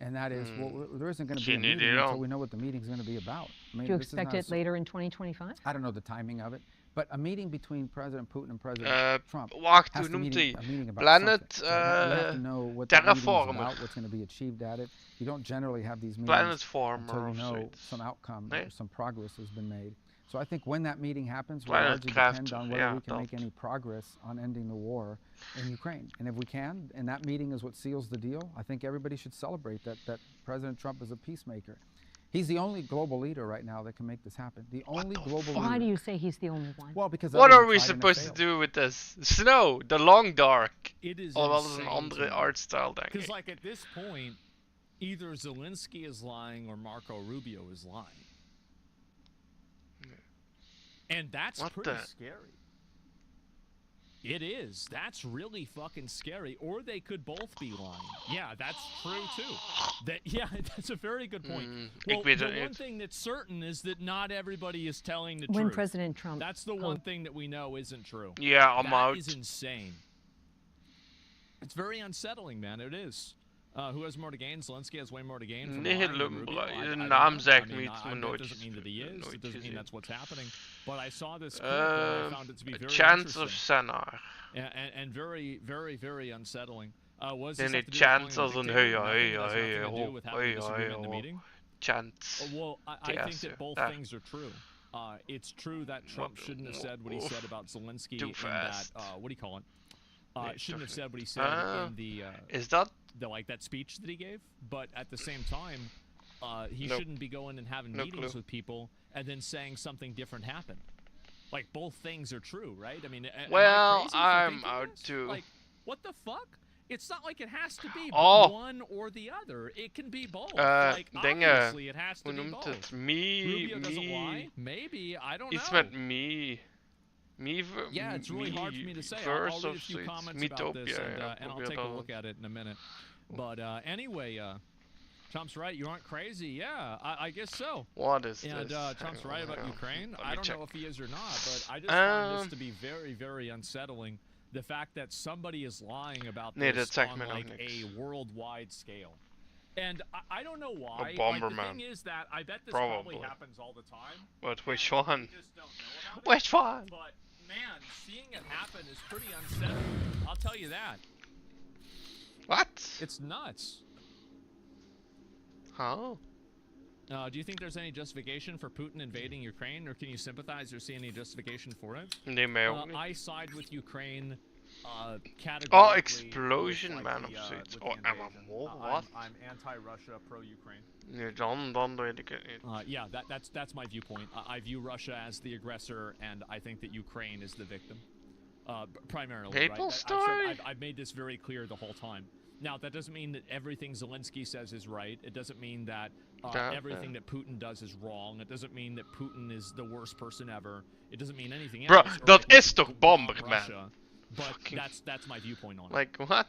and that is, well, there isn't going to be a meeting until we know what the meeting's going to be about. I mean, Do you this is expect not it later in 2025? I don't know the timing of it, but a meeting between President Putin and President Trump Wacht, has hoe to noemt meeting, hij? a meeting about Planet something. You have to know what that meeting is Terraformer. about, what's going to be achieved at it. You don't generally have these meetings Planetformer until you of know zoiets. some outcome Nee? or some progress has been made. So I think when that meeting happens will Planet largely depend Crafter, on whether yeah, we can make dat. any progress on ending the war in Ukraine. And if we can, and that meeting is what seals the deal, I think everybody should celebrate that President Trump is a peacemaker. He's the only global leader right now that can make this happen. The only global leader. Why do you say he's the only one? Well, because What others are have we tried and supposed to failed. do with this? Snow, the long dark. It is Alhoewel dat is een insane andere to me. artstyle, denk Because, ik. like, at this point, either Zelensky is lying or Marco Rubio is lying. And that's What pretty the- scary. It is. That's really fucking scary. Or they could both be lying. Yeah, that's true too. Yeah, that's a very good point. Well, weet the het one niet. thing that's certain is that not everybody is telling the When truth. President Trump That's the one thing that we know isn't true. Yeah, I'm That out. is insane. It's very unsettling, man. It is. Who has more to gain? Zelensky has way more to gain. From Nee, lying than Lumber. Rubio. I De don't naam know. zegt I mean, me iets, maar that nooit doesn't mean that he is. nooit It doesn't mean gezien. that's what's happening. But I saw this clip and I found it to be very Chance of interesting. Senar. And very, very, very unsettling. Was Nee, this nee, have to do with chance calling als him een a hey, dictator? hey, Nothing? That's hey, nothing to do ho, with having a hey, disagreement hey, in the ho. meeting? Chance. Well, I think that both Ah. things are true. It's true that Trump shouldn't have said what he said about Zelensky Too in fast. that, what do you call it? Nee, Shouldn't have toch said what he niet. said in the, Is dat? like that speech that he gave. But at the same time, he Nope. shouldn't be going and having No meetings clue. with people and then saying something different happened. Like, both things are true, right? I mean, Well, am I crazy for I'm thinking out this? too. Like, what the fuck? It's not like it has to be Oh. one or the other. It can be both. Dingen. Obviously, it has to Hoe be noemt both. het? Me, Rubio doesn't lie? me. Maybe. I don't Iets know. met me. Yeah, it's really hard for me to say. I'll Verse read a of few zoiets. comments about this, Mythopia, ja, and I'll probeer take a dat. look at it in a minute. But anyway, Trump's right. You aren't crazy. Yeah, I guess so. What is And this? Trump's Hang right on, about hang on. Ukraine. Let I me don't check. know if he is or not, but I just find this to be very, very unsettling. The fact that somebody is lying about Nee, this dat zegt on me nog like niks. a worldwide scale. And I don't know why. Like, the Bomberman. thing is that I bet this probably Probably. happens all the time. But which one? We just don't know about Which one? But man, seeing it happen is pretty unsettling. I'll tell you that. What? It's nuts. Oh. Do you think there's any justification for Putin invading Ukraine, or can you sympathize or see any justification for it? Nee, mij ook niet. I side with Ukraine. Oh, explosion man of zoiets. Oh, MMO, wat? I'm anti-Russia, pro-Ukraine. Nee, dan weet ik het niet. Yeah, that's my viewpoint. I view Russia as the aggressor, and I think that Ukraine is the victim. Primarily, Maple right? Story? I've made this very clear the whole time. Now, that doesn't mean that everything Zelensky says is right. It doesn't mean that everything that Putin does is wrong. It doesn't mean that Putin is the worst person ever. It doesn't mean anything Bro, else. dat is toch Bomberman? But that's my viewpoint on it. Like, what?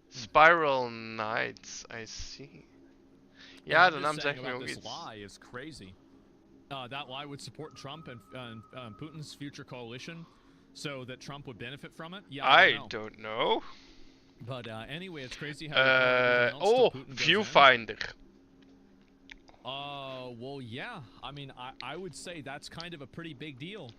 Spiral Knights, I see. Ja, de naam zegt me ook this iets. Lie is crazy. That lie would support Trump and Putin's future coalition, so that Trump would benefit from it. Yeah, I don't know. But anyway, it's crazy how. Viewfinder. Well, yeah. I mean, I would say that's kind of a pretty big deal.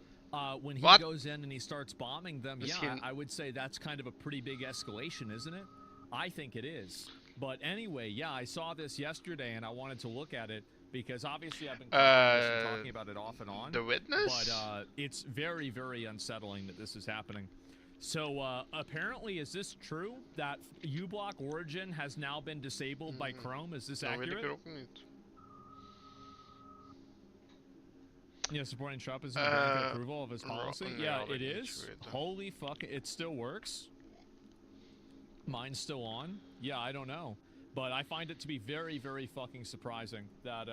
When he goes in and he starts bombing them, yeah, I would say that's kind of a pretty big escalation, isn't it? I think it is. But anyway, yeah, I saw this yesterday and I wanted to look at it because obviously I've been talking about it off and on. The Witness? But it's very, very unsettling that this is happening. So apparently, is this true that uBlock Origin has now been disabled by Chrome? Is this accurate? Yeah, supporting Trump is approval of his policy. Yeah, it is. Holy fuck, it still works. Mine's still on. Yeah, I don't know, but I find it to be very, very fucking surprising that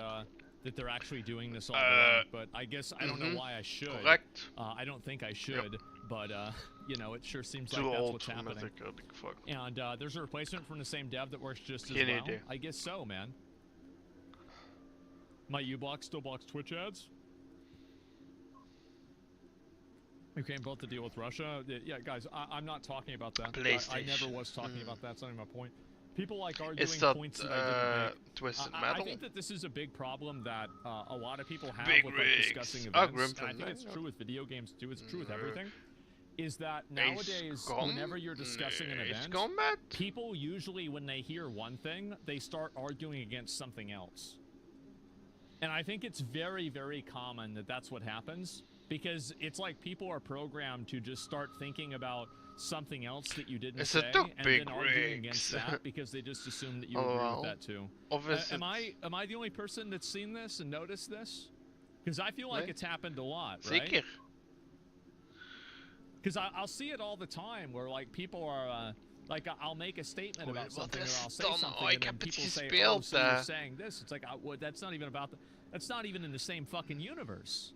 that they're actually doing this all the way. But I guess I don't know why I should. Correct. I don't think I should, but you know, it sure seems like that's what's happening. And there's a replacement from the same dev that works just as well. I guess so, man. My uBlock still blocks Twitch ads. Ukraine built to deal with Russia. Yeah, guys, I'm not talking about that. I never was talking about that. That's not even my point. People like arguing points that I didn't make. Twisted Metal? I think that this is a big problem that a lot of people have with like, discussing events. And I think it's true with video games too. It's true with everything. Is that nowadays, whenever you're discussing an event, people usually, when they hear one thing, they start arguing against something else. And I think it's very, very common that that's what happens. Because it's like people are programmed to just start thinking about something else that you didn't say and then arguing against that because they just assume that you agree with that too. Am I the only person that's seen this and noticed this? Because I feel like it's happened a lot, right? Because I'll see it all the time where like people are like I'll make a statement about something or I'll say something and then people say, "Oh, so you're saying this?" It's like that's not even about that's not even in the same fucking universe.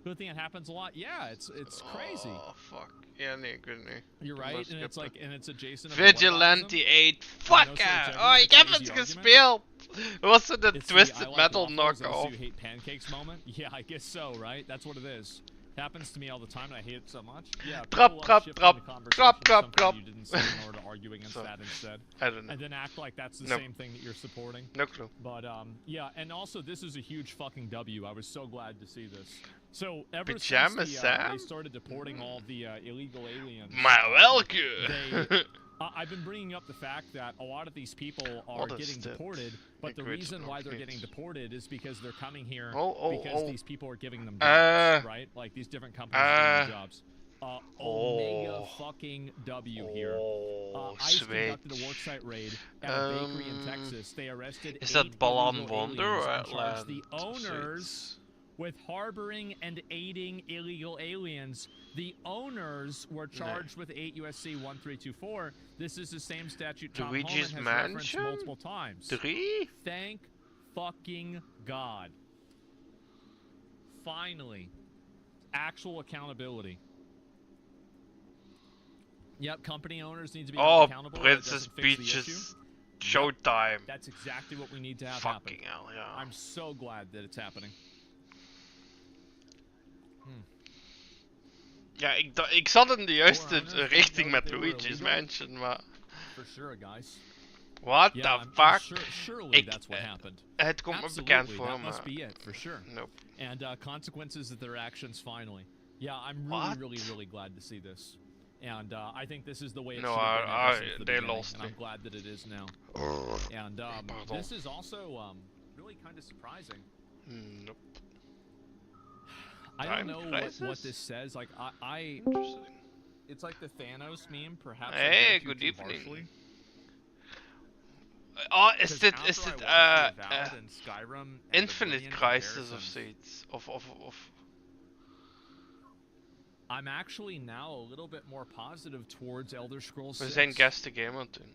Good thing it happens a lot. Yeah, it's crazy. Oh fuck. Ja, nee, ik weet niet. You're right, and it's like, and it's adjacent. Vigilante 8. Fuck yeah! Oh, ik heb het gespeeld! Was het een Twisted Metal knockoff? You hate pancakes moment? Yeah, I guess so, right? That's what it is. It happens to me all the time, and I hate it so much. Yeah. Drop. You didn't say in order to argue against that instead. I don't know. And then act like that's the same thing that you're supporting. No clue. But yeah, and also this is a huge fucking W. I was so glad to see this. So ever since they started deporting all the illegal aliens, I've been bringing up the fact that a lot of these people are getting deported, but the reason why they're getting deported is because they're coming here because these people are giving them jobs, right? Like these different companies are giving them jobs. Omega fucking W here. ICE conducted a worksite raid at a bakery in Texas. They arrested 8 illegal aliens and charged the owners with harboring and aiding illegal aliens. The owners were charged with 8 USC 1324. This is the same statute Tom Holman has referenced multiple times. Thank fucking God. Finally, actual accountability. Yep, company owners need to be accountable. Princess Peach's showtime. That's exactly what we need to have fucking happen. Hell, yeah. I'm so glad that it's happening. Ja, ik zat in de juiste richting met Luigi's Mansion, maar... For sure, guys. What the fuck? Surely that's what happened. Het komt me bekend voor, that must be it, for sure. Nope. And consequences of their actions finally. Yeah, I'm really glad to see this. And I think this is the way it should have been ever since the beginning, and I'm glad that it is now. And this is also really kind of surprising. Nope. I don't know what this says. Like I it's like the Thanos meme. Perhaps. Hey, good evening. Oh, is it Infinite Crisis of zoiets? Of. I'm actually now a little bit more positive towards Elder Scrolls 6. We zijn guest the game aan doen.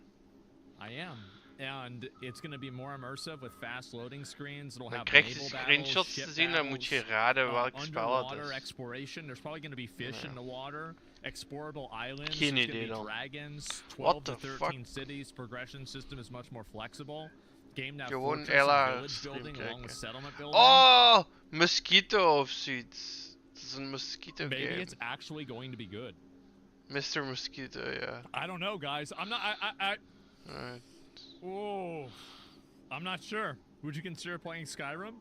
I am. And it's going to be more immersive with fast loading screens. It'll have krijg je naval screenshots battles, te ship zien, dan moet je battles, raden welk spel het underwater is. exploration. There's probably going to be fish in the water, explorable islands. Geen There's idee going to dan. be dragons, 12 What to the 13 fuck? cities. Progression system is much more flexible. Game now Gewoon fortress Ella and village stream building along with kijken. settlement building. Oh, Mosquito of zoiets. Het is een Mosquito Maybe game. it's actually going to be good. Mr. Mosquito, yeah. I don't know, guys. I'm not. Alright. Oh, I'm not sure. Would you consider playing Skyrim?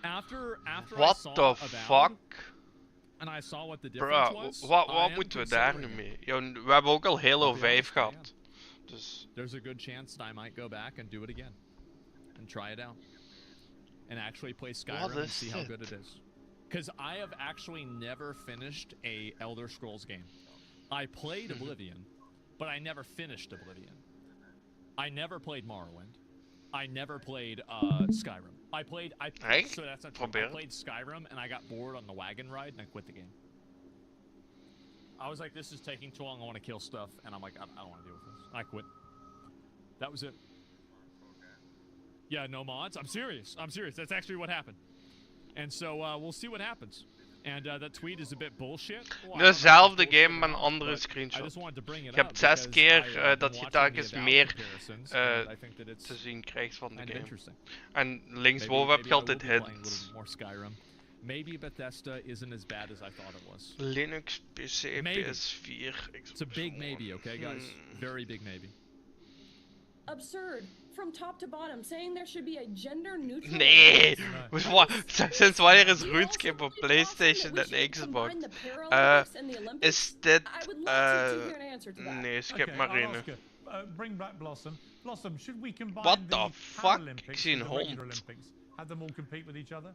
After What I saw the Avowed, fuck? and I saw what the difference Bro, was. wat moeten we daar nu mee? Ja, we hebben ook al Halo 5 gehad. Dus. There's a good chance that I might go back and do it again. And try it out. And actually play Skyrim and see how good it is. Because I have actually never finished a Elder Scrolls game. I played Oblivion, but I never finished Oblivion. I never played Morrowind. I never played Skyrim. So that's not true. I played Skyrim and I got bored on the wagon ride and I quit the game. I was like, this is taking too long. I want to kill stuff, and I'm like, I don't want to deal with this. I quit. That was it. Yeah, no mods. I'm serious. That's actually what happened. And so we'll see what happens. And that tweet is a bit bullshit. Dezelfde game met een andere screenshot. Je hebt 6 keer dat je telkens meer te zien krijgt van de game. En linksboven heb je altijd hints. Maybe Bethesda isn't as bad as I thought it was. Linux, PC, PS4, Xbox. It's a big maybe, okay, guys? Very big maybe. Absurd. From top to bottom, saying there should be a gender neutral. Nee! Sinds wanneer is RuneScape op PlayStation en Xbox? Is dit. Nee, skip maar in. Bring back Blossom. Blossom, should we combine What the the fuck? Paralympics Ik zie een with the regular hond. Olympics? Have them all compete with each other?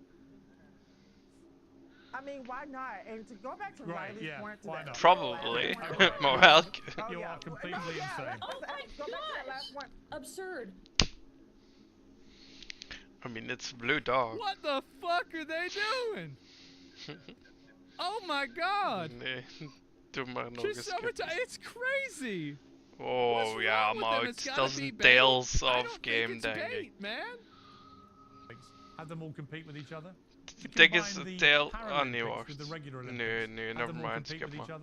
I mean, why not? And to go back to Right, Riley's yeah, point to why that. not? Probably. Maar welke? You are completely insane. Oh my gosh! Absurd. I mean, it's Blue Dog. What the fuck are they doing? Oh my god! Nee, doe maar nog Just eens. it's crazy! Oh ja, maar dat is een Tales of game, denk ik. Have them all compete with each other? Dit is een Tale. Oh nee, wacht. Nee, never mind, skip maar.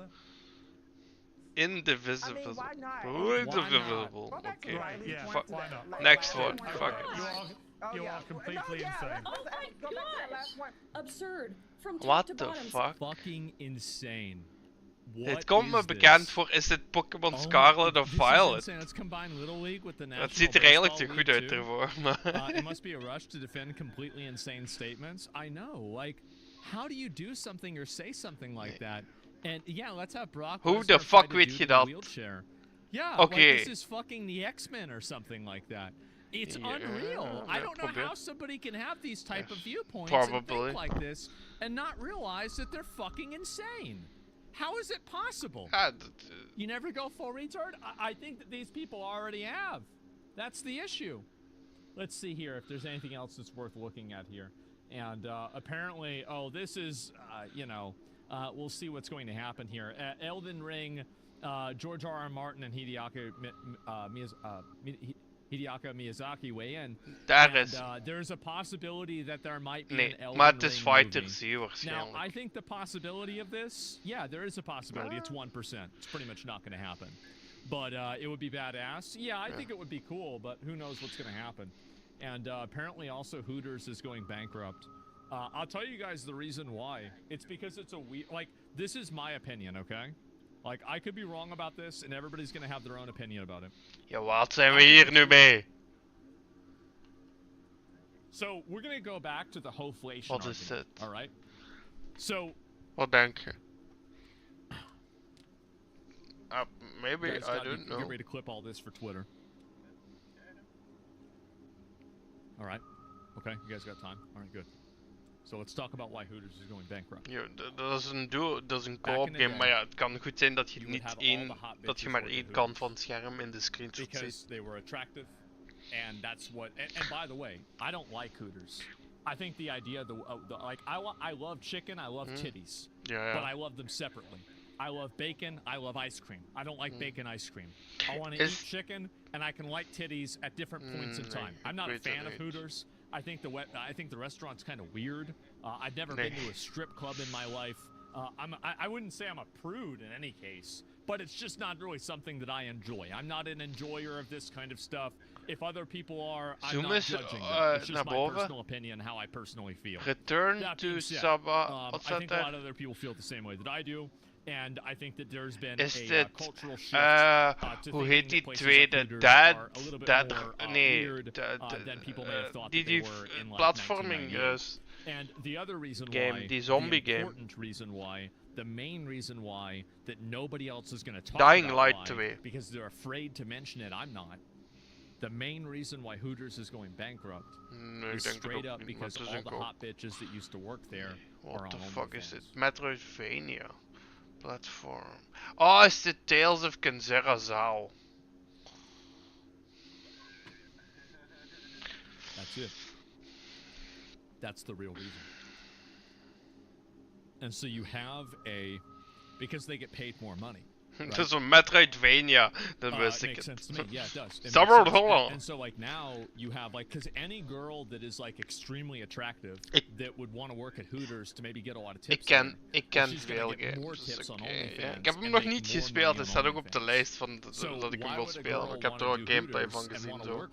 Indivisible. Indivisible. Okay. Next one. Fuck it. You are completely insane. Oh my gosh! Absurd. From top What to the bottom. fuck? Fucking insane. Het komt me bekend voor, is dit Pokémon Scarlet of Violet? Het ziet er eigenlijk te goed uit ervoor, maar... It must be a rush to defend completely insane statements. I know, like, how do you do something or say something like that? And yeah, let's have Brock Hoe de fuck weet je dat? Yeah, Oké. like this is fucking the X-Men or something like that. It's unreal. I don't know how somebody can have these type of viewpoints and think like this and not realize that they're fucking insane. How is it possible? You never go full retard? I think that these people already have. That's the issue. Let's see here if there's anything else that's worth looking at here. And apparently, this is, we'll see what's going to happen here. Elden Ring, George R.R. Martin and Hideyaka Miyazaki weigh in. There's a possibility that there might be an Elden maar het is Ring Fighter movie. Z waarschijnlijk. Now, I think the possibility of this, yeah, there is a possibility. It's 1%. It's pretty much not going to happen. But it would be badass. Yeah, I think it would be cool, but who knows what's going to happen. And apparently also Hooters is going bankrupt. I'll tell you guys the reason why. It's because it's this is my opinion, okay? Like, I could be wrong about this, and everybody's gonna have their own opinion about it. Ja, wat zijn we hier nu mee? So, we're gonna go back to the hoflation Wat is argument, dit? alright? So... Wat denk je? Maybe, guys, I don't know. Get ready to clip all this for Twitter. Alright. Okay, you guys got time? All right, good. So let's talk about why Hooters is going bankrupt. Ja, dat is een co-op game, maar ja, het kan goed zijn dat je dat je maar één kant van het scherm in de screenshot ziet. Because they were attractive, and that's what. And by the way, I don't like Hooters. I think the idea, like I love chicken, I love titties, but I love them separately. I love bacon, I love ice cream. I don't like bacon ice cream. I want to eat chicken, and I can like titties at different points in time. I'm not a fan of Hooters. I think the restaurant's kind of weird. I've never been to a strip club in my life. I wouldn't say I'm a prude in any case, but it's just not really something that I enjoy. I'm not an enjoyer of this kind of stuff. If other people are, I'm not judging them. It's just my personal opinion, how I personally feel. Return to Saba. I think a lot of other people feel the same way that I do. And I think that there's been a cultural shift to hoe heet die places like tweede? Hooters Dead, are a little bit Dead, more nee, weird than people may have thought die that they were in like platforming 1998. And the other reason game, why, die zombie the game. important reason why, the main reason why that nobody else is going to talk Dying about Light why, 2. because they're afraid to mention it, I'm not. The main reason why Hooters is going bankrupt is straight up because all the hot bitches that used to work there are on What the fuck is OnlyFans. it? Metroidvania platform. Oh, it's the Tales of Kanzerazao. That's it. That's the real reason. And so you have because they get paid more money. Right? Het is een Metroidvania. Dan wist It ik makes het. sense to me. Yeah, it does. It makes Summer sense. And so like now you have like, because any girl that is like extremely attractive that would want to work at Hooters to maybe get a lot of tips. Ik ken veel games. Dus ik heb hem nog niet gespeeld. Het staat ook op de lijst van dat ik hem wil spelen. Ik heb er ook gameplay van gezien. Zo.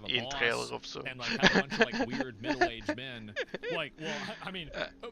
Eén trailer of zo. And like have a bunch of like weird middle-aged men. Like, well, I mean,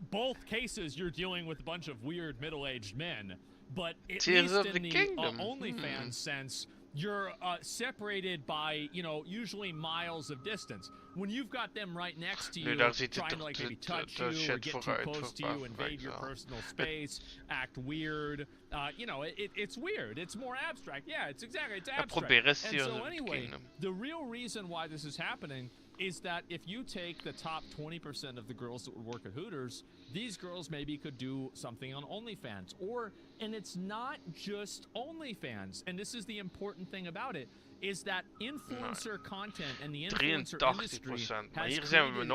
both cases you're dealing with a bunch of weird middle-aged men. But at Tears least of in the the Kingdom. OnlyFans sense, you're separated by, usually miles of distance. When you've got them right next to you, trying to like maybe touch you or get too close to you, invade your personal space, act weird, it's weird. It's more abstract. Yeah, it's abstract. And so anyway, the real reason why this is happening is that if you take the top 20% of the girls that would work at Hooters, these girls maybe could do something on OnlyFans. And it's not just OnlyFans. And this is the important thing about it, is that influencer content and the influencer industry has created a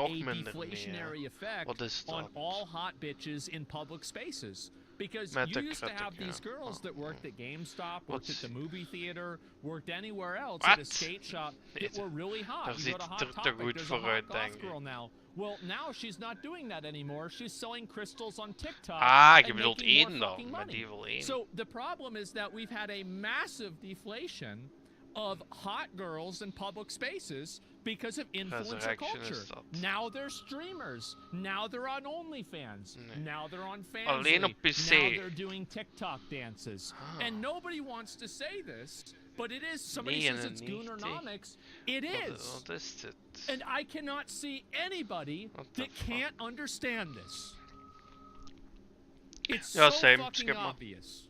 deflationary effect on all hot bitches in public spaces. Because you used to have these girls that worked at GameStop, worked at the movie theater, worked anywhere else at a skate shop that were really hot. You go to Hot Topic, there's a hot goth girl now. Well, now she's not doing that anymore. She's selling crystals on TikTok and making more fucking money. So the problem is that we've had a massive deflation of hot girls in public spaces because of influencer culture. Now they're streamers. Now they're on OnlyFans. Now they're on Fansly. Now they're doing TikTok dances. And nobody wants to say this, but it is. Somebody says it's Goonernomics. It is. And I cannot see anybody that can't understand this. It's so fucking obvious.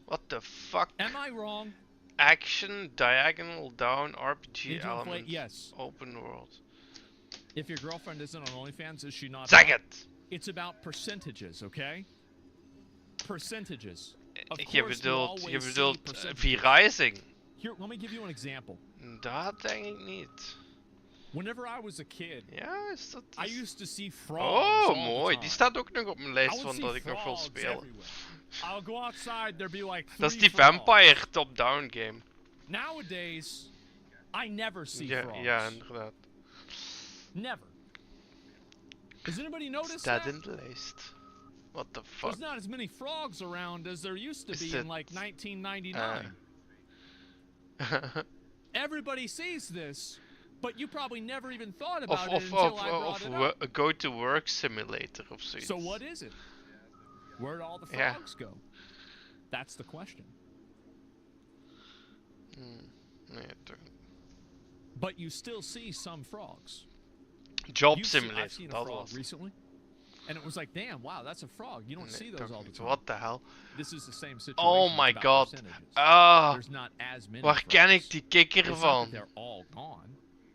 What the fuck? Am I wrong? Action, diagonal, down, RPG elements. Yes. Open world. If your girlfriend isn't on OnlyFans, is she not? Zeg het! It's about percentages, okay? Percentages. Je bedoelt V-Rising. Here, let me give you an example. Dat denk ik niet. Whenever I was a kid, I used to see frogs. Oh, mooi. Die staat ook nog op mijn lijst van dat ik nog wil spelen. I'll go outside, there'd be like Dat is die vampire top-down game. Nowadays, I never see frogs. Ja, inderdaad. Never. Has anybody noticed Staat that? in de lijst. What the fuck? There's not as many frogs around as there used to be in like 1999. Everybody sees this, but you probably never even thought about it until I brought it up. A go-to-work simulator of zoiets. So what is it? Where'd all the frogs go? That's the question. But you still see some frogs. Job simulator. I've seen a frog recently, and it was like, damn, wow, that's a frog. You don't see those all the time. What the hell? This is the same situation. Oh my god. There's not as many waar ken ik die kikker van? They're all gone.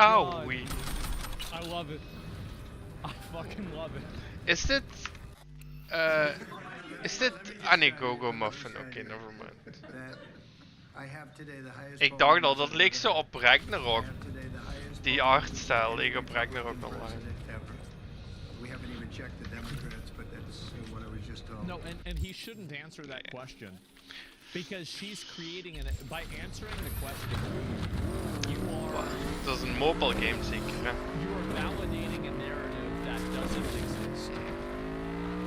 god. Owie. I love it. I fucking love it. Is dit... is dit... Ah nee, Go-Go Muffin. Oké, nevermind. Ik dacht al, dat leek zo op Ragnarok. Die artstyle leek op Ragnarok online. No, and he shouldn't answer that question. Because she's creating by answering the question, you are... Dat is een mobile game zeker, hè? You are validating a narrative that doesn't exist.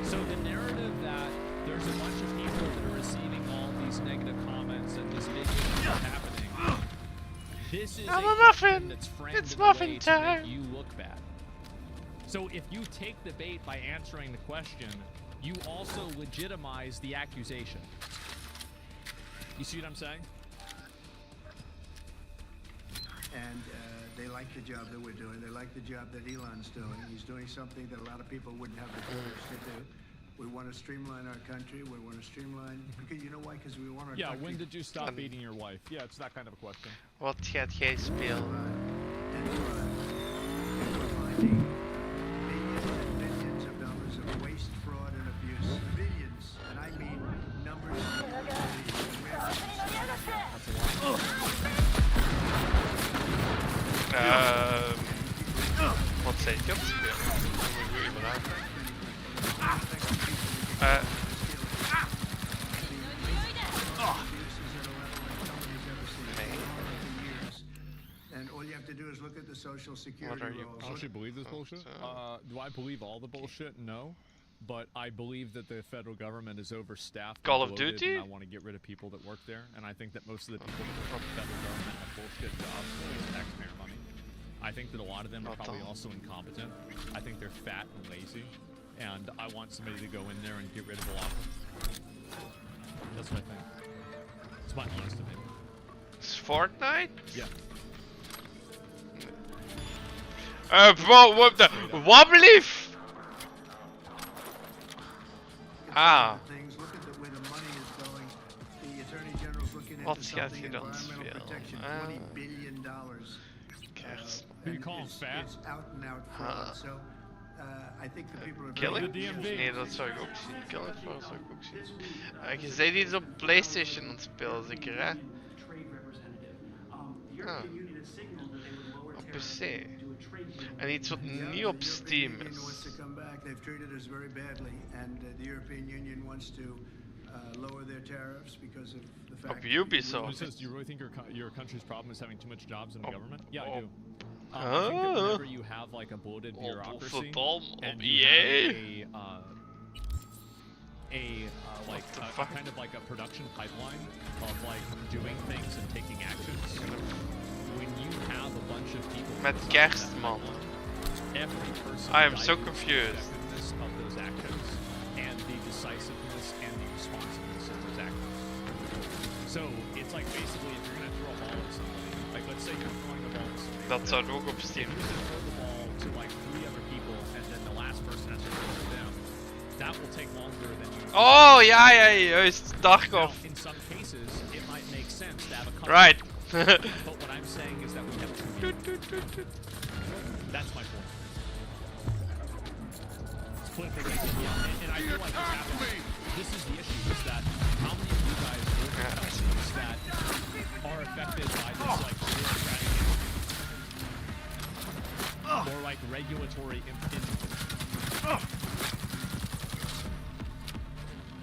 So the narrative that there's a bunch of people that are receiving all these negative comments and this big thing is happening. This is I'm a a muffin! that's framed It's in a muffin way to time! make you look bad. So if you take the bait by answering the question, you also legitimize the accusation. You see what I'm saying? And they like the job that we're doing. They like the job that Elon's doing. He's doing something that a lot of people wouldn't have the courage to do. We want to streamline our country. We want to streamline... Because you know why? Because we want our country... Yeah, when did you stop beating your wife? Yeah, it's that kind of a question. Wat gaat jij spelen? And we're finding billions and billions of dollars of waste, fraud, and abuse. Billions. And I mean numbers of wat zei ik aan het spelen? And all you have to do is look at the social security rolls. I actually believe this bullshit. Do I believe all the bullshit? No. But I believe that the federal government is overstaffed. Call and of bloated, Duty? And I want to get rid of people that work there. And I think that most of the people that work for the federal government have bullshit jobs that waste taxpayer money. I think that a lot of them are probably also incompetent. I think they're fat and lazy. And I want somebody to go in there and get rid of a lot of them. That's what I think. It's my honest opinion. It's Fortnite? Yeah. What the... Wobbleaf! Ah. Wat gaat je dan spelen? Kerst. You call him fat? Killing? Nee, dat zou ik ook zien. Killing Floor zou ik ook zien. Je zei iets op PlayStation aan het spelen, zeker hè? Ah. Op PC. En iets wat niet op Steam is. Op Ubisoft. He says, do you really think your country's problem is having too much jobs in the government? Yeah, I do. I think that whenever you have like a bloated bureaucracy and you have a kind of like a production pipeline of like doing things and taking actions, when you have a bunch of people Met Kerstman. every person I am so confused. of those actions and the decisiveness and the responsiveness of those actions. So it's like basically if you're gonna throw a ball at somebody, like let's say you're throwing the ball at somebody. Dat zou ook op Steam. If you throw the ball to like 3 other people and then the last person has to throw it to them, that will take longer than you. Oh ja, juist. Darkov. In some cases, it might make sense to have a couple. Right. But what I'm saying is that we have to. That's my point. And I feel like this happens. This is the issue: is that how many of you guys work in companies that are affected by this like bureaucratic or like regulatory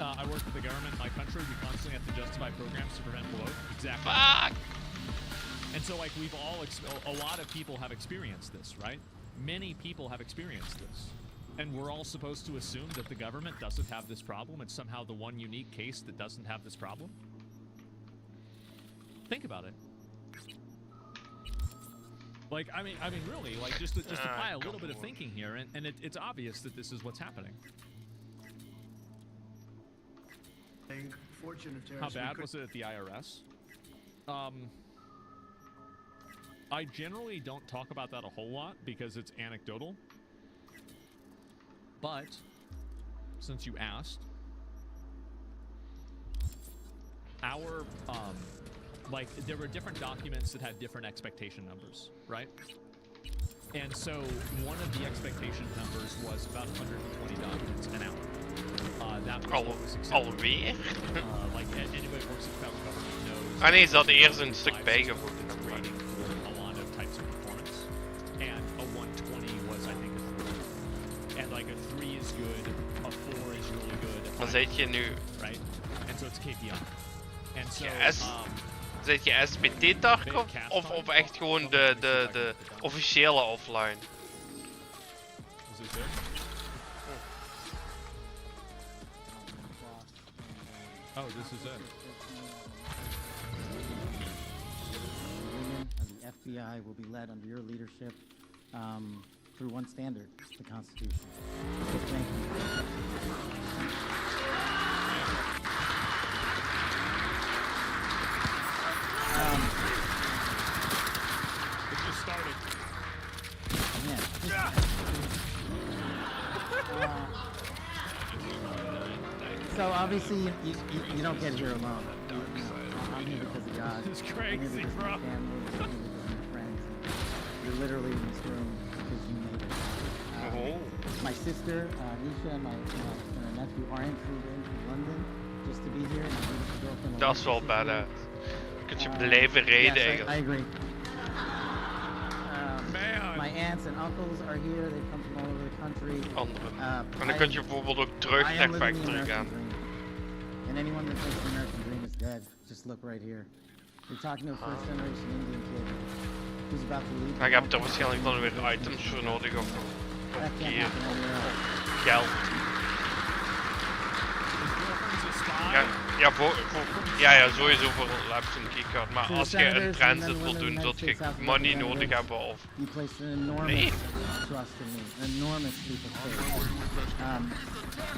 I work for the government in my country. We constantly have to justify programs to prevent bloat. Exactly. Fuck. And so, like, we've all, a lot of people have experienced this, right? Many people have experienced this. And we're all supposed to assume that the government doesn't have this problem. It's somehow the one unique case that doesn't have this problem. Think about it. Like, I mean, really, like, just apply a little bit of thinking here, and it's obvious that this is what's happening. How bad was it at the IRS? I generally don't talk about that a whole lot because it's anecdotal. But, since you asked, like, there were different documents that had different expectation numbers, right? And so one of the expectation numbers was about 120 documents an hour. That was what was acceptable. Alweer? Like anybody who works in federal government knows. Ah nee, ze hadden eerst een stuk bijgevoegd. Rating for a lot of types of performance, and a 120 was I think a 3, and like a 3 is good, a 4 is really good. Maar zit je nu? Right, and so it's KPI. And so zit je SBT Tarkov of echt gewoon de officiële offline? Is this it? Oh, this is it. Of the FBI will be led under your leadership through one standard, the Constitution. So thank you. It just started. So obviously you don't get here alone. I'm here because of God. It's crazy, bro. I'm here because of my friends. You're literally in this room because you made it. My sister, Nisha, and my nephew Aryan flew in from London just to be here. And my beautiful girlfriend. Dat is wel badass. Kunt je blijven rijden eigenlijk. I agree. My aunts and uncles are here. They come from all over the country. En dan kun je bijvoorbeeld ook terug naar Factory gaan. And anyone that thinks the American dream is dead, just look right here. You're talking to a first generation Indian kid who's about to leave. Maar je hebt er waarschijnlijk dan weer items voor nodig of gear of geld. Ja, sowieso voor laps en keycard. Maar als je een transit wil doen, zult je money nodig hebben of... You placed an enormous trust in me, an enormous leap of faith.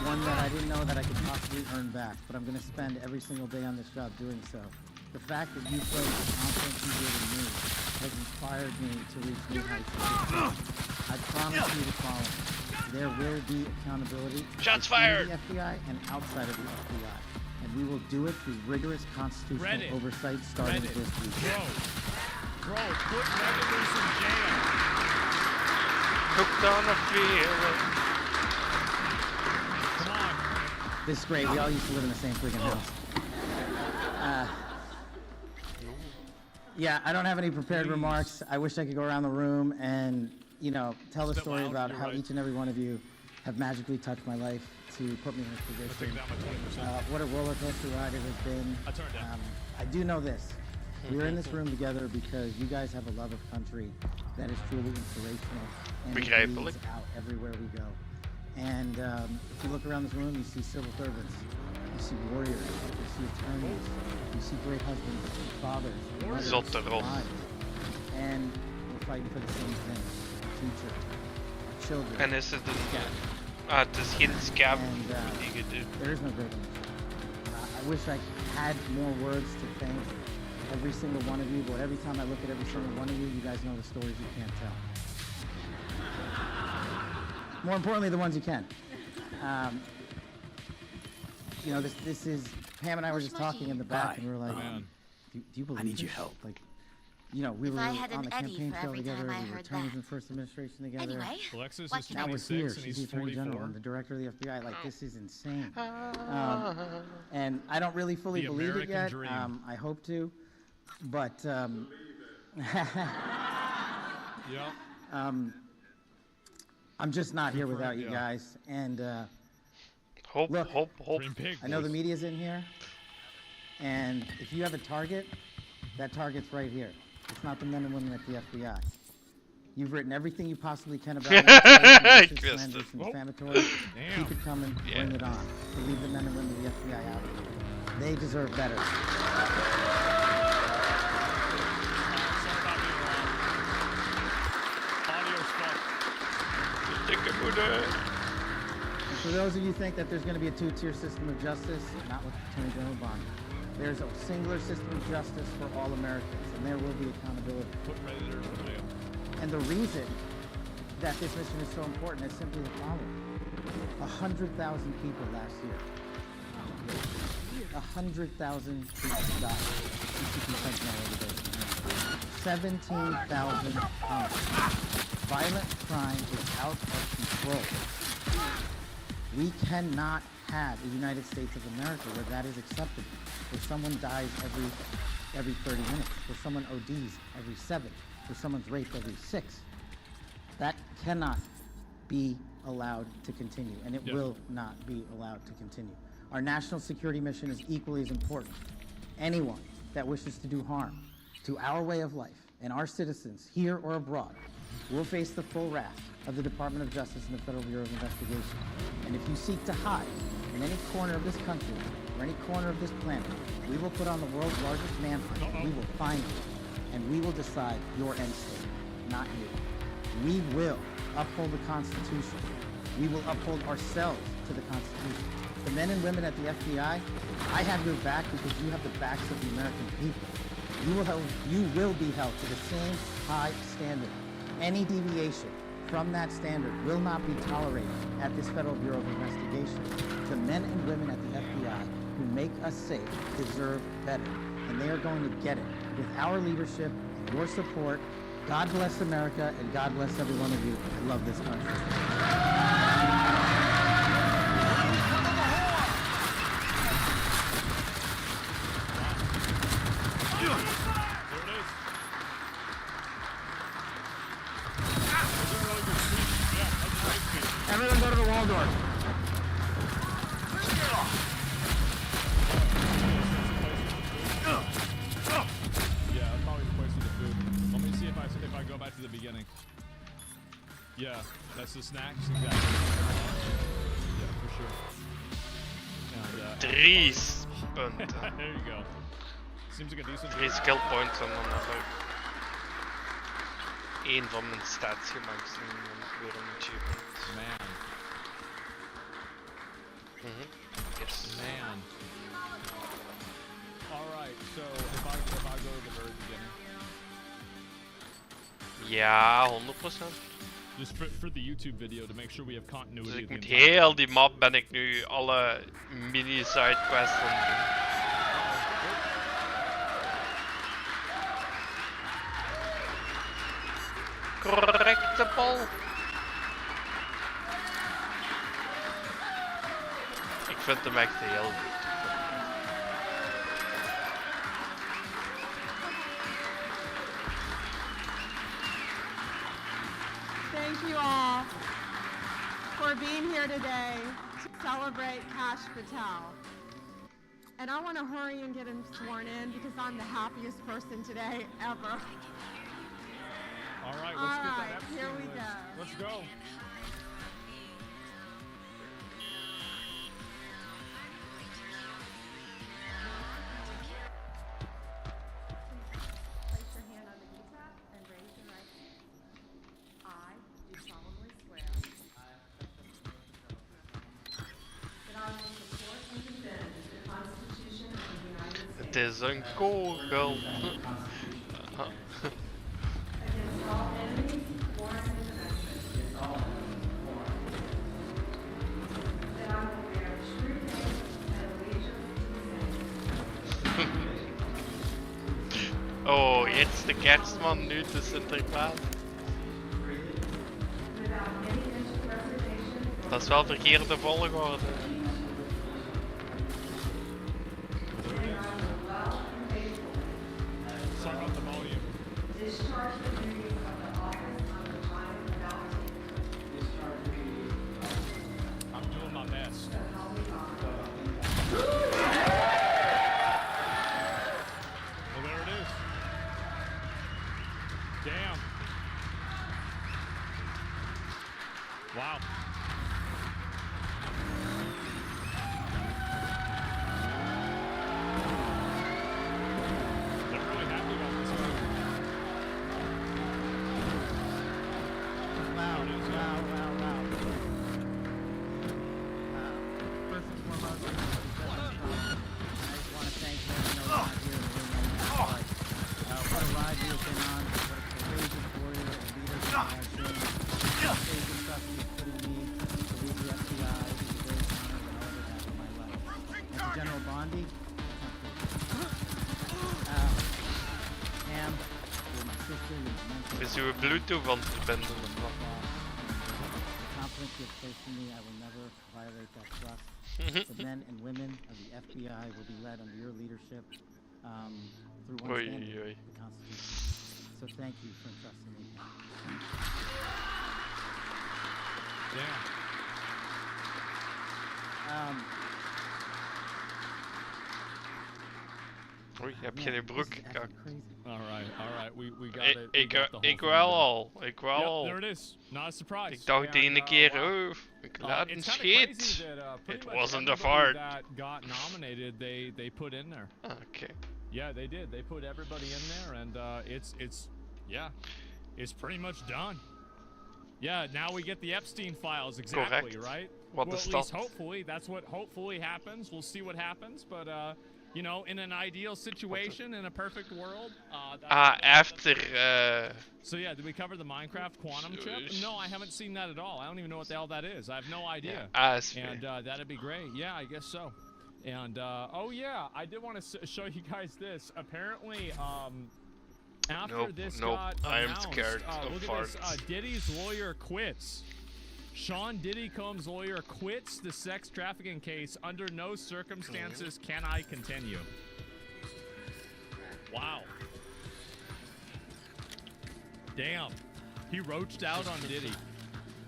One that I didn't know that I could possibly earn back, but I'm going to spend every single day on this job doing so. The fact that you placed the confidence you did in me has inspired me to reach new heights. I promise you the following. There will be accountability Shots fired. in the FBI and outside of the FBI. And we will do it through rigorous constitutional oversight starting this week. Bro, put Reddit in jail. Hooked on a feeling. Come on. This is great. We all used to live in the same freaking house. Yeah, I don't have any prepared remarks. I wish I could go around the room and, you know, tell the story about how each and every one of you have magically touched my life to put me in this position. What a roller coaster ride it has been. I do know this. We're in this room together because you guys have a love of country that is truly inspirational and it bleeds out everywhere we go. And if you look around this room, you see civil servants, you see warriors, you see attorneys, you see great husbands, fathers, mothers, wives, and we're fighting for the same thing: our future, our children. En is het een... het is geen scam die je doet. There is no greater mission. I wish I had more words to thank every single one of you, but every time I look at every single one of you, you guys know the stories you can't tell. More importantly, the ones you can. You know, this is, Pam and I were just talking in the back, and we were like, do you believe I need this? your help. Like, you know, we were I on had the an Eddie campaign for trail every together, time I we were heard attorneys that. in the first administration together. Anyway, Alexis what is can I Now we're 26 here, and she's he's the Attorney General 44. and the Director of the FBI. Like, this is insane. And I don't really fully The believe it American yet. dream. I hope to, but I'm just not here without you guys. And look, I know the media's in here, and if you have a target, that target's right here. It's not the men and women at the FBI. You've written everything you possibly can about it. Slanderous and defamatory. Keep it coming. Bring it on. But leave the men and women of the FBI out of it. They deserve better. And for those of you who think that there's going to be a two-tier system of justice, not with Attorney General Bond. There's a singular system of justice for all Americans, and there will be accountability. And the reason that this mission is so important is simply the following. 100,000 people last year. 100,000 people died. 17,000 homes. Violent crime is out of control. We cannot have a United States of America where that is acceptable, where someone dies every 30 minutes, where someone ODs every 7, where someone's raped every 6. That cannot be allowed to continue, and it will not be allowed to continue. Our national security mission is equally as important. Anyone that wishes to do harm to our way of life and our citizens here or abroad will face the full wrath of the Department of Justice and the Federal Bureau of Investigation. And if you seek to hide in any corner of this country or any corner of this planet, we will put on the world's largest manhunt. We will find you, and we will decide your end state, not you. We will uphold the Constitution. We will uphold ourselves to the Constitution. The men and women at the FBI, I have your back because you have the backs of the American people. You will be held to the same high standard. Any deviation from that standard will not be tolerated at this Federal Bureau of Investigation. The men and women at the FBI who make us safe deserve better, and they are going to get it with our leadership, your support. God bless America, and God bless every one of you. I love this country. Everyone go to the Waldorf. Yeah, that's probably the place for the food. Let me see if I go back to the beginning. Yeah, that's the snacks, exactly. Yeah, for sure. And, 3 punten. There you go. Seems like a decent. 3 skill points en dan heb ik 1 van mijn stats gemaakt en dan weer een achievement. Man. Yes. Man. Alright, so if I go to the very beginning. Ja, 100%. Just for the YouTube video to make sure we have continuity. Dus ik moet heel die map ben ik nu alle mini sidequests aan het doen. Correcte bal. Ik vind hem echt heel goed. Thank you all for being here today to celebrate Kash Patel. And I want to hurry and get him sworn in because I'm the happiest person today ever. All right, let's get that Epstein here we go. Let's go. Place your hand on the kneecap and raise your right hand. I do solemnly swear that I will support and defend the Constitution of the United States. Het is een kogel. Against all enemies, foreign and domestic. That I will bear true faith and allegiance to the same. Oh, jetzt de kerstman, nu de Sinterklaas. Without any mental reservation. Dat is wel verkeerde volgorde. Sorry about the volume. Discharge the duties of the office on which I am about to I'm doing my best. help me God. Well, there it is. Damn. Wow. Is uw Bluetooth aan het verbinden of wat? The confidence you have placed in me, I will never violate that trust. The men and women of the FBI will be led under your leadership through one standard, the Constitution. So thank you for entrusting me. Oei, heb je die broek gekakt? Alright, we got it. Ik wel al. There it is. Not a surprise. Ik dacht de ene keer, ik laat een scheet. It wasn't a fart. That got nominated, they put in there. Okay. Yeah, they did. They put everybody in there, and it's pretty much done. Yeah, now we get the Epstein files, exactly, Correct. right? What well, is at least that? hopefully, that's what hopefully happens. We'll see what happens, but you know, in an ideal situation, in a perfect world. After. So yeah, did we cover the Minecraft quantum chip? No, I haven't seen that at all. I don't even know what the hell that is. I have no idea. And that'd be great. Yeah, I guess so. And oh yeah, I did want to show you guys this. Apparently, after this got announced, I am scared of look farts. at this. Diddy's lawyer quits. Sean Diddy Combs' lawyer quits the sex trafficking case. Under no circumstances can I continue. Wow. Damn. He roached out on Diddy.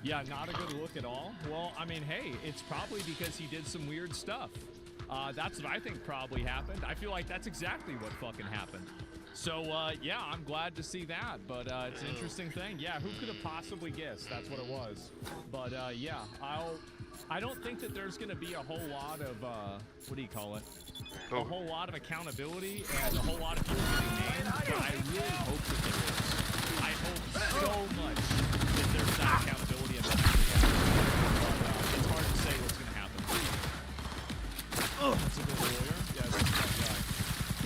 Yeah, not a good look at all. Well, I mean, hey, it's probably because he did some weird stuff. That's what I think probably happened. I feel like that's exactly what fucking happened. So, yeah, I'm glad to see that, but it's an interesting thing. Yeah, who could have possibly guessed that's what it was? But, yeah, I don't think that there's going to be a whole lot of, what do you call it? A whole lot of accountability and a whole lot of people getting named, but I really hope that there is. I hope so much that there's that accountability and that it's hard to say what's going to happen. That's a good lawyer. Yeah, that's a tough guy.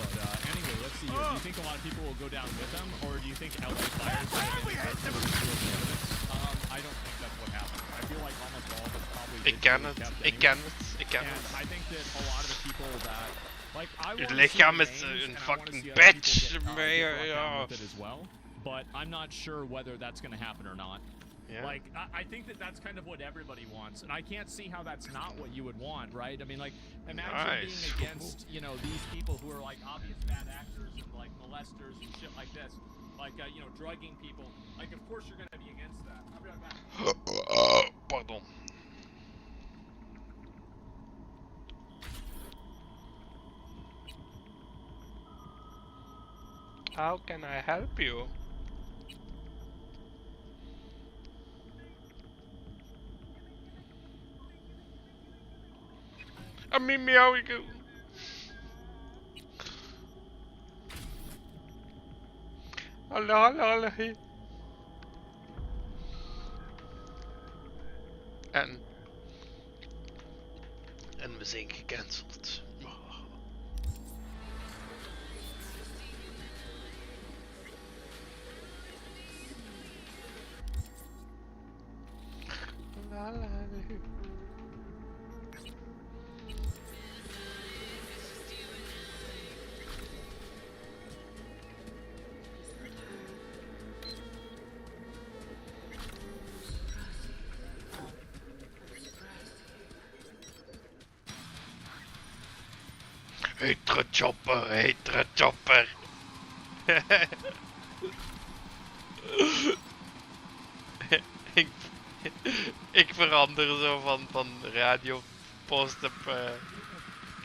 But anyway, let's see here. Do you think a lot of people will go down with them, or do you think LA fires are going to get the evidence? I don't think that's what happened. I feel like almost all of it's probably. Ik ken het. I think that a lot of the people that, like, I want Het to lichaam see is the names, een and I wanna fucking see other bitch. people get brought down with it as well. But I'm not sure whether that's going to happen or not. Yeah. Like, I think that that's kind of what everybody wants, and I can't see how that's not what you would want, right? I mean, like, imagine being against, you know, these people who are, like, obvious bad actors and, like, molesters and shit like this. Like, you know, drugging people. Like, of course you're going to be against that. I'll be right back. Pardon. How can I help you? I mean, meowing. Hallo. En we zijn gecanceld. Hetere chopper. ik verander zo van radio post op.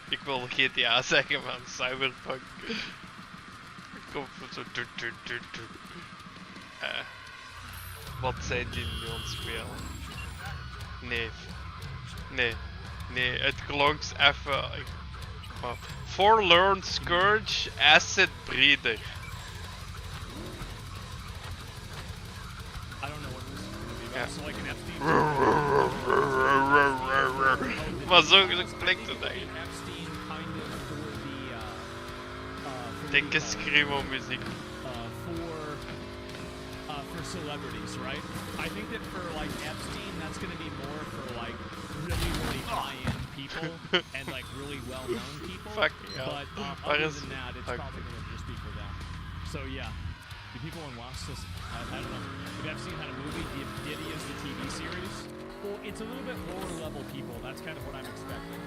Ik wil GTA zeggen van Cyberpunk. Kom zo. Wat zijn die nu aan het spelen? Nee, het klonk even. Forlorn Scourge Acid Breeder. I don't know what this is going to be, but Yeah. it's like an Epstein. Maar zo klinkt het eigenlijk. Epstein kind of for the Dikke screamo muziek. For celebrities, right? I think that for like Epstein, that's going to be more for like really high-end people and like really well-known people. Fuck yeah. But other than that, it's probably going to just be for them. So yeah. Do people in Lost, I don't know, if you've seen that movie, If Diddy is the TV series? Well, it's a little bit lower level people. That's kind of what I'm expecting.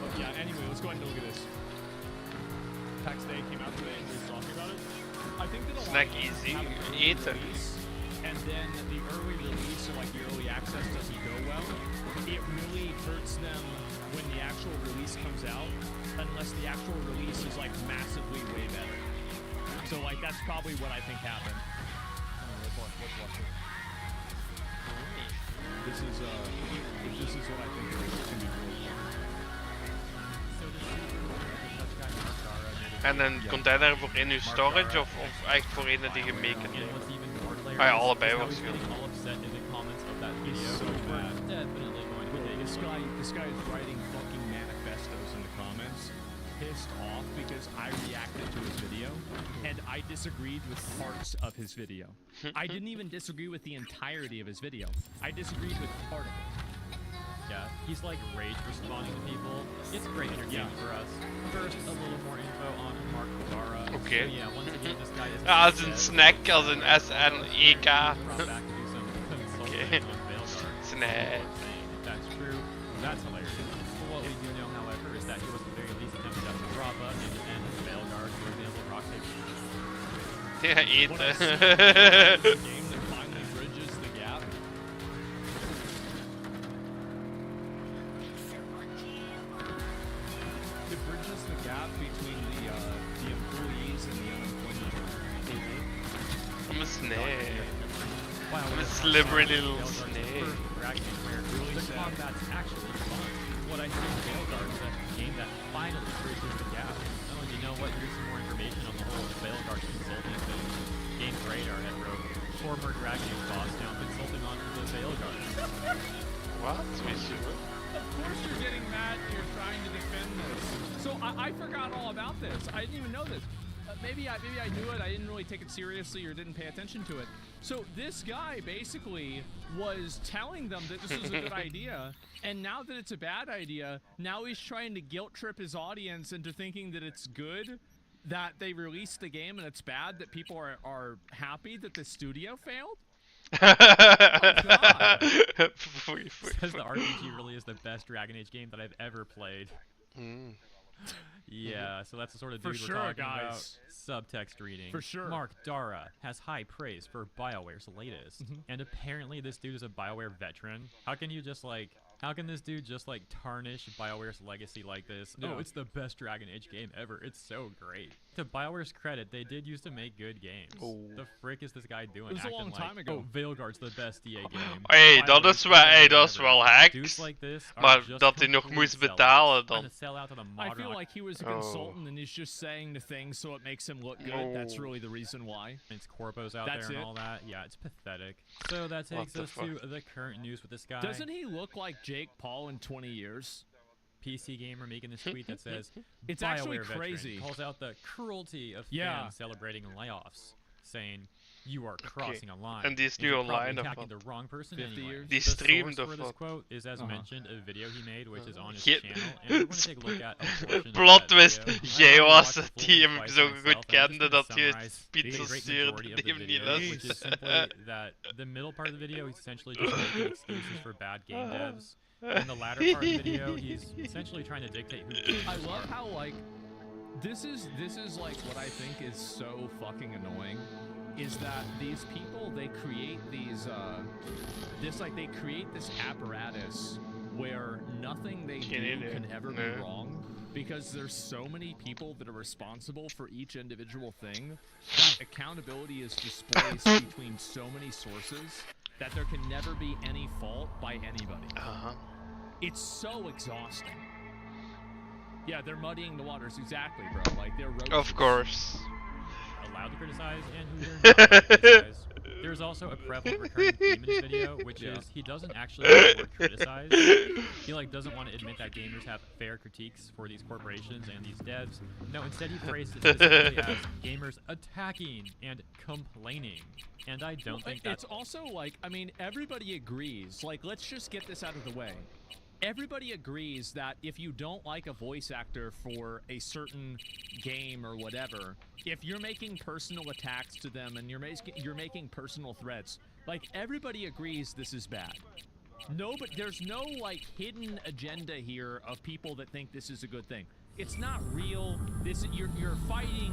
But yeah, anyway, let's go ahead and look at this. PAX Day came out today and we were talking about it. I think that a lot Snack of games easy, have an early eat it. release, and then the early release or like the early access doesn't go well. It really hurts them when the actual release comes out, unless the actual release is like massively way better. So like that's probably what I think happened. Let's watch it. This is what I think is going to be really fun. En dan komt hij daarvoor in uw storage of eigenlijk voor een die je mee kunt nemen? Ah ja, allebei waarschijnlijk. This guy is writing fucking manifestos in the comments, pissed off because I reacted to his video, and I disagreed with parts of his video. I didn't even disagree with the entirety of his video. I disagreed with part of it. Yeah, he's like rage responding to people. It's great entertainment for us. First, a little more info on Mark Dara. Okay. So yeah, once again, this guy is als een snack, als een SNEK. Okay. Snack. If that's true, that's hilarious. What we do know, however, is that he was at the very least attempted at a drop up and end Veilguard, for example, rock paper. Yeah, eat What I see is a game that finally bridges the gap. It bridges the gap between the employees and the unemployment. I'm a snake. I'm a slippery little snake. The combat's actually fun. What I see in Veilguard is a game that finally bridges the gap. Oh, and you know what? Here's some more information on the whole Veilguard consulting thing. Games Radar had wrote, former Dragon boss now consulting on the Veilguard. What? We should. Of course you're getting mad you're trying to defend this. So I forgot all about this. I didn't even know this. Maybe I knew it. I didn't really take it seriously or didn't pay attention to it. So this guy basically was telling them that this was a good idea, and now that it's a bad idea, now he's trying to guilt trip his audience into thinking that it's good, that they released the game and it's bad, that people are happy that the studio failed? Says the RPG really is the best Dragon Age game that I've ever played. Yeah, so that's the sort of dude For we're sure, talking guys. about. Subtext reading. For sure. Mark Dara has high praise for BioWare's latest. And apparently this dude is a BioWare veteran. How can this dude just like tarnish BioWare's legacy like this? Yeah. Oh, it's the best Dragon Age game ever. It's so great. To BioWare's credit, they did used to make good games. The frick is this guy doing? It was a acting long time like, ago. Oh, Veilguard's the best EA game. Hey, dat BioWare's is wel, hey, dat is whatever. wel hacks. Dudes like this are Maar just dat hij nog complete moest sellouts, betalen trying dan. to sell out to the I modern feel like he was a consultant and he's just saying the things so it makes him look good. That's really the reason why. It's corpos out That's there and it? all that. Yeah, it's pathetic. So that takes us to the current news with this guy. Doesn't he look like Jake Paul in 20 years? PC Gamer making this tweet that says, It's BioWare actually veteran crazy. calls out the cruelty of Yeah. fans celebrating layoffs, saying, you are crossing a line. En die is and nu you're online probably of attacking wat? the wrong person 50 anyway. years? Die The streamt source of for this wat? quote is as mentioned a video he made, which is on his Ge- channel, and we're going to take a look at a portion Plot of that twist, video. jij I was watched the het full die video hem twice zo myself, goed and I'm just kende gonna dat hij het summarize pizza the great stuurde majority of die the hem niet video, which is luisterde. simply that the middle part of the video, he's essentially just making excuses for bad game devs. In the latter part of the video, he's essentially trying to dictate who games I love are. how like this is like what I think is so fucking annoying is that these people they create these they create this apparatus where nothing they do can ever be wrong because there's so many people that are responsible for each individual thing that accountability is displaced between so many sources that there can never be any fault by anybody. It's so exhausting. Yeah, they're muddying the waters, exactly, bro. Like, they're roaches. Of course. Allowed to criticize and who they're not allowed to criticize. There's also a prevalent recurring theme in his video, which is he doesn't actually use the word criticize. He like doesn't want to admit that gamers have fair critiques for these corporations and these devs. No, instead he phrased it specifically as gamers attacking and complaining. And I don't think that's... It's also like, I mean, everybody agrees. Like, let's just get this out of the way. Everybody agrees that if you don't like a voice actor for a certain game or whatever, if you're making personal attacks to them and you're making personal threats, like everybody agrees this is bad. No, but there's no like hidden agenda here of people that think this is a good thing. It's not real. You're fighting.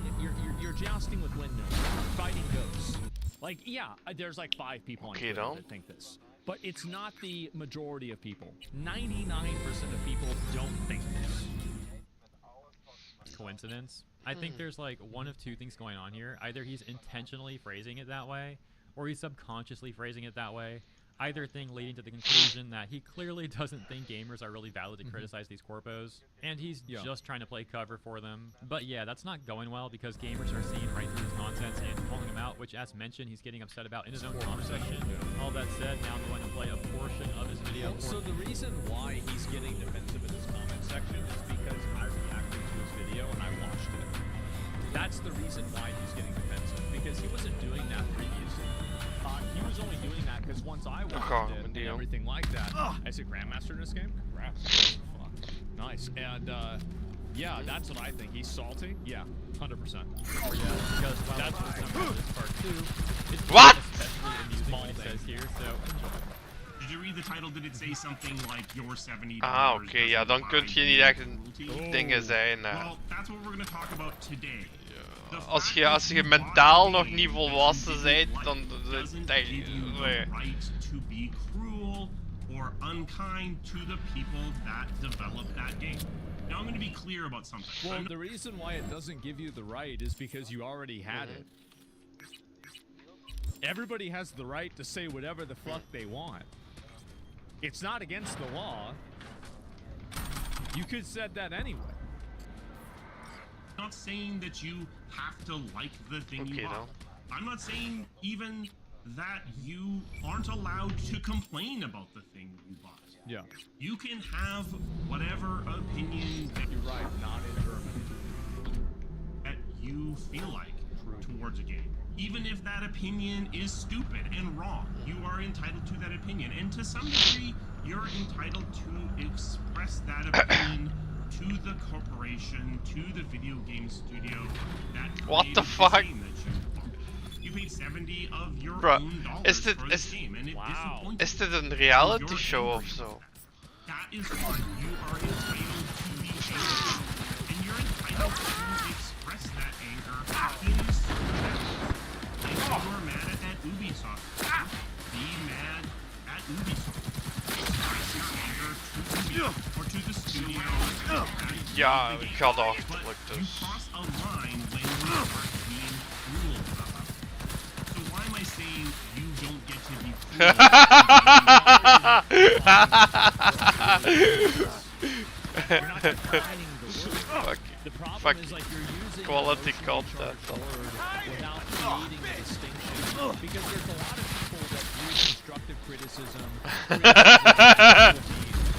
You're jousting with windmills. You're fighting ghosts. Like yeah, there's like 5 people on Twitter that think this, but it's not the majority of people. 99% of people don't think this. Coincidence? I think there's like one of 2 things going on here. Either he's intentionally phrasing it that way, or he's subconsciously phrasing it that way. Either thing leading to the conclusion that he clearly doesn't think gamers are really valid to criticize these corpos, and he's just trying to play cover for them. But yeah, that's not going well because gamers are seeing right through his nonsense and calling him out, which as mentioned, he's getting upset about in his own comment section. All that said, now I'm going to play a portion of his video. So the reason why he's getting defensive in his comment section is because I reacted to his video and I watched it. That's the reason why he's getting defensive, because he wasn't doing that previously. He was only doing that because once I watched it and everything like that, I said Grandmaster in this game? Congrats. Fuck. Nice. And yeah, that's what I think. He's salty? Yeah, 100%. Yeah, because that's what this part 2. What? Especially it says here, so enjoy. Did you read the title? Did it say something like your $70? Ah, oké, ja, dan kun je niet echt dingen zijn. Well, that's what we're going to talk about today. Als je mentaal nog niet volwassen bent, dan denk je... right to be cruel or unkind to the people that develop that game. Now I'm going to be clear about something. Well, the reason why it doesn't give you the right is because you already had it. Everybody has the right to say whatever the fuck they want. It's not against the law. You could have said that anyway. I'm not saying that you have to like the thing you bought. I'm not saying even that you aren't allowed to complain about the thing you bought. Yeah. You can have whatever opinion that you're right, not in German, that you feel like towards a game. Even if that opinion is stupid and wrong, you are entitled to that opinion. And to some degree, you're entitled to express that opinion to the corporation, to the video game studio that what the fuck? You paid 70 of your Bro, own dollars for this game, and it disappointed is dit een reality show of zo? That is fine. You are entitled to be angry, and you're entitled to express that anger in certain like you are mad at Ubisoft. Be mad at Ubisoft. Express your anger to Ubisoft or to the studio. Ja, ik ga het achterlijk dus. You cross a line when you start being cruel about it. So why am I saying you don't get to be cruel? Fuck. Quality content. Without creating a distinction, because there's a lot of people that use constructive criticism.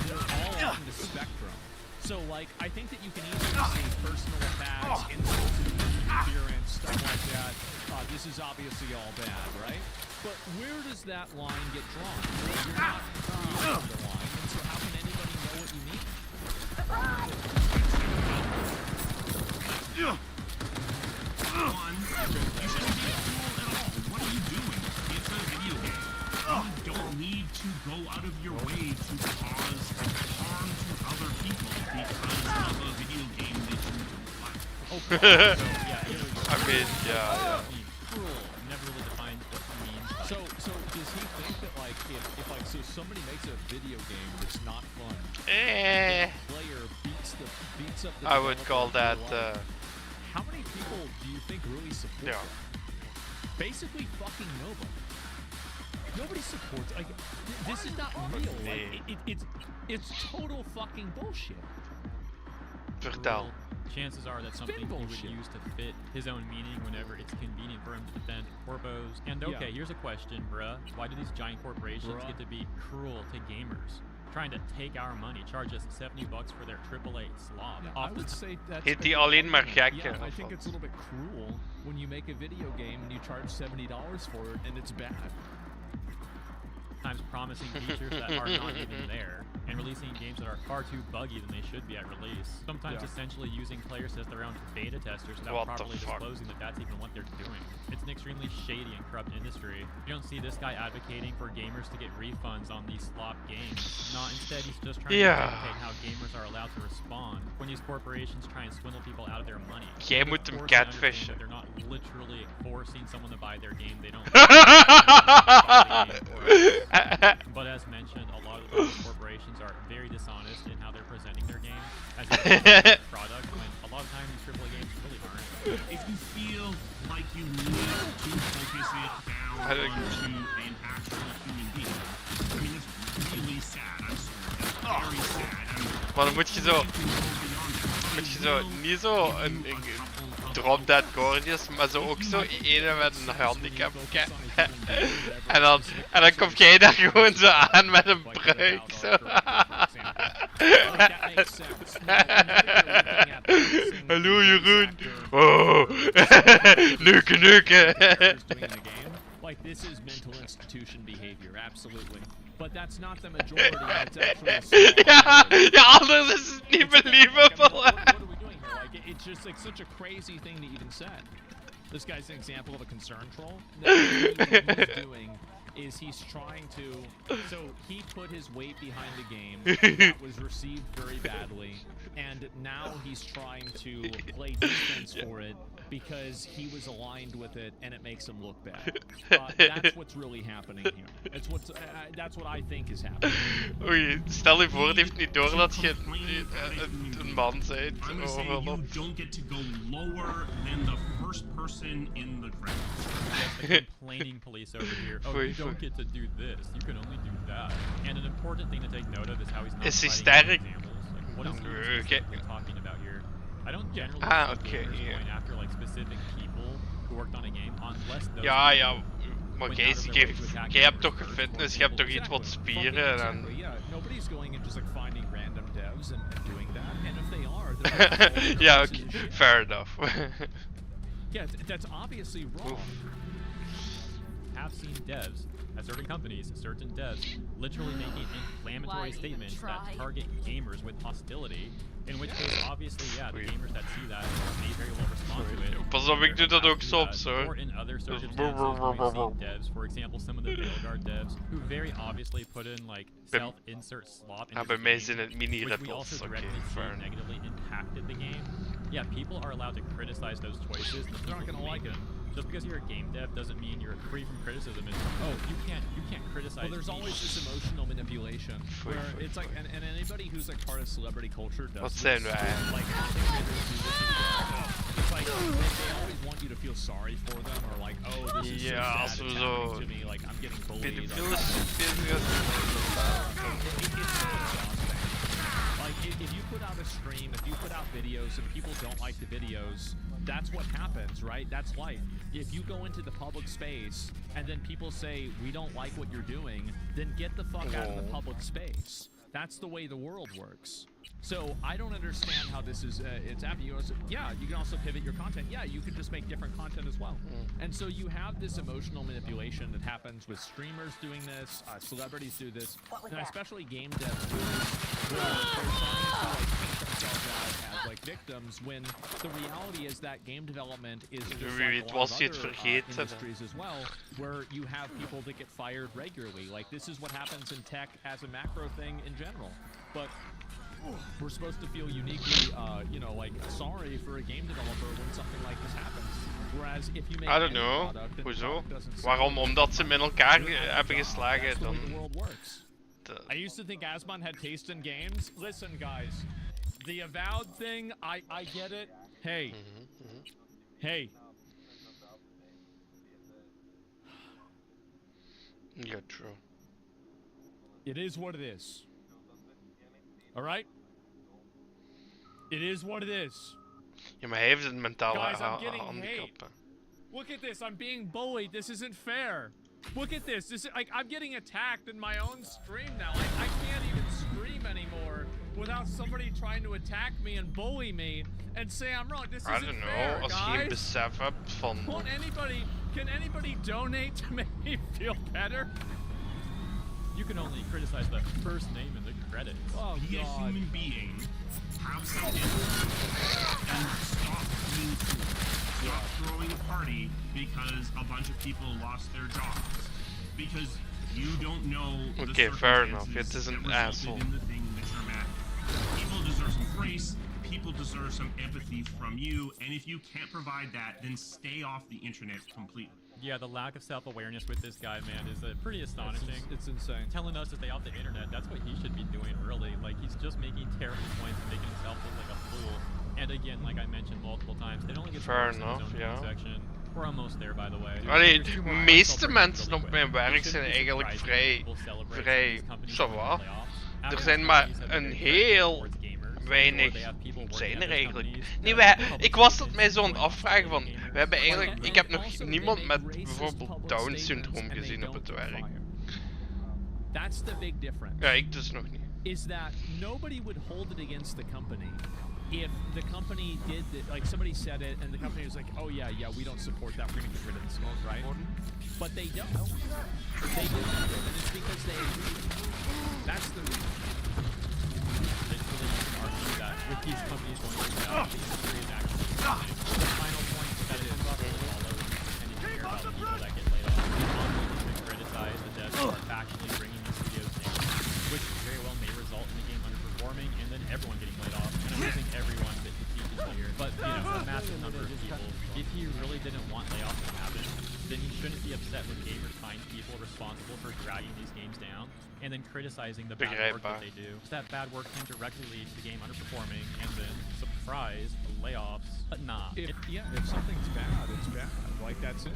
They're all on the spectrum. So, like, I think that you can easily see personal attacks, insults, interference, stuff like that. This is obviously all bad, right? But where does that line get drawn? You're not drawing the line, and so how can anybody know what you mean? One, you shouldn't be cruel at all. What are you doing? It's a video game. You don't need to go out of your way to cause harm to other people because of a video game that you don't like. I mean, yeah. Cruel. Never really defined what he means. So does he think that like if like so somebody makes a video game that's not fun, the player beats up the I would call that. How many people do you think really support that? Basically, fucking nobody. Nobody supports. Like, this is not real. Like, it's total fucking bullshit. Vertel. Chances are that's something he would use to fit his own meaning whenever it's convenient for him to defend corpos. And okay, here's a question, bruh. Why do these giant corporations get to be cruel to gamers? Trying to take our money, charge us $70 for their AAA slob. Yeah, I would say that's Heet die alleen maar gekken? Yeah, I think it's a little bit cruel when you make a video game and you charge $70 for it and it's bad. sometimes promising features that are not even there, and releasing games that are far too buggy than they should be at release. Sometimes essentially using players as their own beta testers without properly disclosing that that's even what they're doing. It's an extremely shady and corrupt industry. You don't see this guy advocating for gamers to get refunds on these slop games. Not instead, he's just trying to dictate how gamers are allowed to respond when these corporations try and swindle people out of their money. Jij moet hem catfishen. They're not literally forcing someone to buy their game. They don't. But as mentioned, a lot of those corporations are very dishonest in how they're presenting their games as a product, when a lot of times these AAA games really aren't. If you feel like you need to focus it down onto an actual human being, I mean, it's really sad. I'm sorry. That's very sad. Maar dan moet je zo niet zo een Drop Dead Gorgeous, maar zo ook zo ene met een handicap. En dan kom jij daar gewoon zo aan met een pruik. Zo. Hallo Jeroen. Oh. Neuken, neuken. Like, this is mental institution behavior, absolutely. But that's not the majority, it's actually ja, anders is het niet believable. What are we doing here? Like, it's just like such a crazy thing to even say. This guy's an example of a concern troll. No, what he's doing is he's trying to, so he put his weight behind the game that was received very badly, and now he's trying to play defense for it because he was aligned with it and it makes him look bad. That's what's really happening here. That's what I think is happening. Oei, stel je voor, die heeft niet door dat je een man bent. I'm gonna say you don't get to go lower than the first person in the credits. The complaining police over here. Oh, you don't get to do this. You can only do that. And an important thing to take note of is how he's not sterk? Like, what is he specifically talking about here? I don't generally going after like specific people who worked on a game unless those ja, maar jij hebt toch fitness, je hebt toch iets wat spieren en... Nobody's going and just like finding random devs and doing that, and if they are, they're yeah, okay, fair enough. Yeah, that's obviously wrong. Have seen devs at certain companies, certain devs, literally making inflammatory statements that target gamers with hostility. In which case, obviously, yeah, the gamers that see that may very well respond to it. Pas op, ik doe dat ook soms, hoor. Or in other circumstances, we've seen devs, for example, some of the Veilguard devs, who very obviously put in like self-insert slop in bij mij zijn het which we also directly see negatively impacted the game. Yeah, people are allowed to criticize those choices, and they're not gonna like them. Just because you're a game dev doesn't mean you're free from criticism. And you can't criticize. Well, there's always this emotional manipulation where it's like, and anybody who's like part of celebrity culture does this. Like, it's like they always want you to feel sorry for them, or like, oh, this is so sad, it's happening to me, like I'm getting bullied. It's so exhausting. Like, if you put out a stream, if you put out videos, and people don't like the videos, that's what happens, right? That's life. If you go into the public space and then people say, we don't like what you're doing, then get the fuck out of the public space. That's the way the world works. So I don't understand how this is, it's happening. Yeah, you can also pivot your content. Yeah, you can just make different content as well. And so you have this emotional manipulation that happens with streamers doing this, celebrities do this, and especially game devs do this, where they're trying to like paint themselves out as like victims, when the reality is that game development is just like a lot of other industries as well, where you have people that get fired regularly. Like, this is what happens in tech as a macro thing in general. But we're supposed to feel uniquely, you know, like sorry for a game developer when something like this happens. Whereas if you make I don't know. Hoezo? Waarom? Omdat ze met elkaar hebben geslagen dan. I used to think Asmon had taste in games. Listen, guys, the Avowed thing, I get it. Hey, hey. Yeah, true. It is what it is. All right? It is what it is. Ja, maar hij heeft een mentale handicap. Look at this, I'm being bullied. This isn't fair. Look at this. This is like I'm getting attacked in my own stream now. I can't even stream anymore without somebody trying to attack me and bully me and say I'm wrong. This isn't fair, als je geen besef hebt van... Can anybody donate to make me feel better? You can only criticize the first name in the credits. Oh, be a human being, have some empathy, and stop being cool. Stop throwing a party because a bunch of people lost their jobs. Because you don't know the fair enough. It circumstances is an that asshole. resulted in the thing that you're mad at. People deserve some grace. People deserve some empathy from you. And if you can't provide that, then stay off the internet completely. Yeah, the lack of self-awareness with this guy, man, is pretty astonishing. It's insane. Telling us to stay off the internet, that's what he should be doing, really. Like, he's just making terrible points and making himself look like a fool. And again, like I mentioned multiple times, it only gets worse in his own comment section. We're almost there, by the way. Allee, de meeste mensen op mijn werk zijn eigenlijk vrij ça va. Er zijn maar een heel weinig zijn er eigenlijk. Nee, ik was dat mij zo aan het afvragen van, we hebben eigenlijk, ik heb nog niemand met bijvoorbeeld Down syndroom gezien op het werk. That's the big difference. Ja, ik dus nog niet. Is that nobody would hold it against the company if the company did like somebody said it and the company was like, oh yeah, we don't support that, we're gonna get rid of the smoke, right? But they don't. They do, and it's because they agree. That's the reason. That with these companies going to the industry is actually the final point that it follows and you hear about people that get laid off. Often to criticize the devs who are factually bringing these studios down, which very well may result in the game underperforming and then everyone getting laid off. And I'm using everyone that critiques here, but you know, a massive number of people. If he really didn't want layoffs to happen, then he shouldn't be upset when gamers find people responsible for dragging these games down and then criticizing the bad work that they do. That bad work can directly lead to the game underperforming and then, surprise, layoffs. But nah. If something's bad, it's bad. Like, that's it.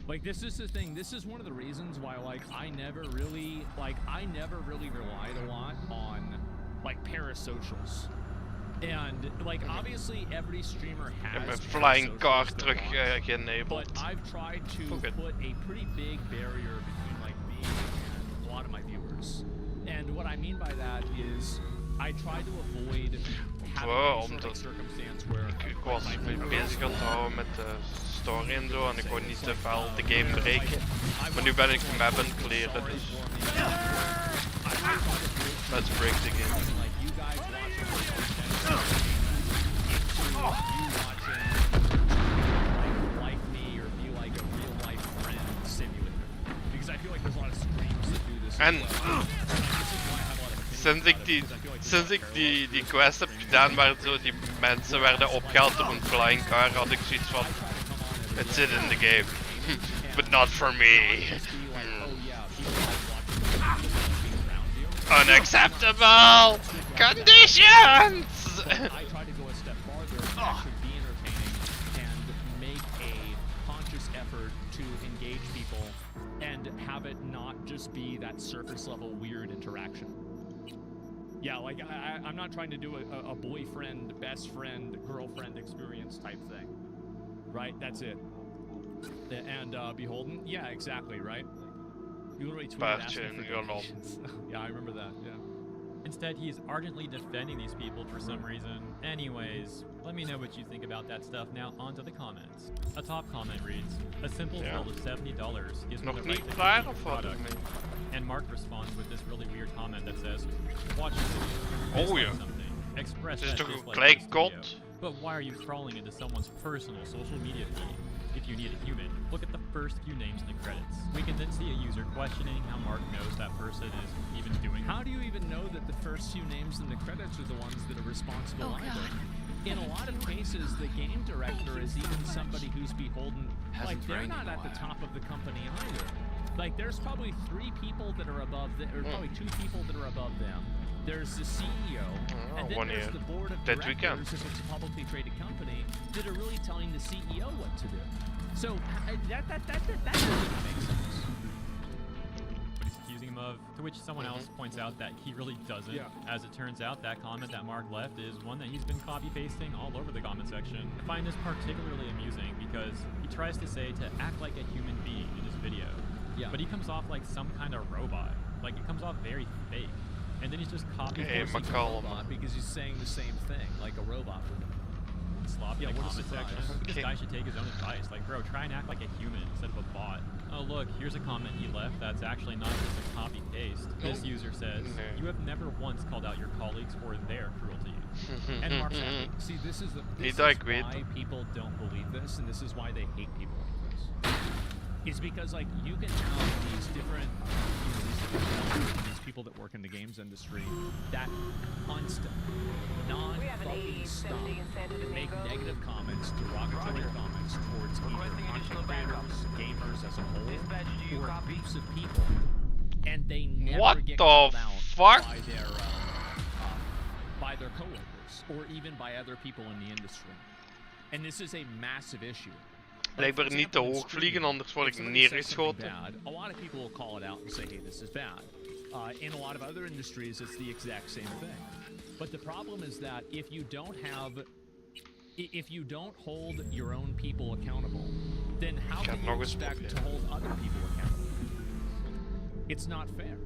Like, this is the thing. This is one of the reasons why, like, I never really relied a lot on, like, parasocials. And, like, obviously every streamer has mijn flying car terug geënabled. But I've tried to put a pretty big barrier between, like, me and a lot of my viewers. And what I mean by that is I try to avoid having a circumstance where ik was bezig aan het houden met de story en zo en ik wou niet te veel de game breken. Maar nu ben ik map aan het leren, dus let's break the game. Like me or be like a real life friend simulator, because I feel like there's a lot of streams that do this. En sinds ik die quest heb gedaan waar zo die mensen werden opgehaald door een flying car, had ik zoiets van, it's it in the game, but not for me. Unacceptable conditions. I try to go a step farther and actually be entertaining and make a conscious effort to engage people and have it not just be that surface level weird interaction. Yeah, like I'm not trying to do a boyfriend, best friend, girlfriend experience type thing. Right? That's it. And Beholden? Yeah, exactly, right? You literally tweeted asking for donations. Yeah, I remember that, yeah. Instead, he is ardently defending these people for some reason. Anyways, let me know what you think about that stuff. Now, on to the comments. A top comment reads, a simple bill of $70 gives me the right to create a product. And Mark responds with this really weird comment that says, watch this video, something, express that dislike this video. But why are you crawling into someone's personal social media feed? If you need a human, look at the first few names in the credits. We can then see a user questioning how Mark knows that person is even doing. How do you even know that the first few names in the credits are the ones that are responsible either? In a lot of cases, the game director is even somebody who's beholden. Like, they're not at the top of the company either. Like, there's probably 3 people that are above them, or probably 2 people that are above them. There's the CEO, and then there's the board of directors, if it's a publicly traded company, that are really telling the CEO what to do. So that doesn't make sense. What he's accusing him of, to which someone else points out that he really doesn't. Yeah. As it turns out, that comment that Mark left is one that he's been copy-pasting all over the comment section. I find this particularly amusing because he tries to say to act like a human being in his video. Yeah. But he comes off like some kind of robot. Like, it comes off very fake. And then he's just copying a robot because he's saying the same thing, like a robot would. sloppy in the comment section. This Okay. guy should take his own advice. Like, bro, try and act like a human instead of a bot. Oh, look, here's a comment he left that's actually not just a copy-paste. This user says, you have never once called out your colleagues for their cruelty. And Mark's happy. See, this is why people don't believe this, and this is why they hate people like this. It's because, like, you can have these different, these people that work in the games industry that constant, non-fucking stop make negative comments, derogatory comments towards either content creators, gamers as a whole, or groups of people, and they never get called out by their coworkers or even by other people in the industry. And this is a massive issue. Blijkbaar niet te hoog vliegen, anders word ik neergeschoten. A lot of people will call it out and say, hey, this is bad. In a lot of other industries, it's the exact same thing. But the problem is that if you don't hold your own people accountable, then how can you expect to hold other people accountable? It's not fair.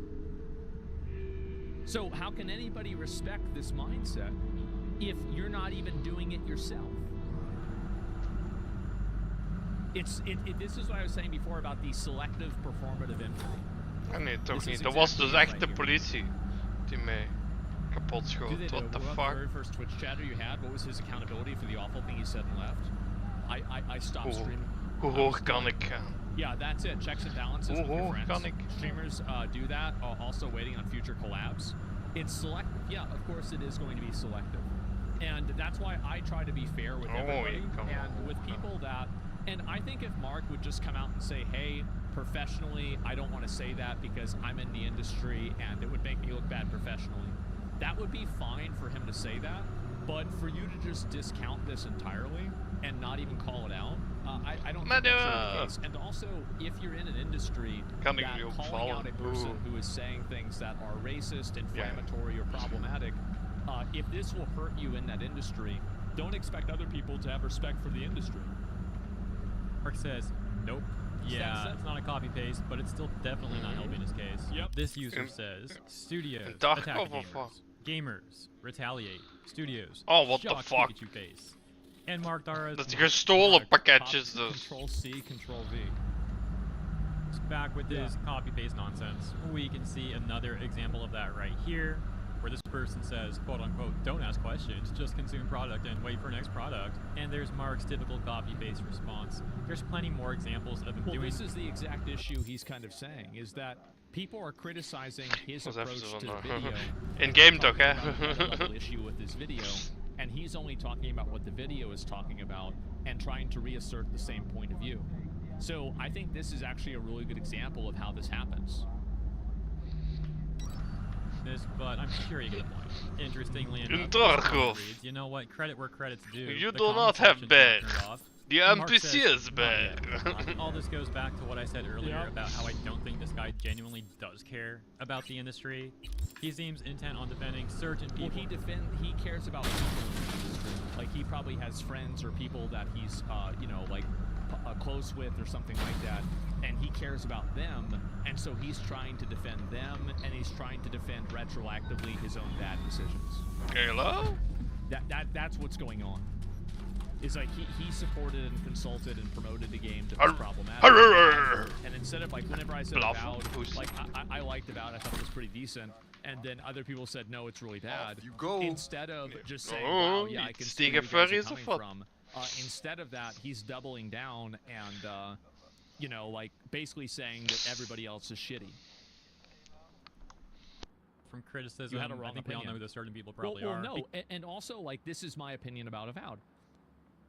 So how can anybody respect this mindset if you're not even doing it yourself? This is what I was saying before about the selective performative empathy. Ah nee, toch niet. Dat was dus echt de politie die mij kapot schoot. What the fuck? The very first Twitch chatter you had, what was his accountability for the awful thing he said and left? I stopped streaming. Hoe hoog kan ik gaan? Yeah, that's it. Checks and balances with your friends. Streamers do that. Also waiting on future collabs. It's selective. Yeah, of course it is going to be selective. And that's why I try to be fair with everybody and with people that... And I think if Mark would just come out and say, hey, professionally, I don't want to say that because I'm in the industry and it would make me look bad professionally, that would be fine for him to say that. But for you to just discount this entirely and not even call it out, I don't think that's the case. And also, if you're in an industry that calling out a person who is saying things that are racist, inflammatory, or problematic, if this will hurt you in that industry, don't expect other people to have respect for the industry. Mark says, nope. Yeah, it's not a copy-paste, but it's still definitely not helping his case. Yep. This user says, studios attack gamers, retaliate, studios what the fuck? Pikachu face. En Mark Dara... Dat is gestolen pakketjes dus. Control-C, Control-V. Back with this copy-paste nonsense. We can see another example of that right here, where this person says, quote-unquote, don't ask questions, just consume product and wait for next product. And there's Mark's typical copy-paste response. There's plenty more examples of him doing... Well, this is the exact issue he's kind of saying, is that people are criticizing his approach to video. In-game toch, hè? issue with his video, and he's only talking about what the video is talking about and trying to reassert the same point of view. So I think this is actually a really good example of how this happens. But I'm sure you get the point. Interestingly enough, reads, you know what? Credit where credit's due. You do not have bad. The NPC is bad. All this goes back to what I said earlier about how I don't think this guy genuinely does care about the industry. He seems intent on defending certain people. Well, he cares about people in the industry. Like, he probably has friends or people that he's, close with or something like that, and he cares about them, and so he's trying to defend them, and he's trying to defend retroactively his own bad decisions. Hello? That's what's going on. Is like he supported and consulted and promoted a game that was problematic. And instead of, like, whenever I said Avowed, like I liked Avowed, I thought it was pretty decent, and then other people said no, it's really bad. Instead of just saying, wow, yeah, I can see where you guys are coming from. Instead of that, he's doubling down and, like, basically saying that everybody else is shitty. From criticism, You had a wrong I think we all know opinion. who certain people probably well, are. no, and also, like, this is my opinion about Avowed.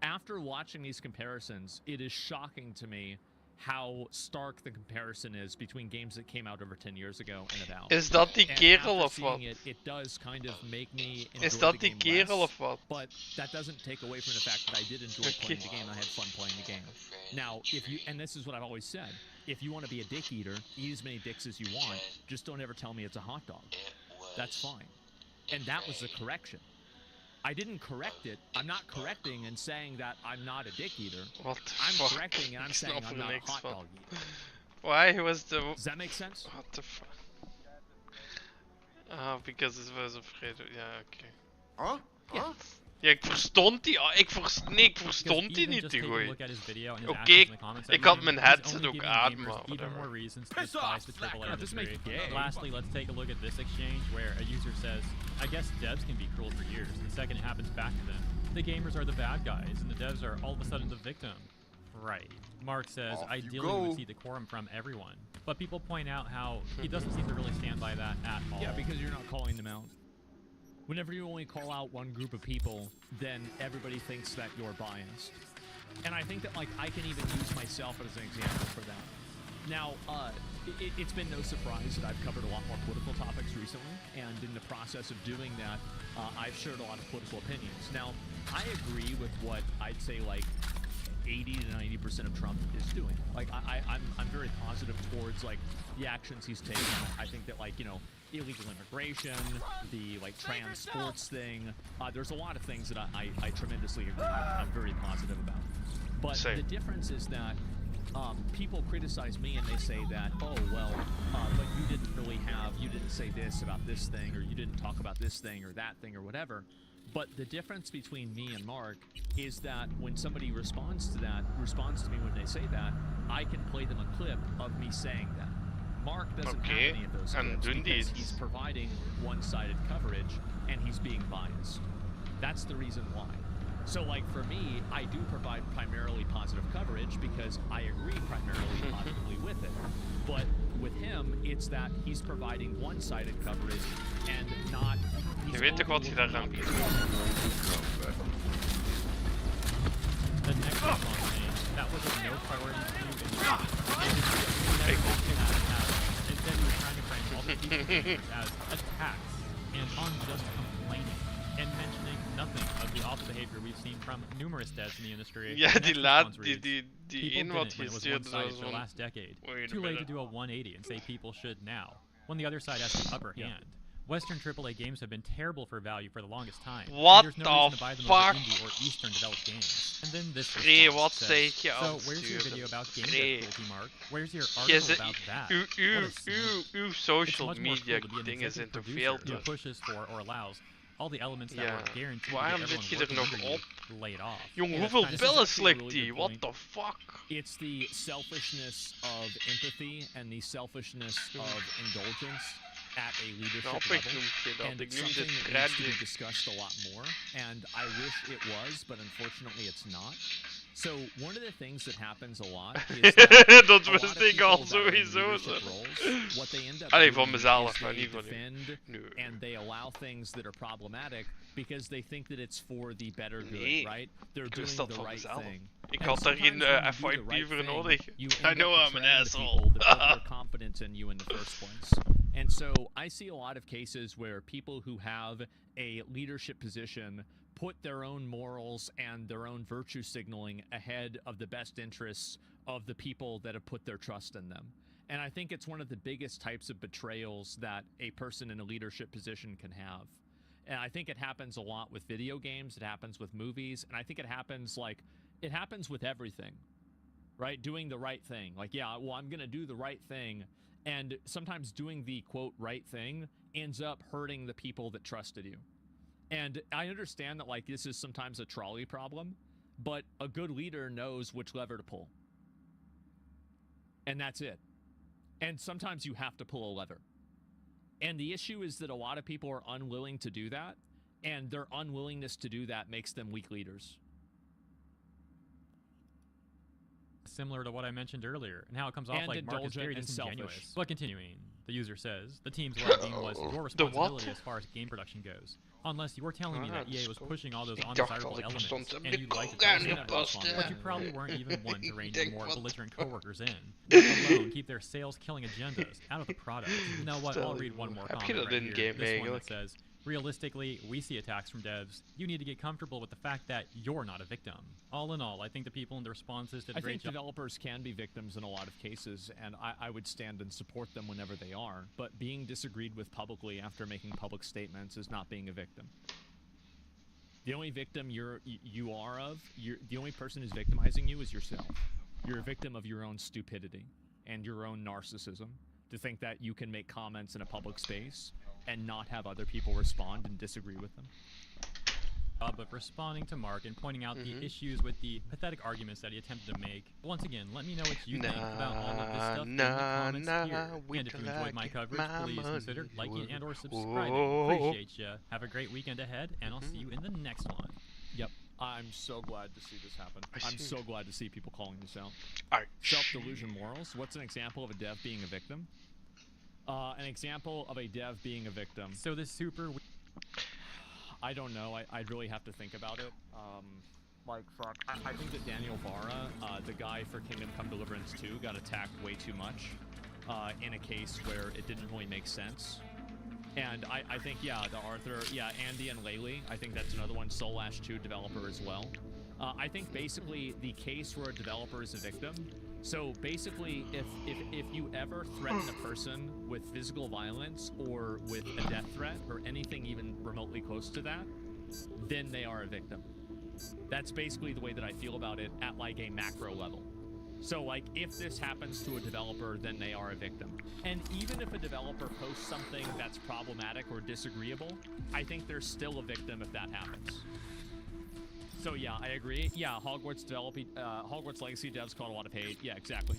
After watching these comparisons, it is shocking to me how stark the comparison is between games that came out over 10 years ago and Avowed. Is dat die kerel after of wat? seeing it does kind of make me enjoy Is dat the die game kerel less, of wat? but that doesn't take away from the fact that I did enjoy playing the game. I had fun playing the game. Now, and this is what I've always said, if you want to be a dick eater, eat as many dicks as you want, just don't ever tell me it's a hot dog. That's fine. And that was the correction. I didn't correct it. I'm not correcting and saying that I'm not a dick eater. What the I'm fuck? correcting and I'm saying I'm not a hot dog eater. Why was the... Does that make sense? What the fuck? Because it was afraid of... Yeah, okay. Huh? Yeah. Ja, ik verstond die. Nee, ik verstond die niet te goed. Oké, ik had mijn headset ook aan, maar even more reasons to despise the AAA industry. Lastly, let's take a look at this exchange where a user says, I guess devs can be cruel for years. The second it happens back to them, the gamers are the bad guys and the devs are all of a sudden the victim. Right. Mark says, ideally we would see decorum from everyone. But people point out how he doesn't seem to really stand by that at all. Yeah, because you're not calling them out. Whenever you only call out one group of people, then everybody thinks that you're biased. And I think that, like, I can even use myself as an example for that. Now, it's been no surprise that I've covered a lot more political topics recently, and in the process of doing that, I've shared a lot of political opinions. Now, I agree with what I'd say, like, 80 to 90% of Trump is doing. Like, I'm very positive towards, like, the actions he's taking. I think that, like, you know, illegal immigration, the, like, trans sports thing, there's a lot of things that I tremendously agree with. I'm very positive about. But the difference is that people criticize me and they say that, oh, well, but you didn't say this about this thing, or you didn't talk about this thing or that thing or whatever. But the difference between me and Mark is that when somebody responds to me when they say that, I can play them a clip of me saying that. Mark doesn't have any of those clips because he's providing one-sided coverage and he's being biased. That's the reason why. So, like, for me, I do provide primarily positive coverage because I agree primarily positively with it. But with him, it's that he's providing one-sided coverage and not... Je weet toch wat je daar aan kunt. The next response, that was a no priority instead he was trying to frame all the people as attacks and unjust complaining and mentioning nothing of the awful behavior we've seen from numerous devs in the industry. Ja, die in wat gestuurd for the last decade. Too late to do a 180 and say people should now, when the other side has the upper hand. Western AAA games have been terrible for value for the longest time. What there's no reason to buy them over fuck? indie or Eastern developed games. And then this Wat says, zeg je so where's your video about game difficulty, Mark? Where's your article about that? Uw social media dingen zijn te veel. Pushes for or allows all the elements that were guaranteed waarom to zit je get er nog everyone op? laid off. Jongen, hoeveel pillen slikt die? What the fuck? It's the selfishness of empathy and the selfishness of indulgence at a leadership level, and it's something that needs to be discussed a lot more, and I wish it was, but unfortunately it's not. So one of the things that happens a lot is that dat a lot of wist ik people al that are in sowieso. leadership roles, what they end up Allee, doing van mezelf, is maar they niet van defend nu. and they allow things that are problematic because they think that it's for the better good, Nee, right? They're ik doing wist dat the van right mezelf. thing. Ik And had daar geen sometimes when you do the FYP right voor thing, nodig. you I end know up I'm an betraying the asshole. people that put their confidence in you in the first place. And so I see a lot of cases where people who have a leadership position put their own morals and their own virtue signaling ahead of the best interests of the people that have put their trust in them. And I think it's one of the biggest types of betrayals that a person in a leadership position can have. And I think it happens a lot with video games, it happens with movies, and I think it happens with everything, right? Doing the right thing. Like, yeah, well, I'm going to do the right thing. And sometimes doing the, quote, right thing ends up hurting the people that trusted you. And I understand that, like, this is sometimes a trolley problem, but a good leader knows which lever to pull. And that's it. And sometimes you have to pull a lever. And the issue is that a lot of people are unwilling to do that, and their unwillingness to do that makes them weak leaders. Similar to what I mentioned earlier, and how it comes off And like Mark is very indulgent and disingenuous. selfish. But continuing, the user says, the team's well-being was your responsibility as far as game production goes. Unless you were telling me that EA was pushing all those undesirable elements, and you'd like to tell me that, but you probably weren't even one to rein your more belligerent coworkers in, let alone keep their sales-killing agendas out of the product. You know what, I'll read one more comment right here. This one that says, realistically, we see attacks from devs. You need to get comfortable with the fact that you're not a victim. All in all, I think the people in the responses did a great job. I think developers can be victims in a lot of cases, and I would stand and support them whenever they are. But being disagreed with publicly after making public statements is not being a victim. The only victim the only person who's victimizing you is yourself. You're a victim of your own stupidity and your own narcissism to think that you can make comments in a public space and not have other people respond and disagree with them. job of responding to Mark and pointing out the issues with the pathetic arguments that he attempted to make. Once again, let me know what you think about all of this stuff in the comments here. And if you enjoyed my coverage, please consider liking and or subscribing. Appreciate ya. Have a great weekend ahead, and I'll see you in the next one. Yep. I'm so glad to see this happen. I'm so glad to see people calling this out. Alright. Self-delusion morals. What's an example of a dev being a victim? An example of a dev being a victim. So this super... I don't know. I'd really have to think about it. Like, fuck. I think that Daniel Vara, the guy for Kingdom Come Deliverance 2, got attacked way too much in a case where it didn't really make sense. And I think, yeah, the Arthur, yeah, Andy and Laylee, I think that's another one, Soul Ash 2 developer as well. I think basically the case where a developer is a victim, so basically if you ever threaten a person with physical violence or with a death threat or anything even remotely close to that, then they are a victim. That's basically the way that I feel about it at like a macro level. So like if this happens to a developer, then they are a victim. And even if a developer posts something that's problematic or disagreeable, I think they're still a victim if that happens. So yeah, I agree. Yeah, Hogwarts Legacy devs caught a lot of hate. Yeah, exactly.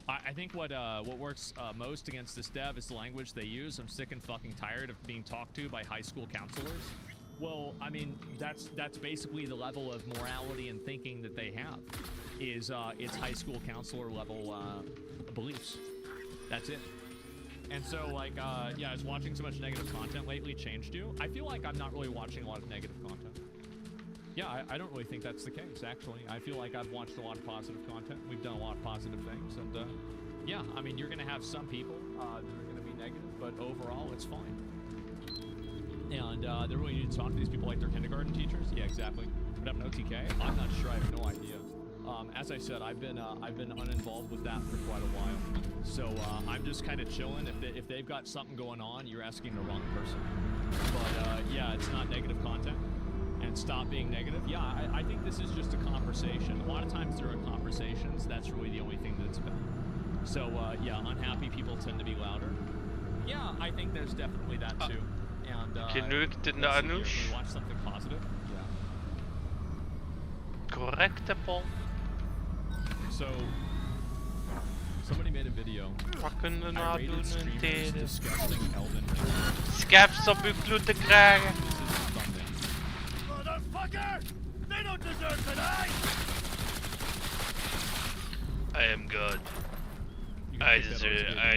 I think what works most against this dev is the language they use. I'm sick and fucking tired of being talked to by high school counselors. Well, I mean, that's basically the level of morality and thinking that they have. Is it's high school counselor level beliefs. That's it. And so like yeah, is watching so much negative content lately changed you? I feel like I'm not really watching a lot of negative content. Yeah, I don't really think that's the case, actually. I feel like I've watched a lot of positive content. We've done a lot of positive things, and yeah, I mean, you're gonna have some people that are gonna be negative, but overall, it's fine. And they really need to talk to these people like they're kindergarten teachers. Yeah, exactly. But I'm an OTK. I'm not sure. I have no idea. As I said, I've been uninvolved with that for quite a while. So I'm just kind of chilling. If they've got something going on, you're asking the wrong person. But yeah, it's not negative content. And stop being negative. Yeah, I think this is just a conversation. A lot of times during conversations, that's really the only thing that's been. So yeah, unhappy people tend to be louder. Yeah, I think there's definitely that too. And Anush. Watch something positive. Yeah. Correctable. So somebody made a video. I rated streamers discussing Elden Ring. Skaps op uw kloete kragen. Motherfucker! They don't deserve to die! I am God. I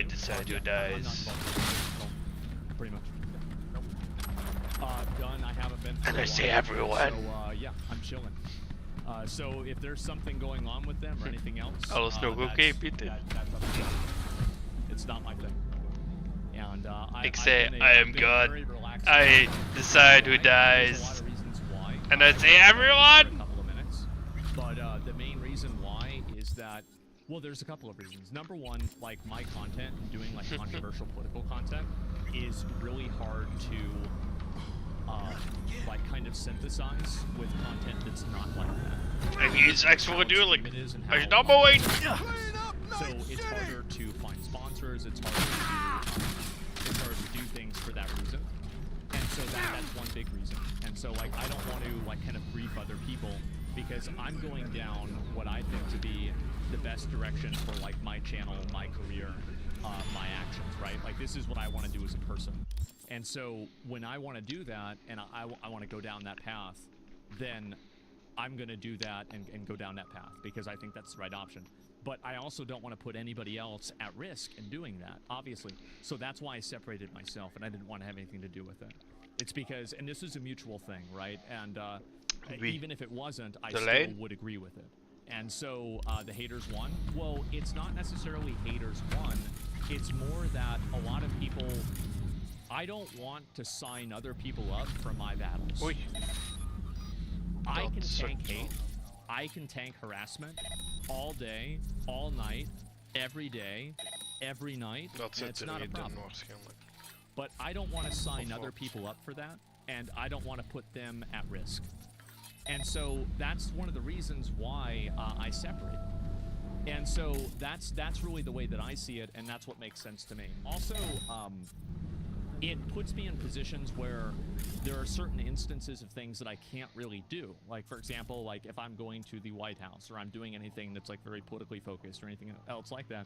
decide who dies. Pretty much. Done. I haven't been. And I say everyone. So yeah, I'm chilling. So if there's something going on with them or anything else, alles nog oké, Pieter? It's not my thing. And ik say I am God. I decide who dies. And I say everyone. But the main reason why is that, well, there's a couple of reasons. Number one, like my content, doing like controversial political content, is really hard to like kind of synthesize with content that's not like that. En je seks voor een duurlijk. Als je dat maar weet. So it's harder to find sponsors. It's harder to do things for that reason. And so that's one big reason. And so like I don't want to like kind of brief other people because I'm going down what I think to be the best direction for like my channel, my career, my actions, right? Like this is what I want to do as a person. And so when I want to do that and I want to go down that path, then I'm going to do that and go down that path because I think that's the right option. But I also don't want to put anybody else at risk in doing that, obviously. So that's why I separated myself and I didn't want to have anything to do with it. It's because, and this is a mutual thing, right? And even if it wasn't, I still would agree with it. And so the haters won. Well, it's not necessarily haters won. It's more that a lot of people, I don't want to sign other people up for my battles. Oei. I can tank hate. I can tank harassment all day, all night, every day, every night. Dat and it's not a zit problem. waarschijnlijk. But I don't want to sign other people up for that, and I don't want to put them at risk. And so that's one of the reasons why I separate. And so that's really the way that I see it, and that's what makes sense to me. Also, it puts me in positions where there are certain instances of things that I can't really do. Like, for example, like if I'm going to the White House or I'm doing anything that's like very politically focused or anything else like that,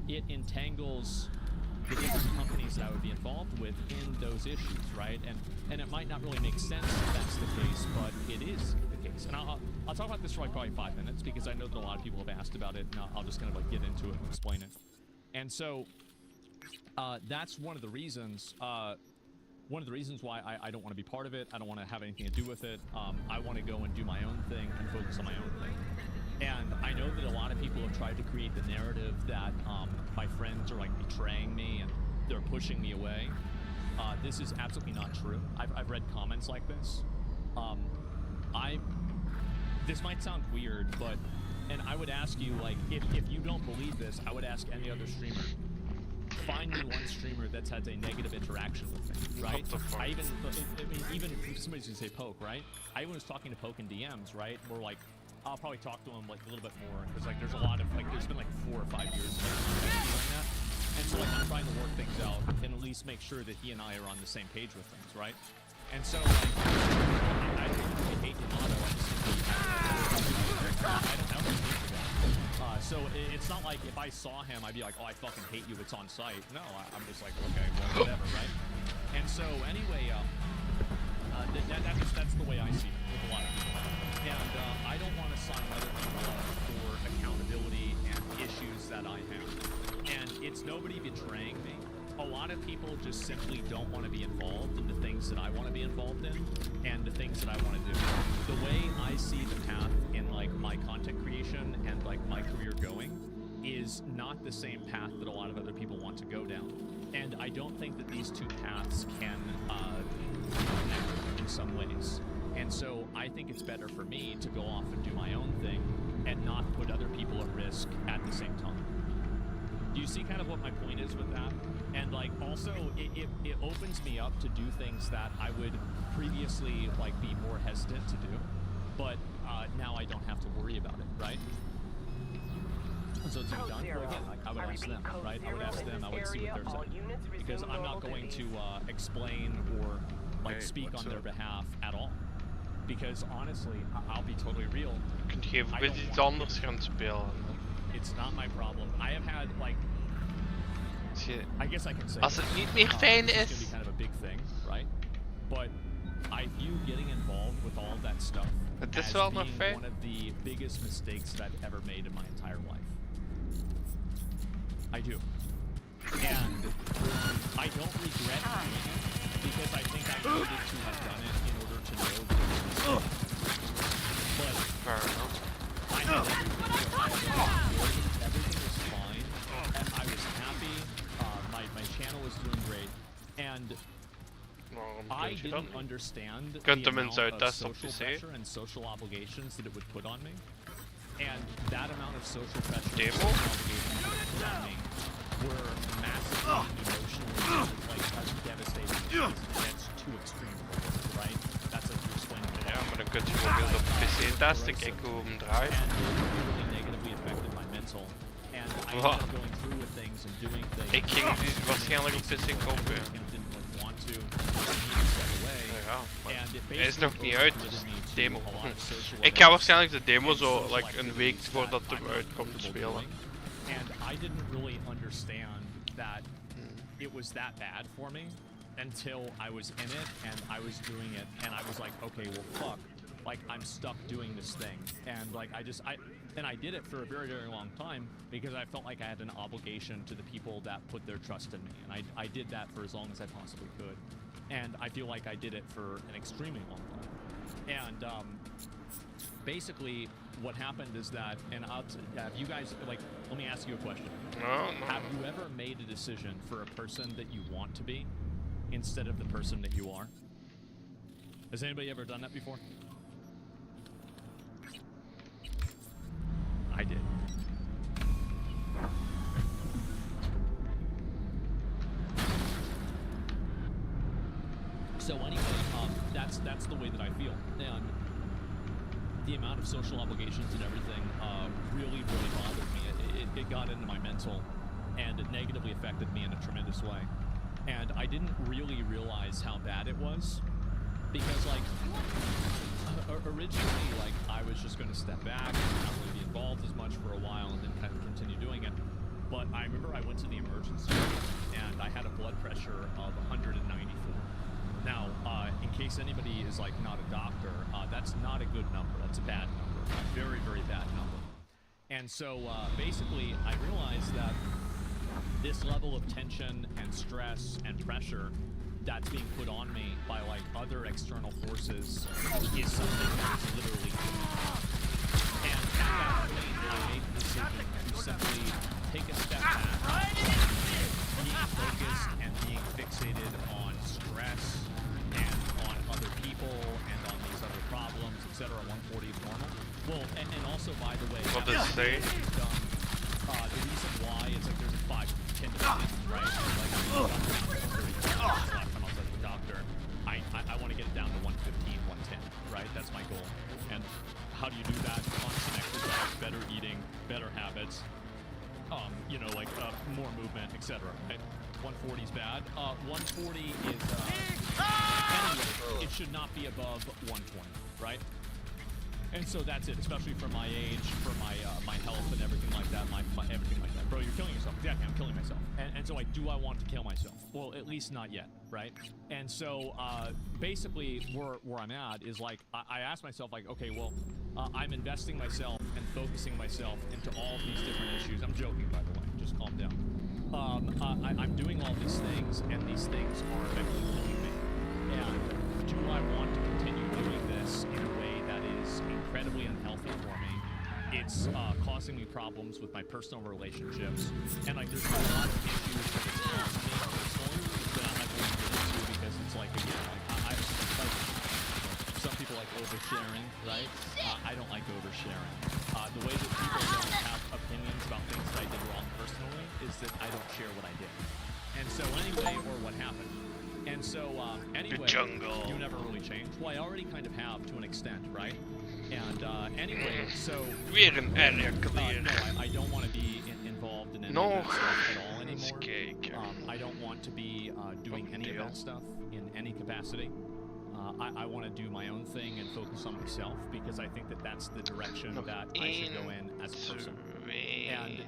it entangles the different companies that I would be involved with in those issues, right? And it might not really make sense if that's the case, but it is the case. And I'll talk about this for like probably 5 minutes because I know that a lot of people have asked about it, and I'll just kind of like get into it and explain it. And so that's one of the reasons. One of the reasons why I don't want to be part of it. I don't want to have anything to do with it. I want to go and do my own thing and focus on my own thing. And I know that a lot of people have tried to create the narrative that my friends are like betraying me and they're pushing me away. This is absolutely not true. I've read comments like this. This might sound weird, and I would ask you, like, if you don't believe this, I would ask any other streamer. Find me one streamer that's had a negative interaction with me, right? I mean, even if somebody's gonna say Poke, right? I even was talking to Poke in DMs, right? Where like, I'll probably talk to him like a little bit more because like there's a lot of like there's been like 4 or 5 years of doing that, and so like I'm trying to work things out and at least make sure that he and I are on the same page with things, right? And so like, I don't hate Yamato. I don't hate the guy. So it's not like if I saw him, I'd be like, oh, I fucking hate you. It's on site. No, I'm just like, okay, well, whatever, right? And so anyway, that's the way I see it with a lot of people. And I don't want to sign other people up for accountability and issues that I have. And it's nobody betraying me. A lot of people just simply don't want to be involved in the things that I want to be involved in and the things that I want to do. The way I see the path in like my content creation and like my career going is not the same path that a lot of other people want to go down. And I don't think that these two paths can connect in some ways. And so I think it's better for me to go off and do my own thing and not put other people at risk at the same time. Do you see kind of what my point is with that? And like also it opens me up to do things that I would previously like be more hesitant to do, but now I don't have to worry about it, right? So it's done. Well, again, like, I would ask them, right? I would ask them, I would see what they're saying. Because I'm not going to explain or like speak on their behalf at all. Because honestly, I'll be totally real. Kunt je even met iets anders gaan spelen? It's not my problem. I have had like. I guess I can say. Als het niet meer fijn is. It's gonna be kind of a big thing, right? But I view getting involved with all of that stuff as being one of the biggest mistakes that I've ever made in my entire life. I do. And I don't regret doing it because I think I needed to have done it in order to know that it was but I had everything was fine, and I was happy, my channel was doing great, and I didn't understand the amount of social pressure and social obligations that it would put on me. And that amount of social pressure and social obligations that it put on me were massively emotionally like devastating. That's too extreme, right? That's like you're explaining it. Ja, maar dan kunt je bijvoorbeeld op PC testen, kijken hoe hem draait. And it really negatively affected my mental. And I ended up going through with things and doing things. Ik ging die waarschijnlijk op PC kopen. Ja, hij is nog niet uit, dus demo. Ik ga waarschijnlijk de demo zo like een week voordat het uitkomt spelen. And I didn't really understand that it was that bad for me until I was in it and I was doing it and I was like, okay, well fuck, like I'm stuck doing this thing. And like I did it for a very, very long time because I felt like I had an obligation to the people that put their trust in me. And I did that for as long as I possibly could. And I feel like I did it for an extremely long time. And basically what happened is that, and have you guys, like, let me ask you a question. No. Have you ever made a decision for a person that you want to be instead of the person that you are? Has anybody ever done that before? I did. So anyway, that's the way that I feel, and the amount of social obligations and everything really, really bothered me. It got into my mental, and it negatively affected me in a tremendous way. And I didn't really realize how bad it was, because like originally, like I was just going to step back and not really be involved as much for a while, and then kind of continue doing it. But I remember I went to the emergency room and I had a blood pressure of 194. Now, in case anybody is like not a doctor, that's not a good number. That's a bad number, a very, very bad number. And so basically, I realized that this level of tension and stress and pressure that's being put on me by like other external forces is something that is literally and at that point I made the decision to simply take a step back, being focused and being fixated on stress and on other people and on these other problems, etc. 140 is normal. Well, and also by the way, what does it say? The reason why is like there's a 5-10 minutes, right? Like, last time I was at the doctor, I want to get it down to 115, 110, right? That's my goal. And how do you do that? Constant exercise, better eating, better habits, you know, like more movement, etc. Right? 140 is bad. 140 is anyway, it should not be above 120, right? And so that's it, especially for my age, for my my health and everything like that, my everything like that. Bro, you're killing yourself. Exactly, I'm killing myself. And so like, do I want to kill myself? Well, at least not yet, right? And so basically where I'm at is like, I asked myself like, okay, well, I'm investing myself and focusing myself into all these different issues. I'm joking, by the way, just calm down. I'm doing all these things, and these things are eventually killing me. And do I want to continue doing this in a way that is incredibly unhealthy for me? It's causing me problems with my personal relationships, and like there's a lot of issues that it's causing me personally that I'm not going to get into because it's like, again, like I like some people like oversharing, right? I don't like oversharing. The way that people don't have opinions about things that I did wrong personally is that I don't share what I did. And so anyway, or what happened. And so anyway, you never really change. Well, I already kind of have to an extent, right? And anyway, so weer een area clear. No, I don't want to be involved in any of that stuff at all anymore. I don't want to be doing any of that stuff in any capacity. I want to do my own thing and focus on myself because I think that that's the direction that I should go in as a person. And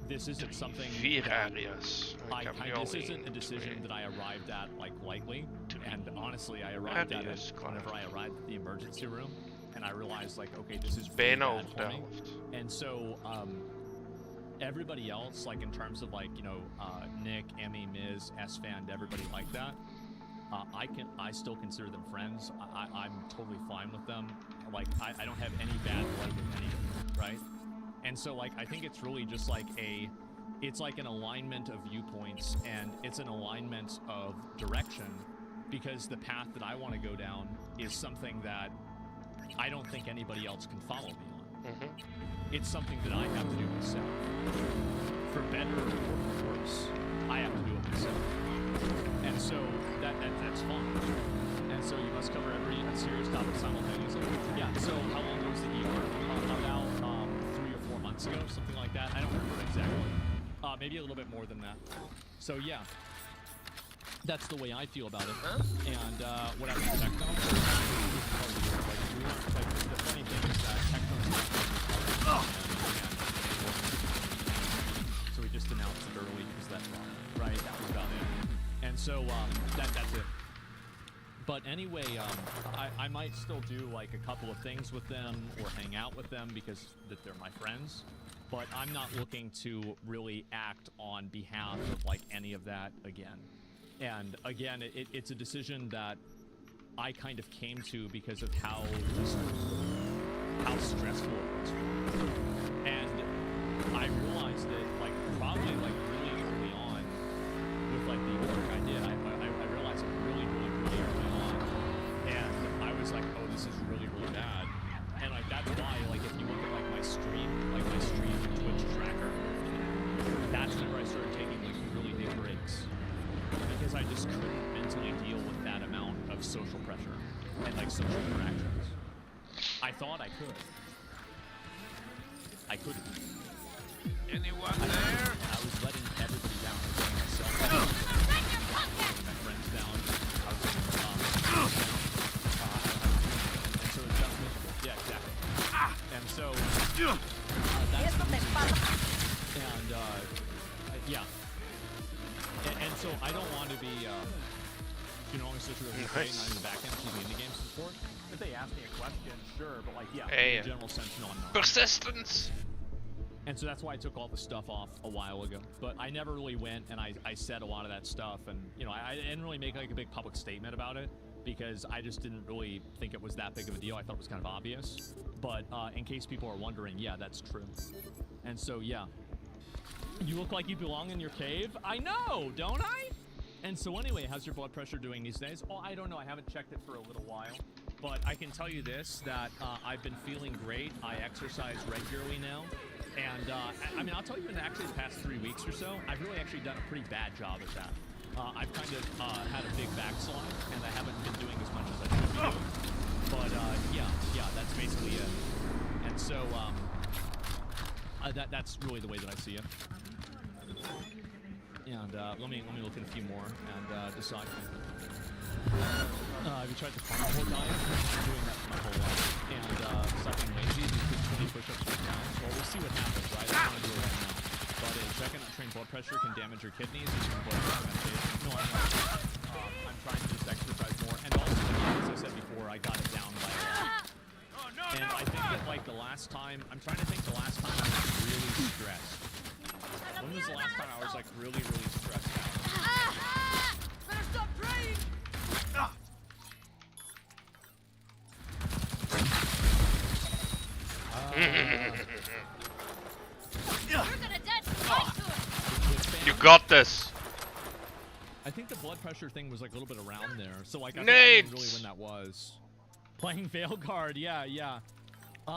this isn't something this isn't a decision that I arrived at like lightly. And honestly, I arrived at it whenever I arrived at the emergency room, and I realized like, okay, this is really bad for me. And so everybody else, like in terms of like, you know, Nick, Emmy, Miz, S-Fan, everybody like that, I still consider them friends. I'm totally fine with them. Like I don't have any bad blood with any of them, right? And so like I think it's really just like it's like an alignment of viewpoints, and it's an alignment of direction, because the path that I want to go down is something that I don't think anybody else can follow me on. It's something that I have to do myself. For better or for worse, I have to do it myself. And so that's fun. And so you must cover every serious topic simultaneously. Yeah, so how long was the ER? About 3 or 4 months ago, something like that. I don't remember exactly. Maybe a little bit more than that. So yeah, that's the way I feel about it. And what I would Tecton, the funny thing is that Tecton's so we just announced it early because that's wrong, right? That was about it. And so that's it. But anyway, I might still do like a couple of things with them or hang out with them because they're my friends. But I'm not looking to really act on behalf of like any of that again. And again, it's a decision that I kind of came to because of how stressful it was. And I realized that like probably like really early on with like the work I did, I realized it really early on. And I was like, oh, this is really bad. And like that's why like if you look at like my stream Twitch tracker, that's whenever I started taking like really big breaks. Because I just couldn't mentally deal with that amount of social pressure and like social interactions. I thought I could. I couldn't. Anyone there? I was letting everybody down, including myself. yeah. And so I don't want to be, you know, a situation where I'm not in the back end, keeping indie game support. If they ask me a question, sure, but like, yeah, in a general sense, no, I'm not. Persistence! And so that's why I took all the stuff off a while ago. But I never really went and I said a lot of that stuff, and, you know, I didn't really make like a big public statement about it because I just didn't really think it was that big of a deal. I thought it was kind of obvious. But in case people are wondering, yeah, that's true. And so, yeah. You look like you belong in your cave. I know, don't I? And so anyway, how's your blood pressure doing these days? Oh, I don't know. I haven't checked it for a little while. But I can tell you this, that I've been feeling great. I exercise regularly now. And, I mean, I'll tell you in actually the past 3 weeks or so, I've really actually done a pretty bad job at that. I've kind of had a big backslide, and I haven't been doing as much as I should be doing. But, yeah, that's basically it. And so, that's really the way that I see it. And let me look at a few more and decide. Have you tried the carnivore diet? I've been doing that for my whole life. And stop being lazy, you do 20 push-ups per pound. Well, we'll see what happens, right? I don't want to do it right now. But a second untrained blood pressure can damage your kidneys using blood pressure medication. No, I'm not. I'm trying to just exercise more. And also, as I said before, I got it down by a lot. And I think that, like, the last time, I'm trying to think the last time I was really stressed. When was the last time I was, like, really, really stressed out? Better stop praying! You got this. I think the blood pressure thing was like a little bit around there. So like I don't know really when that was. Playing Veilguard, yeah. Quite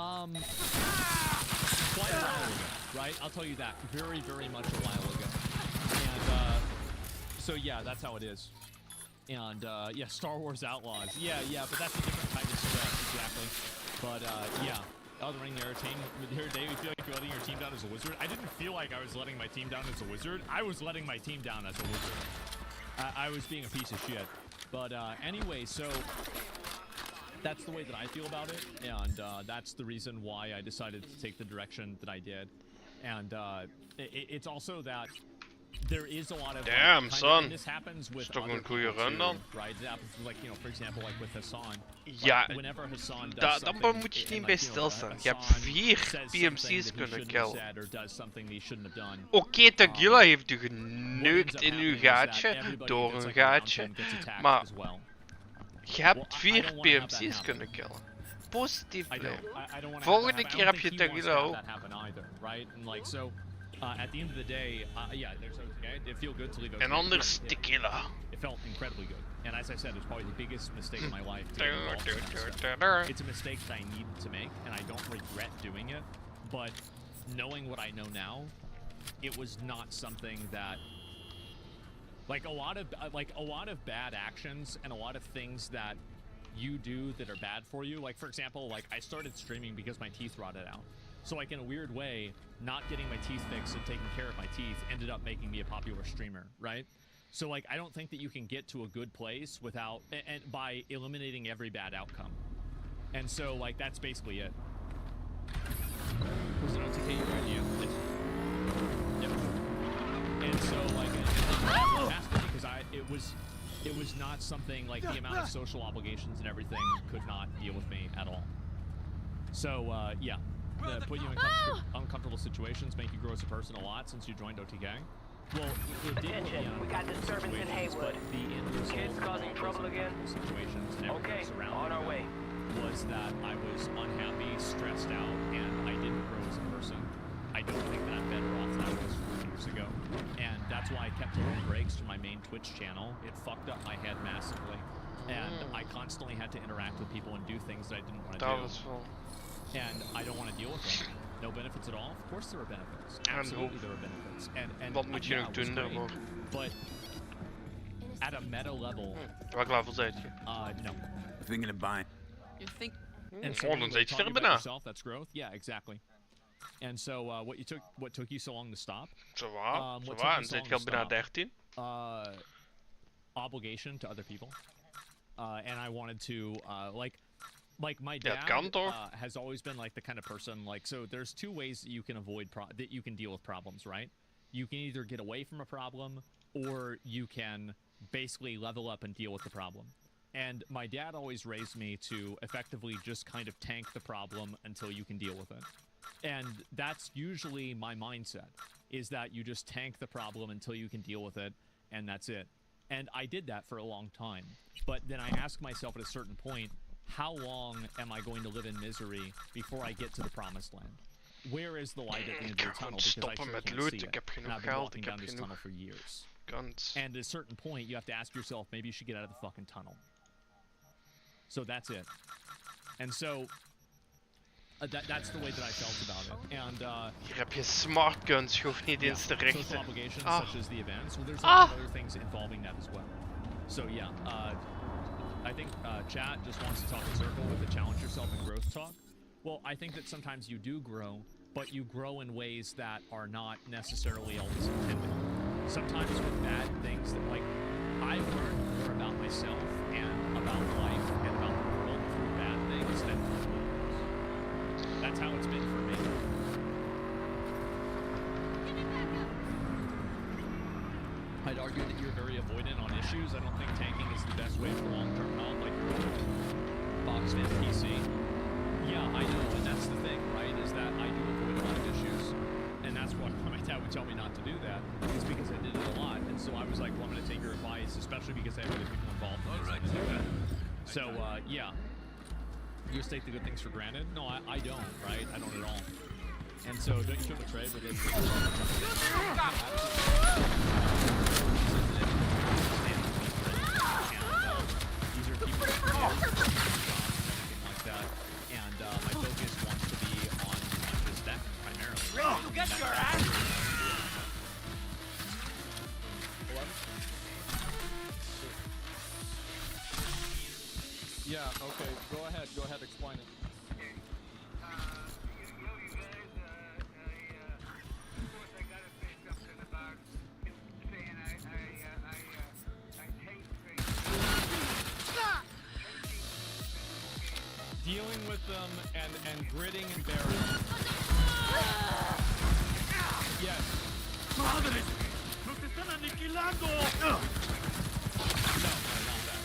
a while ago, right? I'll tell you that. Very, very much a while ago. And so yeah, that's how it is. And yeah, Star Wars Outlaws. Yeah, but that's a different kind of stress, exactly. But yeah. Elden Ring, the other day, you feel like you're letting your team down as a wizard. I didn't feel like I was letting my team down as a wizard. I was letting my team down as a wizard. I was being a piece of shit. But anyway, so that's the way that I feel about it. And that's the reason why I decided to take the direction that I did. And it's also that there is a lot of damn, son. This happens with toch een goede run dan? Right? It happens like, you know, for example, like with Hassan. Ja, whenever Hassan does daar moet je niet bij stilstaan. Je hebt 4 PMC's kunnen killen. Oké, Tagila heeft u geneukt in uw gaatje, door een gaatje, maar je hebt 4 PMC's kunnen killen. Positief blijven. Volgende keer heb je Tagila ook. At the end of the day, yeah, there's okay. It felt good to leave. And anders tequila. It felt incredibly good. And as I said, it's probably the biggest mistake of my life. It's a mistake that I needed to make, and I don't regret doing it. But knowing what I know now, it was not something that, like a lot of bad actions and a lot of things that you do that are bad for you. Like for example, like I started streaming because my teeth rotted out. So like in a weird way, not getting my teeth fixed and taking care of my teeth ended up making me a popular streamer, right? So like I don't think that you can get to a good place without and by eliminating every bad outcome. And so like that's basically it. Was it OTK your idea? Yep. And so like it has to because it was not something like the amount of social obligations and everything could not deal with me at all. So yeah. Put you in uncomfortable situations, make you grow as a person a lot since you joined OTK. Well, it did we got disturbance in Haywood. But the end result kids causing trouble again. Situations and everything surrounding on our way. Was that I was unhappy, stressed out, and I didn't grow as a person. I don't think that I'm better off than I was 4 years ago. And that's why I kept taking breaks to my main Twitch channel. It fucked up my head massively. And I constantly had to interact with people and do things that I didn't want to do. And I don't want to deal with them. No benefits at all? Of course there are benefits. Absolutely there are benefits. And wat moet je nog doen daarvoor? But at a meta level... Welk level zit je? No. Thinking of buying. You think... Dan zit je er bijna. That's growth. Yeah, exactly. And so what took you so long to stop? Zo waar. En zit je al bijna 13? Obligation to other people. And I wanted to, like my dad has always been like the kind of person like, so there's 2 ways that you can avoid that you can deal with problems, right? You can either get away from a problem, or you can basically level up and deal with the problem. And my dad always raised me to effectively just kind of tank the problem until you can deal with it. And that's usually my mindset, is that you just tank the problem until you can deal with it, and that's it. And I did that for a long time. But then I asked myself at a certain point, how long am I going to live in misery before I get to the promised land? Where is the light at the end of the tunnel? Because I sure can't see it. And I've been walking down this tunnel for years. And at a certain point, you have to ask yourself, maybe you should get out of the fucking tunnel. So that's it. And so that's the way that I felt about it. And hier heb je smart guns, je hoeft niet eens te richten. Social obligations such as the events. Well, there's a lot of other things involving that as well. So yeah, I think chat just wants to talk in circle with the challenge yourself and growth talk. Well, I think that sometimes you do grow, but you grow in ways that are not necessarily always intended. Sometimes with bad things that, like, I've learned more about myself and about life and about the world through bad things than through good things. That's how it's been for me. I'd argue that you're very avoidant on issues. I don't think tanking is the best way for long-term health, like boxed in PC. Yeah, I know, and that's the thing, right, is that I do avoid a lot of issues. And that's why my dad would tell me not to do that, is because I did it a lot. And so I was like, well, I'm going to take your advice, especially because I have other people involved in this. Right. So, yeah. You just take the good things for granted? No, I don't, right? I don't at all. And so, don't you feel betrayed with this? These are people like that. And my focus wants to be on just that primarily. You get your ass! Yeah, okay, go ahead, explain it. Dealing with them and gritting and bearing. Yes. ¡Madres! ¡Nos están aniquilando! No, not that.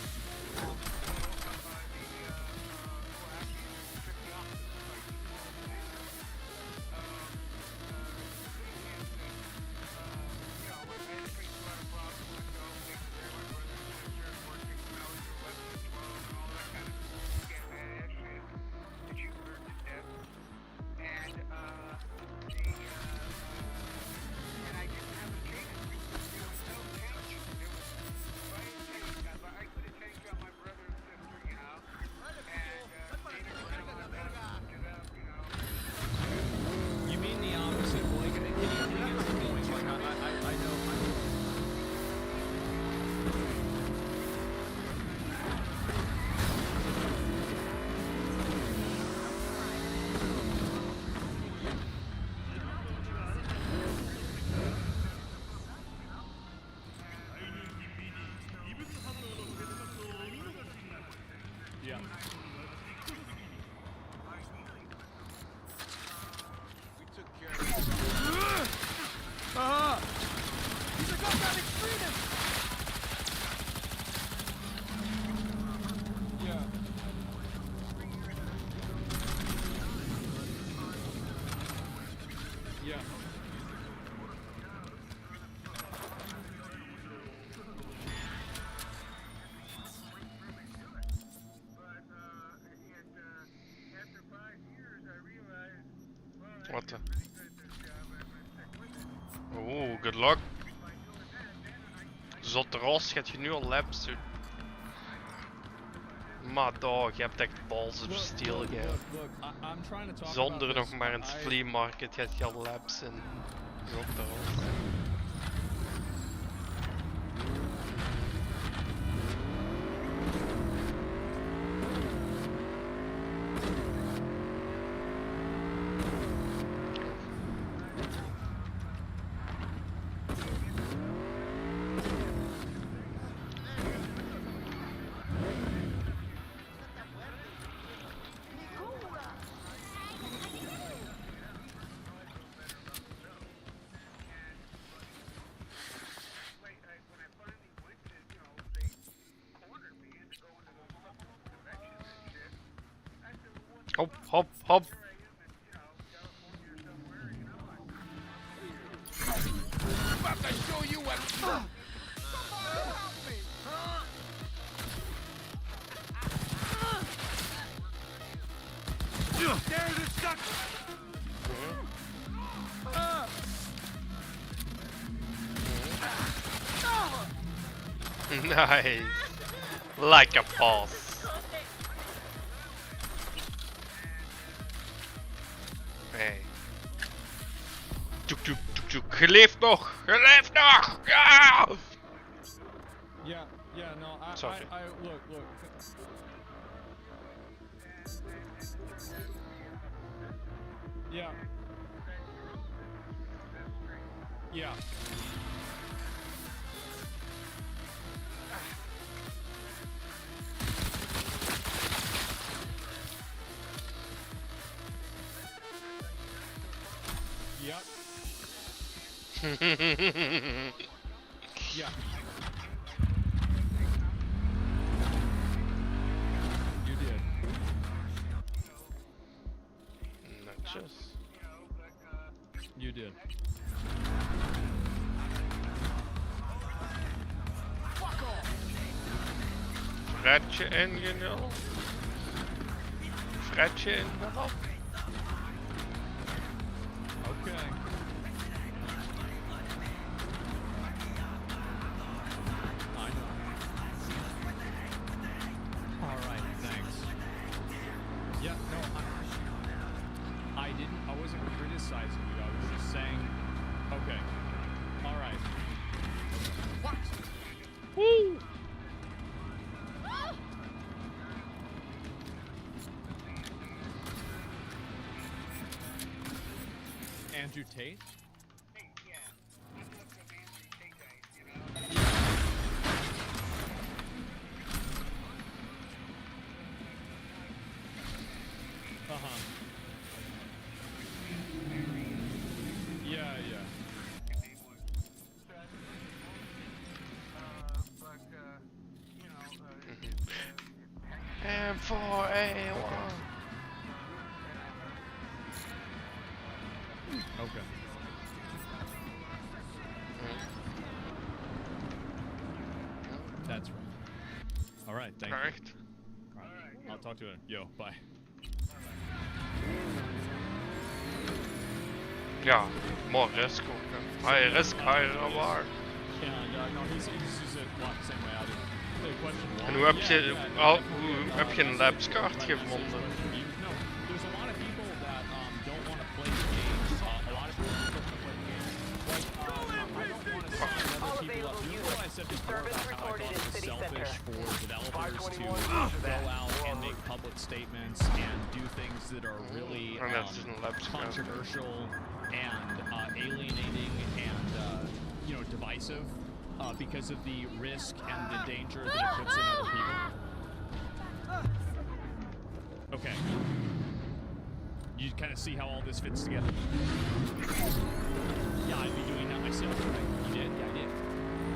What the? Oeh, good luck. Zotte Ros, gaat je nu al labs doen? Maar dog, je hebt echt balls of steel, zonder nog maar een flea market gaat je al labs in Zotte Ros. Hop, hop, hop. I'm about to show you what. There's it stuck. Nice. Like a boss. Hey. Tuk tuk tuk tuk. Je leeft nog! Je leeft nog! Ja! Yeah, no, Sorry. I look. Yeah. Yeah. Yep. Yeah. You did. Not just. You did. Fredje ingenomen. Fredje ingenomen. Okay. I know. Alright, thanks. Yeah, no, I wasn't criticizing you, I was just saying, okay. Alright. What? Woo! Andrew Tate? Uh-huh. Yeah. M4A1. Okay. That's right. All right, thank you. All right. I'll talk to you later. Yo, bye. Ja, more risk ook. High risk, high reward. Yeah, no, he's a lot the same way I do. The question En hoe heb je, hoe heb je een labskaart gevonden? No, there's a lot of people that don't want to play the games. A lot of people don't want to play the games. Like, I don't want to sign other people up. You know what I said before about how I thought it was selfish for developers to go out and make public statements and do things that are really controversial and alienating and divisive because of the risk and the danger that it puts in other people. Okay. You kind of see how all this fits together. Yeah, I'd be doing that myself. You did? Yeah, I did.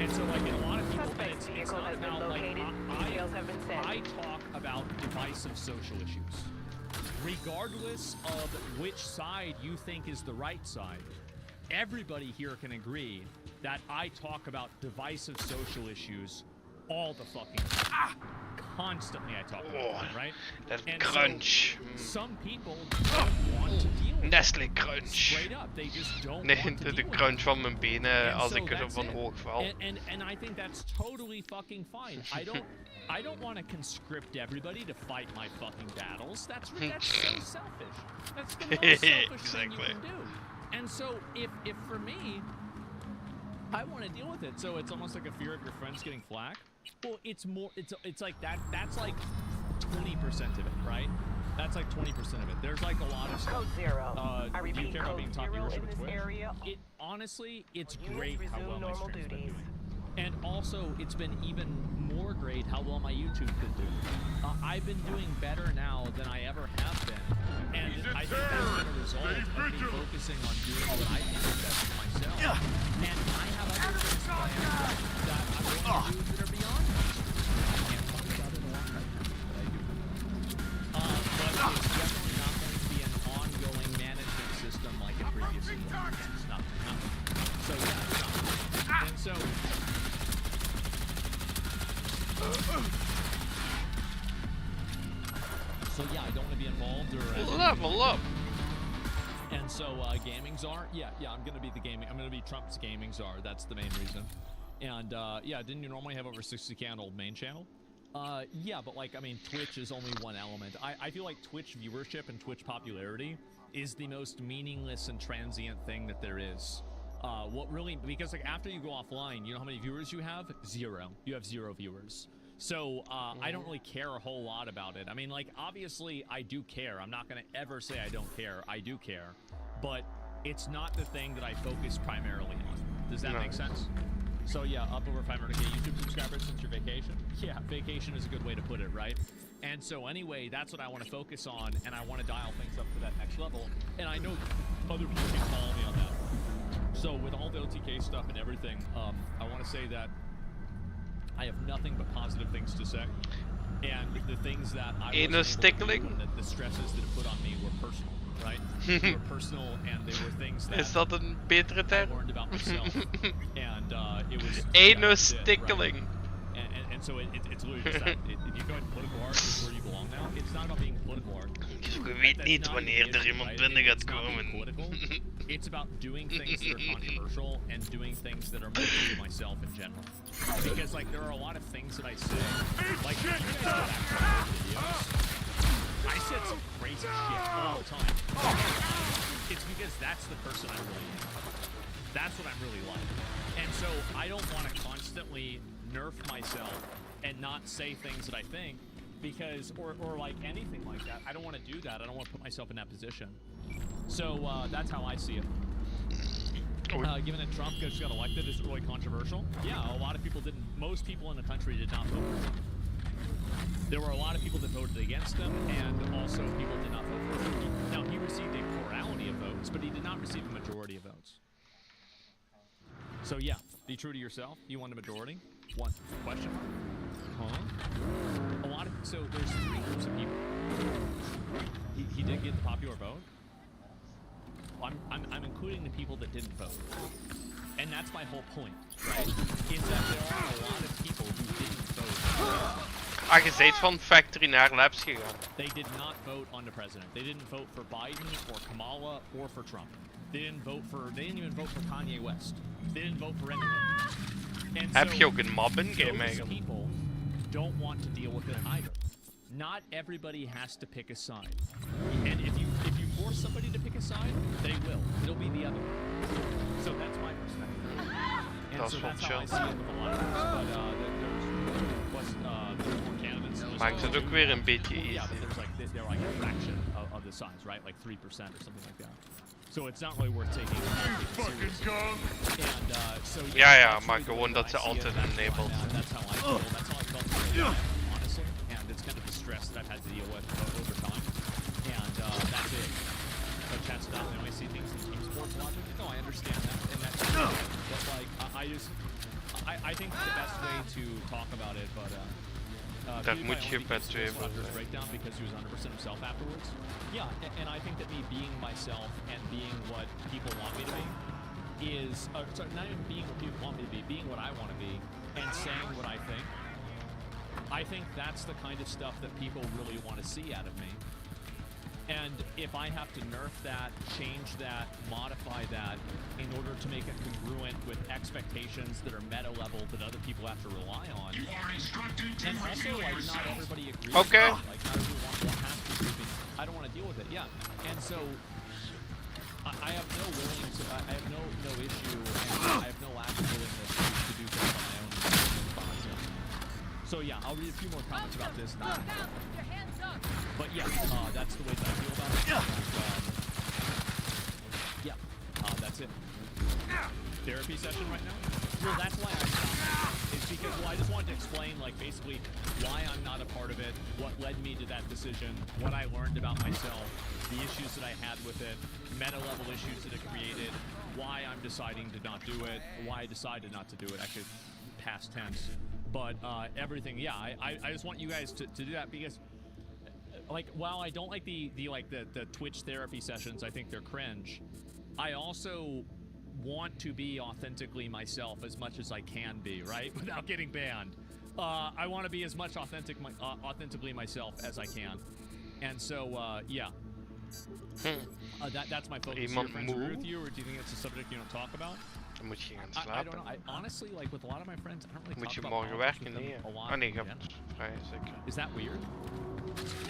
And so, like, in a lot of people, it's not about, like, I talk about divisive social issues. Regardless of which side you think is the right side, everybody here can agree that I talk about divisive social issues all the fucking time. Constantly I talk about them, right? That and crunch. So, some people don't want to deal with Nestle it. crunch. Straight up, they just don't Nee, want to de deal with crunch it. van mijn benen als So ik er that's van it. hoog val. And I think that's totally fucking fine. I don't want to conscript everybody to fight my fucking battles. That's so selfish. That's the most selfish thing you can do. And so if for me, I want to deal with it. So it's almost like a fear of your friends getting flack. Well, it's more. It's like that. That's like 20% of it, right? That's like 20% of it. There's like a lot of stuff. Code Zero. I repeat, do you care about Code being top Zero viewership in with this Twitch? area. Honestly, it's great Units how well resume my normal stream's been duties. doing. And also, it's been even more great how well my YouTube's been doing. I've been doing better now than I ever have been. And I think that's been a result of me focusing on doing what I think is best for myself. And I have other things planned that I want to do that are beyond my stream. I can't talk about it a lot right now, but I do. But it's definitely So yeah, I don't want to be involved or level up. And so gaming czar, yeah, I'm gonna be the gaming. I'm gonna be Trump's gaming czar. That's the main reason. And yeah, didn't you normally have over 60K on old main channel? Yeah, but like, I mean, Twitch is only one element. I feel like Twitch viewership and Twitch popularity is the most meaningless and transient thing that there is. What really, because like after you go offline, you know how many viewers you have? 0. You have 0 viewers. So I don't really care a whole lot about it. I mean, like, obviously I do care. I'm not gonna ever say I don't care. I do care, but it's not the thing that I focus primarily on. Does that make sense? So yeah, up over 500K YouTube subscribers since your vacation. Yeah, vacation is a good way to put it, right? And so anyway, that's what I want to focus on, and I want to dial things up to that next level. And I know other people can follow me on that. So with all the OTK stuff and everything, I want to say that I have nothing but positive things to say. And the things that I Anus tickling? The stresses that it put on me were personal, right? They were personal, and they were things that Is dat een betere term? I learned about myself. And it was Anus it, tickling. Right? And so it's literally just that. If you go in political art, is where you belong now. It's not about being political art. Je weet niet wanneer er iemand binnen gaat komen. It's about doing things that are controversial and doing things that are more true to myself in general. Because like there are a lot of things that I say, like you guys go back to my videos, I said some crazy shit all the time. It's because that's the person I really am. That's what I'm really like. And so I don't want to constantly nerf myself and not say things that I think, because or like anything like that. I don't want to do that. I don't want to put myself in that position. So that's how I see it. Given that Trump just got elected, is it really controversial? Yeah, a lot of people didn't. Most people in the country did not vote for him. There were a lot of people that voted against him, and also people did not vote for him. Now, he received a plurality of votes, but he did not receive a majority of votes. So yeah, be true to yourself. You want a majority? What? Question? Huh? A lot of, so there's 3 groups of people. He did get the popular vote. I'm including the people that didn't vote. And that's my whole point, right? Is that there are a lot of people who didn't vote. Je bent van Factory naar Labs gegaan. They did not vote on the president. They didn't vote for Biden or Kamala or for Trump. They didn't even vote for Kanye West. They didn't vote for anyone. And Heb je ook een mob in game those eigenlijk? people don't want to deal with it either. Not everybody has to pick a side. And if you force somebody to pick a side, they will. It'll be the other one. So that's my perspective. And so that's how I see it with a lot of things. But there's more candidates. Maakt het ook weer een beetje easy. Yeah, but they're like a fraction of the size, right? Like 3% or something like that. So it's not really worth taking seriously. And so ja, maar gewoon dat ze altijd enabled zijn. That's how I feel. That's how I felt, honestly. And it's kind of the stress that I've had to deal with over time. And that's it. So chat's not the only see things in team sports logic. No, I understand that, and that's but like I think the best way to talk about it, but Daar moet je met 2 van zijn. Breakdown because he was 100% himself afterwards. Yeah, and I think that me being myself and being what people want me to be is sorry, not even being what people want me to be, being what I want to be, and saying what I think. I think that's the kind of stuff that people really want to see out of me. And if I have to nerf that, change that, modify that in order to make it congruent with expectations that are meta level that other people have to rely on, and also like not everybody agrees. Okay. With it. Like not everyone has to agree. With it. I don't want to deal with it. Yeah. And so I have no willingness. I have no issue. And I have no lack of willingness to do things on my own. So yeah, I'll read a few more comments about this. But yeah, that's the way that I feel about it. Yeah, that's it. Therapy session right now? Well, that's why I stopped. It's because, well, I just wanted to explain, like, basically why I'm not a part of it, what led me to that decision, what I learned about myself, the issues that I had with it, meta-level issues that it created, why I'm deciding to not do it, why I decided not to do it, actually, past tense. But everything, yeah, I just want you guys to do that because, like, while I don't like the Twitch therapy sessions, I think they're cringe. I also want to be authentically myself as much as I can be, right? Without getting banned. I want to be as much authentically myself as I can. And so, yeah. That's my focus. Do your friends agree with you, or do you think it's a subject you don't talk about? Dan moet je gaan slapen. I don't know. I honestly, like, with a lot of my friends, I don't really Moet talk je about morgen politics werken? with Nee. them a lot. Ah nee, je in hebt general. vrij, zeker. Is that weird?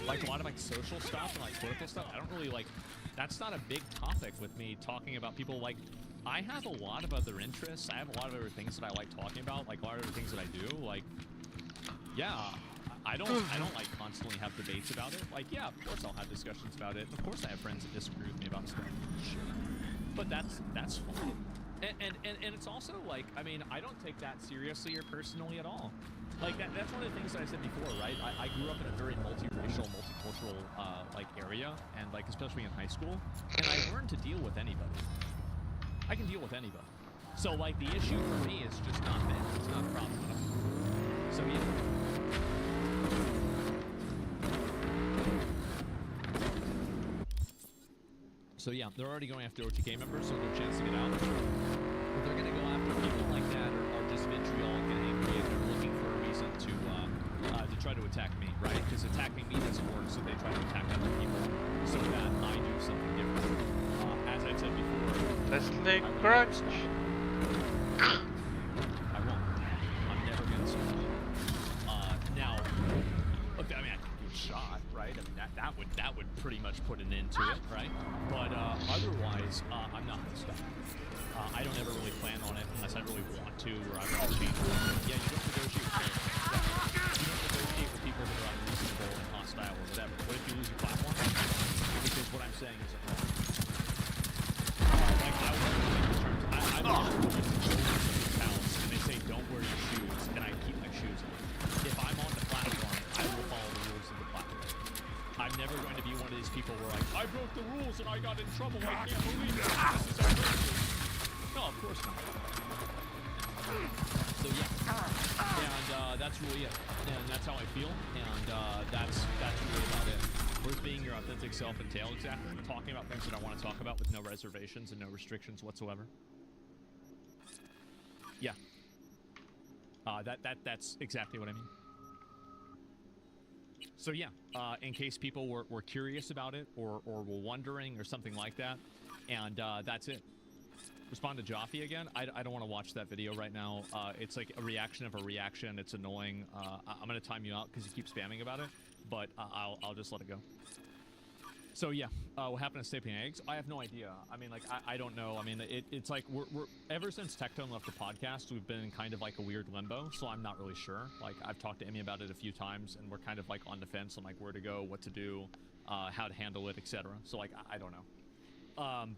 Like, a lot of, like, social stuff and, like, political stuff, I don't really, like, that's not a big topic with me talking about people, like, I have a lot of other interests. I have a lot of other things that I like talking about, like, a lot of other things that I do, like, yeah, I don't like constantly have debates about it. Like, yeah, of course I'll have discussions about it. Of course I have friends that disagree with me about stuff. Sure. But that's fine. And it's also like, I mean, I don't take that seriously or personally at all. Like that's one of the things that I said before, right? I grew up in a very multiracial, multicultural like area, and like especially in high school, and I learned to deal with anybody. I can deal with anybody. So like the issue for me is just not that. It's not a problem at all. So yeah. So yeah, they're already going after OTK members, so there's a chance to get out. But they're going to go after people like that, or just vitriolic and angry, and they're looking for a reason to try to attack me, right? Because attacking me doesn't work, so they try to attack other people so that I do something different. As I said before, let's make crunch. I won't. I'm never going to stop. Now, okay, I mean, I could get shot, right? I mean, that would pretty much put an end to it, right? But otherwise, I'm not going to stop. I don't ever really plan on it unless I really want to, or I want to change it. Yeah, you don't negotiate with people. You don't negotiate with people that are unreasonable and hostile or whatever. What if you lose your platform? Because what I'm saying isn't wrong. Like, I was in somebody's house, and they say, don't wear your shoes, and I keep my shoes on. If I'm on the platform, I will follow the rules of the platform. I'm never going to be one of these people where like, I broke the rules and I got in trouble, I can't believe it. No, of course not. So yeah, and that's really it, and that's how I feel, and that's really about it. Where's being your authentic self entail exactly? Talking about things that I want to talk about with no reservations and no restrictions whatsoever. Yeah. That's exactly what I mean. So yeah, in case people were curious about it or were wondering or something like that, and that's it. Respond to Jaffe again. I don't want to watch that video right now. It's like a reaction of a reaction. It's annoying. I'm gonna time you out because you keep spamming about it, but I'll just let it go. So yeah, what happened to Stapling Eggs? I have no idea. I mean, like, I don't know. I mean, it's like we're ever since Tectone left the podcast, we've been in kind of like a weird limbo. So I'm not really sure. Like, I've talked to Emmy about it a few times, and we're kind of like on the fence on like where to go, what to do, how to handle it, etc. So like, I don't know.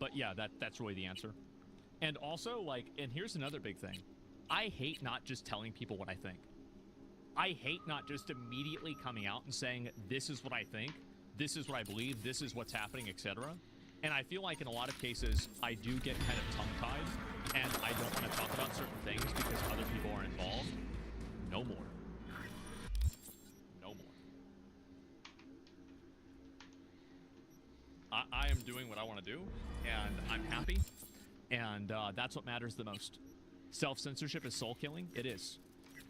But yeah, that's really the answer. And also, like, and here's another big thing. I hate not just telling people what I think. I hate not just immediately coming out and saying, this is what I think, this is what I believe, this is what's happening, etc. And I feel like in a lot of cases, I do get kind of tongue-tied, and I don't want to talk about certain things because other people are involved. No more. No more. I am doing what I want to do, and I'm happy. And that's what matters the most. Self-censorship is soul-killing. It is.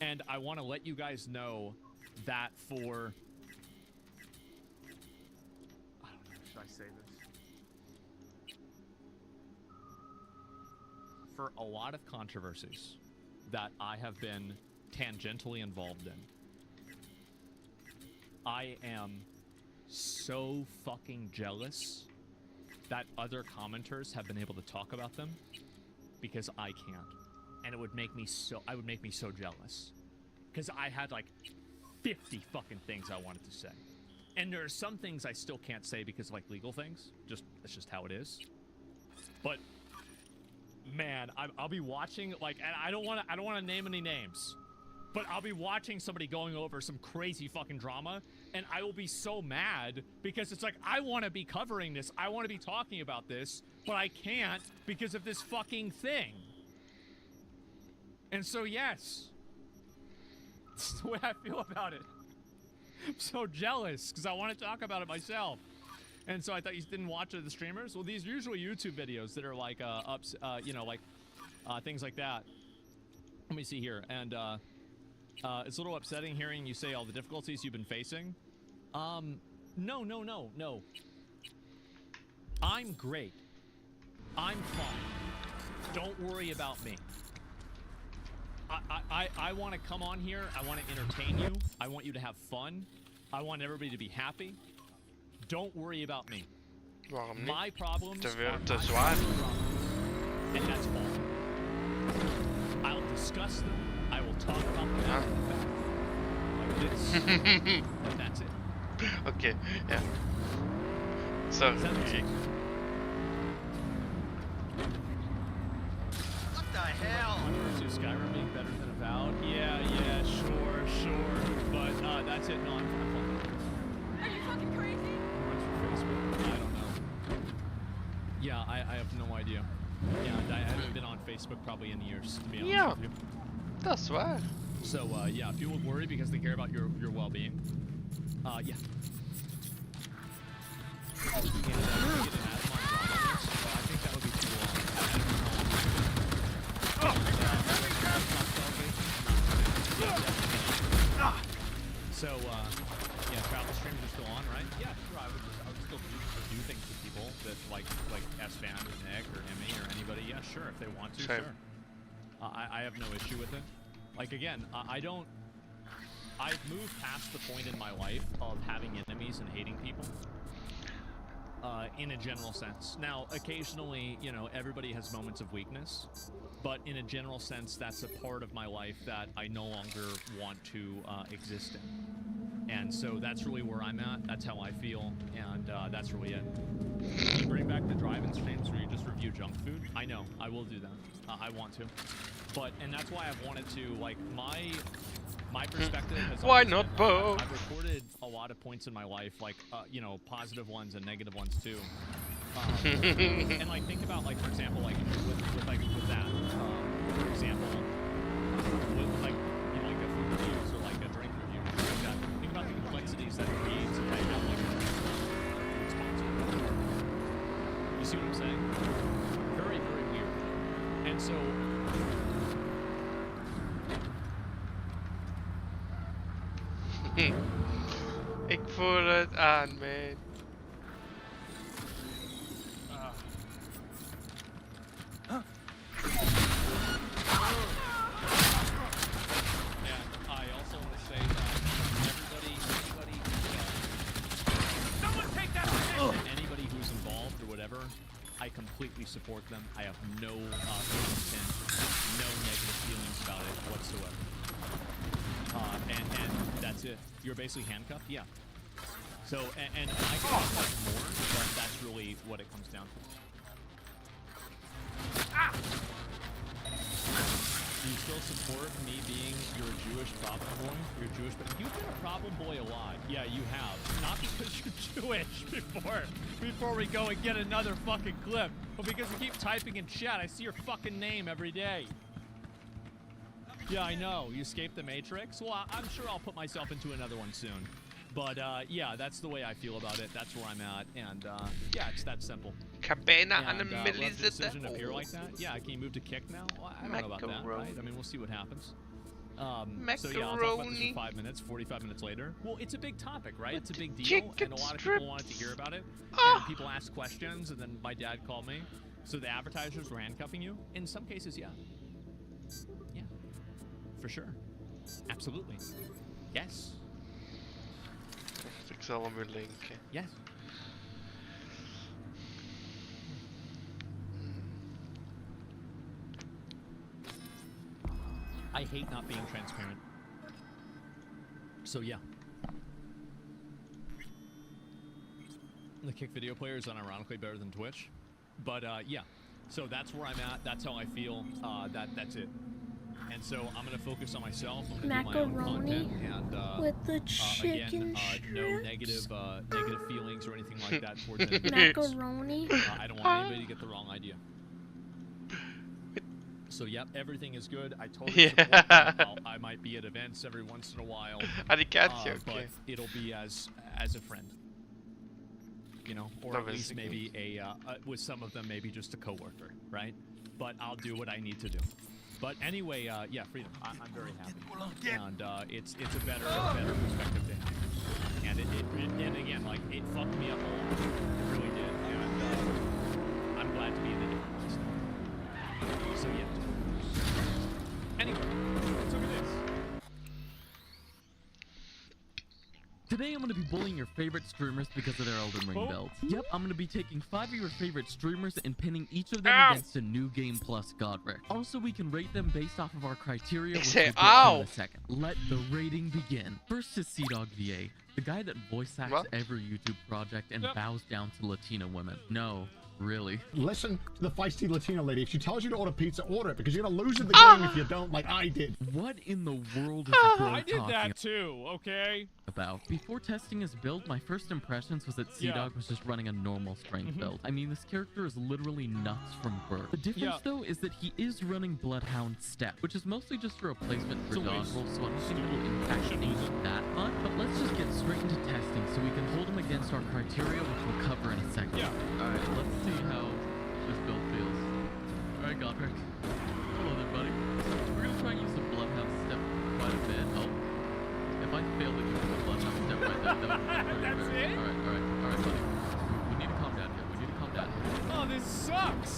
And I want to let you guys know that for... I don't know, should I say this? For a lot of controversies that I have been tangentially involved in, I am so fucking jealous that other commenters have been able to talk about them because I can't. And it would make me so jealous. Because I had like 50 fucking things I wanted to say. And there are some things I still can't say because of like legal things. That's just how it is. But man, I'll be watching like, and I don't want to name any names, but I'll be watching somebody going over some crazy fucking drama, and I will be so mad because it's like, I want to be covering this, I want to be talking about this, but I can't because of this fucking thing. And so yes, that's the way I feel about it. I'm so jealous because I want to talk about it myself. And so I thought you didn't watch the streamers. Well, these are usually YouTube videos that are like you know, like things like that. Let me see here. And It's a little upsetting hearing you say all the difficulties you've been facing. No. I'm great. I'm fine. Don't worry about me. I want to come on here. I want to entertain you. I want you to have fun. I want everybody to be happy. Don't worry about me. My problems are my problems, and that's all. I'll discuss them. I will talk about them after the fact. Like this. And that's it. Okay, yeah. Sorry. What the hell? Versus Skyrim being better than Avowed? Yeah, sure. But that's it. No, I'm fine. Are you fucking crazy? Runs for Facebook. I don't know. Yeah, I have no idea. Yeah, I haven't been on Facebook probably in years, to be honest with you. That's right. So, yeah, people worry because they care about your well-being. Yeah. I think that would be too long. So, yeah, travel streams are still on, right? Yeah, sure. I would still do things with people that like S-Fan or Nick or Emmy or anybody. Yeah, sure. If they want to, sure. I have no issue with it. Like, again, I've moved past the point in my life of having enemies and hating people. In a general sense. Now, occasionally, you know, everybody has moments of weakness, but in a general sense, that's a part of my life that I no longer want to exist in. And so that's really where I'm at. That's how I feel, and that's really it. Can you bring back the drive-in streams where you just review junk food? I know, I will do that. I want to. And that's why I've wanted to, like, my perspective has why not both? I've recorded a lot of points in my life, like, you know, positive ones and negative ones too. And like, think about, like, for example, like with that, for example, with like, you know, like a food reviews or like a drink review, like that. Think about the complexities that it creates if I have like a food sponsor. You see what I'm saying? Very, very weird. And so. Ik voel het aan, man. And I also want to say that anybody who's involved or whatever, I completely support them. I have no intent, no negative feelings about it whatsoever. And that's it. You're basically handcuffed? Yeah. So, and I can talk about more, but that's really what it comes down to. Do you still support me being your Jewish problem boy? You're Jewish, but you've been a problem boy a lot. Yeah, you have. Not because you're Jewish before we go and get another fucking clip, but because you keep typing in chat. I see your fucking name every day. Yeah, I know. You escaped the Matrix? Well, I'm sure I'll put myself into another one soon. But, yeah, that's the way I feel about it. That's where I'm at. And, yeah, it's that simple. Cabana and the decision to appear like that? Yeah, can you move to kick now? Well, I don't know about that, right? I mean, we'll see what happens. So, yeah, I'll talk about this for 5 minutes, 45 minutes later. Well, it's a big topic, right? It's a big deal, and a lot of people wanted to hear about it. And people asked questions, and then my dad called me. So the advertisers were handcuffing you? In some cases, yeah. Yeah. For sure. Absolutely. Yes. Ik zal hem weer linken. Yes. I hate not being transparent. So yeah. The Kick video player is unironically better than Twitch. But yeah. So that's where I'm at. That's how I feel. That's it. And so I'm gonna focus on myself. I'm gonna do my own content, and with the chicken again, no negative feelings or anything like that towards anybody. Macaroni. I don't want anybody to get the wrong idea. So yep, everything is good. I totally support that. I might be at events every once in a while. But it'll be as a friend. You know, or at least maybe with some of them maybe just a coworker, right? But I'll do what I need to do. But anyway, yeah, Freedom. I'm very happy, and it's a better perspective to have. And and again, like, it fucked me up a lot. It really did, and I'm glad to be in a different place now. So yeah. Anyway, let's look at this. Today I'm going to be bullying your favorite streamers because of their Elden Ring builds. Yep, I'm going to be taking 5 of your favorite streamers and pinning each of them against a new game plus Godric. Also, we can rate them based off of our criteria, which we'll get to in a second. Let the rating begin. First is CDawg VA, the guy that voice acts every YouTube project and bows down to Latina women. No. Really? Listen to the feisty Latina lady. If she tells you to order pizza, order it, because you're gonna lose at the game if you don't, like I did. What in the world is bro I did talking that too, okay? about? Before testing his build, my first impressions was that CDawg was just running a normal strength build. I mean, this character is literally nuts from birth. The difference, though, is that he is running Bloodhound Step, which is mostly just a replacement for Dodge Roll, so I don't think it'll impact things that much. But let's just get straight into testing so we can hold him against our criteria, which we'll cover in a second. Alright, let's see how this build feels. Alright, Godric. Hello there, buddy. We're gonna try and use the Bloodhound Step quite a bit. Oh. If I fail to use the Bloodhound Step right there, that would be pretty embarrassing. Alright, buddy. We need to calm down here. We need to calm down. Oh, this sucks!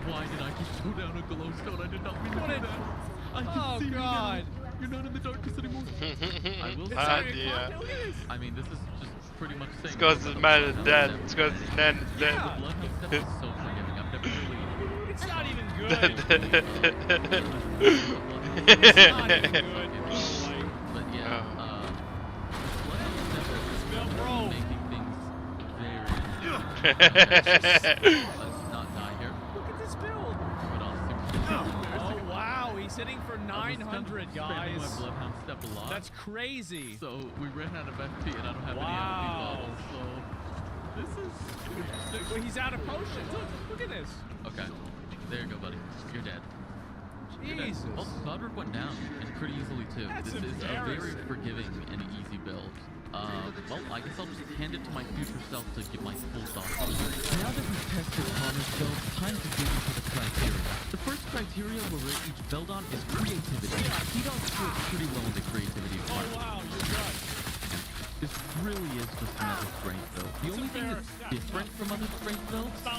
Why did I just go down a glowstone? I did not mean to do that. I can see you now. You're not in the darkness anymore. I will say. I mean, this is just pretty much saying. It's because the man is dead. It's because the man is dead. The Bloodhound Step is so forgiving. I've never really. It's not even good. It's not even good, bro. Like, but yeah, Bloodhound Step is making things very easy. Let's not die here. Look at this build. Oh wow, he's hitting for 900, guys. My Bloodhound Step a lot. That's crazy. So we ran out of FP, and I don't have any FP bottles. So this is interesting. Well, he's out of potions. Look at this. Okay, there you go, buddy. You're dead. Jesus. Oh, Godric went down, and pretty easily too. This is a very forgiving and easy build. Well, I guess I'll just hand it to my future self to give my full thoughts. Now that we've tested Connor's build, time to dig into the criteria. The first criteria we'll rate each build on is creativity. He don't fit pretty well into creativity. Oh wow, you're good. This really is just another strength build. The only thing that's different from other strength builds is the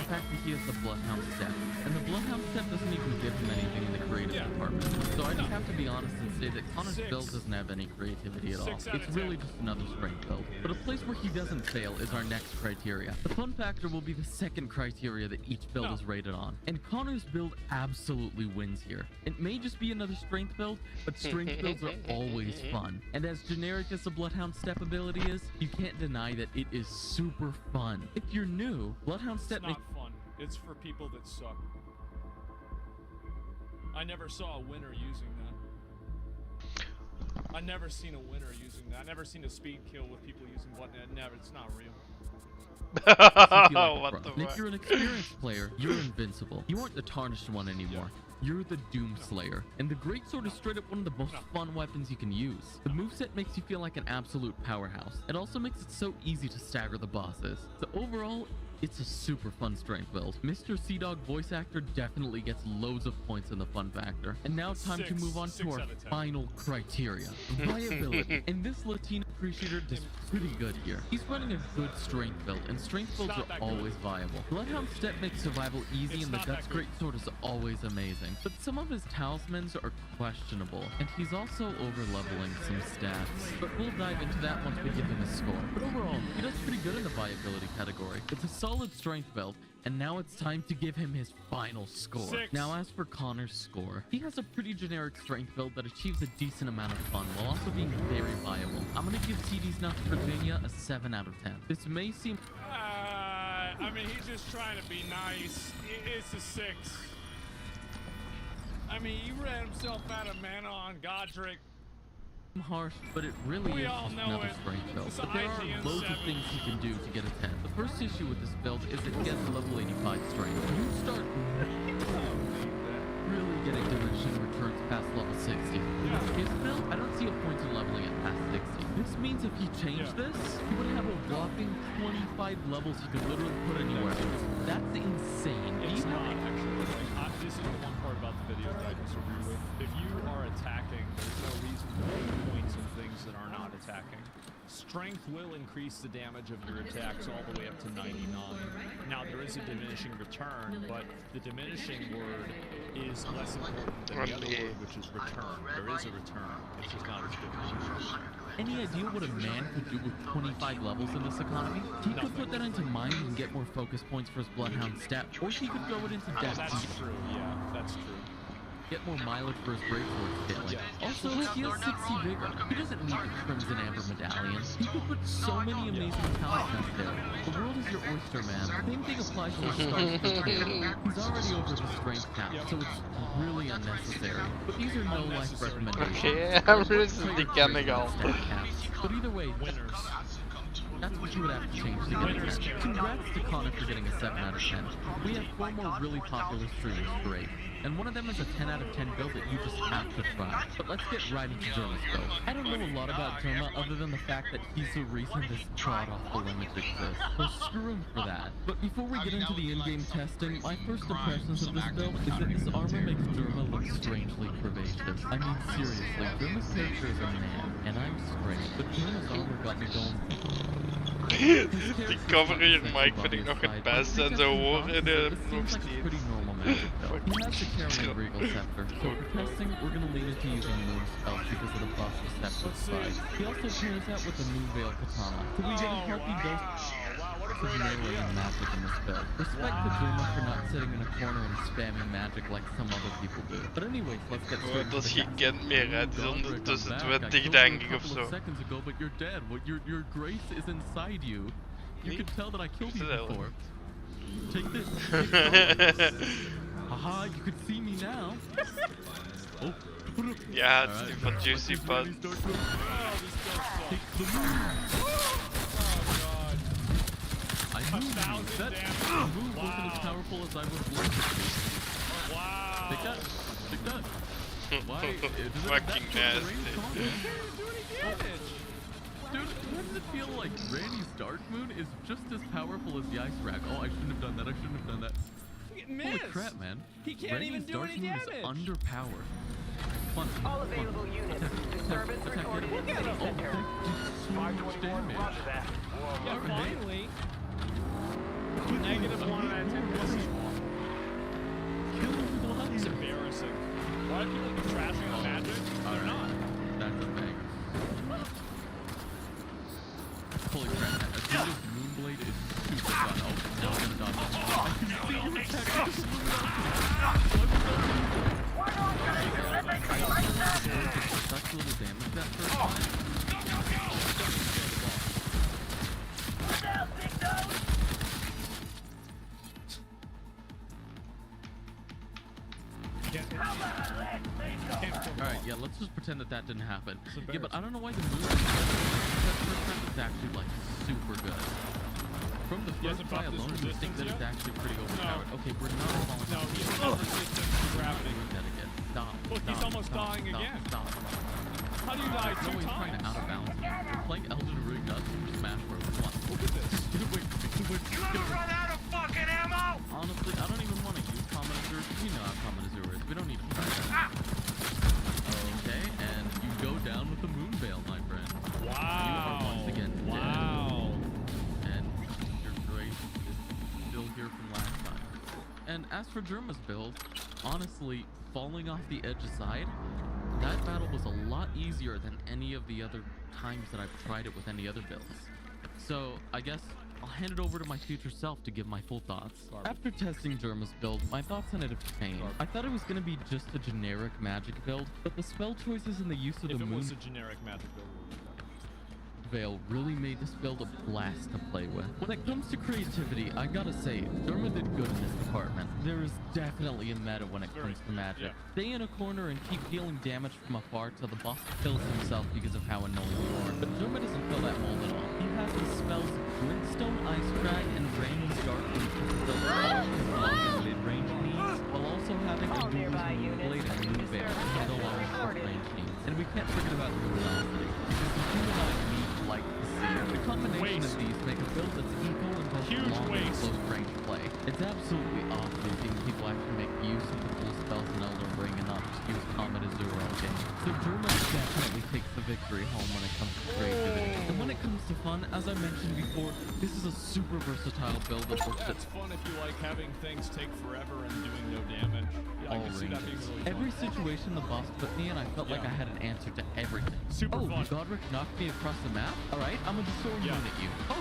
fact that he has the Bloodhound Step. And the Bloodhound Step doesn't even give him anything in the creative department. So I just have to be honest and say that Connor's build doesn't have any creativity at all. It's really just another strength build. But a place where he doesn't fail is our next criteria. The fun factor will be the second criteria that each build is rated on. And Connor's build absolutely wins here. It may just be another strength build, but strength builds are always fun. And as generic as the Bloodhound Step ability is, you can't deny that it is super fun. If you're new, Bloodhound Step It's not fun. It's for people that suck. I never saw a winner using that. I never seen a winner using that. I never seen a speed kill with people using Bloodhound. Never. It's not real. If you're an experienced player, you're invincible. You aren't the tarnished one anymore. You're the Doomslayer, and the Greatsword is straight up one of the most fun weapons you can use. The moveset makes you feel like an absolute powerhouse. It also makes it so easy to stagger the bosses. So overall, it's a super fun strength build. Mr. CDawg voice actor definitely gets loads of points in the fun factor. And now time to move on to our final criteria. Viability. And this Latino appreciator does pretty good here. He's running a good strength build, and strength builds are always viable. Bloodhound Step makes survival easy, and the Guts Greatsword is always amazing. But some of his talismans are questionable, and he's also over-leveling some stats. But we'll dive into that once we give him a score. But overall, he does pretty good in the viability category. It's a solid strength build, and now it's time to give him his final score. 6. Now, as for Connor's score, he has a pretty generic strength build that achieves a decent amount of fun while also being very viable. I'm gonna give CD's Nuts Virginia a 7 out of 10. This may seem... I mean, he's just trying to be nice. It's a 6. I mean, he ran himself out of mana on Godric. Harsh, but it really is just another strength build. But there are loads of things he can do to get a 10. The first issue with this build is it gets level 85 strength. You start really getting diminishing returns past level 60. With his build, I don't see a point in leveling it past 60. This means if he changed this, he would have a whopping 25 levels he could literally put anywhere else. That's insane. It's not actually. This is the one part about the video that I just attacking, there's no reason to put points in things that are not attacking. Strength will increase the damage of your attacks all the way up to 99. Now, there is a diminishing return, but the diminishing word is less important than the other word, which is return. There is a return. It's just not as good. Any idea what a man could do with 25 levels in this economy? He could put that into mind and get more focus points for his Bloodhound stat, or he could throw it into death. That's true, yeah, that's true. Get more mileage for his brave sword scaling. Also, he has 60 vigor. He doesn't need the Crimson Amber Medallion. He could put so many amazing talismans there. The world is your oyster, man. Same thing applies to the stars for Clear. He's already over the strength cap, so it's really unnecessary. But these are no-life recommendations. Okay, I'm really coming out. But either way, winners. That's what you would have to change to get it. Congrats to Connor for getting a 7 out of 10. We have 4 more really popular streamers for 8. And one of them is a 10 out of 10 build that you just have to try. But let's get right into Derma's build. I don't know a lot about Derma other than the fact that he's the reason this god-awful image exists. So screw him for that. But before we get into the in-game testing, my first impressions of this build is that this armor makes Derma look strangely curvaceous. I mean, seriously, Derma's character is a man, and I'm straight, but Derma's armor got me going. Die cover hier, Mike, vind ik nog het beste en zo horen in de nog steeds. He has the carrying regal scepter, so for testing, we're going to lean into using moon spells because of the buff the scepter provides. He also pairs that with the moon veil katana, so we get a healthy dose of melee and magic in this build. Respect to Derma for not sitting in a corner and spamming magic like some other people do. But anyways, let's get straight to the Dat is geen kind meer, hè. Het is ondertussen 20, denk ik, of zo. Seconds ago, but you're dead. What your grace is inside you. You can tell that I killed you before. Take this. Haha, you could see me now. Oh. Ja, het is die van Juicy Bud. I knew that move wasn't as powerful as I would have liked it to be. Wow. Take that. Take that. Why? Fucking nasty. Dude, why does it feel like Randy's Dark Moon is just as powerful as the Ice Rack? Oh, I shouldn't have done that. I shouldn't have done that. Holy crap, man. He can't Randy's even do Dark any Moon damage. is underpowered. Fun. All available units. Disturbance recorded in city center. So much damage. Yeah, finally. Negative 1 out of 10 pussy. It's embarrassing. Why do people be trashing on magic? They're not. That's a thing. Holy crap, man. Azula's Moonblade is super fun. Oh, now I'm gonna dodge it. I can see you attacking this That's a little damage that first time. Alright, yeah, let's just pretend that didn't happen. Yeah, but I don't know why the move that first time is actually, like, super good. From the first try alone, you think that it's actually pretty overpowered. Okay, we're not falling No, he's not resistant to gravity. that again. Stop. Look, he's almost dying again. Stop. How do you die 2 He's trying to times? out of balance. We're playing Elden Ring, not Super Smash Bros. Come on. Look at this. Get away from me. Get away from me. Get away. Run out of fucking ammo! Honestly, I don't even want to use Common Azure. We know how Common Azure is. We don't need to try that. Okay, and you go down with the Moon Veil, my friend. Wow. You are once again dead. Wow. And your grace is still here from last time. And as for Derma's build, honestly, falling off the edge aside, that battle was a lot easier than any of the other times that I've tried it with any other builds. So I guess I'll hand it over to my future self to give my full thoughts. After testing Derma's build, my thoughts on it have changed. I thought it was going to be just a generic magic build, but the spell choices and the use of the moon was a generic magic build. Veil really made this build a blast to play with. When it comes to creativity, I gotta say, Derma did good in this department. There is definitely a meta when it comes to magic. Stay in a corner and keep dealing damage from afar till the boss kills himself because of how annoying you are. But Derma doesn't fill that mold at all. He has his spells Glintstone, Ice Drag, and Randy's Dark Moon to fulfill all his long and mid-range needs, while also having a dual Moonblade and Moon Veil to handle all his short-range needs. And we can't forget about Luminosity, because the humanized needs like to see. The combination of these make a build that's equal in both long and close range play. It's absolutely awesome seeing people actually make use of the cool spells in Elden Ring and not just use Comet Azure all game. So So Germa definitely takes the victory home when it comes to creativity. And when it comes to fun, as I mentioned before, this is a super versatile build that works Yeah, it's fun if you like having things take forever and doing no damage. Yeah, I all can see that being ranges. really fun. Every situation the boss put me in, I felt like I had an answer to everything. Super fun. Godric knocked me across the map? Alright, I'm gonna just throw a moon at you. Oh,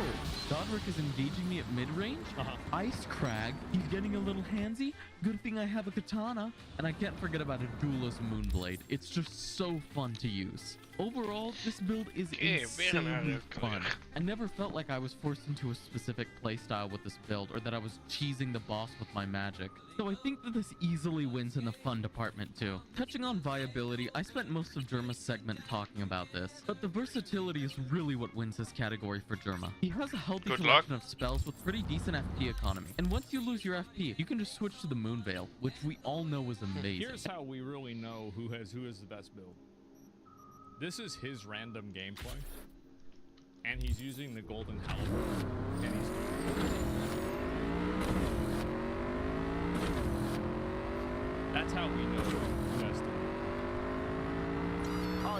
Godric is engaging me at mid-range? Ice Crag, he's getting a little handsy? Good thing I have a katana. And I can't forget about a Duelist Moonblade. It's just so fun to use. Overall, this build is insanely fun. I never felt like I was forced into a specific playstyle with this build, or that I was cheesing the boss with my magic. So I think that this easily wins in the fun department too. Touching on viability, I spent most of Germa's segment talking about this, but the versatility is really what wins this category for Germa. He has a healthy collection of spells with pretty decent FP economy, and once you lose your FP, you can just switch to the Moon Veil, which we all know is amazing. Here's how we really know who is the best build. This is his random gameplay, and he's using the golden halberd, and he's that's how we know who has the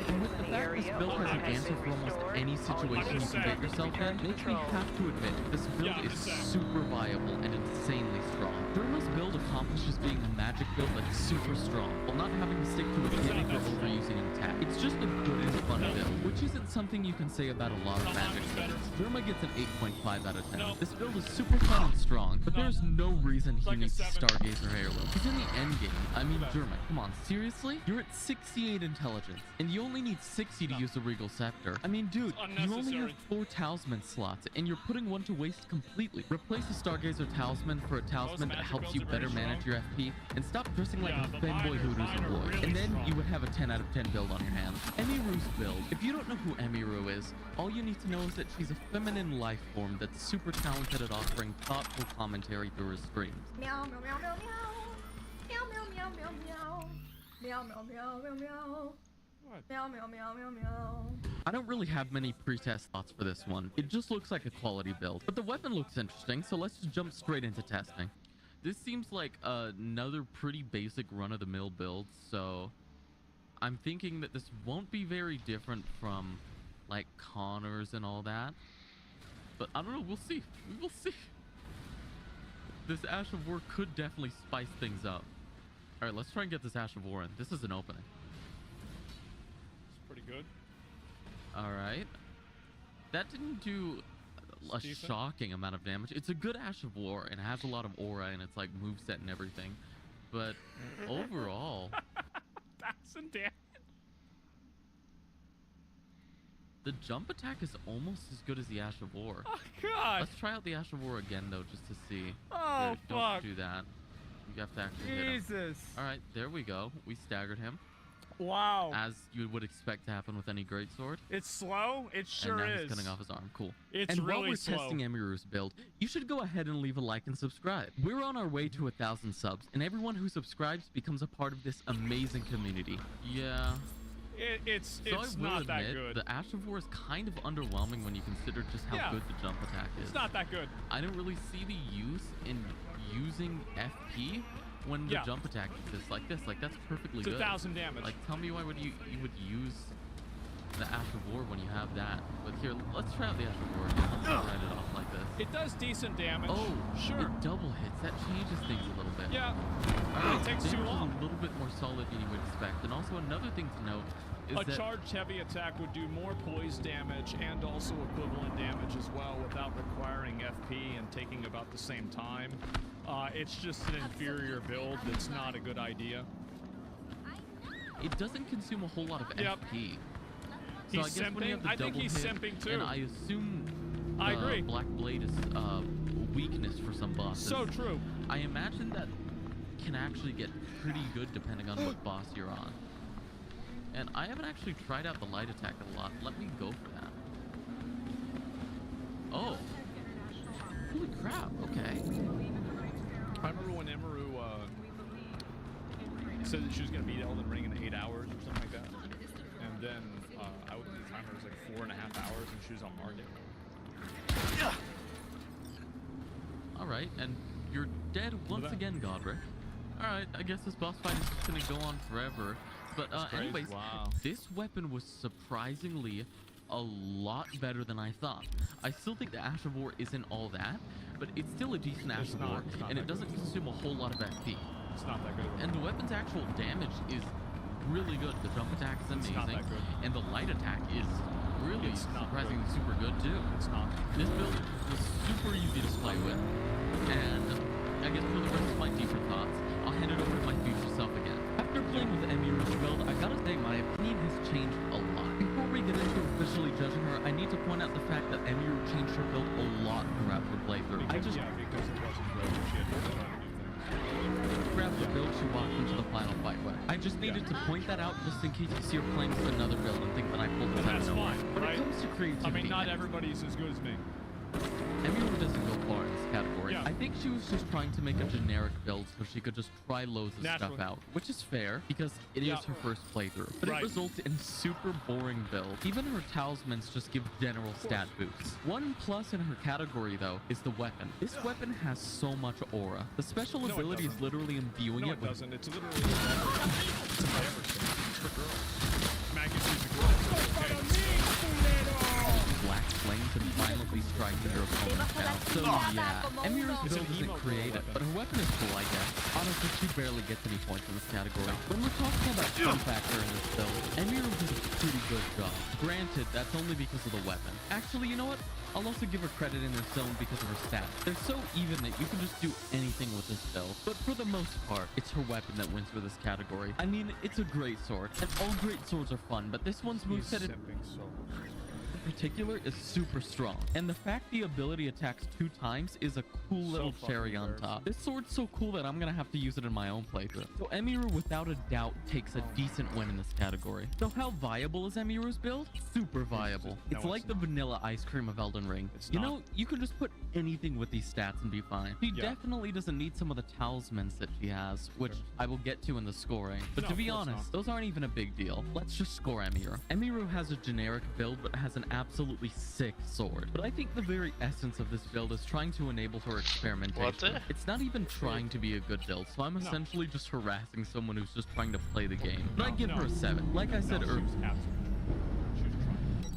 And with the fact this build has an answer for almost any situation you can get yourself in, makes me have to admit, this build is super viable and insanely strong. Germa's build accomplishes being a magic build that's super strong, while not having to stick to a gimmick or overusing an attack. It's just a good and fun build, which isn't something you can say about a lot of magic builds. Germa gets an 8.5 out of 10. This build is super fun and strong, but there's no reason he needs Stargazer Heirloom. He's in the endgame. I mean, Germa, come on, seriously? You're at 68 intelligence, and you only need 60 to use the Regal Scepter. I mean, dude, you only have 4 talisman slots, and you're putting one to waste completely. Replace a Stargazer talisman for a talisman that helps you better manage your FP, and stop dressing like a fanboy Hoodoo's employee. And then you would have a 10 out of 10 build on your hands. Emiru's build. If you don't know who Emiru is, all you need to know is that she's a feminine life form that's super talented at offering thoughtful commentary through her streams. Meow, meow, meow, meow, meow. Meow, meow, meow, meow, meow. Meow, meow, meow, meow, meow. Meow, meow, meow, meow, meow. I don't really have many pre-test thoughts for this one. It just looks like a quality build. But the weapon looks interesting, so let's just jump straight into testing. This seems like another pretty basic run-of-the-mill build, so I'm thinking that this won't be very different from, like, Connors and all that. But I don't know, we'll see. We'll see. This Ash of War could definitely spice things up. Alright, let's try and get this Ash of War in. This is an opening. pretty good. Alright. That didn't do a shocking amount of damage. It's a good Ash of War and it has a lot of aura and it's like moveset and everything. But overall, that's some damage. The jump attack is almost as good as the Ash of War. Oh god! Let's try out the Ash of War again though, just to see. Oh fuck! Don't do that. You have to actually hit him. Jesus! All right, there we go. We staggered him. Wow! As you would expect to happen with any greatsword. It's slow. It sure and now is. He's cutting off his arm. Cool. It's and really while we're slow. testing Emiru's build, you should go ahead and leave a like and subscribe. We're on our way to 1,000 subs, and everyone who subscribes becomes a part of this amazing community. Yeah. It's so I will not admit, that good. The Ash of War is kind of underwhelming when you consider just how good the jump attack is. It's not that good. I don't really see the use in using FP when the jump attack exists like this. Like, that's perfectly good. It's 1,000 damage. Like, tell me why would you would use the Ash of War when you have that. But here, let's try out the Ash of War again. Let's try it off like this. It does decent damage. Oh, sure. It double hits. That changes things a little bit. Yeah. Alright, it takes too long. A little bit more solid than you would expect. And also another thing to note is a that charged heavy attack would do more poise damage and also equivalent damage as well without requiring FP and taking about the same time. It's just an inferior build that's not a good idea. It doesn't consume a whole lot of FP. So He's I guess when you have the I think double he's hit, simping too. And I assume I agree. Black Blade is weakness for some bosses. So true. I imagine that can actually get pretty good depending on what boss you're on. And I haven't actually tried out the light attack a lot. Let me go for that. Oh. Holy crap, okay. I remember when Emiru said that she was going to beat Elden Ring in 8 hours or something like that. And then I looked at the timer, it was like 4.5 hours and she was on market. Alright, and you're dead once again, Godric. Alright, I guess this boss fight is just gonna go on forever. But anyways, this weapon was surprisingly a lot better than I thought. I still think the Ash of War isn't all that, but it's still a decent Ash of War, and it doesn't consume a whole lot of FP. It's not that good. And the weapon's actual damage is really good. The jump attack is amazing, and the light attack is really surprisingly super good too. It's not. This build was super easy to play with, and I guess for the rest of my deeper thoughts, I'll hand it over to my future self again. After playing with Emiru's build, I gotta say my opinion has changed a lot. Before we get into officially judging her, I need to point out the fact that Emiru changed her build a lot throughout her playthrough. Because it wasn't good. She had to do grab the build she walked into the final fight with. I just needed to point that out just in case you see her playing with another build and think that I pulled this out of nowhere. When it comes to creativity, I mean, not everybody's as good as me. Emiru doesn't go far in this category. I think she was just trying to make a generic build so she could just try loads of stuff out, which is fair because it is her first playthrough. But it results in super boring build. Even her talismans just give general stat boosts. One plus in her category though is the weapon. This weapon has so much aura. The special ability is literally imbuing it with... doesn't. It's literally it's a flavor stick. It's for girls. Maggie's a girl. Black flames and violently striking your opponent down. So yeah, Emiru's build isn't creative, but her weapon is cool, I guess. Honestly, she barely gets any points in this category. When we're talking about fun factor in this build, Emiru did a pretty good job. Granted, that's only because of the weapon. Actually, you know what? I'll also give her credit in this zone because of her stats. They're so even that you can just do anything with this build. But for the most part, it's her weapon that wins for this category. I mean, it's a great sword, and all great swords are fun, but this one's moveset in particular is super strong, and the fact the ability attacks 2 times is a cool little cherry on top. This sword's so cool that I'm gonna have to use it in my own playthrough. So Emiru without a doubt takes a decent win in this category. So how viable is Emiru's build? Super viable. It's like the vanilla ice cream of Elden Ring. You know, you can just put anything with these stats and be fine. She definitely doesn't need some of the talismans that she has, which I will get to in the scoring. But to be honest, those aren't even a big deal. Let's just score Emiru. Emiru has a generic build, but has an absolutely sick sword. But I think the very essence of this build is trying to enable her experimentation. It's not even trying to be a good build, so I'm essentially just harassing someone who's just trying to play the game. But I give her a 7. Like I said earlier.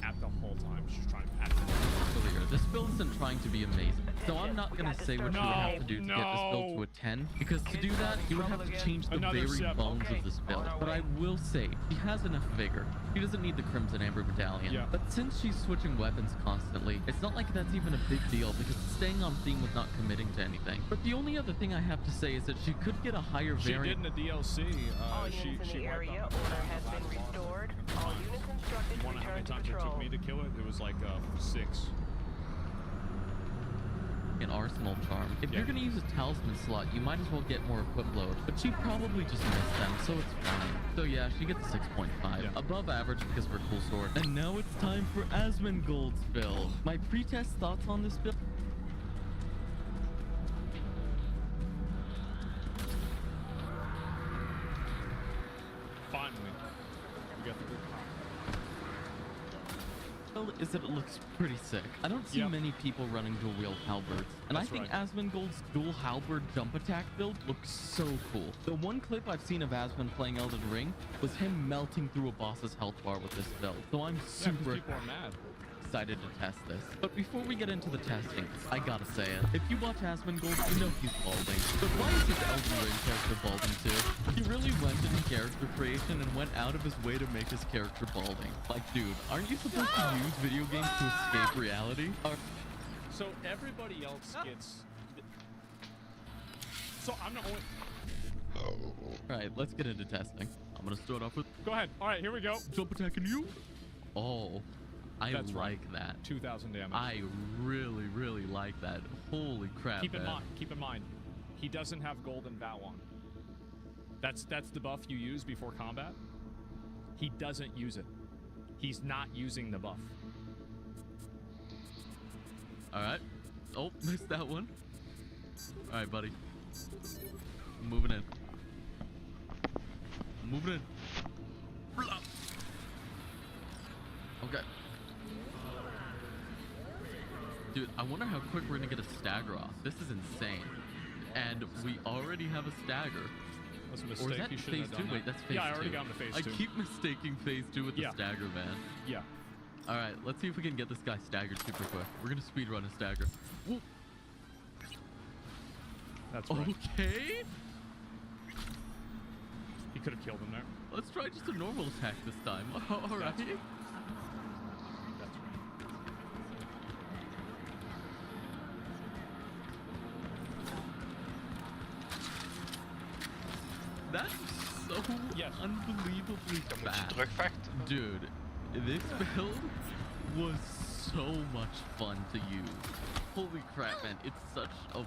At the whole time, she's trying to This build isn't trying to be amazing, so I'm not gonna say what you would have to do to get this build to a 10, because to do that, you would have to change the very bones of this build. But I will say, she has enough vigor. She doesn't need the Crimson Amber Battalion. But since she's switching weapons constantly, it's not like that's even a big deal, because it's staying on theme with not committing to anything. But the only other thing I have to say is that she could get a higher variant. She did in the DLC. She area order has been restored. All units instructed to how many return to times it patrol. took me to kill it? It was like 6. An arsenal charm. If you're gonna use a talisman slot, you might as well get more equip load. But she probably just missed them, so it's fine. So yeah, she gets a 6.5. Above average because of her cool sword. And now it's time for Asmongold's build. My pre-test thoughts on this build. Finally. We got the good Is that it looks pretty sick. I don't see many people running dual wield halberds, and I think Asmongold's dual halberd jump attack build looks so cool. The one clip I've seen of Asmon playing Elden Ring was him melting through a boss's health bar with this build, so I'm super excited to test this. But before we get into the testing, I gotta say it. If you watch Asmongold, you know he's balding. But why is his Elden Ring character balding too? He really went into character creation and went out of his way to make his character balding. Like, dude, aren't you supposed to use video games to escape reality? So everybody else gets... So I'm not only... Alright, let's get into testing. I'm gonna start off with... Go ahead. Alright, here we go. Jump attacking you. Oh, I That's like that. 2,000 damage. I really, really like that. Holy crap, Keep in mind, he doesn't have Golden Vow on. That's the buff you use before combat. He doesn't use it. He's not using the buff. Alright. Oh, missed that one. Alright, buddy. I'm moving in. Moving in. Okay. Dude, I wonder how quick we're gonna get a stagger off. This is insane. And we already have a stagger. That's a Or mistake. is that You phase shouldn't have 2? done Wait, that. that's phase 2. Yeah, I already got him to phase 2. I keep mistaking phase 2 with the stagger, man. Yeah. Alright, let's see if we can get this guy staggered super quick. We're gonna speedrun a stagger. Whoa. That's right. Okay. He could have killed him there. Let's try just a normal attack this time. Alright. That's right. That's so unbelievably fast. Dude, this build was so much fun to use. Holy crap, man. It's such a...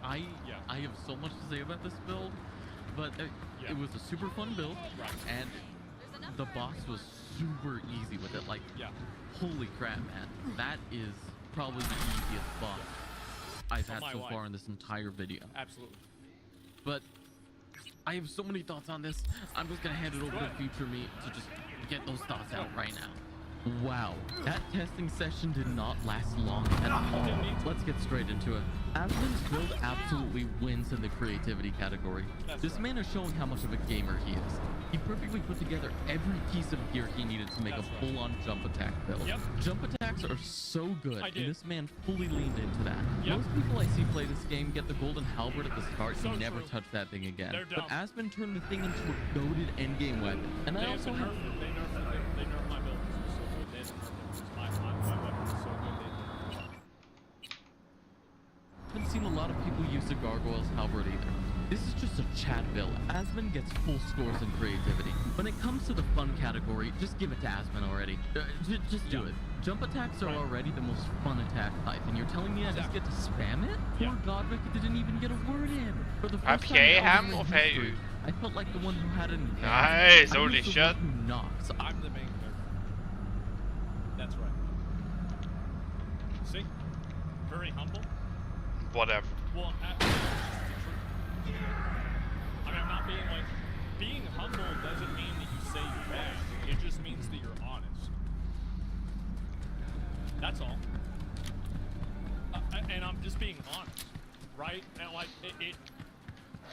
I have so much to say about this build, but it was a super fun build, and the boss was super easy with it. Like, holy crap, man. That is probably the easiest boss I've had so far in this entire video. Absolutely. But I have so many thoughts on this. I'm just gonna hand it over to future me to just get those thoughts out right now. Wow, that testing session did not last long at all. Let's get straight into it. Asmon's build absolutely wins in the creativity category. This man is showing how much of a gamer he is. He perfectly put together every piece of gear he needed to make a full-on jump attack build. Jump attacks are so good, and this man fully leaned into that. Most people I see play this game get the golden halberd at the start and never touch that thing again. But Asmon turned the thing into a goated endgame weapon. And I also have... They nerfed my build. It's so good. My weapon is so good. Haven't seen a lot of people use the Gargoyle's halberd either. This is just a Chad build. Asmon gets full scores in creativity. When it comes to the fun category, just give it to Asmon already. Just do it. Jump attacks are already the most fun attack type, and you're telling me I just get to spam it? Poor Godric didn't even get a word in. For the first time in history, I felt like the one who had an advantage. Nice, holy shit. Knocks. I'm the main character. That's right. See? Very humble. Whatever. Well, I mean, I'm not being like... Being humble doesn't mean that you say you're bad. It just means that you're honest. That's all. And I'm just being honest, right? And like,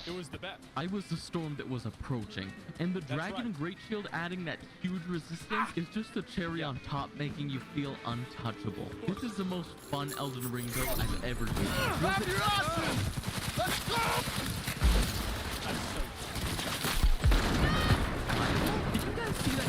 it was the best. I was the storm that was approaching, and the Dragon Great Shield adding that huge resistance is just a cherry on top, making you feel untouchable. This is the most fun Elden Ring build I've ever used. Grab your ass! Let's go! Did you guys see that?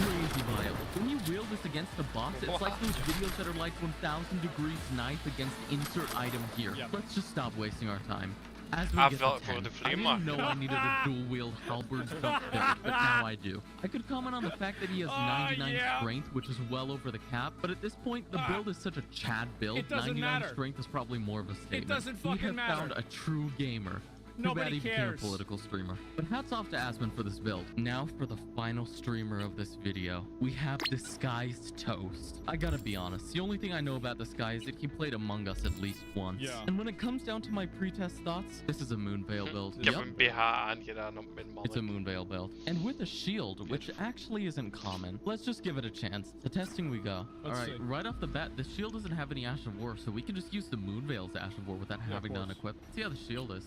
Crazy viable. When you wield this against the boss, it's like those videos that are like 1000 degrees knife against insert item here. Let's just stop wasting our time. As we get to 10, I didn't know I needed a dual-wield halberd jump build, but now I do. I could comment on the fact that he has 99 strength, which is well over the cap, but at this point, the build is such a Chad build, 99 strength is probably more of a statement. It doesn't fucking matter. We have found a true gamer. Nobody Too bad he cares. became a political streamer. But hats off to Asmon for this build. Now for the final streamer of this video. We have Disguised Toast. I gotta be honest, the only thing I know about this guy is that he played Among Us at least once. Yeah. And when it comes down to my pre-test thoughts, this is a Moonveil build. Ik heb een BH aangedaan op mijn It's a Moonveil build. And with a shield, which actually isn't common. Let's just give it a chance. To testing we go. Alright, right off the bat, the shield doesn't have any Ash of War, so we can just use the Moonveil's Ash of War without having to unequip. Let's see how the shield is.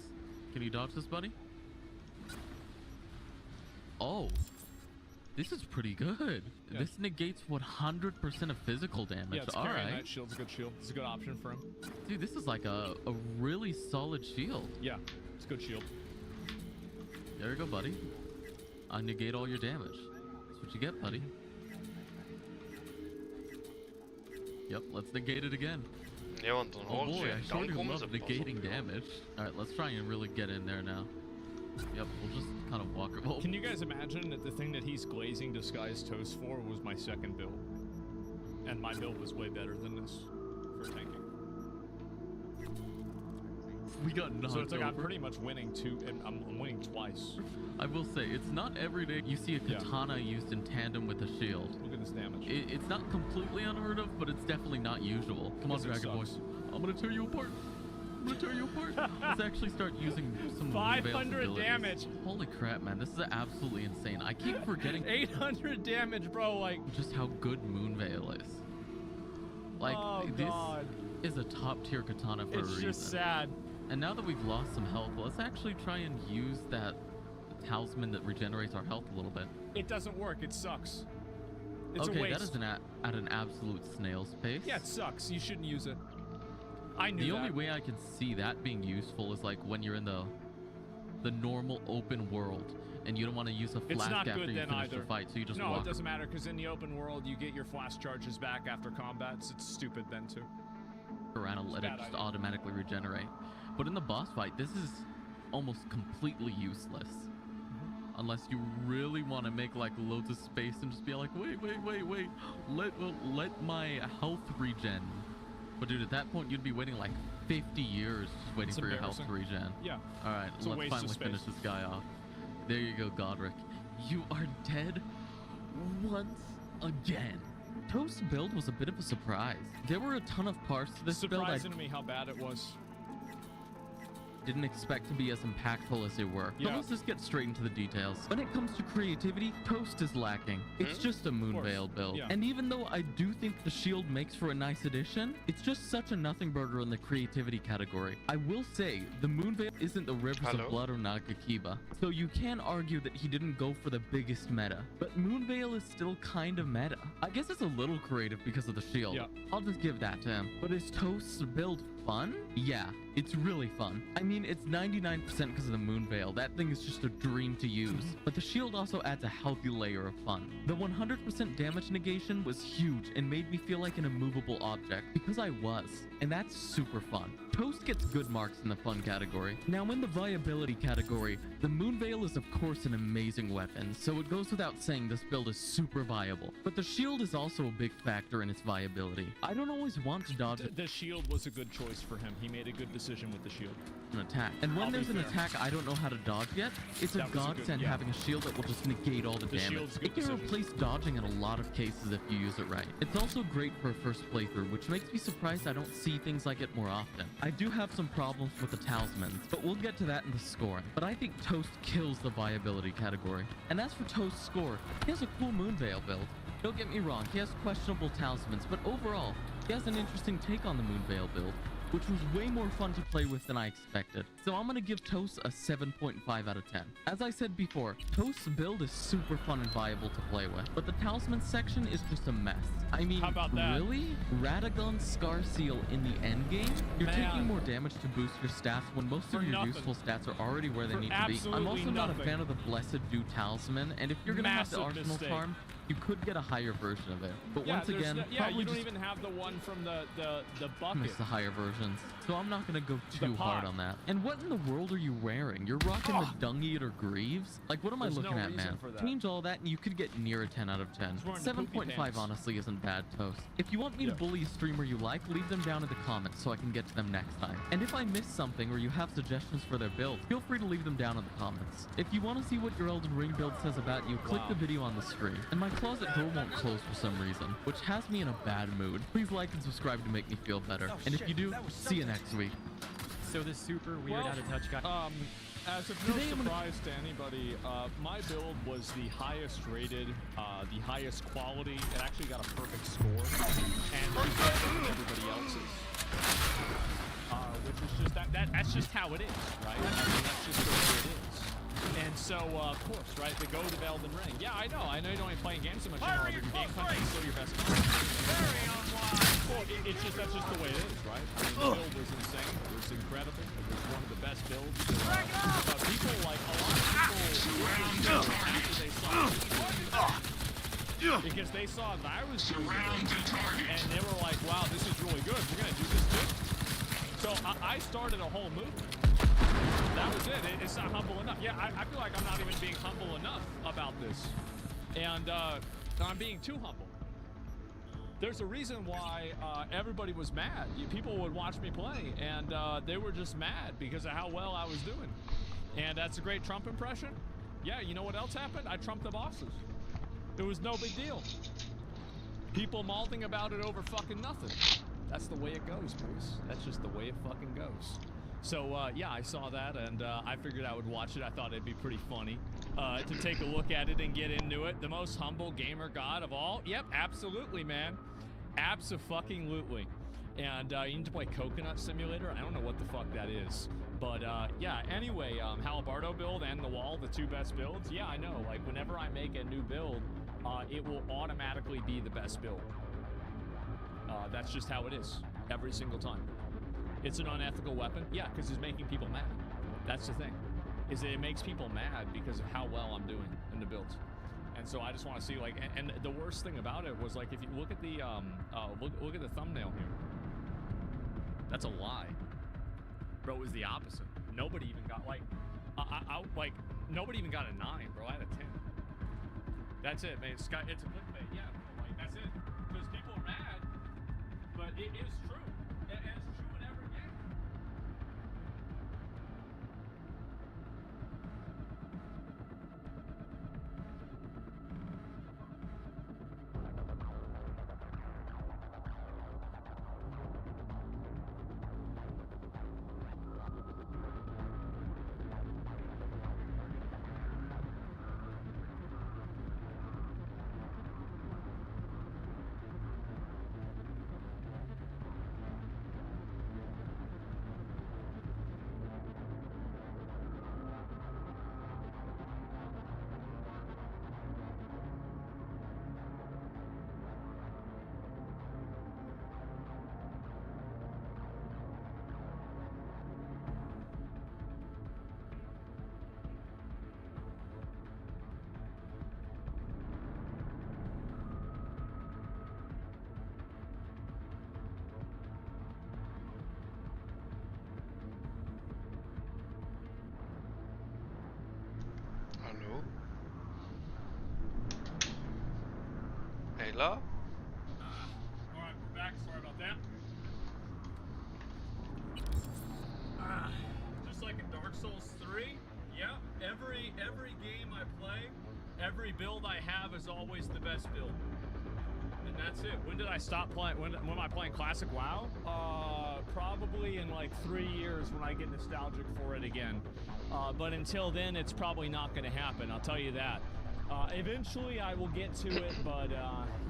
Can you dodge this, buddy? Oh. This is pretty good. Yeah. This negates 100% of physical damage. Yeah, it's All carrying right. that shield's a good shield. It's a good option for him. Dude, this is like a really solid shield. Yeah, it's a good shield. There you go, buddy. I negate all your damage. That's what you get, buddy. Yep, let's negate it again. Ja, want dan Oh horen boy, ze, I dan sure do komen ze love pas negating op. damage. Alright, let's try and really get in there now. Yep, we'll just kind of walk. Oh. Can you guys imagine that the thing that he's glazing Disguised Toast for was my second build? And my build was way better than this for tanking. We got knocked So it's like I'm over. pretty much winning and I'm winning twice. I will say, it's not every day you see a katana used in tandem with a shield. Look at this damage. It's not completely unheard of, but it's definitely not usual. Come on, Because it Dragon Boy. sucks. I'm gonna tear you apart. I'm gonna tear you apart. Let's actually start using some 500 abilities. damage. Holy crap, man. This is absolutely insane. I keep forgetting 800 damage, bro. Like, just how good Moonveil is. Like, oh, this God. is a top tier katana for a It's reason. just sad. And now that we've lost some health, let's actually try and use that talisman that regenerates our health a little bit. It doesn't work. It sucks. It's a okay, waste. that is at an absolute snail's pace. Yeah, it sucks. You shouldn't use it. I knew The that. only way I can see that being useful is like when you're in the normal open world and you don't want to use a It's flask not after good you then finish either. the fight, so you just no, walk. it doesn't matter because in the open world you get your flash charges back after combats. It's stupid then too. Around and let it bad just idea. automatically regenerate. But in the boss fight, this is almost completely useless. Unless you really want to make like loads of space and just be like, wait, let my health regen. But dude, at that point you'd be waiting like 50 years just waiting It's for your health to embarrassing. regen. Yeah. All right, It's a let's waste of finally space. finish this guy off. There you go, Godric. You are dead once again. Toast's build was a bit of a surprise. There were a ton of parts to this build I Surprising to me how bad it was. didn't expect to be as impactful as they were. Yeah. But let's just get straight into the details. When it comes to creativity, Toast is lacking. It's just a Moonveil build. Yeah. And even though I do think the shield makes for a nice addition, it's just such a nothing burger in the creativity category. I will say, the Moonveil isn't the Rivers of Blood or Nagakiba, so you can argue that he didn't go for the biggest meta. But Moonveil is still kind of meta. I guess it's a little creative because of the shield. Yeah. I'll just give that to him. But is Toast's build fun? Yeah, it's really fun. I mean, it's 99% because of the Moonveil. That thing is just a dream to use. But the shield also adds a healthy layer of fun. The 100% damage negation was huge and made me feel like an immovable object because I was. And that's super fun. Toast gets good marks in the fun category. Now in the viability category, the Moonveil is of course an amazing weapon, so it goes without saying this build is super viable. But the shield is also a big factor in its viability. I don't always want to dodge The shield was a good choice for him. He made a good decision with the shield. an attack. And when I'll there's be an fair. attack I don't know how to dodge yet, it's a That was a good- godsend yeah. having a shield that will just negate all the The damage. shield's a good It can decision. replace dodging in a lot of cases if you use it right. It's also great for a first playthrough, which makes me surprised I don't see things like it more often. I do have some problems with the talismans, but we'll get to that in the scoring. But I think Toast kills the viability category. And as for Toast's score, he has a cool Moonveil build. Don't get me wrong, he has questionable talismans, but overall, he has an interesting take on the Moonveil build, which was way more fun to play with than I expected. So I'm gonna give Toast a 7.5 out of 10. As I said before, Toast's build is super fun and viable to play with, but the talisman section is just a mess. I mean, How about that? really? Radagon Scar Seal in the endgame? You're Man. taking more damage to boost your stats when most For of your nothing. useful stats are already where they For need to be. I'm absolutely also not a nothing. fan of the Blessed Dew talisman, and if you're gonna have the Massive Arsenal mistake. farm, you could get a higher version of it. But Yeah, once there's again, no- yeah, probably you don't just even have the one from the I bucket. miss the higher versions, so I'm not gonna go The too hard pot. on that. And what in the world are you wearing? You're rocking the Dung Eater Greaves? Like, what am There's I no looking at, reason man? for that. Change all that and you could get near a 10 out of 10. He's wearing the poopy 7.5 pants. honestly isn't bad, Toast. If you want me to bully a streamer you like, leave them down in the comments so I can get to them next time. And if I missed something or you have suggestions for their build, feel free to leave them down in the comments. If you want to see what your Elden Ring build says about you, click the video on the screen. And my closet door won't close for some reason, which has me in a bad mood. Please like and subscribe to make me feel better. And if you do, see you next week. So this super weird out of touch guy. As if no Today I'm gonna- surprise to anybody, my build was the highest rated, the highest quality. It actually got a perfect score, and it was better than everybody else's. Which is just that's just how it is, right? I mean, that's just the way it is. And so, of course, right, the goat of Elden Ring. Yeah, I know you don't ain't playing games so much anymore, but your game content is still your best content. Very unwise. Well, that's just the way it is, right? I mean, the build was insane. It was incredible. It was one of the best builds. People like a lot of people after they saw it, because they saw that I was doing it, and they were like, "Wow, this is really good. We're gonna do this too." So I started a whole movement. That was it. It's not humble enough. Yeah, I feel like I'm not even being humble enough about this. And I'm being too humble. There's a reason why everybody was mad. People would watch me play, and they were just mad because of how well I was doing. And that's a great Trump impression. Yeah, you know what else happened? I trumped the bosses. It was no big deal. People malding about it over fucking nothing. That's the way it goes, boys. That's just the way it fucking goes. So, yeah, I saw that, and I figured I would watch it. I thought it'd be pretty funny to take a look at it and get into it. The most humble gamer god of all? Yep, absolutely, man. Abso-fucking-lutely. And you need to play Coconut Simulator. I don't know what the fuck that is. But yeah, anyway, Halabardo build and the Wall, the two best builds. Yeah, I know. Like, whenever I make a new build, it will automatically be the best build. That's just how it is. Every single time. It's an unethical weapon? Yeah, because it's making people mad. That's the thing. Is that it makes people mad because of how well I'm doing in the builds. And so I just want to see, like, and the worst thing about it was, like, if you look at the, look at the thumbnail here. That's a lie. Bro, it was the opposite. Nobody even got, like, like, nobody even got a 9, bro. I had a 10. That's it, man. It's a clickbait. Yeah, bro, like, that's it. Because people are mad, but it is true. And it's true in every game. Hallo? Hela? Alright, we're back. Sorry about that. Just like in Dark Souls 3, yeah, every game I play, every build I have is always the best build. And that's it. When did I stop playing? When am I playing Classic WoW? Probably in like 3 years when I get nostalgic for it again. But until then, it's probably not going to happen. I'll tell you that. Eventually, I will get to it, but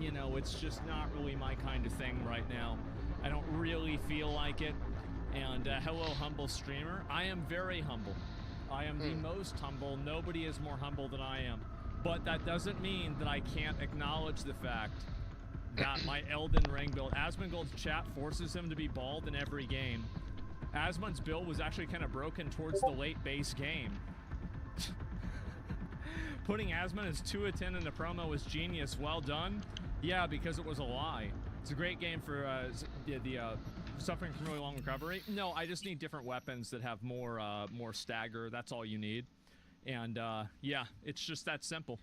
you know, it's just not really my kind of thing right now. I don't really feel like it. And hello, humble streamer. I am very humble. I am the most humble. Nobody is more humble than I am. But that doesn't mean that I can't acknowledge the fact that my Elden Ring build, Asmongold's chat forces him to be bald in every game. Asmund's build was actually kind of broken towards the late base game. Putting Asmund as 2 of 10 in the promo was genius. Well done. Yeah, because it was a lie. It's a great game for suffering from really long recovery. No, I just need different weapons that have more stagger. That's all you need. And yeah, it's just that simple.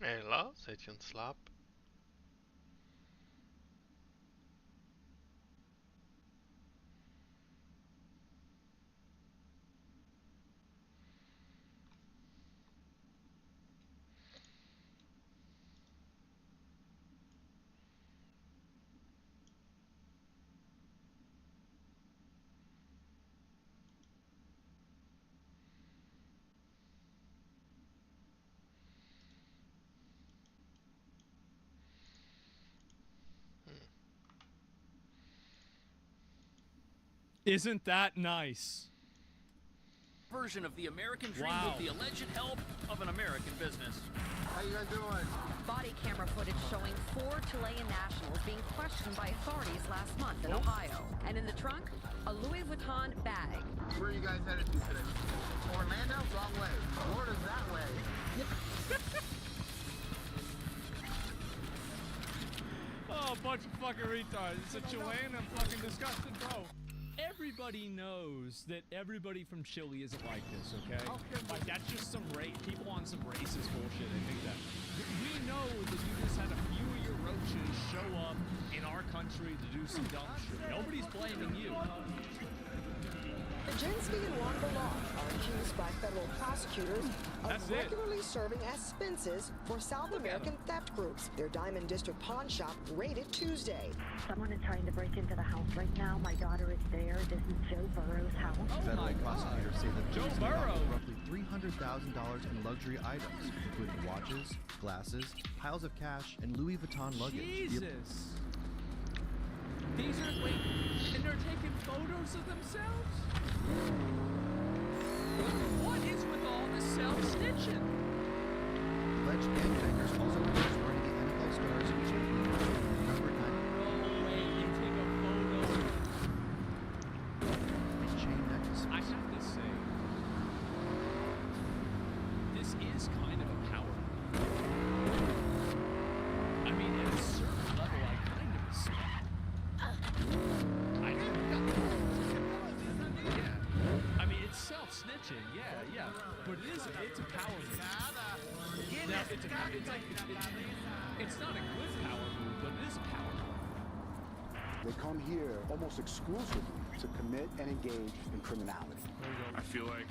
Hela, zit je aan het slapen? Isn't that nice? Version of the American dream with the alleged help of an American business. How you guys doing? Body camera footage showing 4 Chilean nationals being questioned by authorities last month in Ohio. And in the trunk, a Louis Vuitton bag. Where are you guys headed to today? Orlando? Wrong way. Florida's that way. Oh, a bunch of fucking retards. It's a Chilean and fucking disgusted, bro. Everybody knows that everybody from Chile isn't like this, okay? Like, that's just some people on some racist bullshit. I think that. We know that you just had a few of your roaches show up in our country to do some dumb shit. Nobody's blaming you. Baczynski and Wanda Lodge are accused by federal prosecutors of regularly serving as spinces for South American theft groups. Their Diamond District pawn shop raided Tuesday. Someone is trying to break into the house right now. My daughter is there. This is Joe Burrow's house. Federal prosecutors say that Joe police Burrow. found roughly $300,000 in luxury items, including watches, glasses, piles of cash, and Louis Vuitton luggage. Jesus. These are, wait, and they're taking photos of themselves? What is with all the self-snitching? Alleged gangbangers also accused wearing the NFL stars and number 9. No way, you take a photo. And chain necklaces. I have to say, this is kind of a power move. I mean, at a certain level, I kind of respect. I mean, it's self-snitching, yeah, but it's a power move. Now, it's not a good power move, but it is a power move. They come here almost exclusively to commit and engage in criminality. I feel like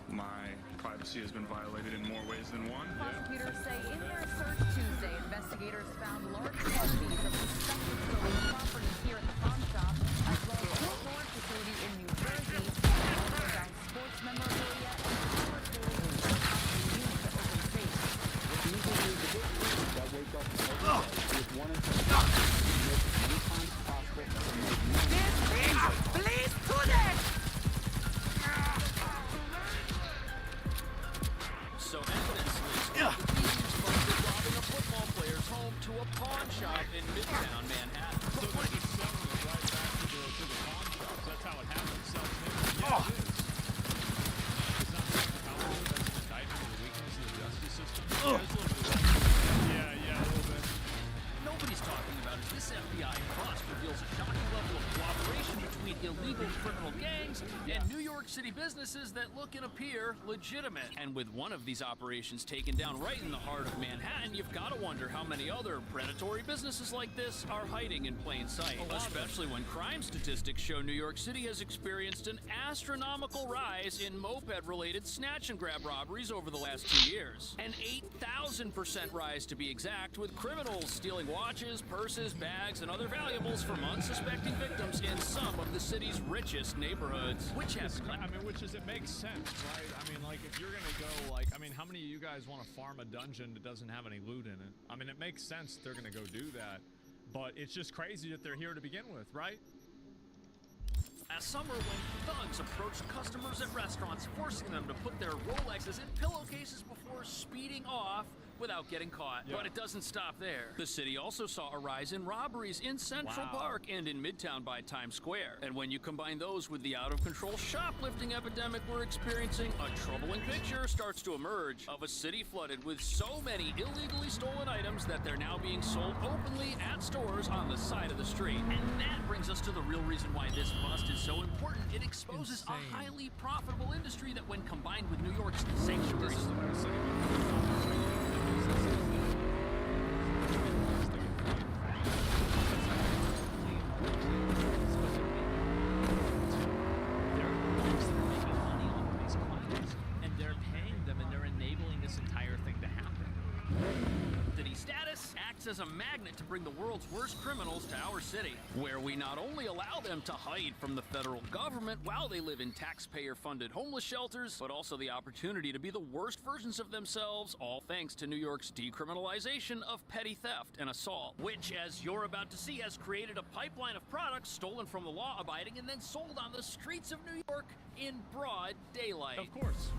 my privacy has been violated in more ways than one. Prosecutors say in their search Tuesday, investigators found large quantities of suspected stolen property here at the pawn shop, as well as a storage facility in New Jersey. They also found sports memorabilia and memorabilia used to open safes. These are the individuals that wake up every day with one intention: to commit as many crimes as possible and make money. Please do that! So evidence links the thieves busted robbing a football player's home to a pawn shop in Midtown Manhattan. So they're just selling it right back to the pawn shops. That's how it happens. Self-snitching. Yeah, it is. It's not powerful. That's an indictment of the weakness of the justice system. Yeah, it's a little bit. Yeah, a little bit. Nobody's talking about it. This FBI bust reveals a shocking level of cooperation between illegal criminal gangs and New York City businesses that look and appear legitimate. And with one of these operations taken down right in the heart of Manhattan, you've got to wonder how many other predatory businesses like this are hiding in plain sight. Especially when crime statistics show New York City has experienced an astronomical rise in moped-related snatch and grab robberies over the last 2 years. An 8,000% rise to be exact, with criminals stealing watches, purses, bags, and other valuables from unsuspecting victims in some of the city's richest neighborhoods. Which has... It makes sense, right? I mean, like, if you're gonna go, like, I mean, how many of you guys want to farm a dungeon that doesn't have any loot in it? I mean, it makes sense they're gonna go do that, but it's just crazy that they're here to begin with, right? Last summer, when thugs approached customers at restaurants, forcing them to put their Rolexes in pillowcases before speeding off without getting caught. But it doesn't stop there. The city also saw a rise in robberies in Central Park and in Midtown by Times Square. And when you combine those with the out-of-control shoplifting epidemic we're experiencing, a troubling picture starts to emerge of a city flooded with so many illegally stolen items that they're now being sold openly at stores on the side of the street. And that brings us to the real reason why this bust is so important. It exposes a highly profitable industry that, when combined with New York's sanctuary and they're paying them, and they're enabling this entire thing to happen. City status acts as a magnet to bring the world's worst criminals to our city, where we not only allow them to hide from the federal government while they live in taxpayer-funded homeless shelters, but also the opportunity to be the worst versions of themselves, all thanks to New York's decriminalization of petty theft and assault, which, as you're about to see, has created a pipeline of products stolen from the law-abiding and then sold on the streets of New York in broad daylight. Of course.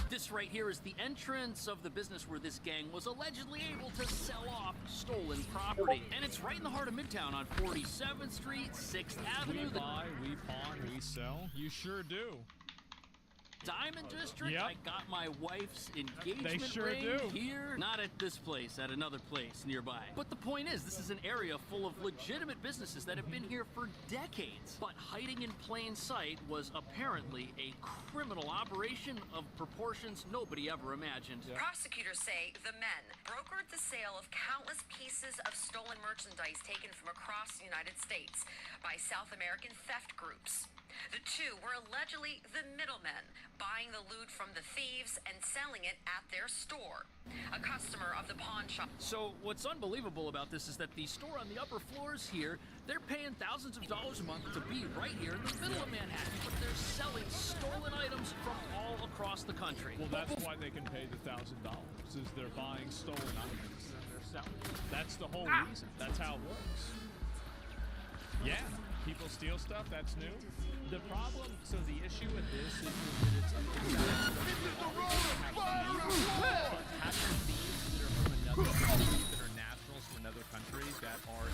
This right here is the entrance of the business where this gang was allegedly able to sell off stolen property. And it's right in the heart of Midtown on 47th Street, 6th Avenue. We buy, we pawn, we sell. You sure do. Diamond District? Yep. I got my wife's engagement sure ring do. here. Not at this place, at another place nearby. But the point is, this is an area full of legitimate businesses that have been here for decades. But hiding in plain sight was apparently a criminal operation of proportions nobody ever imagined. Prosecutors say the men brokered the sale of countless pieces of stolen merchandise taken from across the United States by South American theft groups. The two were allegedly the middlemen, buying the loot from the thieves and selling it at their store. A customer of the pawn shop. So what's unbelievable about this is that the store on the upper floors here, they're paying thousands of dollars a month to be right here in the middle of Manhattan, but they're selling stolen items from all across the country. Well, that's why they can pay the $1,000, is they're buying stolen items and they're selling them. That's the whole reason. That's how it works. Yeah, people steal stuff, that's new. The problem, so the issue with this is that it's having thieves that are from another country, that are nationals from another country, that are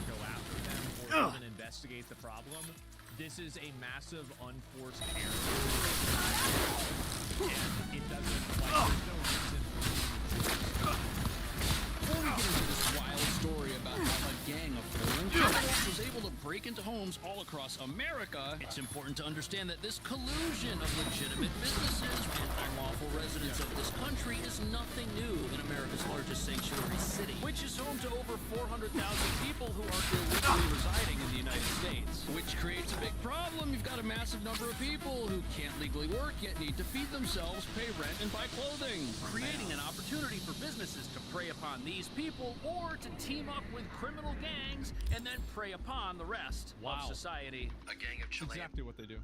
go after them or even investigate the problem. This is a massive unforced error, and it doesn't, like, there's no reason for Before we get into this wild story about how a gang of foreign criminals was able to break into homes all across America, it's important to understand that this collusion of legitimate businesses with unlawful residents of this country is nothing new in America's largest sanctuary city, which is home to over 400,000 people who are illegally residing in the United States. Which creates a big problem. You've got a massive number of people who can't legally work, yet need to feed themselves, pay rent, and buy clothing, creating an opportunity for businesses to prey upon these people or to team up with criminal gangs and then prey upon the rest of society. A gang of Chilean exactly what they do.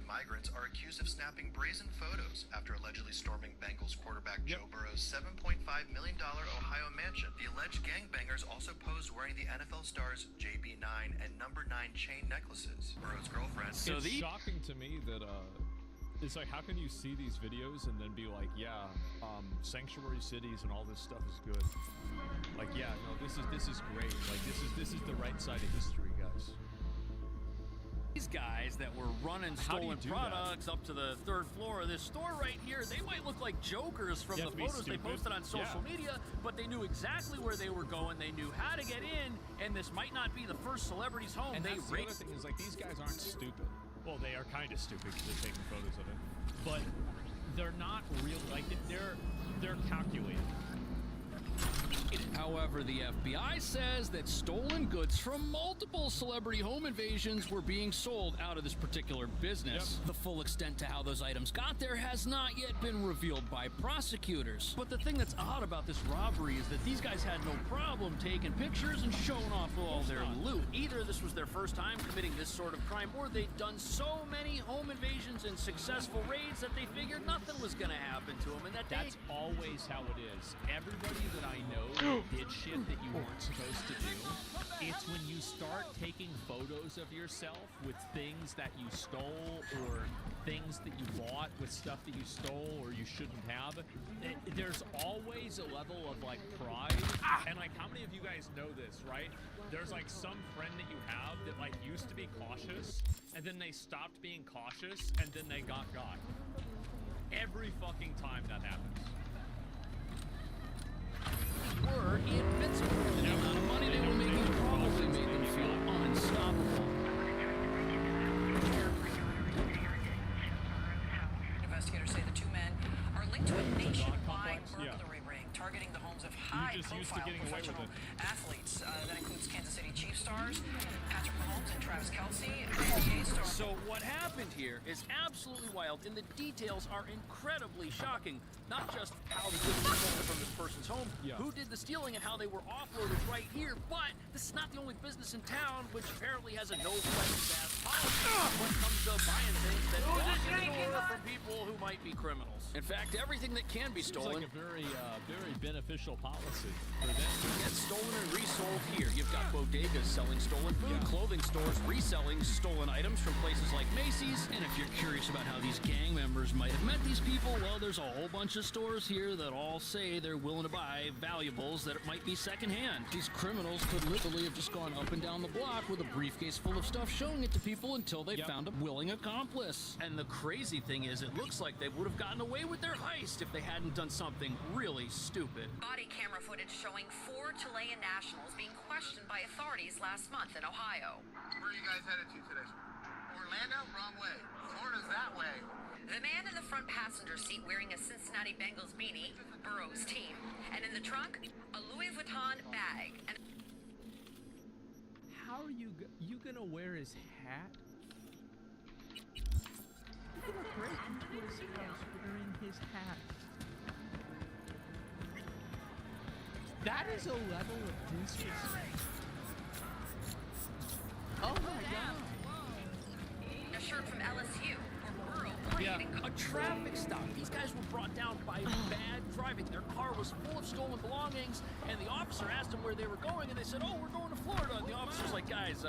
migrants are accused of snapping brazen photos after allegedly storming Bengals quarterback Joe Burrow's $7.5 million Ohio mansion. The alleged gangbangers also posed wearing the NFL star's JB9 and number 9 chain necklaces. Burrow's girlfriend. It's shocking to me that it's like, how can you see these videos and then be like, yeah, sanctuary cities and all this stuff is good. Like, yeah, no, this is great. Like, this is the right side of history, guys. These guys that were running stolen products up to the 3rd floor of this store right here, they might look like jokers from the photos they posted on social media, but they knew exactly where they were going, they knew how to get in, and this might not be the first celebrity's home And they that's the other thing is, like, these guys aren't stupid. Well, they are kind of stupid because they're taking photos of it, but they're not real. Like, they're calculated. However, the FBI says that stolen goods from multiple celebrity home invasions were being sold out of this particular business. The full extent to how those items got there has not yet been revealed by prosecutors. But the thing that's odd about this robbery is that these guys had no problem taking pictures and showing off all their loot. Either this was their first time committing this sort of crime, or they'd done so many home invasions and successful raids that they figured nothing was going to happen to them, and that That's always how it is. Everybody that I know did shit that you weren't supposed to do. It's when you start taking photos of yourself with things that you stole or things that you bought with stuff that you stole or you shouldn't have. There's always a level of, like, pride. And, like, how many of you guys know this, right? There's, like, some friend that you have that, like, used to be cautious, and then they stopped being cautious, and then they got got. Every fucking time that happens. Were invincible. The amount of money they were making probably made them feel unstoppable. Investigators say the two men are linked to a nationwide burglary ring targeting the homes of high-profile professional athletes. That includes Kansas City Chiefs stars, Patrick Mahomes and Travis Kelce, NBA stars. So what happened here is absolutely wild, and the details are incredibly shocking. Not just how the goods were stolen from this person's home, who did the stealing, and how they were offloaded right here, but this is not the only business in town which apparently has a no-questions-asked policy when it comes to buying things that knock on the door from people who might be criminals. In fact, everything that can be stolen Seems like a very beneficial policy for them. gets stolen and resold world here. You've got bodegas selling stolen food, clothing stores reselling stolen items from places like Macy's. And if you're curious about how these gang members might have met these people, well, there's a whole bunch of stores here that all say they're willing to buy valuables that might be secondhand. These criminals could literally have just gone up and down the block with a briefcase full of stuff, showing it to people until they found a willing accomplice. And the crazy thing is, it looks like they would have gotten away with their heist if they hadn't done something really stupid. Body camera footage showing 4 Chilean nationals being questioned by authorities last month in Ohio. Where are you guys headed to today? Orlando? Wrong way. Florida's that way. The man in the front passenger seat wearing a Cincinnati Bengals beanie, Burrow's team, and in the trunk, a Louis Vuitton bag. And How are you gonna wear his hat? You're gonna break into his house wearing his hat. That is a level of disrespect. Oh my god. a shirt from LSU, or Burrow playing in A traffic stop. These guys were brought down by bad driving. Their car was full of stolen belongings, and the officer asked them where they were going, and they said, "Oh, we're going to Florida." And the officer's like, "Guys,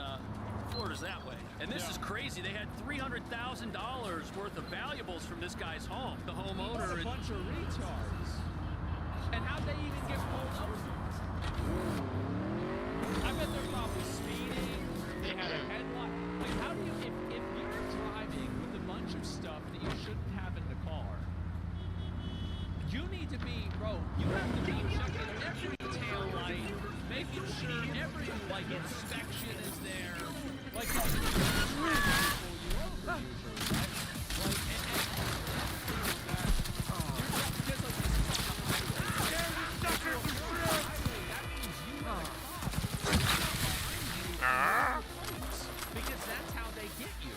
Florida's that way." And this is crazy. They had $300,000 worth of valuables from this guy's home. The homeowner. What a bunch of retards. And how'd they even get pulled over? I bet they're probably speeding. They had a headlight. Like, how do you, if you're driving with a bunch of stuff that you shouldn't have in the car, you need to be, bro, you have to be checking every tail light, making sure every, like, inspection is there. Like, it's people you over usually, right? Like, because that's how they get you,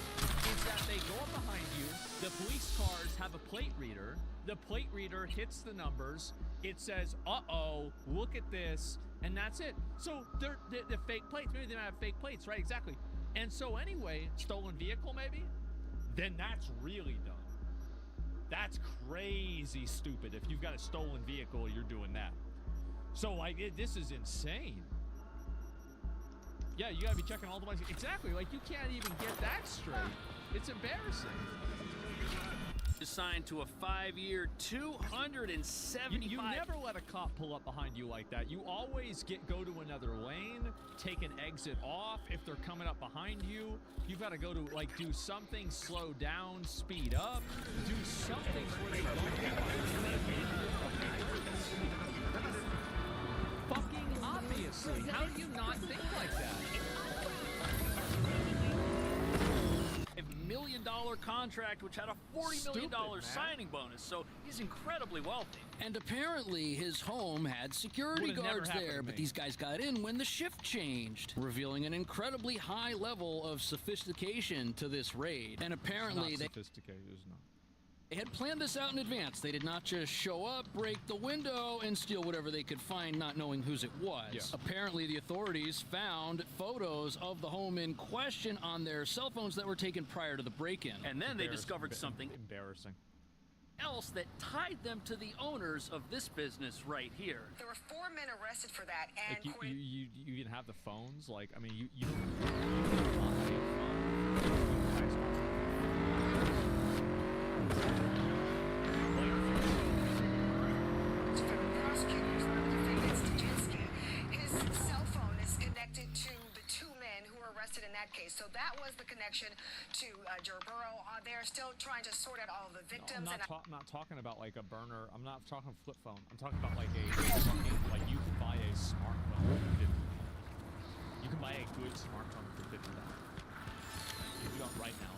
is that they go up behind you, the police cars have a plate reader, the plate reader hits the numbers, it says, uh-oh, look at this, and that's it. So they're fake plates, maybe they might have fake plates, right? Exactly. And so anyway, stolen vehicle maybe, then that's really dumb. That's crazy stupid. If you've got a stolen vehicle, you're doing that. So like, this is insane. Yeah, you gotta be checking all the money. Exactly, like you can't even get that straight. It's embarrassing. Assigned to a 5-year, $275. You never let a cop pull up behind you like that. You always go to another lane, take an exit off. If they're coming up behind you, you've got to go to, like, do something, slow down, speed up, do something where they don't. Fucking obviously. How do you not think like that? $1 million contract, which had a $40 million signing bonus, so he's incredibly wealthy. And apparently his home had security guards there, but these guys got in when the shift changed, revealing an incredibly high level of sophistication to this raid. And apparently It's not sophisticated, it's not. They had planned this out in advance. They did not just show up, break the window, and steal whatever they could find, not knowing whose it was. Yeah. Apparently, the authorities found photos of the home in question on their cell phones that were taken prior to the break-in. And then they discovered something embarrassing else that tied them to the owners of this business right here. There were 4 men arrested for that, and Like you even have the phones. Like, I mean, you don't. His cell phone is connected to the 2 men who were arrested in that case. So that was the connection to Joe Burrow. They're still trying to sort out all of the victims. I'm not talking about like a burner. I'm not talking flip phone. I'm talking about like like you can buy a smartphone for $50. You can buy a good smartphone for $50. You do it right now.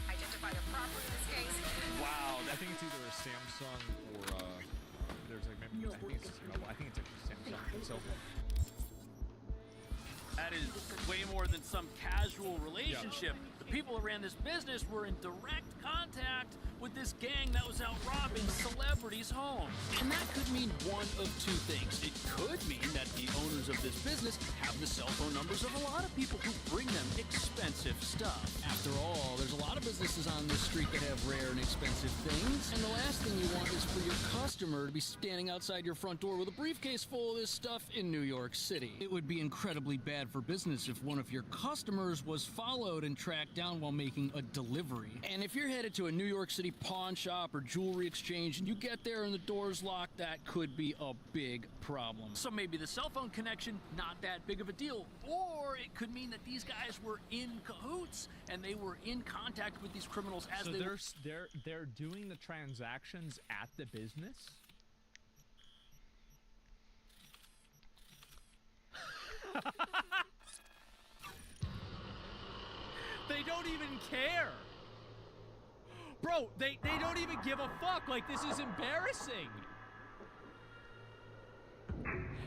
Identify the property in this case. Wow, I think it's either a Samsung or there's like maybe I think it's actually Samsung. So That is way more than some casual relationship. The people who ran this business were in direct contact with this gang that was out robbing celebrities' homes. And that could mean one of two things. It could mean that the owners of this business have the cell phone numbers of a lot of people who bring them expensive stuff. After all, there's a lot of businesses on this street that have rare and expensive things, and the last thing you want is for your customer to be standing outside your front door with a briefcase full of this stuff in New York City. It would be incredibly bad for business if one of your customers was followed and tracked down while making a delivery. And if you're headed to a New York City pawn shop or jewelry exchange and you get there and the door's locked, that could be a big problem. So maybe the cell phone connection, not that big of a deal. Or it could mean that these guys were in cahoots and they were in contact with these criminals as so they they're doing the transactions at the business? They don't even care. Bro, they don't even give a fuck. Like, this is embarrassing.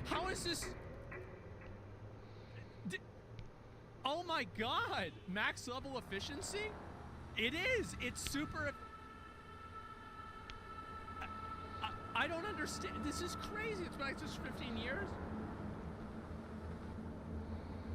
How is this? Oh my god. Max level efficiency? It is. It's super. I don't understand. This is crazy. It's been like this for 15 years.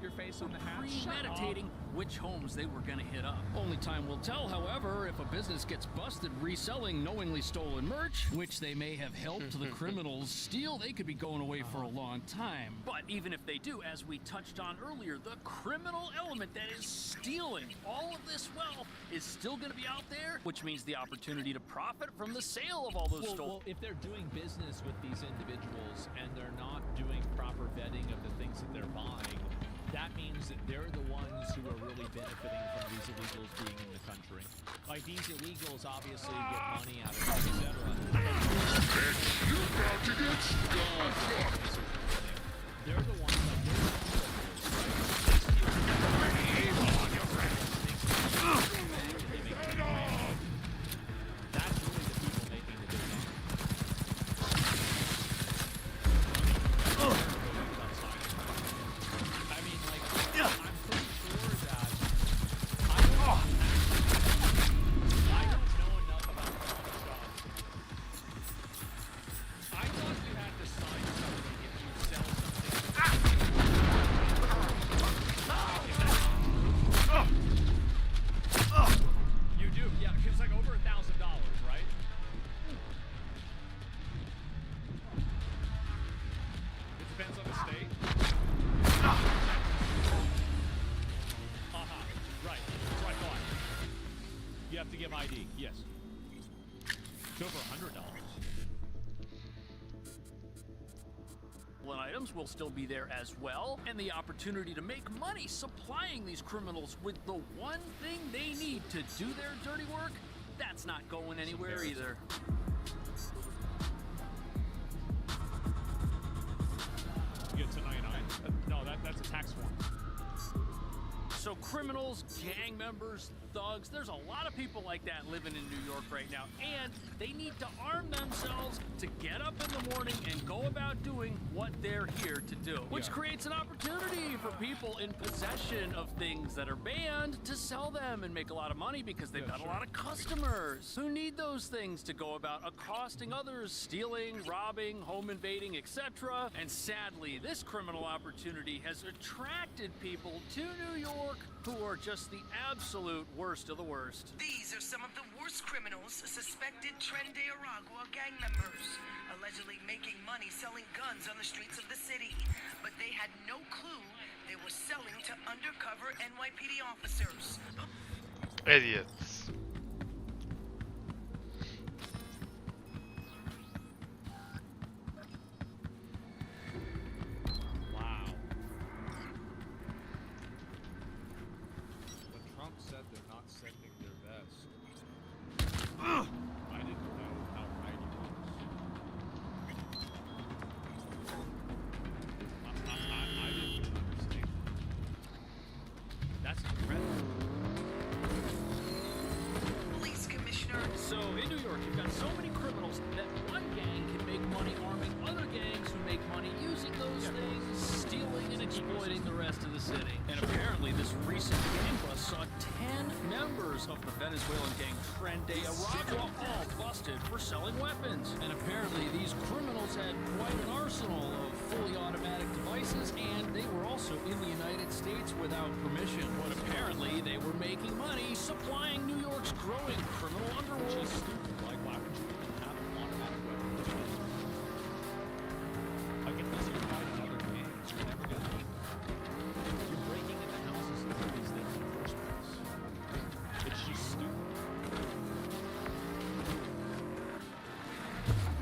Your face on the hat. Premeditating which homes they were gonna hit up. Only time will tell, however, if a business gets busted reselling knowingly stolen merch, which they may have helped the criminals steal, they could be going away for a long time. But even if they do, as we touched on earlier, the criminal element that is stealing all of this wealth is still gonna be out there, which means the opportunity to profit from the sale of all those stolen. Well, if they're doing business with these individuals and they're not doing proper vetting of the things that they're buying, that means that they're the ones who are really benefiting from these illegals being in the country. Like, these illegals obviously get money out of it, etc. You're about to get stuck. They're the ones that that's really the people making the difference. I mean, like, I'm pretty sure that I don't know enough about pawn shops. I thought you had to sign something if you sell something. You do, yeah, because it's like over $1,000, right? It depends on the state. Right. That's what I thought. You have to give ID. Yes. It's over $100. Items will still be there as well, and the opportunity to make money supplying these criminals with the one thing they need to do their dirty work, that's not going anywhere either. You get to 99. No, that's a tax form. So criminals, gang members, thugs, there's a lot of people like that living in New York right now, and they need to arm themselves to get up in the morning and go about doing what they're here to do. Which creates an opportunity for people in possession of things that are banned to sell them and make a lot of money because they've got a lot of customers who need those things to go about accosting others, stealing, robbing, home invading, etc. And sadly, this criminal opportunity has attracted people to New York who are just the absolute worst of the worst. These are some of the worst criminals suspected Tren de Aragua gang members, allegedly making money selling guns on the streets of the city. But they had no clue they were selling to undercover NYPD officers. Idiots. I didn't know how right he was. I didn't understand. That's incredible. Police commissioner. So in New York, you've got so many criminals that one gang can make money arming other gangs who make money using those things, stealing and exploiting exploiting the rest of the city. And apparently this recent gang bust saw 10 members of the Venezuelan gang Tren de Aragua all busted for selling weapons. And apparently these criminals had quite an arsenal of fully automatic devices, and they were also in the United States without permission. But apparently they were making money supplying New York's growing criminal underworld. Like, why would you even have an automatic weapon? Like, unless you fight another gang, you're never gonna win. You're breaking into houses and cities there in the first place. It's just stupid.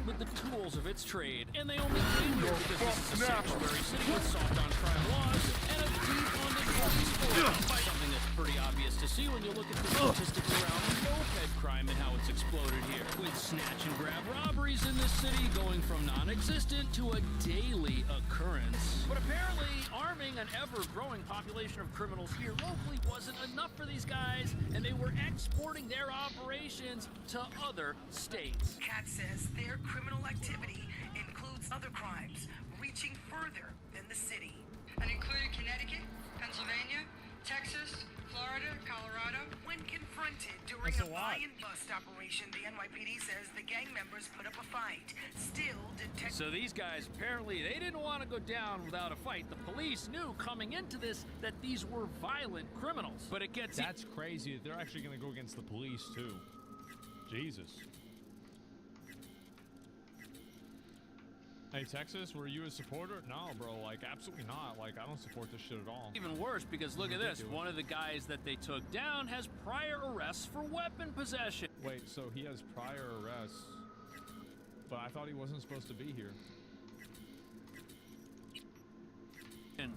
With the tools of its trade, and they only came here because this is a sanctuary city with soft on crime laws and a defunded police force. Something that's pretty obvious to see when you look at the statistics around moped crime and how it's exploded here, with snatch and grab robberies in this city going from non-existent to a daily occurrence. But apparently, arming an ever-growing population of criminals here locally wasn't enough for these guys, and they were exporting their operations to other states. Kat says their criminal activity includes other crimes reaching further than the city. And included Connecticut, Pennsylvania, Texas, Florida, Colorado. When confronted during a buy and bust operation, the NYPD says the gang members put up a fight. Still, detectives. So these guys, apparently, they didn't want to go down without a fight. The police knew coming into this that these were violent criminals. But it gets... That's crazy that they're actually going to go against the police, too. Jesus. Hey, Texas, were you a supporter? No, bro, like, absolutely not. Like, I don't support this shit at all. Even worse, because look at this. One of the guys that they took down has prior arrests for weapon possession. Wait, so he has prior arrests, but I thought he wasn't supposed to be here.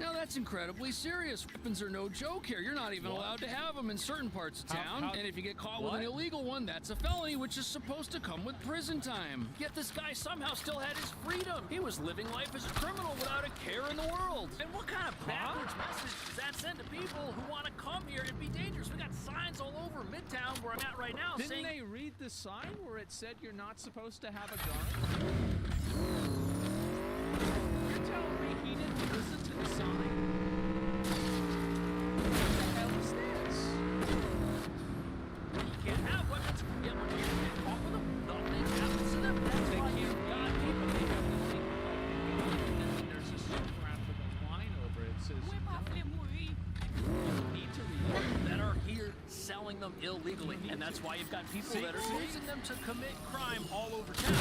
Now that's incredibly serious. Weapons are no joke here. You're not even allowed to have them in certain parts of town. And if you get caught with an illegal one, that's a felony, which is supposed to come with prison time. Yet this guy somehow still had his freedom. He was living life as a criminal without a care in the world. And what kind of backwards message does that send to people who want to come here and be dangerous? We got signs all over Midtown, where I'm at right now, Didn't saying... they read the sign where it said you're not supposed to have a gun? You're telling me he didn't listen to the sign? What the hell is this? You can't have weapons, yet when you get caught with them, nothing happens to them. That's why you've got people. They have to think about it. And then there's a super graphic line over it. It says, you need to read that are here selling them illegally, and that's why you've got people that are using them to commit crime all over town.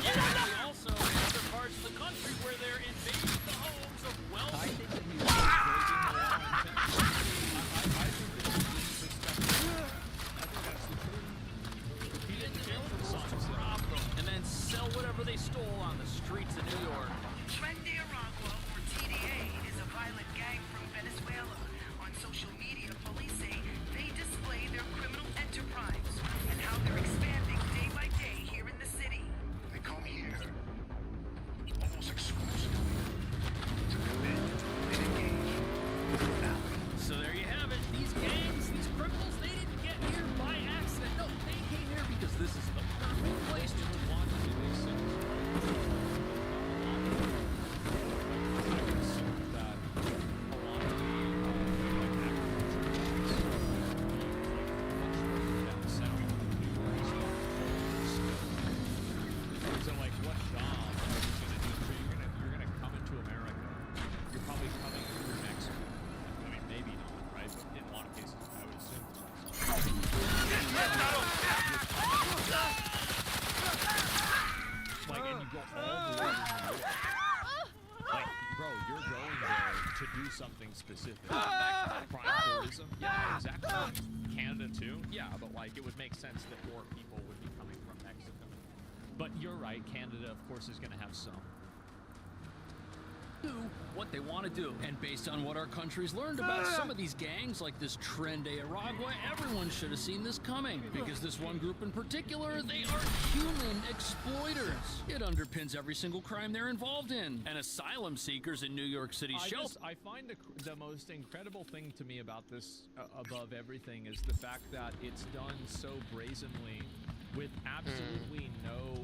And also in other parts of the country where they're invading the homes of wealthy. Rob them and then sell whatever they stole on the streets of New York. Tren de Aragua, or TDA, is a violent gang from Venezuela. On social media, police say they display their criminal enterprise and how they're expanding day by day here in the city. They come here almost exclusively to commit and engage in violence. So there you have it. These gangs, these criminals, they didn't get here by accident. No, they came here because this is the perfect place to want to do these things. I would assume that a lot of the down south in New York stuff. So like what job are you gonna do? So you're gonna come into America. You're probably coming through Mexico. I mean maybe not, right? But in a lot of cases I would assume. Like and you go all the way to New York. Like, bro, you're going there to do something specific. Prime tourism? Yeah, exactly. Canada too? Yeah, but like it would make sense that more people would be coming from Mexico. But you're right, Canada of course is gonna have some. Do what they want to do. And based on what our country's learned about some of these gangs, like this Tren de Aragua, everyone should have seen this coming. Because this one group in particular, they are human exploiters. It underpins every single crime they're involved in. And asylum seekers in New York City shelter. I find the most incredible thing to me about this, above everything, is the fact that it's done so brazenly with absolutely no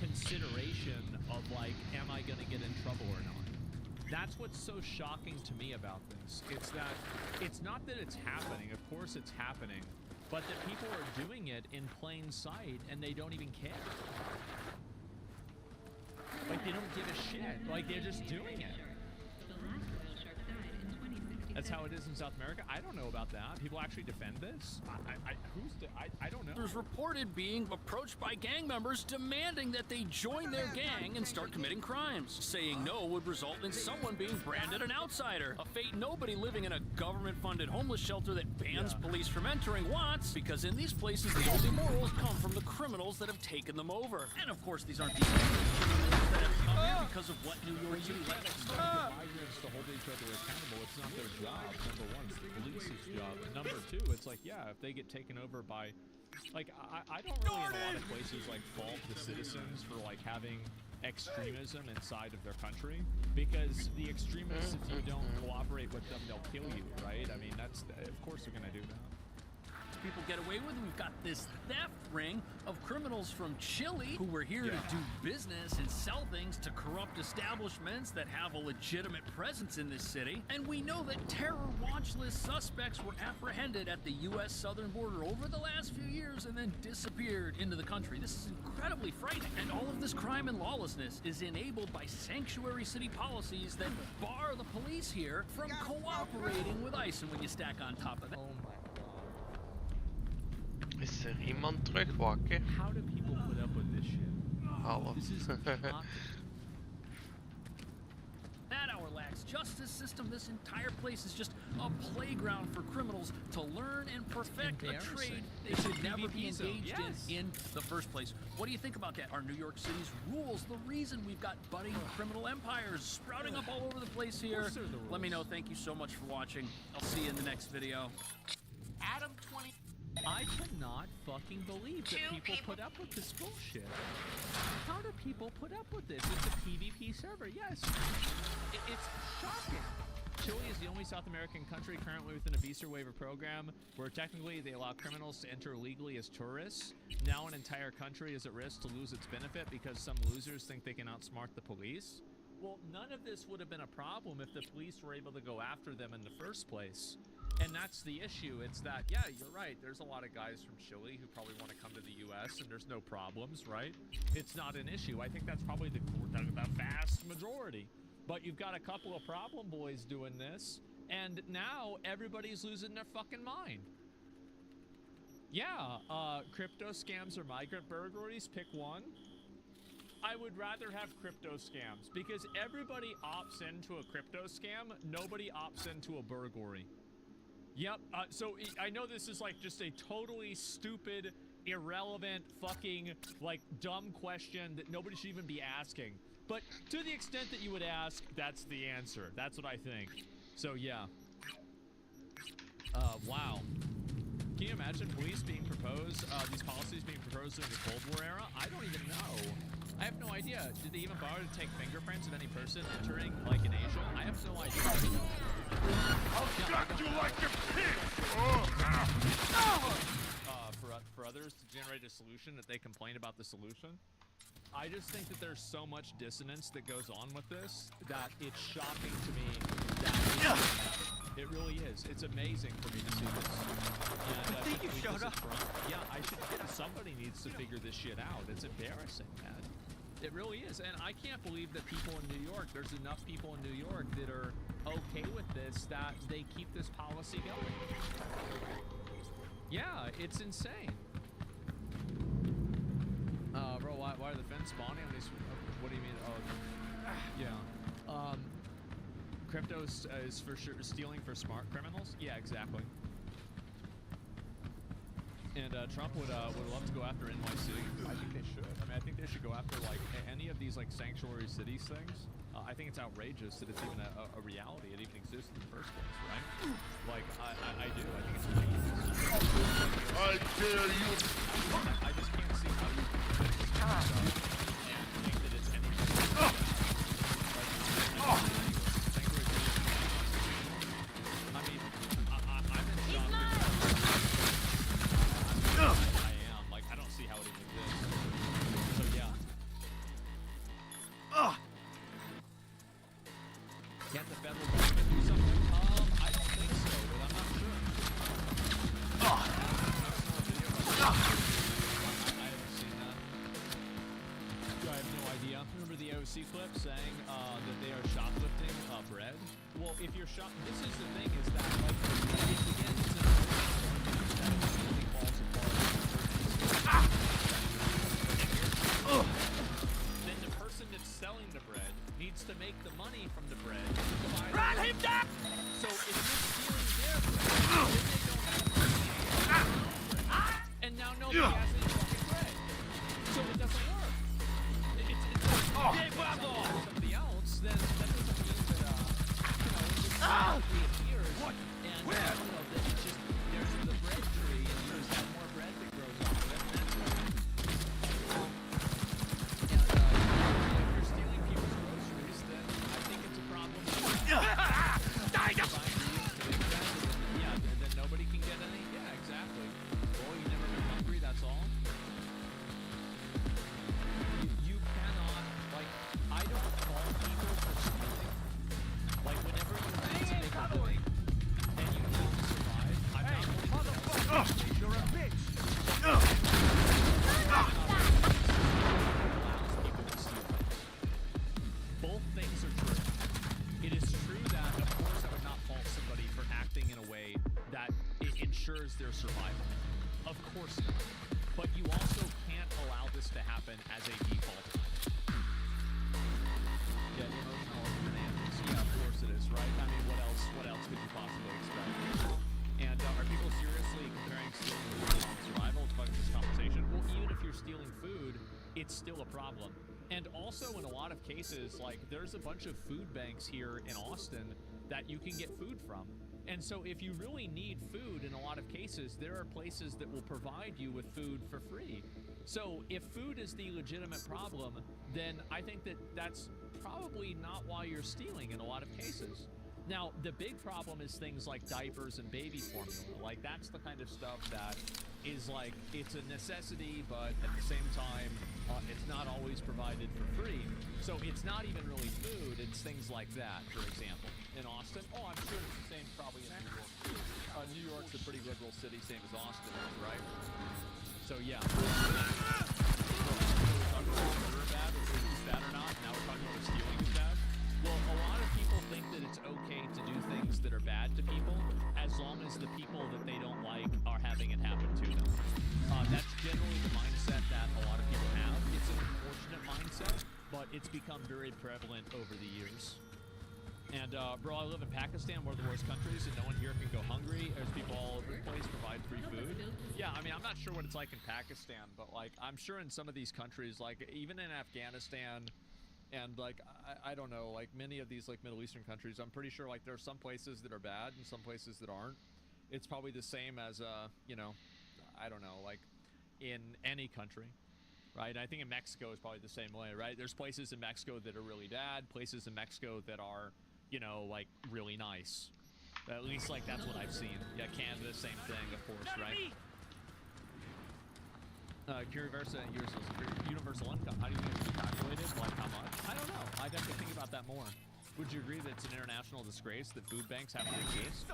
consideration of like, am I gonna get in trouble or not? That's what's so shocking to me about this. It's that it's not that it's happening. Of course it's happening. But that people are doing it in plain sight and they don't even care. Like, they don't give a shit. Like, they're just doing it. That's how it is in South America? I don't know about that. People actually defend this? I don't know. There's reported being approached by gang members demanding that they join their gang and start committing crimes. Saying no would result in someone being branded an outsider. A fate nobody living in a government-funded homeless shelter that bans police from entering wants, because in these places the only morals come from the criminals that have taken them over. And of course these aren't the criminals that have come here because of what New York City let them Migrants to hold each other accountable. It's not their job. Number one, it's the police's job. And number two, it's like, yeah, if they get taken over by, like, I don't really in a lot of places like fault the citizens for like having extremism inside of their country, because the extremists, if you don't cooperate with them, they'll kill you, right? I mean, that's, of course they're gonna do that. People get away with. We've got this theft ring of criminals from Chile who were here to do business and sell things to corrupt establishments that have a legitimate presence in this city. And we know that terror watch list suspects were apprehended at the U.S. southern border over the last few years and then disappeared into the country. This is incredibly frightening. And all of this crime and lawlessness is enabled by sanctuary city policies that bar the police here from cooperating with ICE. And when you stack on top of that, Is er iemand terug wakker? How do people put up with this shit? Hallo. This is that our lax justice system, this entire place is just a playground for criminals to learn and perfect a trade they should never be engaged in the first place. What do you think about that? Are New York City's rules the reason we've got budding criminal empires sprouting up all over the place here? Let me know. Thank you so much for watching. I'll see you in the next video. Adam 20. I cannot fucking believe that people put up with this bullshit. How do people put up with this? It's a PvP server, yes. It's shocking. Chile is the only South American country currently within a visa waiver program where technically they allow criminals to enter illegally as tourists. Now an entire country is at risk to lose its benefit because some losers think they can outsmart the police. Well, none of this would have been a problem if the police were able to go after them in the first place. And that's the issue. It's that, yeah, you're right. There's a lot of guys from Chile who probably want to come to the U.S. and there's no problems, right? It's not an issue. I think that's probably the vast majority. But you've got a couple of problem boys doing this, and now everybody's losing their fucking mind. Yeah, crypto scams or migrant burglaries, pick one. I would rather have crypto scams because everybody opts into a crypto scam. Nobody opts into a burglary. Yep, so I know this is like just a totally stupid, irrelevant, fucking, like, dumb question that nobody should even be asking. But to the extent that you would ask, that's the answer. That's what I think. So, yeah. Wow. Can you imagine police being proposed, these policies being proposed in the Cold War era? I don't even know. I have no idea. Did they even bother to take fingerprints of any person entering, like, in Asia? I have no idea. I'll gut you like a pig! For others to generate a solution that they complain about the solution. I just think that there's so much dissonance that goes on with this that it's shocking to me that it really is. It's amazing for me to see this. And, I think you showed up. Yeah, somebody needs to figure this shit out. It's embarrassing, man. It really is. And I can't believe that people in New York, there's enough people in New York that are okay with this, that they keep this policy going. Yeah, it's insane. Bro, why are the fins spawning on these? What do you mean? Oh, yeah. Crypto is for sure stealing for smart criminals. Yeah, exactly. And Trump would love to go after NYC. I think they should. I mean, I think they should go after like any of these like sanctuary cities things. I think it's outrageous that it's even a reality. It even exists in the first place, right? Like I do. I think it's ridiculous. I dare you! I just can't see how you think that it's anything. I mean, I'm in shock. I am. Like, I don't see how it even exists. So, yeah. haven't seen that. I have no idea. Remember the OC clip saying that they are shoplifting bread? Well, if you're this is the thing, is that like it begins to everything falls apart. Then the person that's selling the bread needs to make the money from the bread. Run him down! So if you're stealing their bread, then they don't have money. And now nobody has any fucking bread. So it doesn't work. It's somebody else, then that doesn't mean that, reappears. What? And, where? That it's just, there's the bread tree, and you just have more bread that grows off of it, and that's what if you're stealing people's groceries, then I think it's a problem. Yeah, then nobody can get any. Yeah, exactly. Well, you never been hungry, that's all. You cannot, like, I don't fault people for stealing. Like, whenever you need to make a living and you need to survive, I'm not motherfucker! You're a bitch! Both things are true. It is true that, of course, I would not fault somebody for acting in a way that it ensures their survival. Of course not. But you also can't allow this to happen as a default. Yeah, emotional shenanigans. Yeah, of course it is, right? I mean, what else could you possibly expect? And are people seriously comparing stealing food and survival to fucking this conversation? Well, even if you're stealing food, it's still a problem. And also, in a lot of cases, like, there's a bunch of food banks here in Austin that you can get food from. And so if you really need food, in a lot of cases, there are places that will provide you with food for free. So if food is the legitimate problem, then I think that that's probably not why you're stealing in a lot of cases. Now, the big problem is things like diapers and baby formula. Like, that's the kind of stuff that is like, it's a necessity, but at the same time, it's not always provided for free. So it's not even really food, it's things like that, for example. In Austin, I'm sure it's the same probably in New York, too. New York's a pretty liberal city, same as Austin is, right? So, yeah. Bad or not, now we're talking about stealing is bad. Well, a lot of people think that it's okay to do things that are bad to people as long as the people that they don't like are having it happen to them. That's generally the mindset that a lot of people have. It's an unfortunate mindset, but it's become very prevalent over the years. And, bro, I live in Pakistan, one of the worst countries, and no one here can go hungry. There's people all over the place provide free food. Yeah, I mean, I'm not sure what it's like in Pakistan, but, like, I'm sure in some of these countries, like, even in Afghanistan, and, like, I don't know, like, many of these, like, Middle Eastern countries, I'm pretty sure, like, there are some places that are bad and some places that aren't. It's probably the same as, you know, I don't know, like, in any country, right? I think in Mexico is probably the same way, right? There's places in Mexico that are really bad, places in Mexico that are, you know, like, really nice. At least, like, that's what I've seen. Yeah, Canada, same thing, of course, right? Universal income, how do you think it's calculated? Like, how much? I don't know. I'd have to think about that more. Would you agree that it's an international disgrace that food banks have to exist?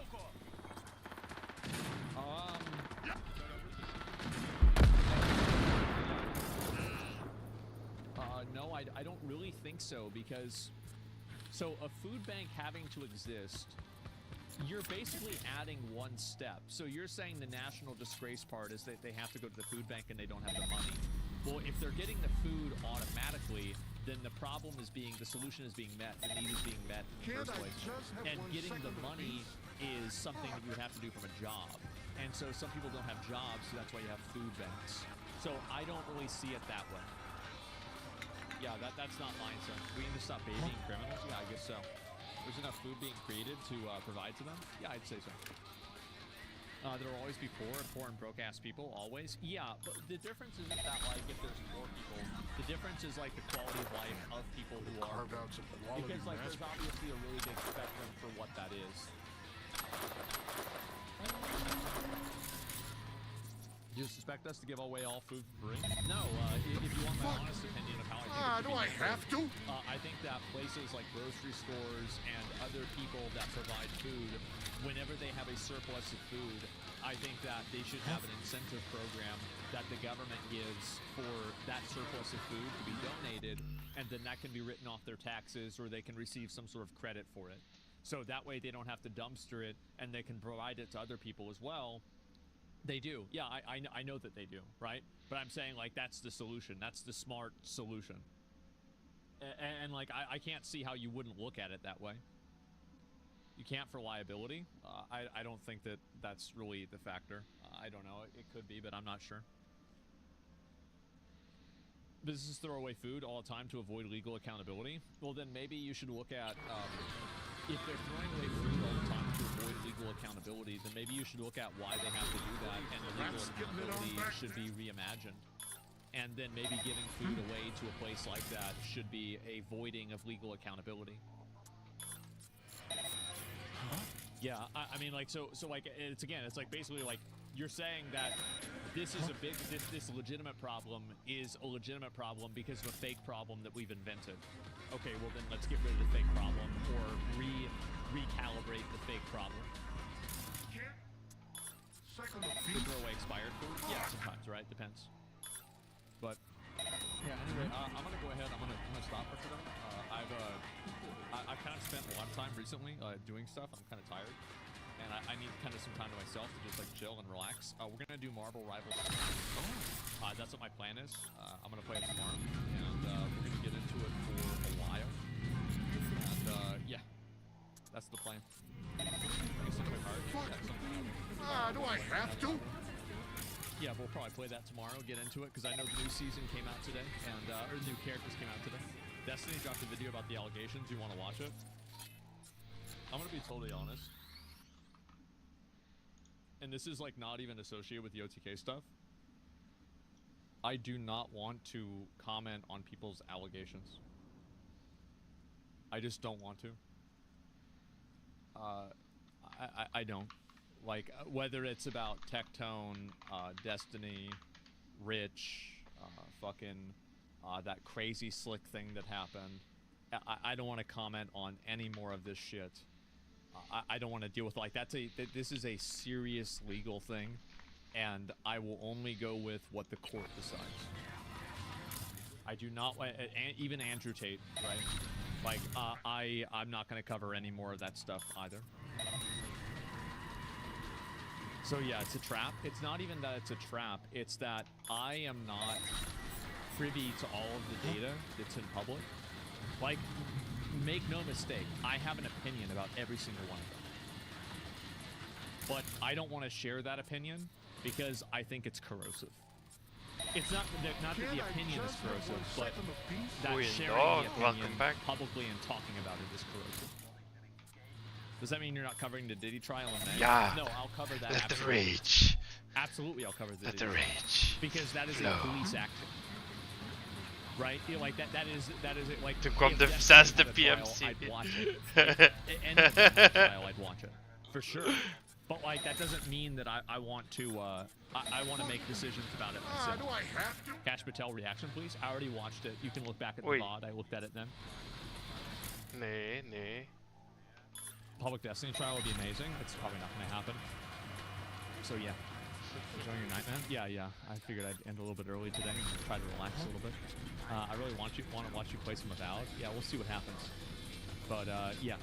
No, I don't really think so, because... So, a food bank having to exist, you're basically adding one step. So you're saying the national disgrace part is that they have to go to the food bank and they don't have the money. Well, if they're getting the food automatically, then the problem is the solution is being met, the need is being met in the first place. And getting the money is something that you would have to do from a job. And so some people don't have jobs, so that's why you have food banks. So I don't really see it that way. Yeah, that's not mine, son. We need to stop babying criminals? Yeah, I guess so. There's enough food being created to provide to them? Yeah, I'd say so. There will always be poor and broke-ass people, always. Yeah, but the difference isn't that, like, if there's poor people, the difference is, like, the quality of life of people who are... Because, like, there's obviously a really big spectrum for what that is. Do you suspect us to give away all food for free? No, if you want my honest opinion of how I think do I have to? I think that places like grocery stores and other people that provide food, whenever they have a surplus of food, I think that they should have an incentive program that the government gives for that surplus of food to be donated, and then that can be written off their taxes, or they can receive some sort of credit for it. So that way they don't have to dumpster it, and they can provide it to other people as well. They do. Yeah, I know that they do, right? But I'm saying, like, that's the solution. That's the smart solution. And like, I can't see how you wouldn't look at it that way. You can't for liability. I don't think that that's really the factor. I don't know. It could be, but I'm not sure. Businesses throw away food all the time to avoid legal accountability. Well, then maybe you should look at, if they're throwing away food all the time to avoid legal accountability, then maybe you should look at why they have to do that, and the legal accountability should be reimagined. And then maybe giving food away to a place like that should be a voiding of legal accountability. Yeah, I mean, like, so like, it's like basically like, you're saying that this is this legitimate problem is a legitimate problem because of a fake problem that we've invented. Okay, well then let's get rid of the fake problem, or recalibrate the fake problem. To throw away expired food? Yeah, sometimes, right? Depends. But yeah, anyway, I'm gonna go ahead. I'm gonna stop for today. I've kind of spent a lot of time recently doing stuff. I'm kind of tired, and I need kind of some time to myself to just like chill and relax. We're gonna do Marvel Rivals. That's what my plan is. I'm gonna play it tomorrow, and we're gonna get into it for a while. And yeah, that's the plan. Do I have to? Yeah, we'll probably play that tomorrow, get into it, because I know the new season came out today, and or new characters came out today. Destiny dropped a video about the allegations. You want to watch it? I'm gonna be totally honest, and this is like not even associated with the OTK stuff. I do not want to comment on people's allegations. I just don't want to. I don't. Like, whether it's about Tectone, Destiny, Rich, fucking that crazy slick thing that happened, I don't want to comment on any more of this shit. I don't want to deal with, like, this is a serious legal thing, and I will only go with what the court decides. I do not, even Andrew Tate, right? Like, I'm not going to cover any more of that stuff either. So yeah, it's a trap. It's not even that it's a trap, it's that I am not privy to all of the data that's in public. Like, make no mistake, I have an opinion about every single one of them. But I don't want to share that opinion because I think it's corrosive. It's not that the opinion is corrosive, but that sharing the opinion publicly and talking about it is corrosive. Does that mean you're not covering the Diddy trial in May? Yeah. No, I'll cover that. Let absolutely. the rage. Absolutely, I'll cover the Let Diddy the rage. because that is flow. a police action, right? You know, like that is it. Like, To come if the Destiny disaster had a trial, PMC. I'd watch it. Any trial, I'd watch it for sure. But like, that doesn't mean that I want to. I want to make decisions about it myself. Do I have to? Cash Patel reaction, please. I already watched it. You can look back at the Wait. VOD. I looked at it then. Nee. Public Destiny trial would be amazing. It's probably not going to happen. So yeah. Enjoying your night, man? Yeah. I figured I'd end a little bit early today and try to relax a little bit. I really want to watch you play some Avowed. Yeah, we'll see what happens. But yeah.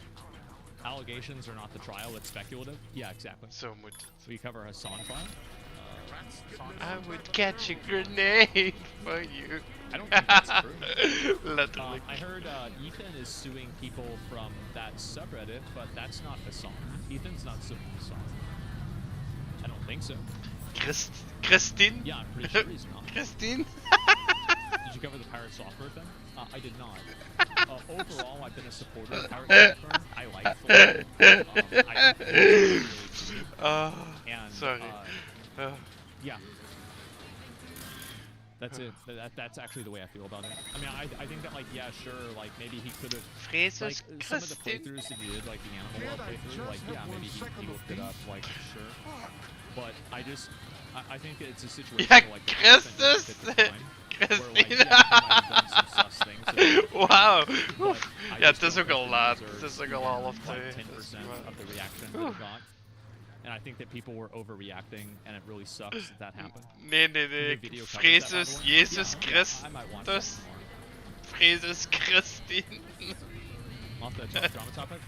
Allegations are not the trial, it's speculative. Yeah, exactly. So we cover Hassan trial. I would catch a grenade for you. I don't think that's true. Literally. I heard Ethan is suing people from that subreddit, but that's not Hassan. Ethan's not suing Hassan. I don't think so. Christine? Yeah, I'm pretty sure he's not. Christine? Did you cover the Pirate Software thing? I did not. Overall, I've been a supporter of Pirate Software. I like it. I think that it's really and, sorry. Yeah. That's it. That's actually the way I feel about it. I mean, I think that, like, yeah, sure, like, maybe he could have, like, some of the playthroughs that he did, like, the Animal World playthrough, like, yeah, maybe he looked it up, like, sure. But I think that it's a situation where, like, Wow! Ja, het is ook al laat. Het is ook al half 2. Like 10% of the reaction that it got. And I think that people were overreacting, and it really sucks that happened. Nee. The video covers that, by Fresus the way. Jezus I might watch that Christus. more. Fresus Christin. Off the drama topic?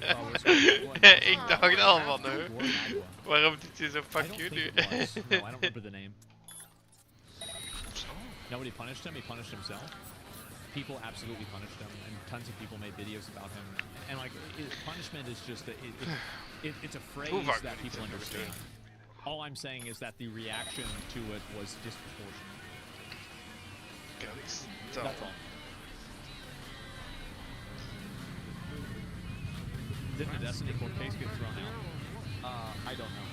Ik dacht al van, hè. Waarom doet hij zo fuck you nu? No, I don't remember the name. Nobody punished him, he punished himself. People absolutely punished him, and tons of people made videos about him. And like, punishment is just, it's a phrase that people understand. All I'm saying is that the reaction to it was disproportionate. That's all. Did the Destiny court case get thrown out? I don't know.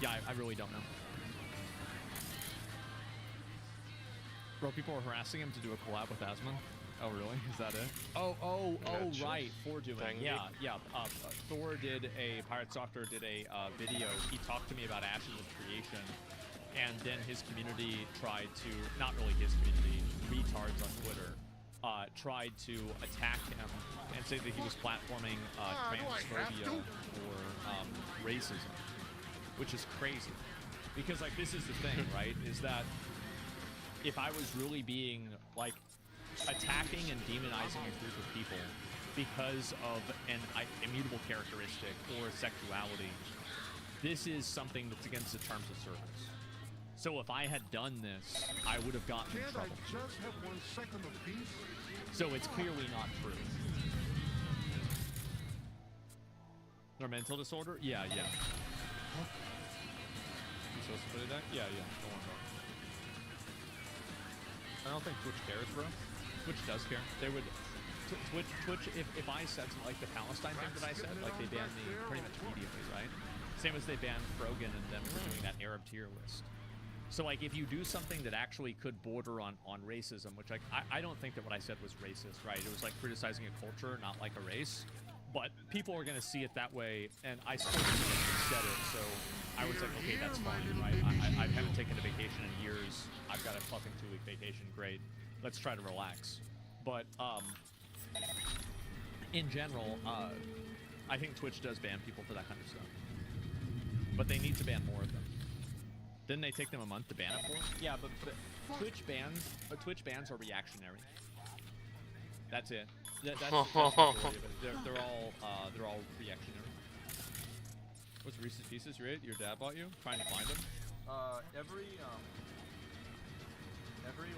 Yeah, I really don't know. Bro, people were harassing him to do a collab with Asmon. Oh, really? Is that it? Oh, right. Thor doing. Yeah. Thor did a Pirate Software did a video. He talked to me about Ashes of Creation, and then his community tried to, not really his community, retards on Twitter, tried to attack him and say that he was platforming transphobia or racism, which is crazy. Because like this is the thing, right? Is that if I was really being like attacking and demonizing a group of people because of an immutable characteristic or sexuality, this is something that's against the terms of service. So if I had done this, I would have gotten in trouble. So it's clearly not true. Or mental disorder? Yeah. You supposed to put it there? Yeah. Don't worry about it. I don't think Twitch cares, bro. Twitch does care. They would... Twitch, if I said something like the Palestine thing that I said, like they banned me pretty much immediately, right? Same as they banned Frogan and them for doing that Arab tier list. So like if you do something that actually could border on racism, which like I don't think that what I said was racist, right? It was like criticizing a culture, not like a race. But people are gonna see it that way, and I still said it, so I was like, okay, that's fine, right? I haven't taken a vacation in years. I've got a fucking 2-week vacation, great. Let's try to relax. But in general, I think Twitch does ban people for that kind of stuff. But they need to ban more of them. Didn't they take them a month to ban it for? Yeah, but Twitch bans are reactionary. That's it. That's the majority of it. They're all reactionary. What's Reese's Pieces, right? Your dad bought you? Trying to find them? Every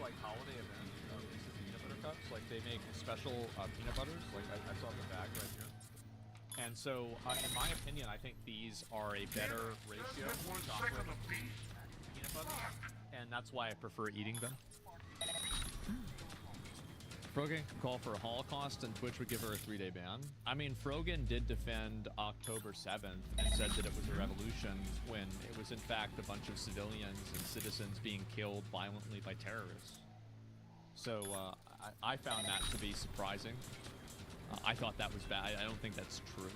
like holiday event, Reese's peanut butter cups, like they make special peanut butters. Like I saw the bag right here. And so, in my opinion, I think these are a better ratio of chocolate and peanut butter, and that's why I prefer eating them. Frogan could call for a Holocaust and Twitch would give her a 3-day ban. I mean, Frogan did defend October 7th and said that it was a revolution when it was in fact a bunch of civilians and citizens being killed violently by terrorists. So I found that to be surprising. I thought that was bad. I don't think that's true.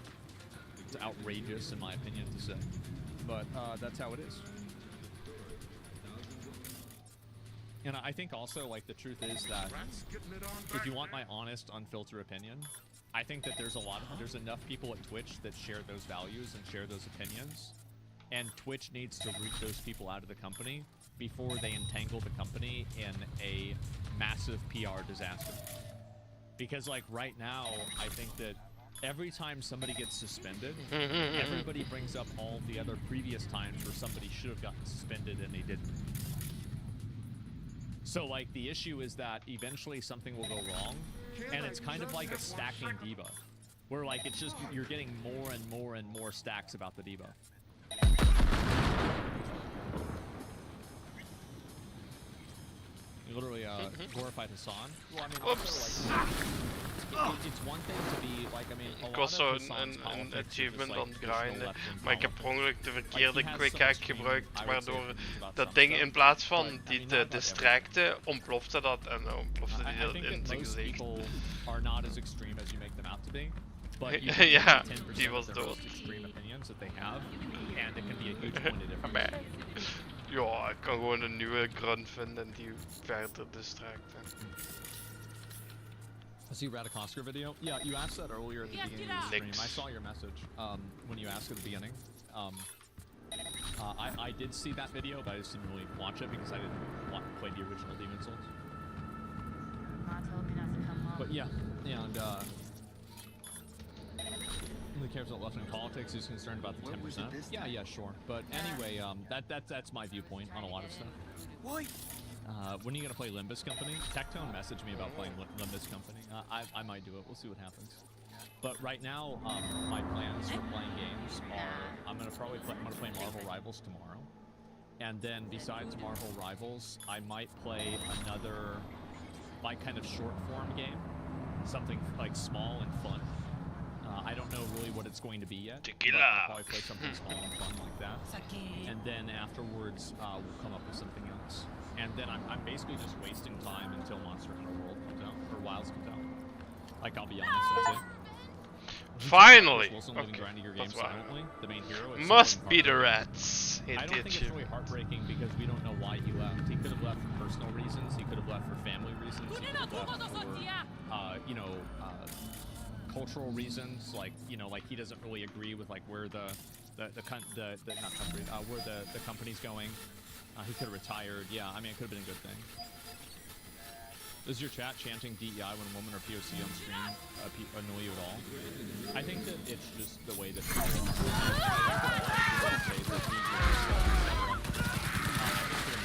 It's outrageous in my opinion to say. But that's how it is. And I think also, like, the truth is that if you want my honest, unfiltered opinion, I think that there's enough people at Twitch that share those values and share those opinions, and Twitch needs to root those people out of the company before they entangle the company in a massive PR disaster. Because, like, right now, I think that every time somebody gets suspended, everybody brings up all the other previous times where somebody should have gotten suspended and they didn't. So, like, the issue is that eventually something will go wrong, and it's kind of like a stacking debuff, where, like, it's just, you're getting more and more and more stacks about the debuff. You literally, glorified Hassan. Well, I mean, also, like, it's one thing to be, like, I mean, a Ik lot was of zo Hassan's een politics achievement is, aan like, het grinden, left wing maar ik heb per politics. ongeluk de Like, verkeerde he has quick some hack extreme, gebruikt, I would say, waardoor opinions about dat some ding stuff, in plaats but, van I die mean, te not everything. distracten, ontplofte dat en dan ontplofte die I dat think in that zijn most gezicht. people are not as extreme as you make them out to be, but you Ja, can take die 10% was of their dood. most extreme opinions that they have, and it can be a huge point of difference. Ja, ik kan gewoon een nieuwe grunt vinden en die verder distracten. I see Radikosker video. Yeah, you asked that earlier at the beginning of the stream. I saw your message when you asked at the beginning. I did see that video, but I just didn't really watch it because I didn't want to play the original Demon's Souls. But yeah, and really cares about left-wing politics. He's concerned about the 10%. Yeah, sure. But anyway, that's my viewpoint on a lot of stuff. When are you gonna play Limbus Company? Tectone messaged me about playing Limbus Company. I might do it. We'll see what happens. But right now, my plans for playing games are I'm gonna play Marvel Rivals tomorrow, and then besides Marvel Rivals, I might play another like kind of short form game, something like small and fun. I don't know really what it's going to be yet. But I'll probably play something small and fun like that. And then afterwards, we'll come up with something else. And then I'm basically just wasting time until Monster Hunter World comes out, or Wilds comes out. Like, I'll be honest, that's it. Finally! Okay, That's why. the main hero is Must be the rats. I don't think it's really heartbreaking because we don't know why he left. He could have left for personal reasons. He could have left for family reasons. He could have left for, cultural reasons. Like, like he doesn't really agree with like where the company's going. He could have retired. Yeah, I mean, it could have been a good thing. Does your chat chanting DEI when woman or POC on stream annoy you at all? I think that it's just the way that people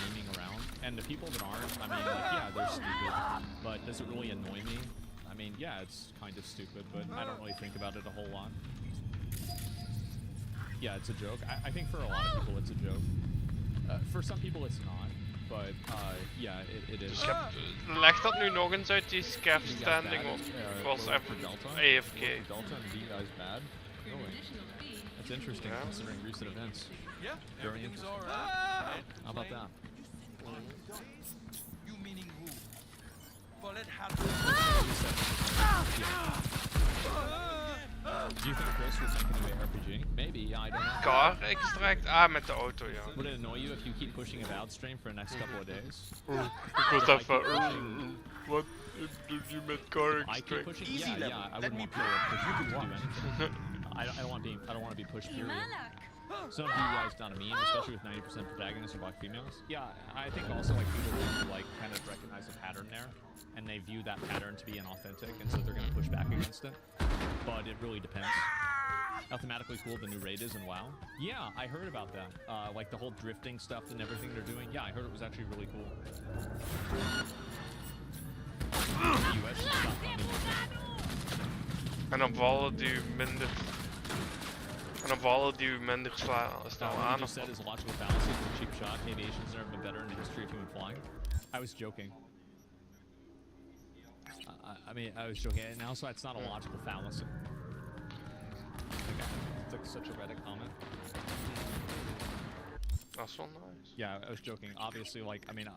memeing around. And the people that aren't, I mean, like, yeah, they're stupid. But does it really annoy me? I mean, yeah, it's kind of stupid, but I don't really think about it a whole lot. Yeah, it's a joke. I think for a lot of people it's a joke. For some people it's not. But, yeah, it is. Ik heb, leg dat nu nog eens uit die scaff standing op. Was even AFK. Delta and DEI is bad? Really? That's interesting considering recent events. Yeah, Very interesting. How about that? You meaning who? Bullet Do you think Chris would make a new RPG? Maybe, yeah, I don't know. Car extract? Ah, met de auto, ja. Would it annoy you if you keep pushing Avowed stream for the next couple of days? Ik was even... Wat doe je met car extract? Yeah, I wouldn't want to push you to do anything. I don't want to be pushed, period. Some DEI is not a meme, especially with 90% protagonists are black females. Yeah, I think also like people who like kind of recognize a pattern there, and they view that pattern to be inauthentic, and so they're gonna push back against it. But it really depends. How thematically cool the new raid is in WoW. Yeah, I heard about that. Like the whole drifting stuff and everything they're doing. Yeah, I heard it was actually really cool. The US is not En dan vallen die minder... En dan vallen die minder snel aan. Just said is a logical fallacy for a cheap shot. Aviation's never been better in the history of human flying. I was joking. I mean, I was joking, and also it's not a logical fallacy. It's like such a Reddit comment. That's so nice. Yeah, I was joking. Obviously, like, I mean,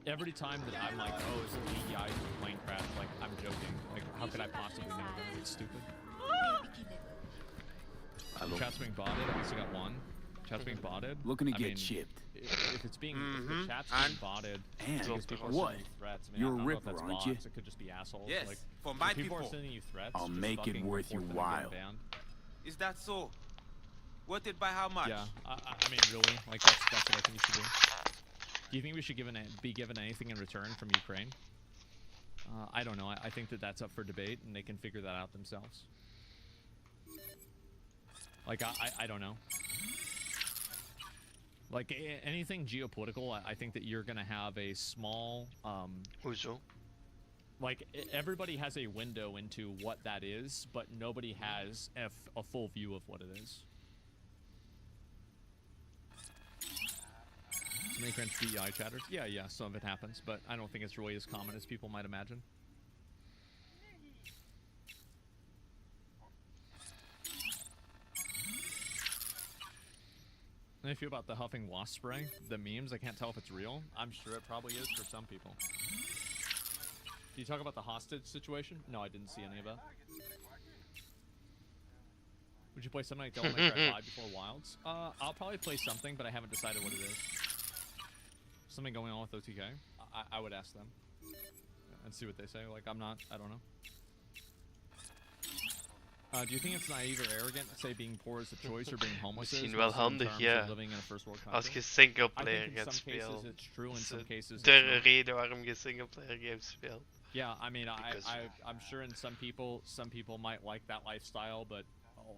every time that I'm like, oh, is it DEI plane crash? Like, I'm joking. Like, how could I possibly know that? It's stupid. Chat's being botted. I guess I got one. Chat's being botted. Looking to get chipped. If it's being, if the chat's being botted, because people are sending you threats. I mean, You're I don't a know if ripper, that's aren't bots. you? It could just be assholes. Yes, like, for my if people people. are sending you threats. I'll just make it fucking worth your report them and get while. them banned. Is that so? Worth it by how much? Yeah, I mean, really, like that's what I think we should do. Do you think we should be given anything in return from Ukraine? I don't know. I think that that's up for debate, and they can figure that out themselves. Like, I don't know. Like, anything geopolitical, I think that you're gonna have a small, like, everybody has a window into what that is, but nobody has a full view of what it is. So many French DEI chatters? Yeah, some of it happens, but I don't think it's really as common as people might imagine. How do you feel about the huffing wasp spray? The memes? I can't tell if it's real. I'm sure it probably is for some people. Did you talk about the hostage situation? No, I didn't see any of that. Would you play something like Devil May Cry 5 before Wilds? I'll probably play something, but I haven't decided what it is. Something going on with OTK? I would ask them. And see what they say. Like, I don't know. Do you think it's naive or arrogant to say being poor is a choice or being homeless is? Misschien wel mostly in handig, terms ja. of living in a first world Als country? je singleplayer I think in gaat some cases spelen. it's true, in Dat is some cases de it's not. reden waarom je singleplayer games speelt. Yeah, I mean, I'm sure in some people might like that lifestyle, but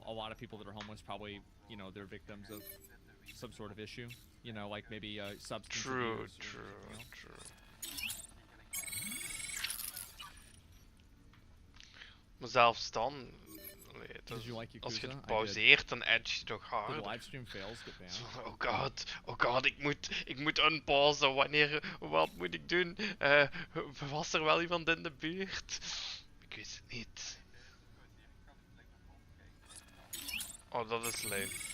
a lot of people that are homeless probably, you know, they're victims of some sort of issue. You know, like maybe substance abuse. True. Maar zelfs dan, Did you like als je Yakuza? het pauzeert, dan edge je toch harder. The livestream fails get banned. Oh god, ik moet unpauzen. Wat moet ik doen? Was er wel iemand in de buurt? Ik weet het niet. Oh, dat is leuk.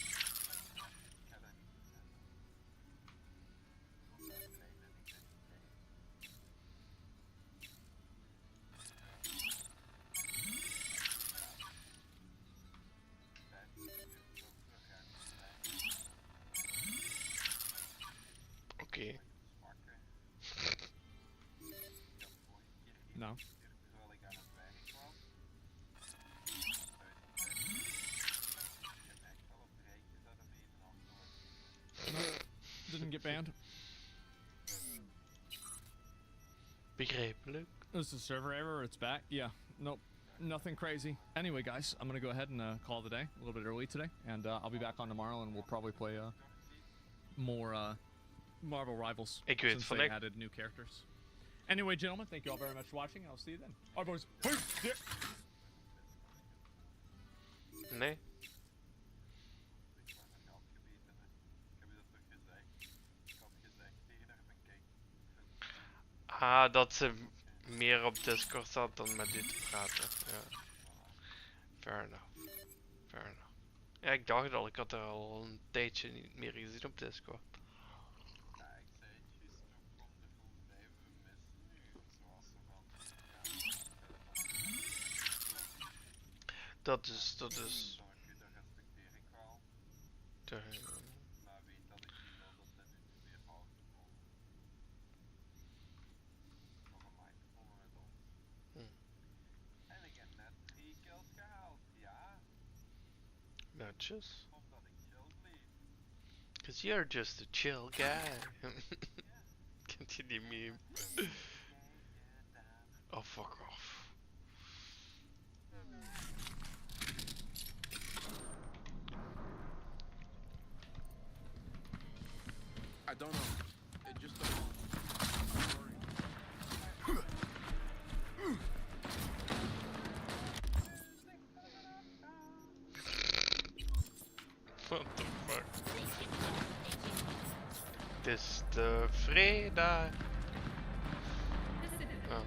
Oké. No. Didn't get banned. Begrijpelijk. This is a server error, it's back. Yeah, nope, nothing crazy. Anyway, guys, I'm gonna go ahead and call it a day, a little bit early today, and I'll be back on tomorrow, and we'll probably play more Marvel Rivals since they added new characters. Anyway, gentlemen, thank you all very much for watching, and I'll see you then. Alright, boys. Peace. Nee. Ah, dat ze meer op Discord zat dan met u te praten. Ja. Fair enough. Ja, ik dacht al, ik had er al een tijdje niet meer gezien op Discord. Dat is... Netjes. Cause you're just a chill guy. Kent je die meme? Oh, fuck off. I don't know. It just don't know. I'm sorry. What the fuck? Het is de vrijdag. Oh.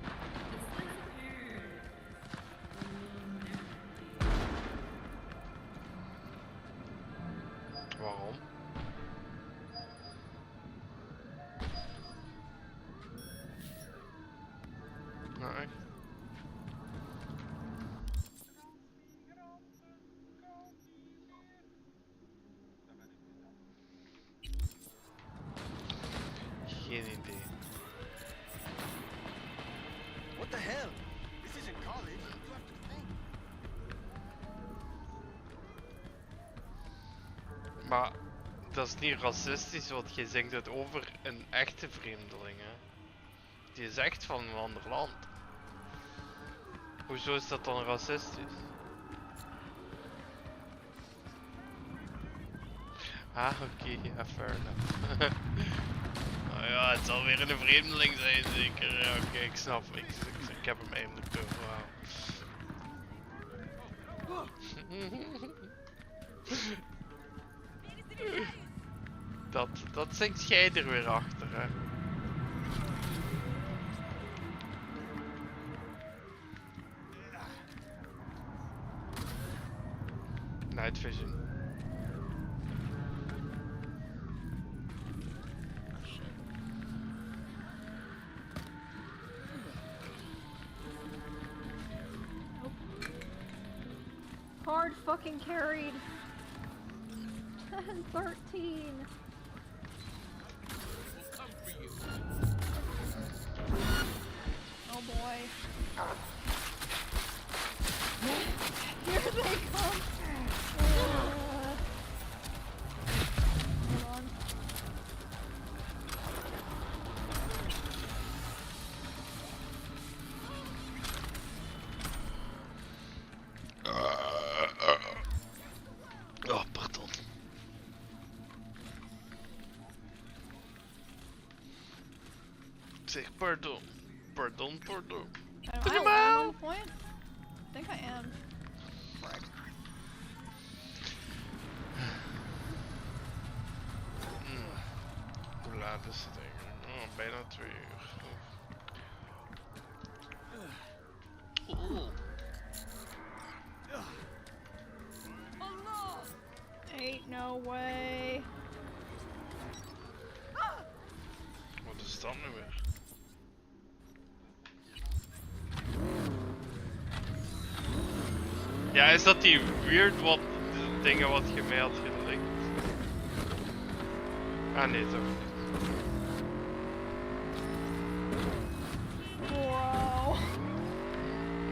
Waarom? Nee. Geen idee. What the hell? This isn't college. You have to think. Maar dat is niet racistisch, want je zegt het over een echte vreemdeling, hè. Die is echt van een ander land. Hoezo is dat dan racistisch? Ah, oké, ja, fair enough. Nou ja, het zal weer een vreemdeling zijn, zeker. Ja, oké, ik snap. Ik heb hem eindelijk door. Wauw. Dat zingt jij er weer achter, hè. Night vision. Hard fucking carried. 13. Oh boy. You're there! Hold on. Oh, pardon. Zeg pardon. Pardon, pardon. Am I alone on point? I think I am. Frick. Hoe laat is het eigenlijk? Oh, bijna 2 uur. Oeh. Ain't no way. Wat is dat nu weer? Ja, is dat die weird wat dingen wat je mij had gelikt? Ah nee, toch niet. Wow.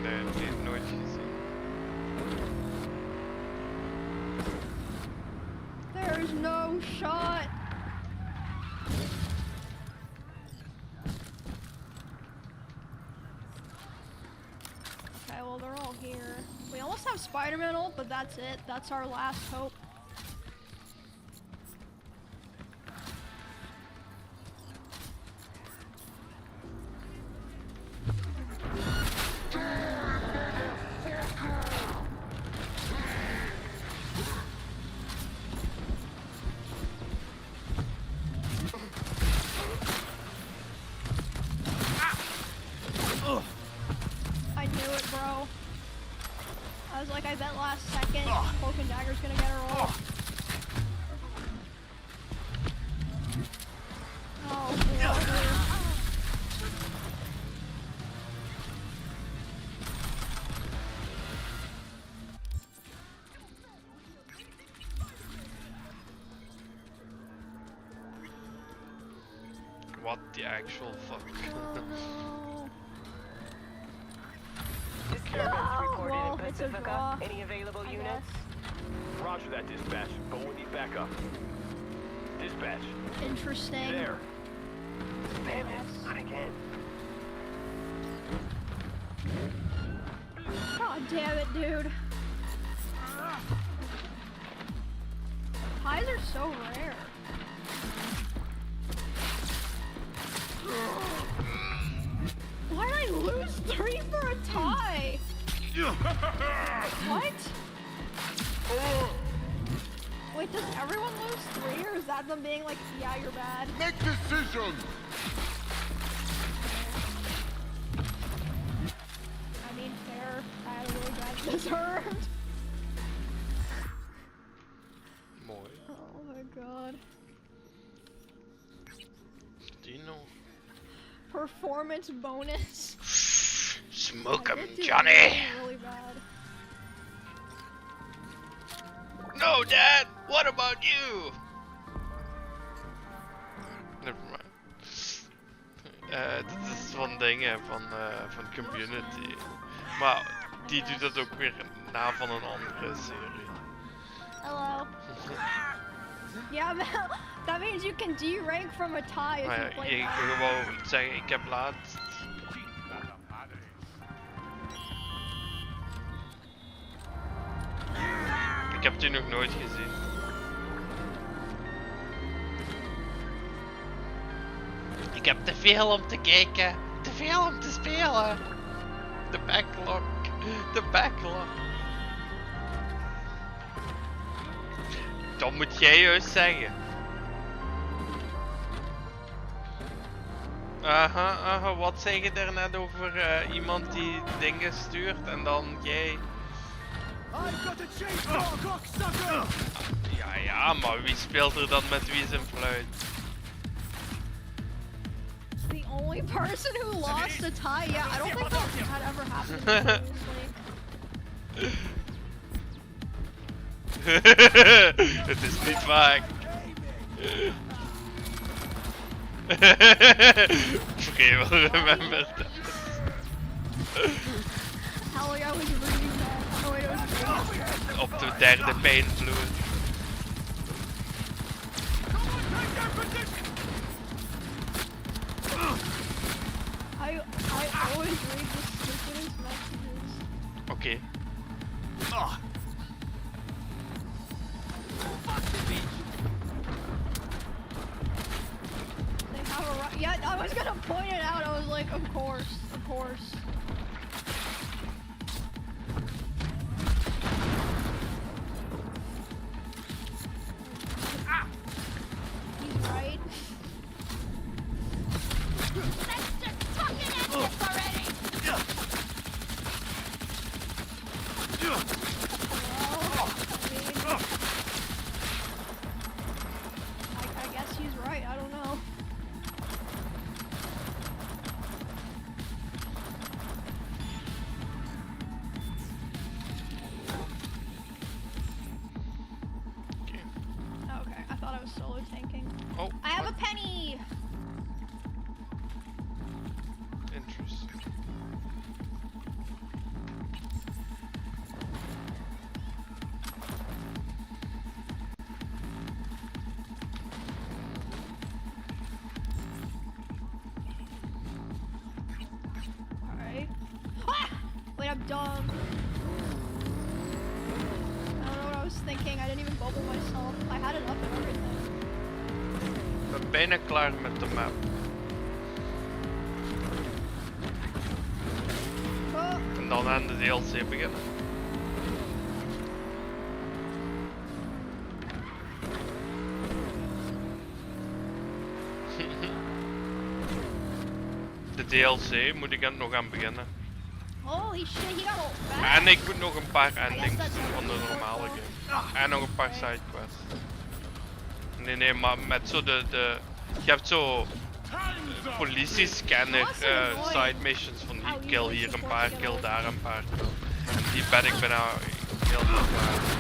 Nee, die nooit gezien. There's no shot. Okay, well they're all here. We almost have Spider-Man ult, but that's it. That's our last hope. I knew it, bro. I was like, I bet last second Cloak and Dagger's gonna get her ult. Oh, brother. What the actual fuck? Disturbance reported Well, in it's a Pacifica. draw, Any available I units? guess. Roger that, dispatch. But we need backup. Dispatch. Interesting. There. Damn it, not again. God damn it, dude. Highs are so rare. Why did I lose 3 for a tie? What? Wait, does everyone lose 3 or is that them being like, yeah, you're bad? Make decisions! I mean, fair. I had a really bad deserved. Mooi. Oh my god. Dino. Performance bonus. Smoke I him, did do Johnny! really bad. No, Dad! What about you? Never mind. Dit is van dingen, van Community. Maar die doet dat ook weer na van een andere serie. Hello. Yeah, man. That means you can D-rank from a tie if Maar you ja, play ik that. wou zeggen, ik heb laatst... Ik heb die nog nooit gezien. Ik heb te veel om te kijken, te veel om te spelen. De backlog, de backlog. Dat moet jij juist zeggen. Aha, wat zeg je er net over iemand die dingen stuurt en dan jij... Ja, maar wie speelt er dan met wie zijn fluit? The only person who lost a tie? Yeah, I don't think that had ever happened previously. Het is niet vaak. Okay, well, remember that. Hell yeah, I was reading that. Oh wait, it was De derde pijnvloer. I always read the stupidest messages. Oké. They have a right. Yeah, I was gonna point it out. I was like, of course, of course. He's right. Let's just fucking end this already! I guess he's right, I don't know. Okay, I thought I was solo tanking. Oh, I have a penny! Interesting. Alright. Ah! Wait, I'm dumb. I don't know what I was thinking. I didn't even bubble myself. I had it up and everything. Ik ben bijna klaar met de map. Oh. En dan aan de DLC beginnen. De DLC moet ik nog aan beginnen. Holy shit, he got all fast. En ik moet nog een paar endings van de normale game. En nog een paar sidequests. Nee, maar met zo je hebt zo politie-scanner side missions van die kill hier een paar, kill daar een paar. En die ben ik bijna heel veel klaar.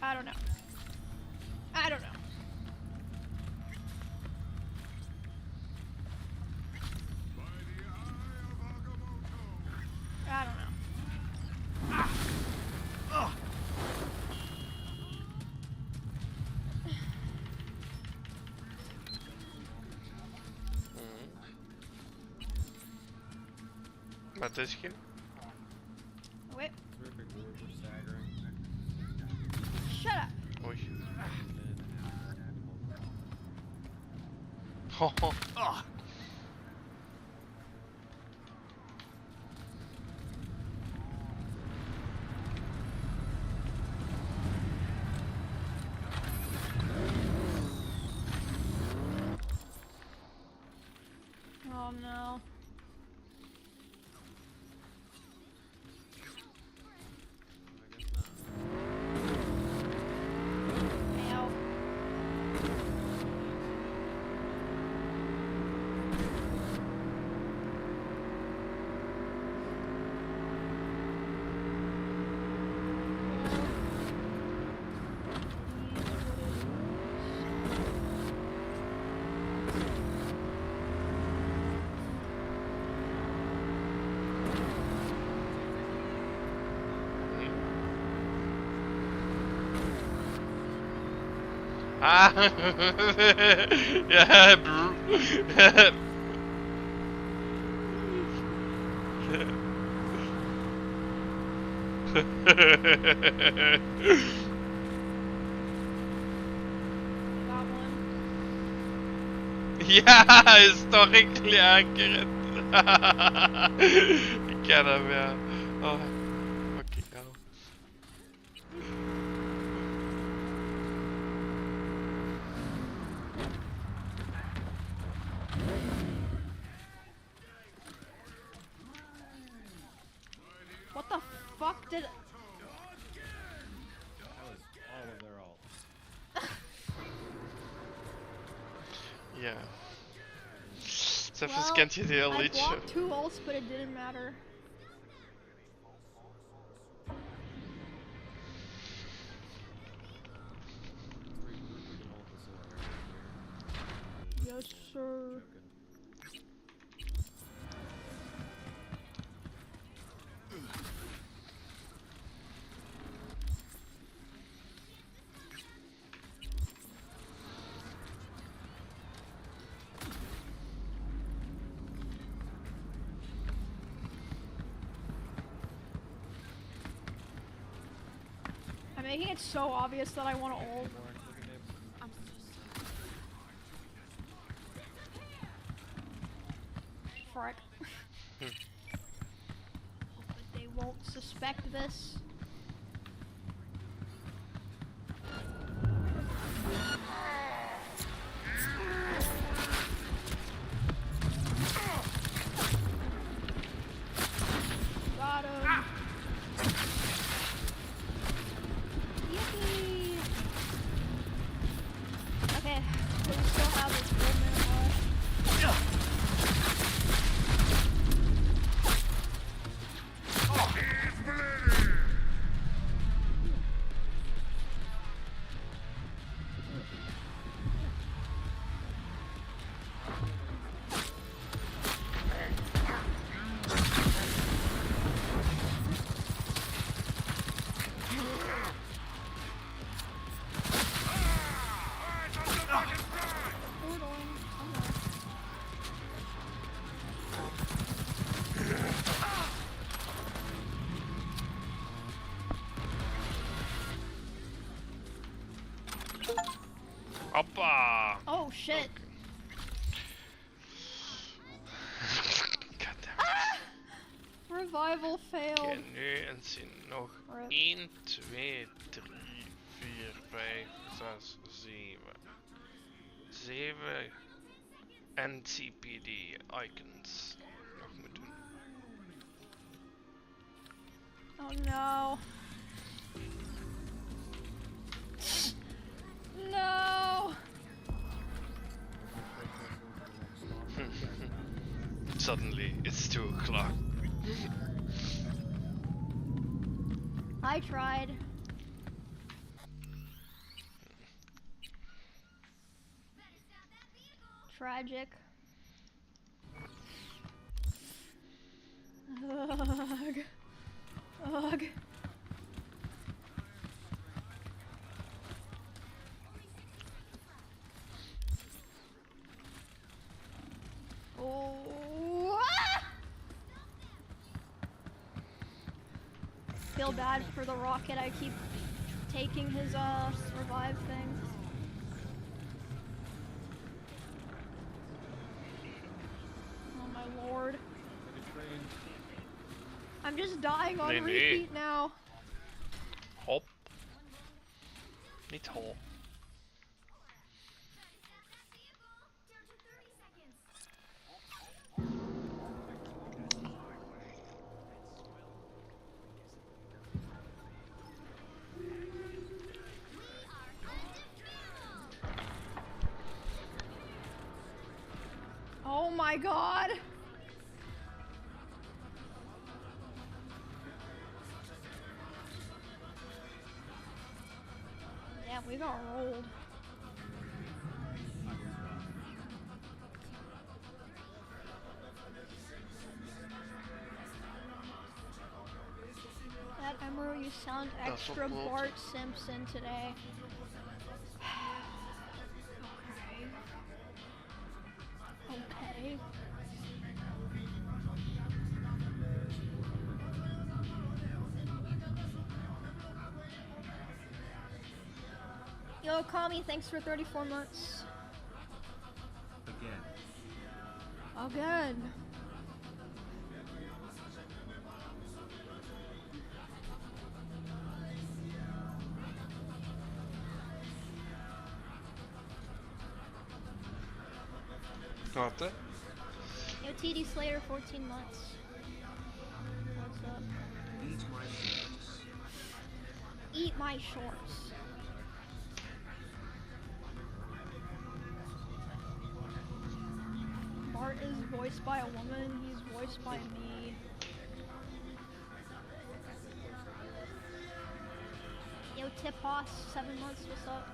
I don't know. I don't know. I don't know. Maar het is geen... Wait. Shut up. Oei. Ho ho. Oh no. Ow. Ah, yeah, bro. Ja, is toch een klein. Ik ken hem, ja. Oh, fucking hell. What the fuck did... That was all of their ult. Ja. Zelfs Well, kent je het hele I liedje. blocked 2 ults, but it didn't matter. Yes, sir. I'm making it so obvious that I want to ult. Frick. But they won't suspect this. Got him. Yippee! Okay, we still have a full minute left. Hoppa! Oh shit. Revival failed. Oké, nu en zien nog 1, 2, 3, 4, 5, 6, 7. 7 NCPD icons nog moet doen. Oh no. No. Suddenly, it's 2 o'clock. I tried. Tragic. Ugh. Ugh. Oh. Ah! Feel bad for the rocket. I keep taking his revive thing. Oh my lord. I'm just dying on repeat now. Hop. Niet hol. Oh my god. Damn, we got rolled. That Emerald, you sound extra Bart Simpson today. Okay. Yo, Kami, thanks for 34 months. Again. Wat hè? Yo, TD Slater, 14 months. What's up? Eat my shorts. Eat my shorts. Art is voiced by a woman, he's voiced by me. Yo, Tip Hoss, 7 months, what's up?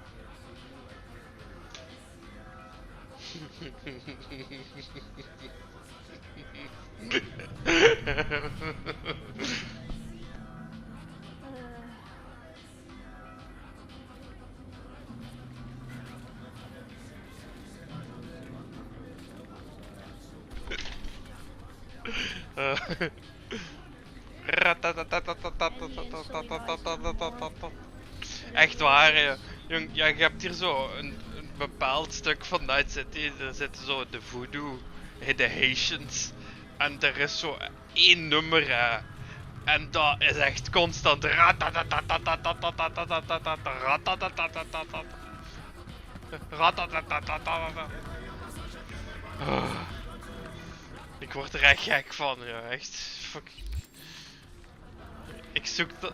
Echt waar, hè. Jong, ja, je hebt hier zo een bepaald stuk van Night City, er zitten zo de voodoo, de Haitians, en er is zo één nummer, hè. En dat is echt constant. Ik word er echt gek van, ja, echt. Fuck. Ik zoek dat.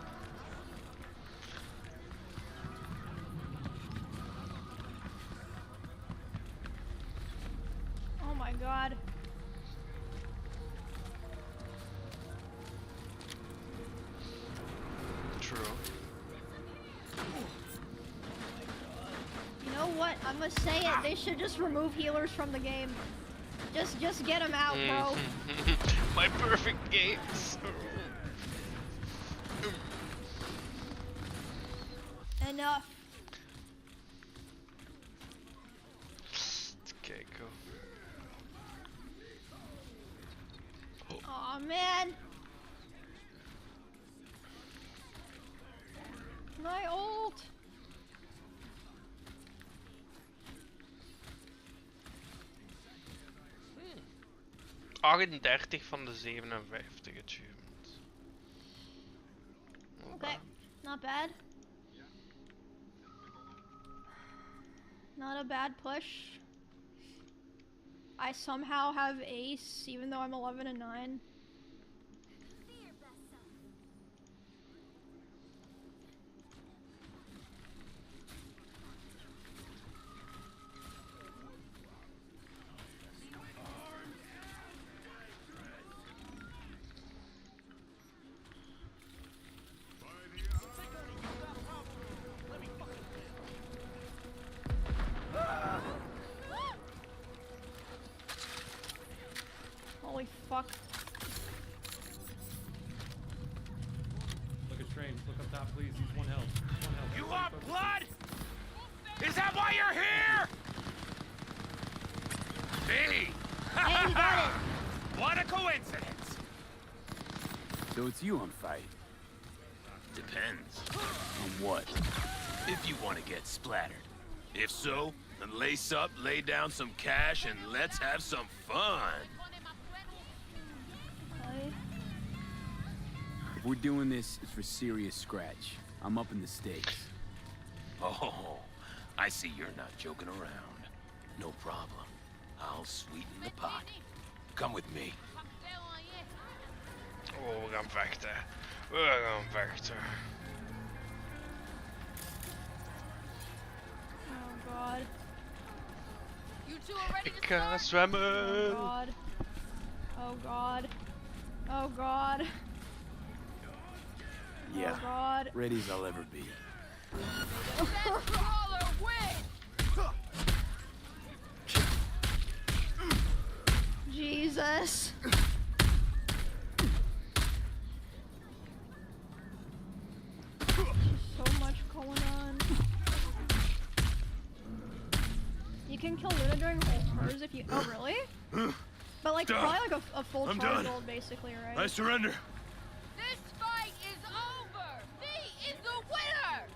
Oh my god. True. You know what? I'm gonna say it. They should just remove healers from the game. Just get them out, bro. My perfect games. Enough. Okay, go. Aw, man. My ult. 38 van de 57 achievements. Okay, not bad. Not a bad push. I somehow have ace, even though I'm 11 and 9. Holy fuck. Look at Train. Look up top, please. He's 1 health. 1 health. You want blood? Is that why you're here? Me? Hey, we got it. What a coincidence. So it's you on fight. Depends. On what? If you want to get splattered. If so, then lace up, lay down some cash, and let's have some fun. Okay. If we're doing this, it's for serious scratch. I'm up in the stakes. Oh, I see you're not joking around. No problem. I'll sweeten the pot. Come with me. Oh, we gaan vechten. We gaan vechten. Oh god. You two are ready Ik ga zwemmen. Oh god. Oh god. Oh god. Yeah. Oh god. Ready as I'll ever be. Jesus. So much going on. You can kill Luna during hers if you. Oh, really? But like, Done. probably like a full I'm charge done. gold, basically, right? I surrender. This fight is over. Me is the winner.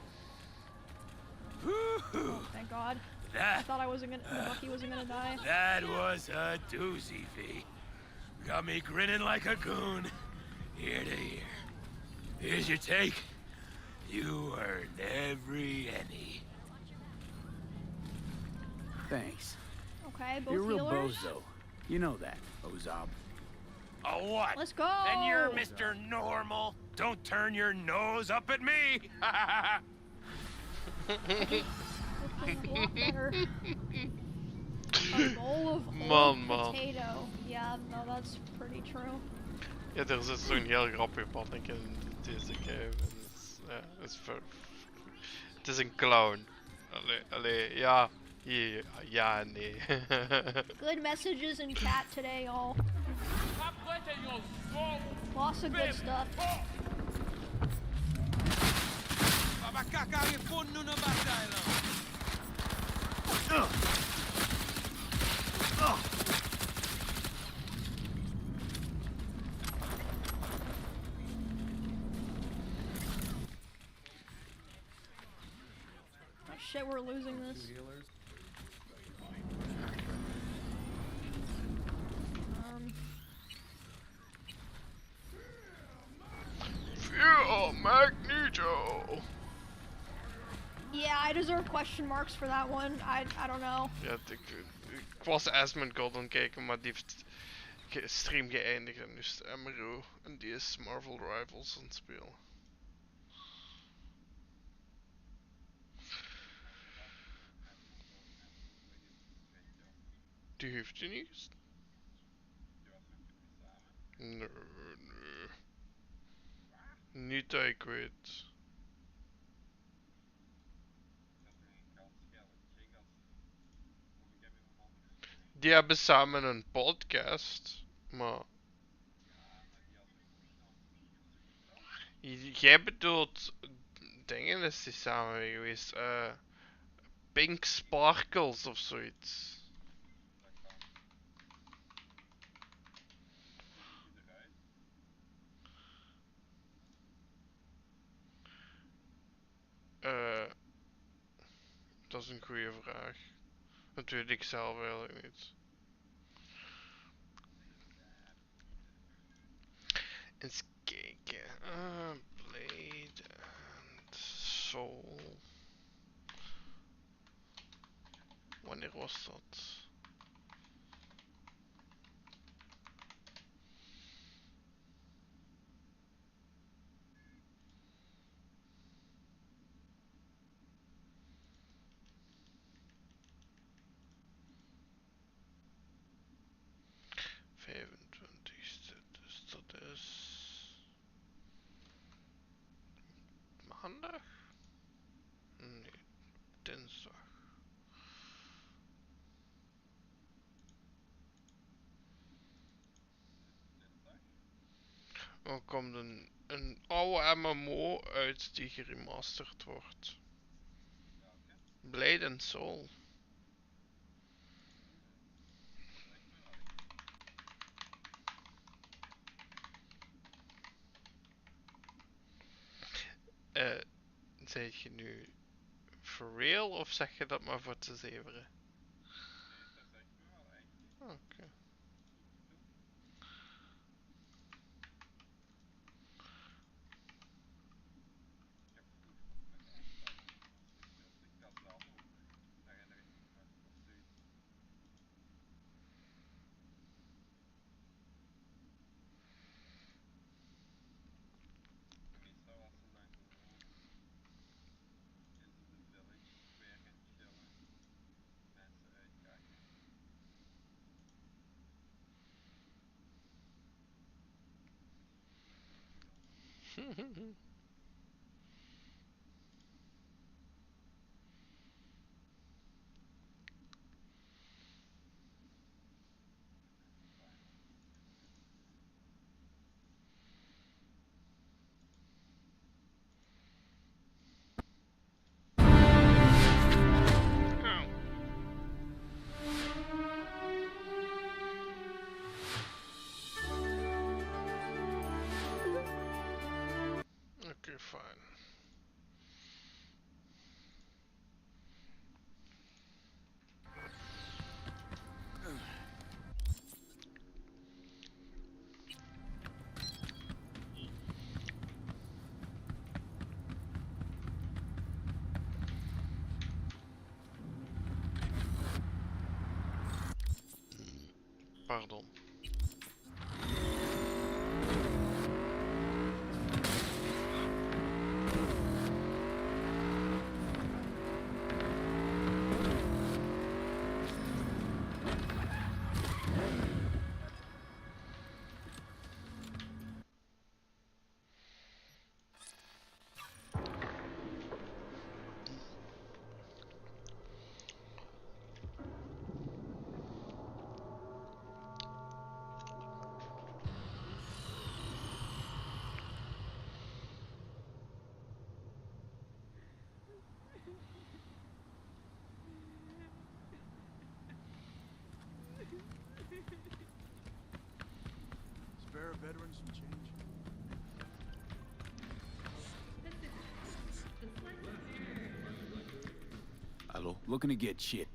Oh, thank God. I That, thought I wasn't gonna. Bucky wasn't gonna die. that was a doozy, V. Got me grinning like a goon. Ear to ear. Here's your take. You earned every penny. Thanks. Okay, both You're a real healers. bozo. You know that, Ozab. Oh, what? Let's go. And you're Mr. Normal. Don't turn your nose up at me. A lot better. A bowl of Man, baked man. potato. Yeah, no, that's pretty true. Ja, er zit zo'n heel grappig pannetje in deze game. Ja, dat is het is een clown. Allee, ja. Ja en nee. Good messages in chat today, all. Lots of good stuff. Oh shit, we're losing this. Fuel Magneto! Yeah, I deserve question marks for that one. I don't know. Ja, ik was Asmund God aan het kijken, maar die heeft stream geëindigd en nu is het MRO. En die is Marvel Rivals aan het spelen. Die heeft hij niet gestaan? Nee, nee. Niet dat ik weet. Die hebben samen een podcast, maar... Jij bedoelt... Dingen is die samen mee geweest. Pink Sparkles of zoiets. Dat is een goede vraag. Dat weet ik zelf eigenlijk niet. Eens kijken. Blade and Soul. Wanneer was dat? Dus dat is... Maandag? Nee, dinsdag. Er komt een oude MMO uit die geremasterd wordt. Blade and Soul. Zeg je nu for real of zeg je dat maar voor te zeveren? Oké. Okay, fine. Pardon. Spare a veteran some change. Hello. Looking to get shit.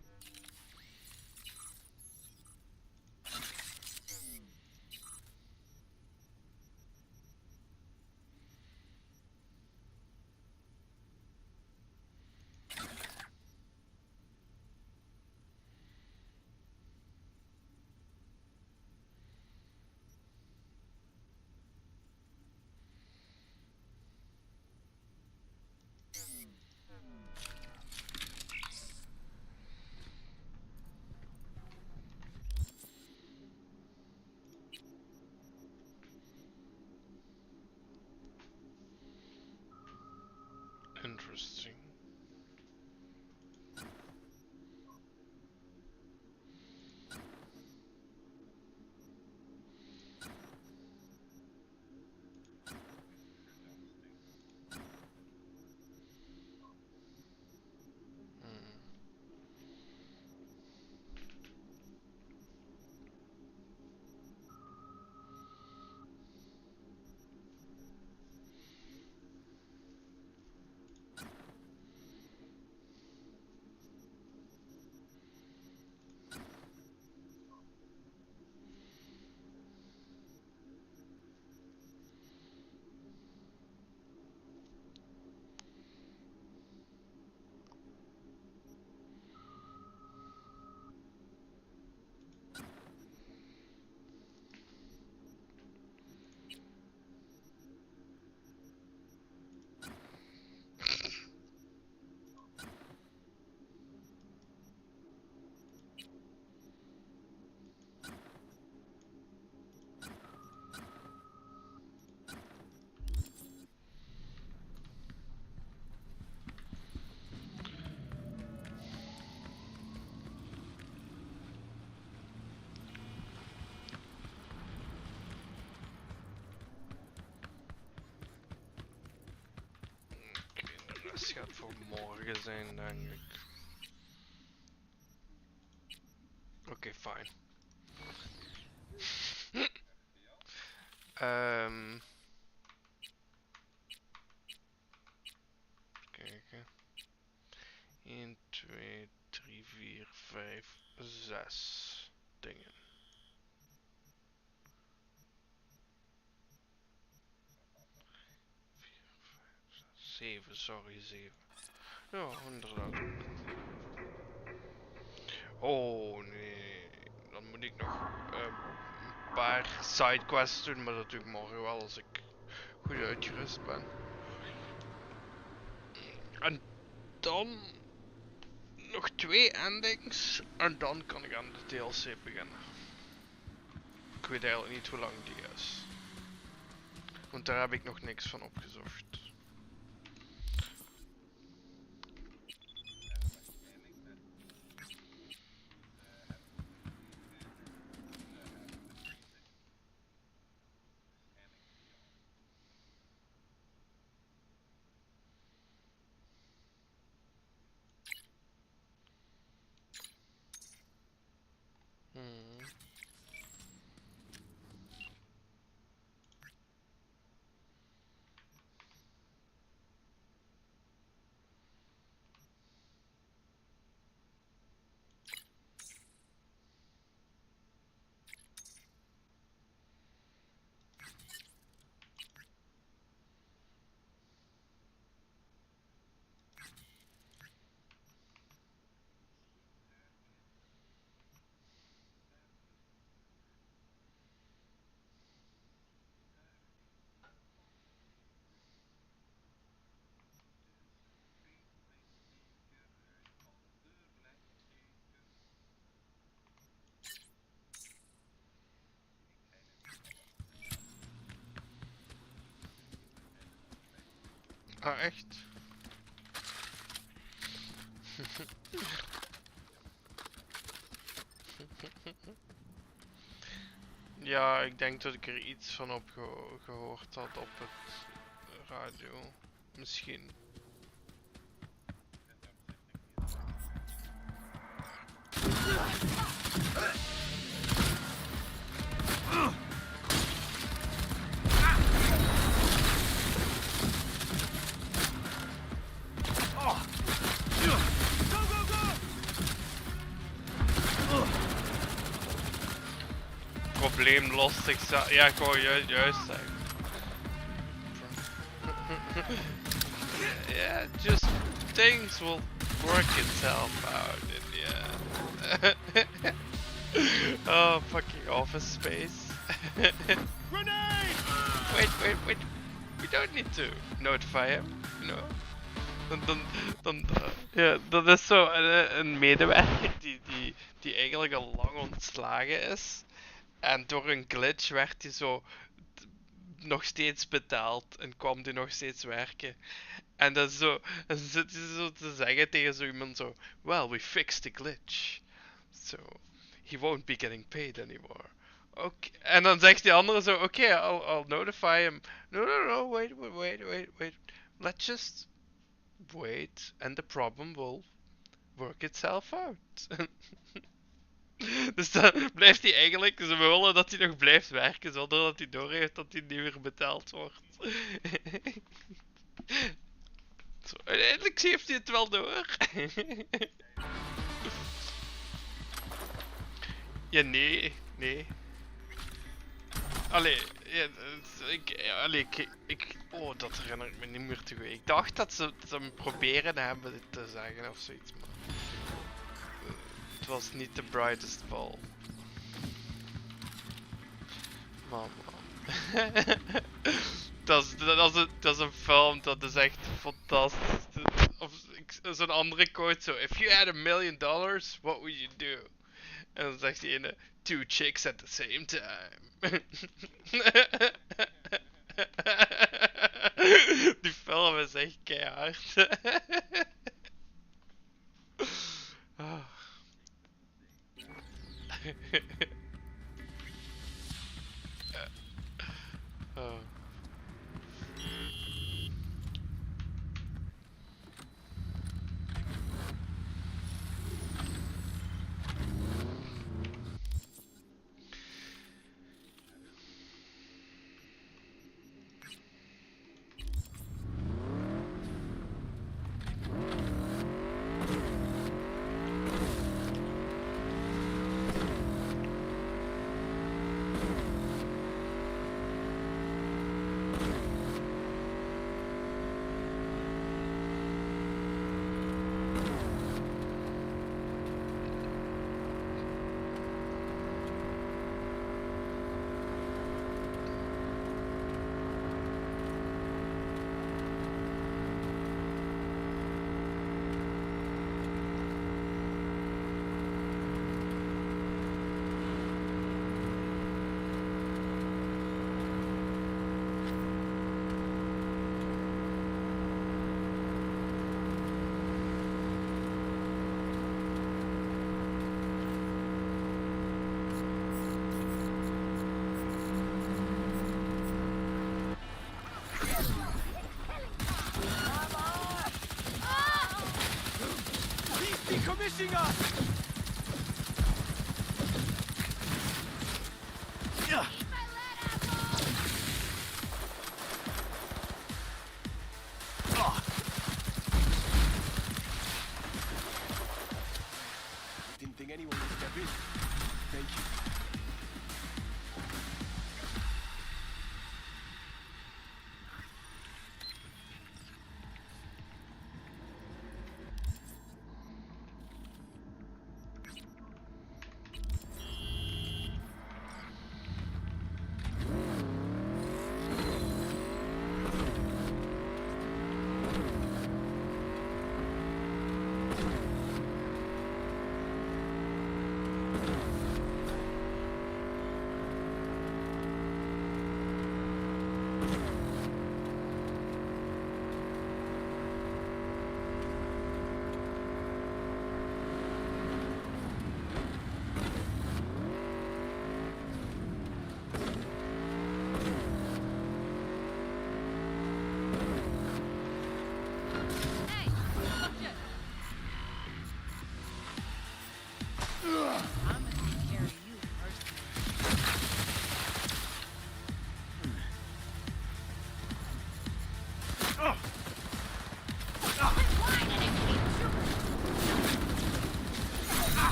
Interesting. De rest gaat voor morgen zijn, denk ik. Oké, fijn. Kijken. 1, 2, 3, 4, 5, 6 dingen. 7, sorry, 7. Ja, inderdaad. Oh nee, dan moet ik nog een paar sidequests doen, maar dat doe ik morgen wel als ik goed uitgerust ben. En dan nog 2 endings en dan kan ik aan de DLC beginnen. Ik weet eigenlijk niet hoe lang die is. Want daar heb ik nog niks van opgezocht. Ah, echt? Ja, ik denk dat ik er iets van op gehoord had op het radio. Misschien. probleem lost zichzelf. Ja, ik wou juist zeggen. Yeah, just things will work itself out in the end. Oh, fucking office space. Grenade! Wait. We don't need to notify him, you know? Ja, dat is zo een medewerker die eigenlijk al lang ontslagen is. En door een glitch werd hij zo nog steeds betaald en kwam hij nog steeds werken. En dan zo, en zit hij zo te zeggen tegen zo iemand zo, well, we fixed the glitch. So, he won't be getting paid anymore. Okay. En dan zegt die andere zo, okay, I'll notify him. No, wait. Let's just wait and the problem will work itself out. Dus dan blijft hij eigenlijk, ze willen dat hij nog blijft werken zonder dat hij doorheeft dat hij niet meer betaald wordt. Zo, uiteindelijk heeft hij het wel door. Ja, nee. Allee, oh, dat herinner ik me niet meer te goed. Ik dacht dat ze hem proberen hebben dit te zeggen of zoiets, maar het was niet de brightest ball. Man. dat is een film, dat is echt fantastisch. Of zo'n andere quote zo, if you had $1 million, what would you do? En dan zegt die ene, 2 chicks at the same time. Die film is echt keihard. Oh. Oh.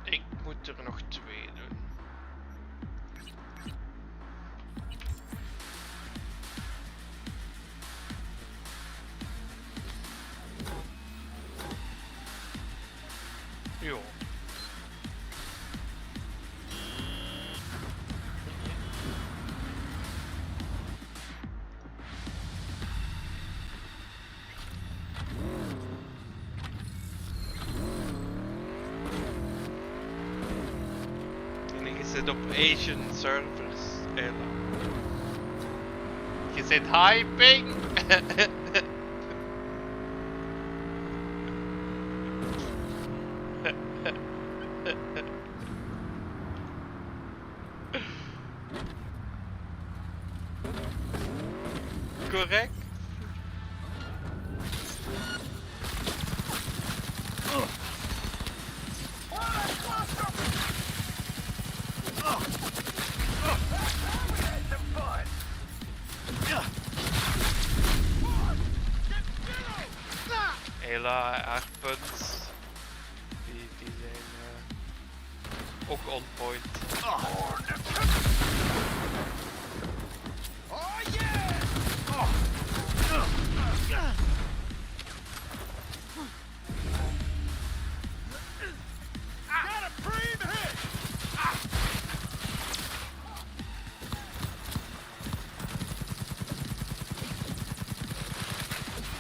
Ik moet er nog 2 doen. Jo. En je zit op Asian servers, Ella. Je zit hyping. Correct. Ela, aardpunts. Die zijn ook on point.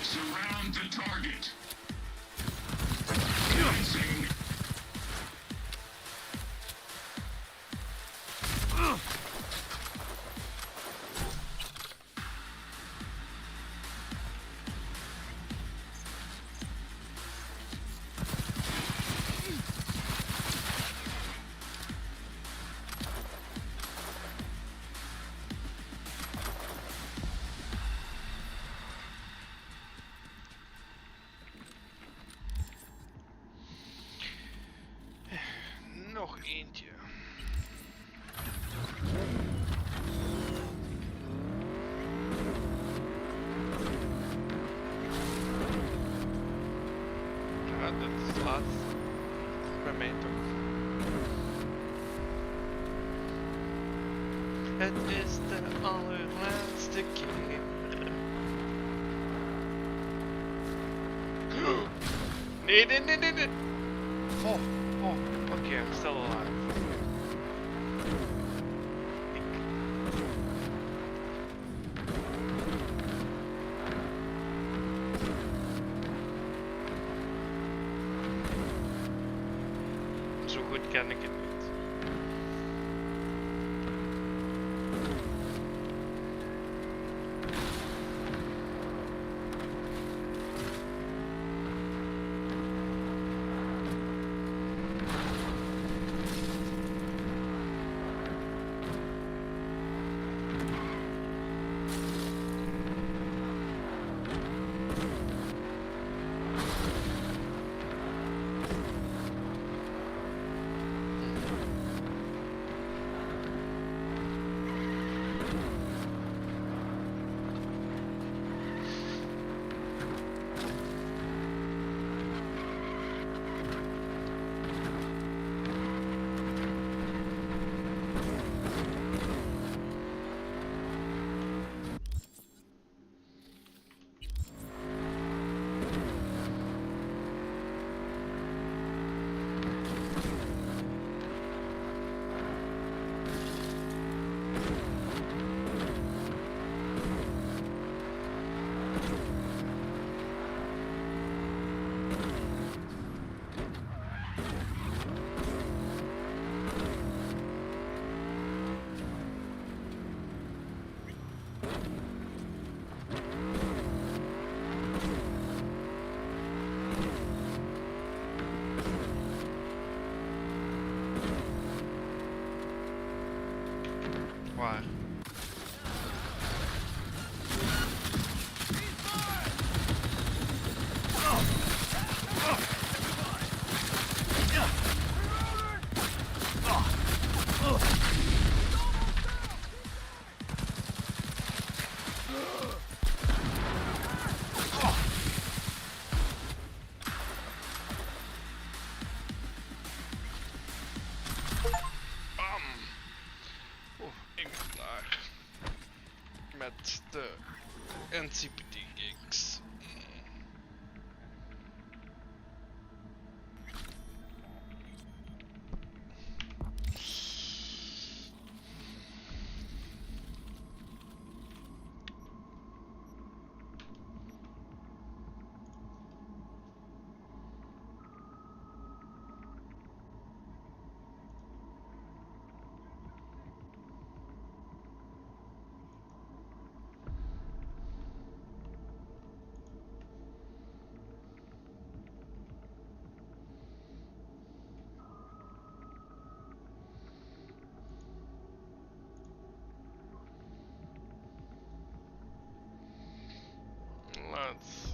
Surround the target. Commencing. Nog eentje. Ja, dat is het laatste. Bij mij toch. Het is de allerlaatste keer. Nee, nee, nee, nee, nee. Oh, oh, oké, I'm still alive. Zo goed ken ik het niet. Waar? Bam! Oh, ik ben klaar. Met de NCPD gigs. Let's see.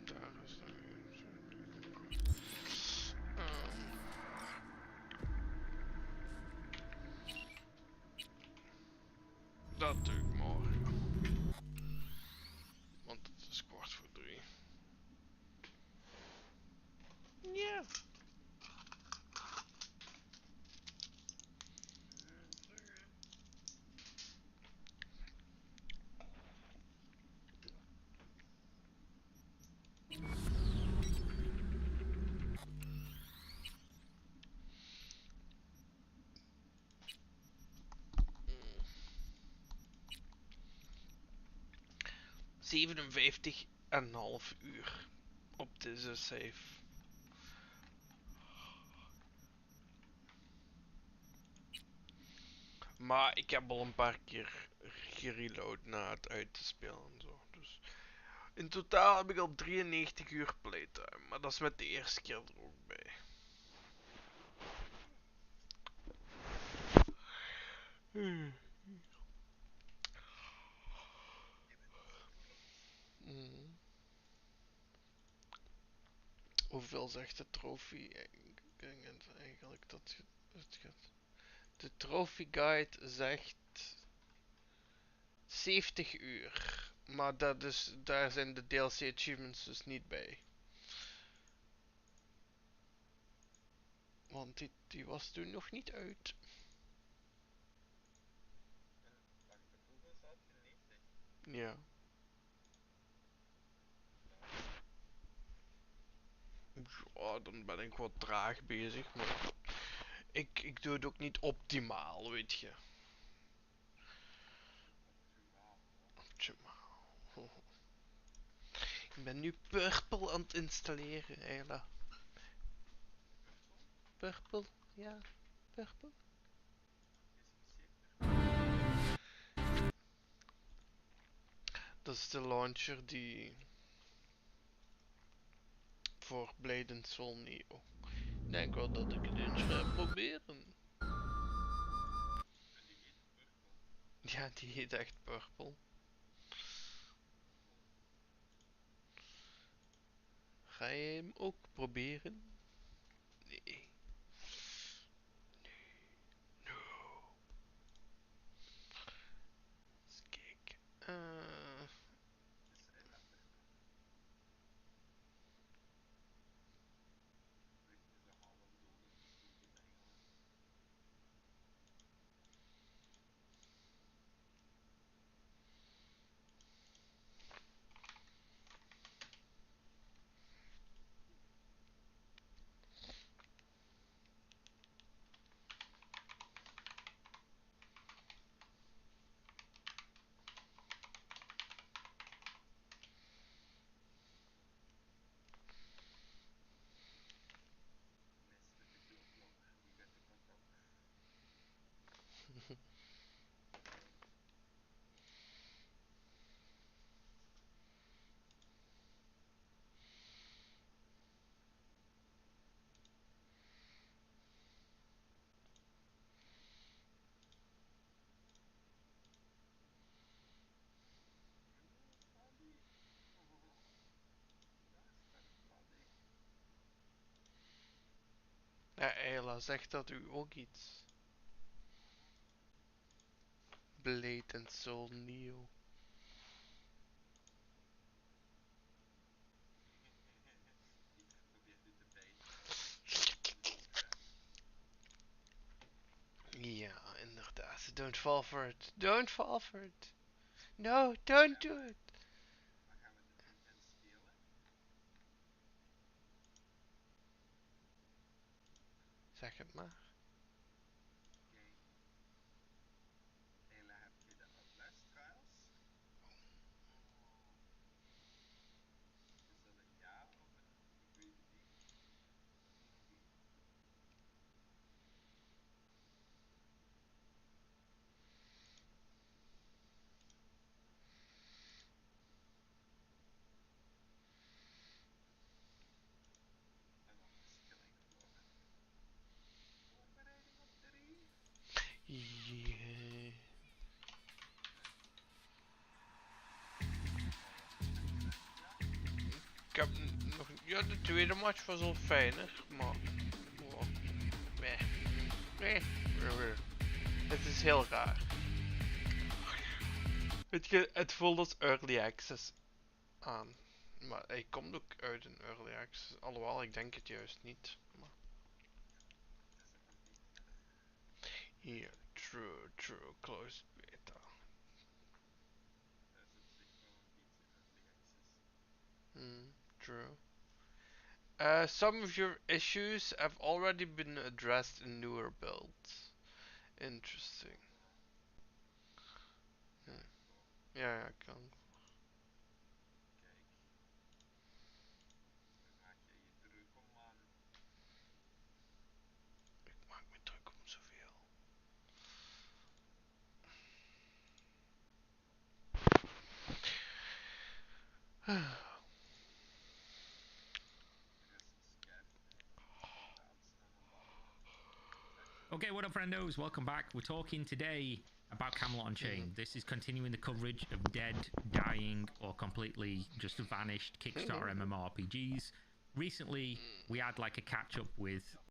Daar is er een. Dat doe ik morgen. Want het is 2:15. Ja. Zevenenvijftig en een half uur op deze save. Maar ik heb al een paar keer gereload na het uit te spelen en zo. Dus in totaal heb ik al 93 uur playtime. Maar dat is met de eerste keer er ook bij. Hoeveel zegt de trofee eigenlijk dat het gaat? De trophy guide zegt 70 uur. Maar daar zijn de DLC achievements dus niet bij. Want die was toen nog niet uit. Ja. Ja, dan ben ik wat traag bezig, maar ik doe het ook niet optimaal, weet je. Optimaal. Ik ben nu Purple aan het installeren, Ayla. Purple? Ja, Purple. Dat is de launcher die voor Blade and Soul Neo. Ik denk wel dat ik het eens ga proberen. Ja, die heet echt Purple. Ga je hem ook proberen? Nee. No. Ja, Ayla, zegt dat u ook iets? Blade and Soul Neo. Ja, inderdaad. Don't fall for it. Don't fall for it. No, don't do it. Zeg het maar. Yeah. Ik heb nog... Ja, de tweede match was al fijner, maar... Oh, nee. Nee. Het is heel raar. Weet je, het voelt als early access aan. Maar hij komt ook uit een early access. Alhoewel, ik denk het juist niet. Maar... Yeah, true, close beta. True. Some of your issues have already been addressed in newer builds. Interesting. Ja, kan. Ik maak me druk om zoveel. Okay, what up, friendos? Welcome back. We're talking today about Camelot Unchained. This is continuing the coverage of dead, dying, or completely just vanished Kickstarter MMORPGs. Recently, we had like a catch-up with